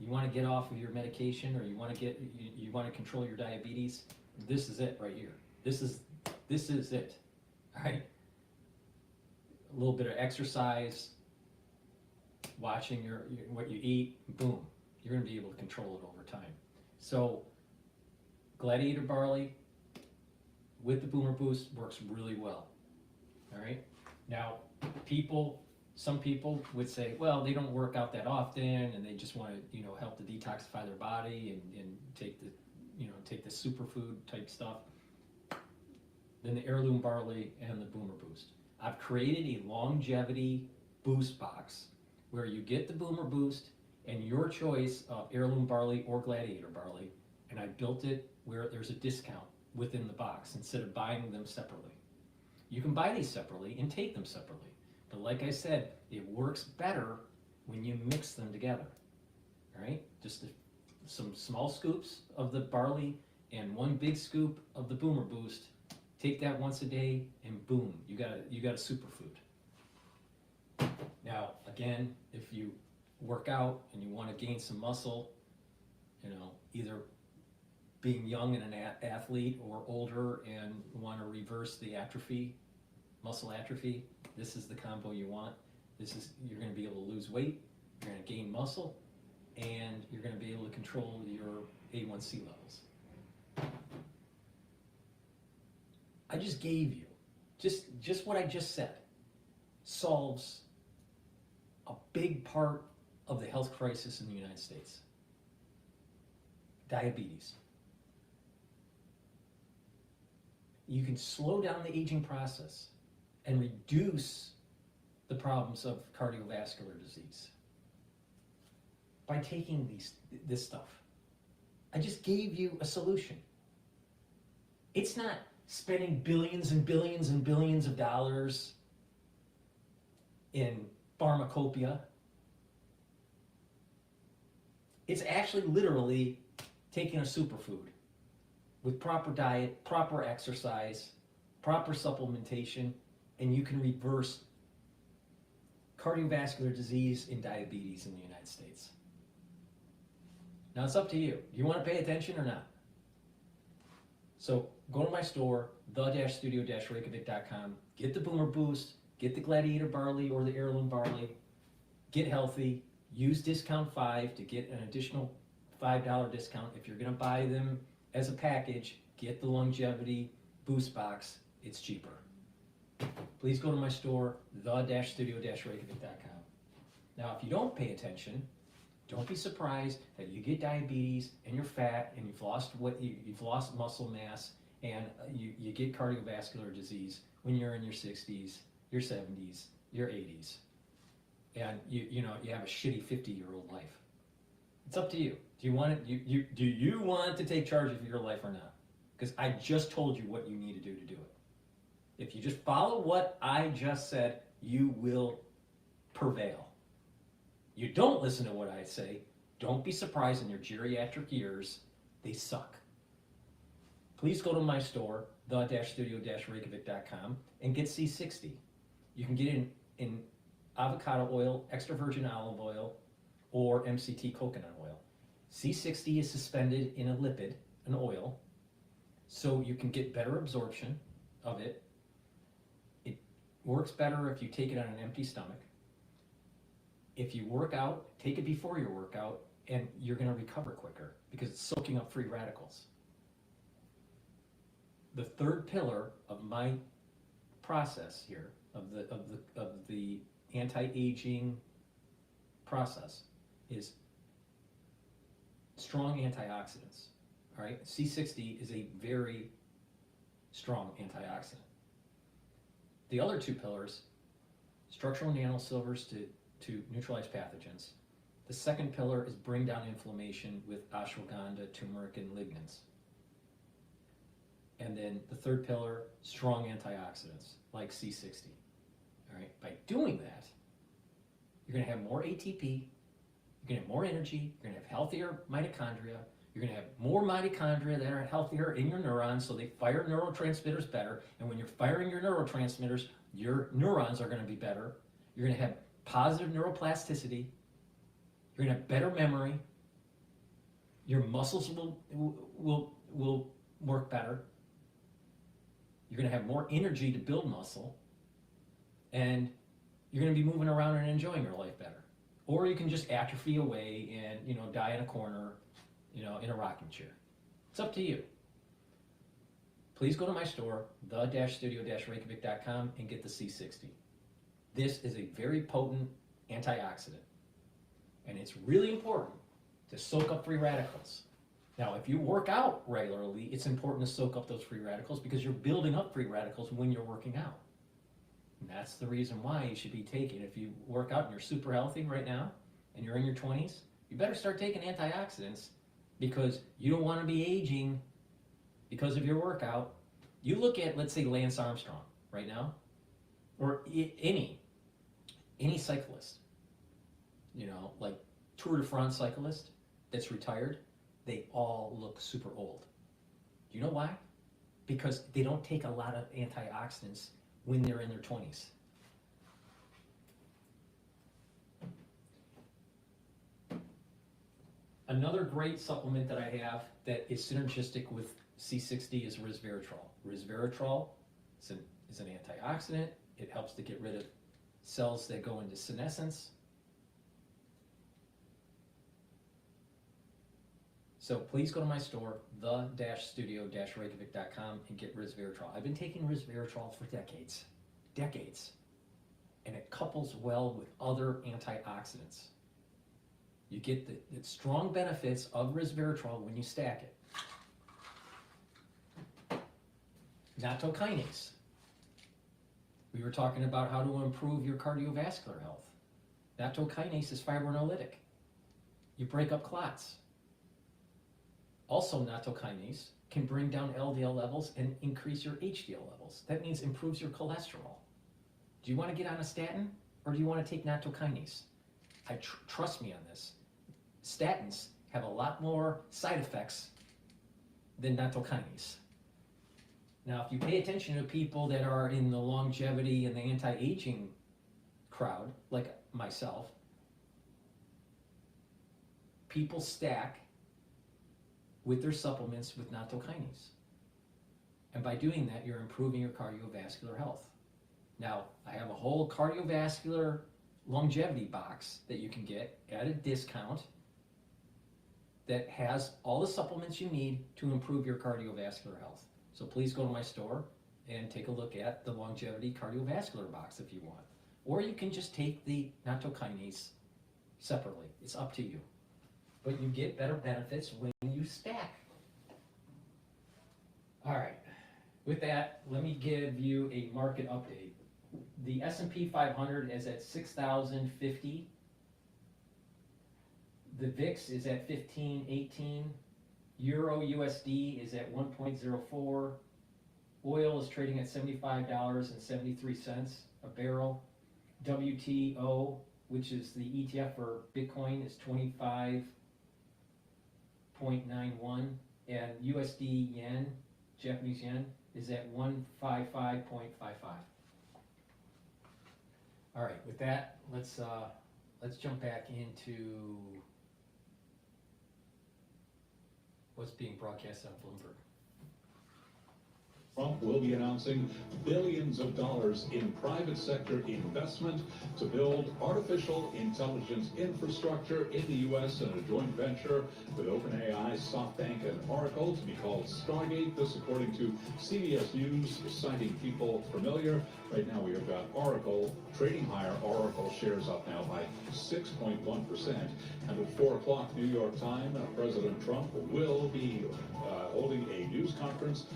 you want to get off of your medication, or you want to control your diabetes, this is it right here. This is it. All right. A little bit of exercise, watching what you eat, boom, you're going to be able to control it over time. So Gladiator barley with the Boomer Boost works really well. All right. Now, some people would say, well, they don't work out that often, and they just want to, help to detoxify their body and take the superfood type stuff. Then the heirloom barley and the Boomer Boost. I've created a longevity boost box where you get the Boomer Boost and your choice of heirloom barley or Gladiator barley, and I built it where there's a discount within the box instead of buying them separately. You can buy these separately and take them separately, but like I said, it works better when you mix them together. All right, just some small scoops of the barley and one big scoop of the Boomer Boost. Take that once a day, and boom, you got a superfood. Now, again, if you work out and you want to gain some muscle, either being young and an athlete or older and want to reverse the atrophy, muscle atrophy, this is the combo you want. You're going to be able to lose weight, you're going to gain muscle, and you're going to be able to control your A1C levels. I just gave you, just what I just said, solves a big part of the health crisis in the United States. Diabetes. You can slow down the aging process and reduce the problems of cardiovascular disease by taking this stuff. I just gave you a solution. It's not spending billions and billions and billions of dollars in pharmacopoeia. It's actually literally taking a superfood with proper diet, proper exercise, proper supplementation, and you can reverse cardiovascular disease and diabetes in the United States. Now it's up to you. Do you want to pay attention or not? So go to my store, the-studio-reykjavik.com, get the Boomer Boost, get the Gladiator barley or the heirloom barley, get healthy, use discount 5 to get an additional $5 discount. If you're going to buy them as a package, get the longevity boost box, it's cheaper. Please go to my store, the-studio-reykjavik.com. Now, if you don't pay attention, don't be surprised that you get diabetes and you're fat and you've lost muscle mass and you get cardiovascular disease when you're in your 60s, your 70s, your 80s, and you have a shitty 50-year-old life. It's up to you. Do you want it? Do you want to take charge of your life or not? Because I just told you what you need to do it. If you just follow what I just said, you will prevail. You don't listen to what I say, don't be surprised in your geriatric years, they suck. Please go to my store, the-studio-reykjavik.com, and get C60. You can get it in avocado oil, extra virgin olive oil, or MCT coconut oil. C60 is suspended in a lipid, an oil, so you can get better absorption of it. It works better if you take it on an empty stomach. If you work out, take it before your workout, and you're going to recover quicker because it's soaking up free radicals. The third pillar of my process here, of the anti-aging process, is strong antioxidants. All right, C60 is a very strong antioxidant. The other two pillars, structural nanosilvers to neutralize pathogens. The second pillar is bring down inflammation with ashwagandha, turmeric, and lignans. And then the third pillar, strong antioxidants like C60. All right, by doing that, you're going to have more ATP, you're going to have more energy, you're going to have healthier mitochondria, you're going to have more mitochondria that are healthier in your neurons, so they fire neurotransmitters better. And when you're firing your neurotransmitters, your neurons are going to be better. You're going to have positive neuroplasticity, You're gonna have better memory. Your muscles will work better. You're gonna have more energy to build muscle, and you're gonna be moving around and enjoying your life better. Or you can just atrophy away and, you know, die in a corner, you know, in a rocking chair. It's up to you. Please go to my store, the-studio-reykjavik.com, and get the C60. This is a very potent antioxidant, and it's really important to soak up free radicals. Now, if you work out regularly, it's important to soak up those free radicals because you're building up free radicals when you're working out. And that's the reason why you should be taking, if you work out and you're super healthy right now, and you're in your 20s, you better start taking antioxidants because you don't want to be aging because of your workout. You look at, let's say, Lance Armstrong right now, or any cyclist, you know, like Tour de France cyclist that's retired, they all look super old. Do you know why? Because they don't take a lot of antioxidants when they're in their 20s. Another great supplement that I have that is synergistic with C60 is resveratrol. Resveratrol is an antioxidant. It helps to get rid of cells that go into senescence. So please go to my store, the-studio-reykjavik.com, and get resveratrol. I've been taking resveratrol for decades, and it couples well with other antioxidants. You get the strong benefits of resveratrol when you stack it. Nattokinase. We were talking about how to improve your cardiovascular health. Nattokinase is fibrinolytic. You break up clots. Also, nattokinase can bring down LDL levels and increase your HDL levels. That means improves your cholesterol. Do you want to get on a statin, or do you want to take nattokinase? Trust me on this. Statins have a lot more side effects than nattokinase. Now, if you pay attention to people that are in the longevity and the anti-aging crowd, like myself, people stack with their supplements with nattokinase. And by doing that, you're improving your cardiovascular health. Now, I have a whole cardiovascular longevity box that you can get at a discount that has all the supplements you need to improve your cardiovascular health. So please go to my store and take a look at the longevity cardiovascular box if you want. Or you can just take the nattokinase separately. It's up to you. But you get better benefits when you stack. All right. With that, let me give you a market update. The S&P 500 is at 6,050. The VIX is at 1518. Euro USD is at 1.04. Oil is trading at $75.73 a barrel. WTO, which is the ETF for Bitcoin, is 25.91, and USD yen, Japanese yen, is at 155.55. All right, with that, let's jump back into what's being broadcast on Bloomberg. Trump will be announcing billions of dollars in private sector investment to build artificial intelligence infrastructure in the U.S. in a joint venture with OpenAI, SoftBank, and Oracle to be called Stargate. This according to CBS News, citing people familiar. Right now we have got Oracle trading higher. Oracle shares up now by 6.1%. And at 4 o'clock New York time, President Trump will be holding a news conference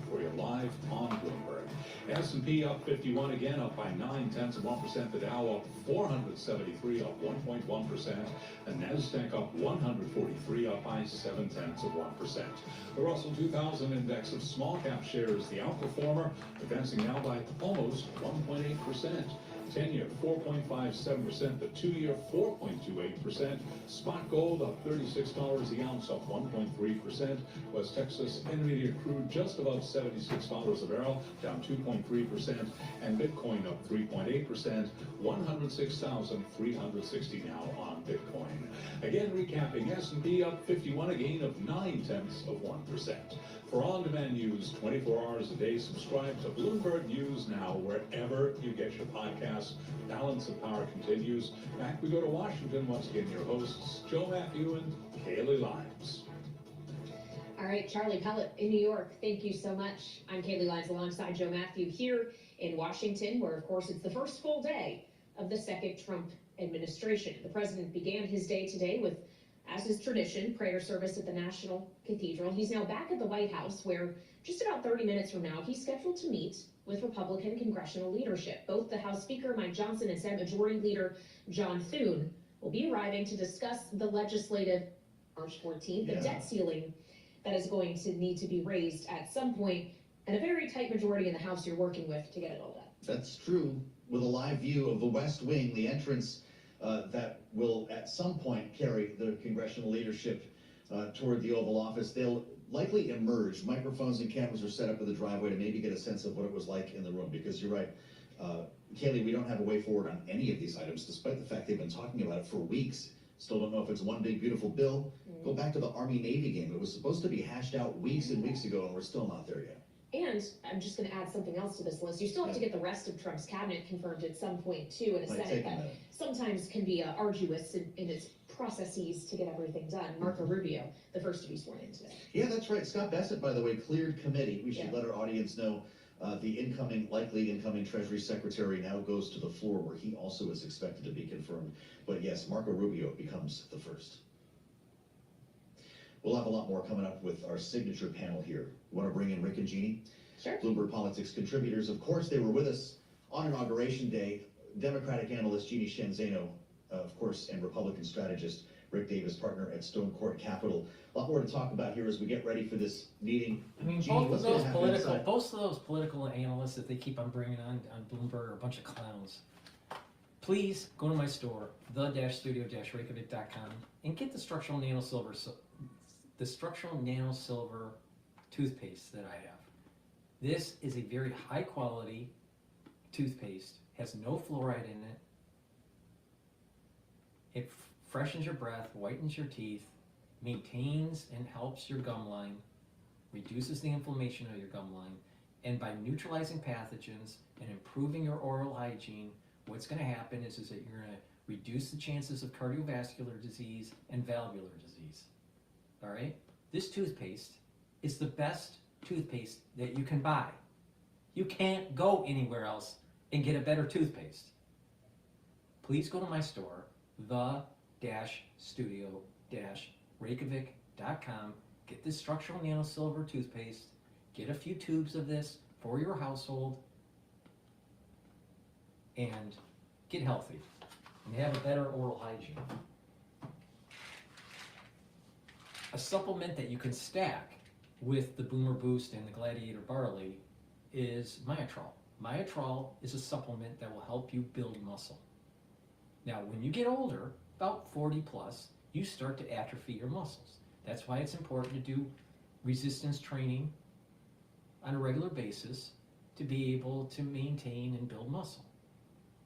for you live on Bloomberg. S&P up 51 again, up by 0.9%. The Dow up 473, up 1.1%. The Nasdaq up 143, up by 0.7%. The Russell 2000 index of small cap shares, the outperformer, advancing now by almost 1.8%. 10-year 4.57%, the 2-year 4.28%. Spot gold up $36 the ounce, up 1.3%. West Texas Intermediate crude just above $76 a barrel, down 2.3%. And Bitcoin up 3.8%, 106,360 now on Bitcoin. Again, recapping, S&P up 51, a gain of 0.9%. For on-demand news 24 hours a day, subscribe to Bloomberg News Now wherever you get your podcasts. Balance of Power continues. Back we go to Washington. Once again, your hosts, Joe Matthew and Kaylee Lyons. All right, Charlie Pellet in New York, thank you so much. I'm Kaylee Lyons alongside Joe Matthew here in Washington, where, of course, it's the first full day of the second Trump administration. The president began his day today with, as is tradition, prayer service at the National Cathedral. He's now back at the White House, where just about 30 minutes from now, he's scheduled to meet with Republican congressional leadership. Both the House Speaker, Mike Johnson, and Senate Majority Leader John Thune will be arriving to discuss the legislative, March 14th, the debt ceiling that is going to need to be raised at some point, and a very tight majority in the House you're working with to get it all done. That's true. With a live view of the West Wing, the entrance that will at some point carry the congressional leadership toward the Oval Office. They'll likely emerge. Microphones and cameras are set up in the driveway to maybe get a sense of what it was like in the room, because you're right, Kaylee, we don't have a way forward on any of these items, despite the fact they've been talking about it for weeks. Still don't know if it's one big beautiful bill. Go back to the Army-Navy game. It was supposed to be hashed out weeks and weeks ago, and we're still not there yet. And I'm just going to add something else to this list. You still have to get the rest of Trump's cabinet confirmed at some point, too, in a Senate that sometimes can be arduous in its processes to get everything done. Marco Rubio, the first to be sworn in today. Yeah, that's right. Scott Bassett, by the way, cleared committee. We should let our audience know the likely incoming Treasury Secretary now goes to the floor, where he also is expected to be confirmed. But yes, Marco Rubio becomes the first. We'll have a lot more coming up with our signature panel here. You want to bring in Rick and Jeannie? Sure. Bloomberg Politics contributors. Of course, they were with us on Inauguration Day. Democratic analyst Jeannie Shanzano, of course, and Republican strategist Rick Davis, partner at Stone Court Capital. A lot more to talk about here as we get ready for this meeting. I mean, Jeannie, both of those political analysts that they keep on bringing on Bloomberg are a bunch of clowns. Please go to my store, the-studio-reykjavik.com, and get the structural nanosilver toothpaste that I have. This is a very high quality toothpaste, has no fluoride in it. It freshens your breath, whitens your teeth, maintains and helps your gum line, reduces the inflammation of your gum line, and by neutralizing pathogens and improving your oral hygiene, what's going to happen is that you're going to reduce the chances of cardiovascular disease and valvular disease. All right? This toothpaste is the best toothpaste that you can buy. You can't go anywhere else and get a better toothpaste. Please go to my store, the-studio-reykjavik.com. Get this structural nanosilver toothpaste. Get a few tubes of this for your household and get healthy and have a better oral hygiene. A supplement that you can stack with the Boomer Boost and the Gladiator Barley is Myotrol. Myotrol is a supplement that will help you build muscle. Now, when you get older, about 40 plus, you start to atrophy your muscles. That's why it's important to do resistance training on a regular basis to be able to maintain and build muscle,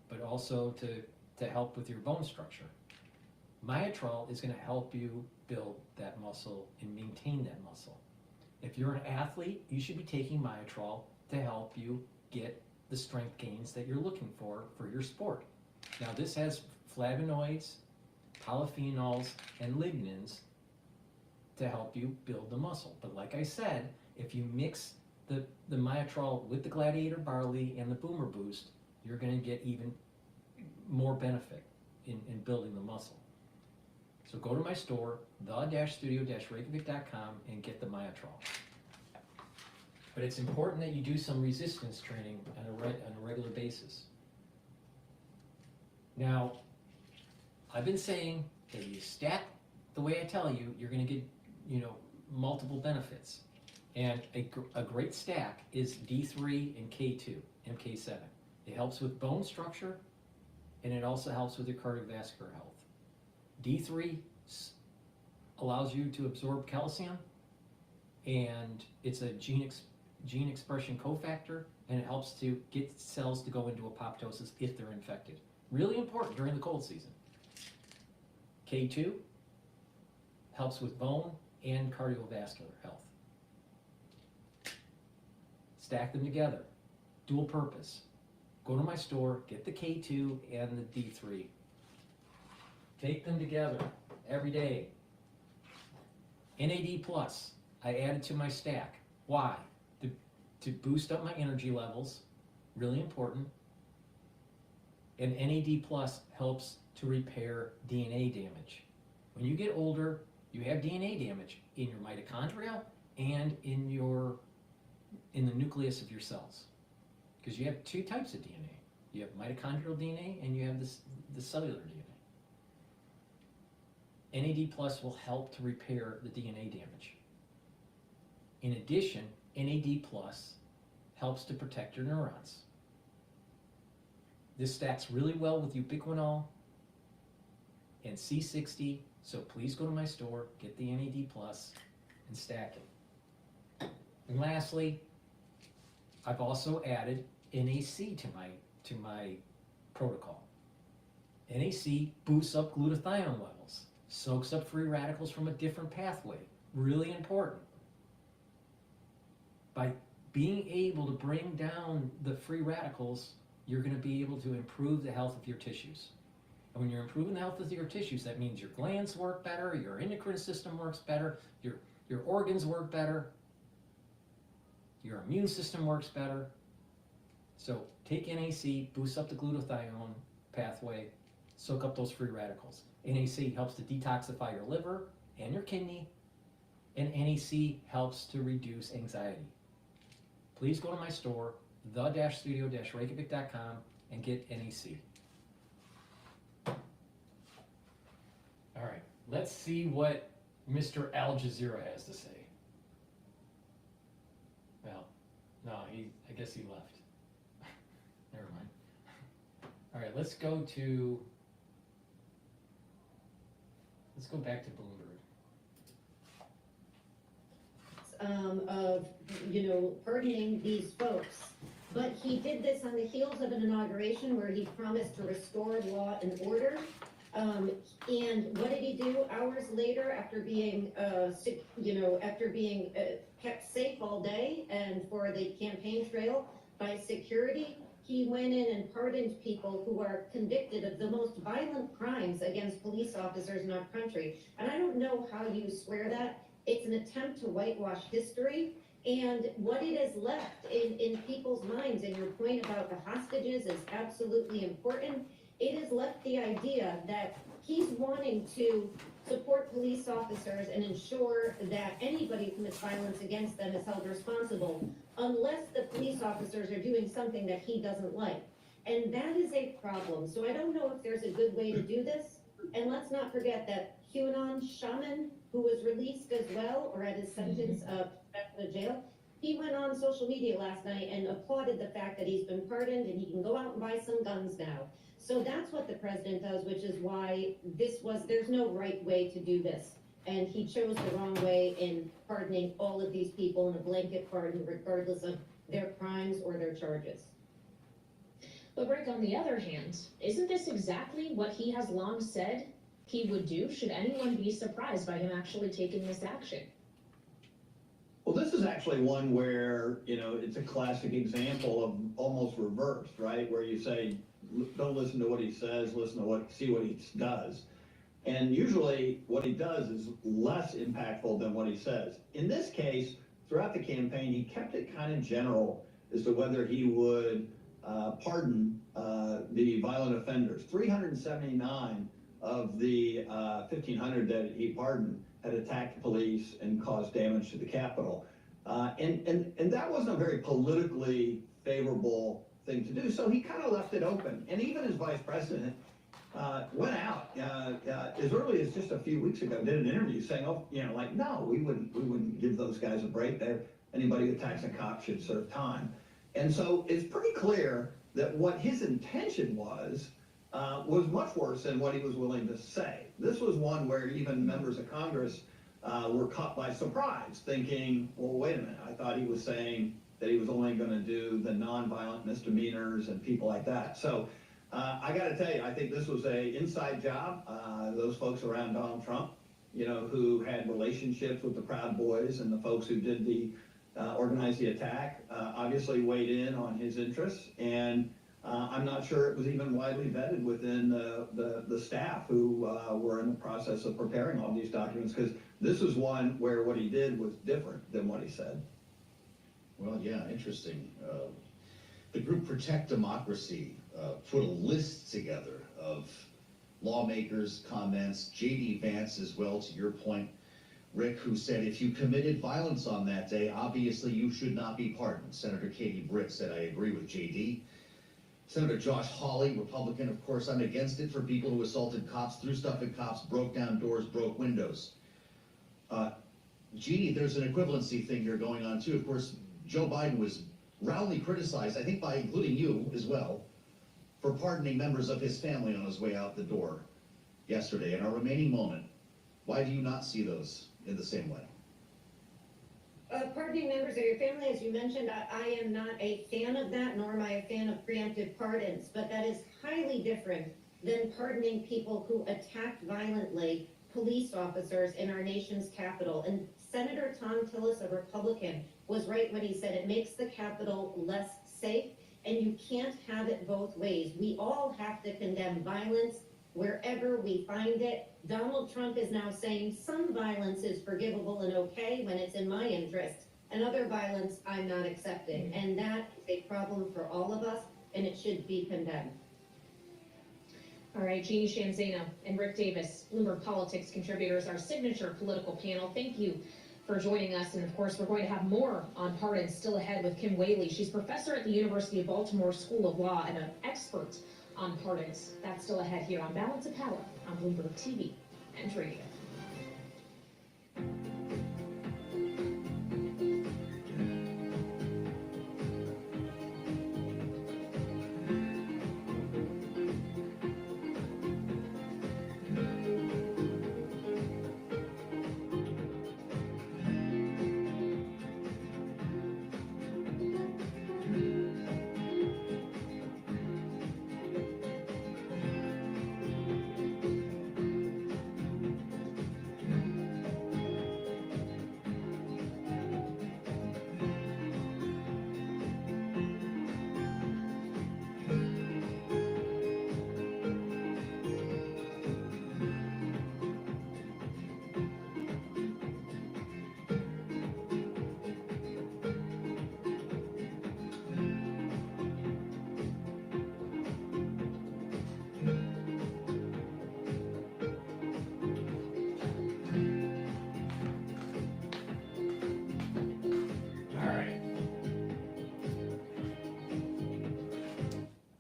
but also to help with your bone structure. Myotrol is going to help you build that muscle and maintain that muscle. If you're an athlete, you should be taking Myotrol to help you get the strength gains that you're looking for your sport. Now, this has flavonoids, polyphenols, and lignans to help you build the muscle. But like I said, if you mix the Myotrol with the Gladiator Barley and the Boomer Boost, you're going to get even more benefit in building the muscle. So go to my store, the-studio-reykjavik.com, and get the Myotrol. But it's important that you do some resistance training on a regular basis. Now, I've been saying that you stack the way I tell you, you're going to get, multiple benefits. And a great stack is D3 and K2, MK7. It helps with bone structure, and it also helps with your cardiovascular health. D3 allows you to absorb calcium, and it's a gene expression cofactor, and it helps to get cells to go into apoptosis if they're infected. Really important during the cold season. K2 helps with bone and cardiovascular health. Stack them together, dual purpose. Go to my store, get the K2 and the D3. Take them together every day. NAD+, I added to my stack. Why? To boost up my energy levels, really important. And NAD+ helps to repair DNA damage. When you get older, you have DNA damage in your mitochondria and in the nucleus of your cells. Because you have two types of DNA. You have mitochondrial DNA and you have the cellular DNA. NAD+ will help to repair the DNA damage. In addition, NAD+ helps to protect your neurons. This stacks really well with ubiquinol and C60, so please go to my store, get the NAD+, and stack it. And lastly, I've also added NAC to my protocol. NAC boosts up glutathione levels, soaks up free radicals from a different pathway. Really important. By being able to bring down the free radicals, you're going to be able to improve the health of your tissues. And when you're improving the health of your tissues, that means your glands work better, your endocrine system works better, your organs work better, your immune system works better. So take NAC, boost up the glutathione pathway, soak up those free radicals. NAC helps to detoxify your liver and your kidney, and NAC helps to reduce anxiety. Please go to my store, the-studio-reykjavik.com, and get NAC. All right, let's see what Mr. Al Jazeera has to say. Well, no, I guess he left. Never mind. All right, let's go back to Bloomberg. Of, pardoning these folks. But he did this on the heels of an inauguration where he promised to restore law and order. And what did he do hours later after being, kept safe all day and for the campaign trail by security? He went in and pardoned people who are convicted of the most violent crimes against police officers in our country. And I don't know how you swear that. It's an attempt to whitewash history. And what it has left in people's minds, and your point about the hostages is absolutely important, it has left the idea that he's wanting to support police officers and ensure that anybody who commits violence against them is held responsible, unless the police officers are doing something that he doesn't like. And that is a problem. So I don't know if there's a good way to do this. And let's not forget that QAnon shaman, who was released as well, or had his sentence back to jail, he went on social media last night and applauded the fact that he's been pardoned and he can go out and buy some guns now. So that's what the president does, which is why there's no right way to do this. And he chose the wrong way in pardoning all of these people in a blanket pardon, regardless of their crimes or their charges. But Rick, on the other hand, isn't this exactly what he has long said he would do should anyone be surprised by him actually taking this action? Well, this is actually one where, it's a classic example of almost reversed, right? Where you say, don't listen to what he says, see what he does. And usually what he does is less impactful than what he says. In this case, throughout the campaign, he kept it kind of general as to whether he would pardon the violent offenders. 379 of the 1,500 that he pardoned had attacked police and caused damage to the Capitol. And that wasn't a very politically favorable thing to do, so he kind of left it open. And even his vice president went out as early as just a few weeks ago, did an interview saying, no, we wouldn't give those guys a break. Anybody who attacks a cop should serve time. And so it's pretty clear that what his intention was much worse than what he was willing to say. This was one where even members of Congress were caught by surprise, thinking, well, wait a minute, I thought he was saying that he was only going to do the nonviolent misdemeanors and people like that. So I got to tell you, I think this was a inside job. Those folks around Donald Trump, you know, who had relationships with the Proud Boys and the folks who did the organized the attack, obviously weighed in on his interests. And I'm not sure it was even widely vetted within the staff who were in the process of preparing all these documents, because this was one where what he did was different than what he said. Well, yeah, interesting. The group Protect Democracy put a list together of lawmakers' comments, J.D. Vance as well, to your point, Rick, who said if you committed violence on that day, obviously you should not be pardoned. Senator Katie Britt said, I agree with J.D. Senator Josh Hawley, Republican, of course, I'm against it for people who assaulted cops, threw stuff at cops, broke down doors, broke windows. Jeannie, there's an equivalency thing here going on too. Of course, Joe Biden was roundly criticized, I think by including you as well, for pardoning members of his family on his way out the door yesterday. In our remaining moment, why do you not see those in the same way? Pardoning members of your family, as you mentioned, I am not a fan of that, nor am I a fan of preemptive pardons, but that is highly different than pardoning people who attacked violently police officers in our nation's capital. And Senator Tom Tillis, a Republican, was right when he said it makes the Capitol less safe, and you can't have it both ways. We all have to condemn violence wherever we find it. Donald Trump is now saying some violence is forgivable and okay when it's in my interest, and other violence I'm not accepting. And that is a problem for all of us, and it should be condemned. All right, Jeannie Shanzano and Rick Davis, Bloomberg Politics contributors, our signature political panel. Thank you for joining us. And of course, we're going to have more on pardons still ahead with Kim Whaley. She's professor at the University of Baltimore School of Law and an expert on pardons. That's still ahead here on Balance of Power on Bloomberg TV and radio.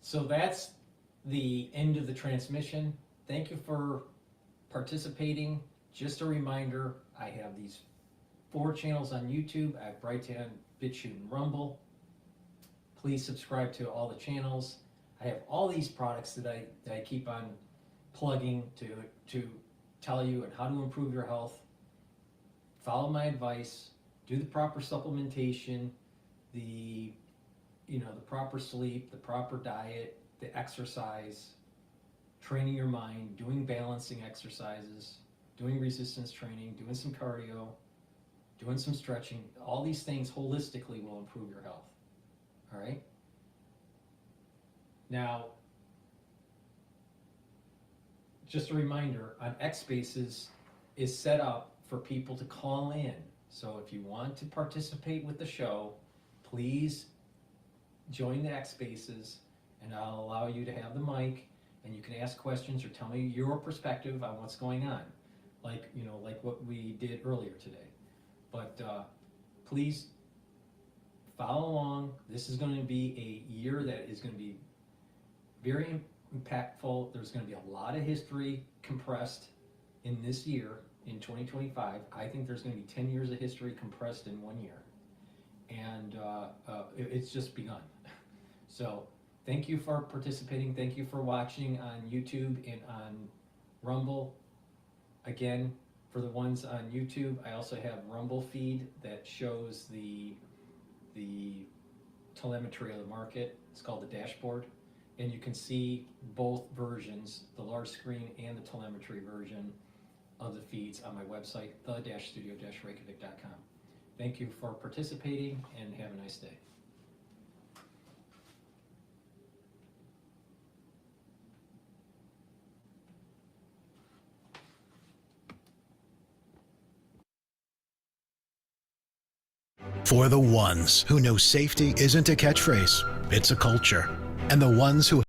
So that's the end of the transmission. Thank you for participating. Just a reminder, I have these 4 channels on YouTube. I have Brighteon, Bitchute, and Rumble. Please subscribe to all the channels. I have all these products that I keep on plugging to tell you and how to improve your health. Follow my advice. Do the proper supplementation. The proper sleep, the proper diet, the exercise, training your mind, doing balancing exercises, doing resistance training, doing some cardio, doing some stretching. All these things holistically will improve your health. All right? Now, just a reminder, on X Spaces is set up for people to call in. So if you want to participate with the show, please join the X Spaces, and I'll allow you to have the mic, and you can ask questions or tell me your perspective on what's going on, like what we did earlier today. But please follow along. This is going to be a year that is going to be very impactful. There's going to be a lot of history compressed in this year, in 2025. I think there's going to be 10 years of history compressed in 1 year. And it's just begun. So thank you for participating. Thank you for watching on YouTube and on Rumble. Again, for the ones on YouTube, I also have Rumble feed that shows the telemetry of the market. It's called the dashboard. And you can see both versions, the large screen and the telemetry version of the feeds on my website, the-studio-reykjavik.com. Thank you for participating and have a nice day. For the ones who know safety isn't a catchphrase, it's a culture. And the ones who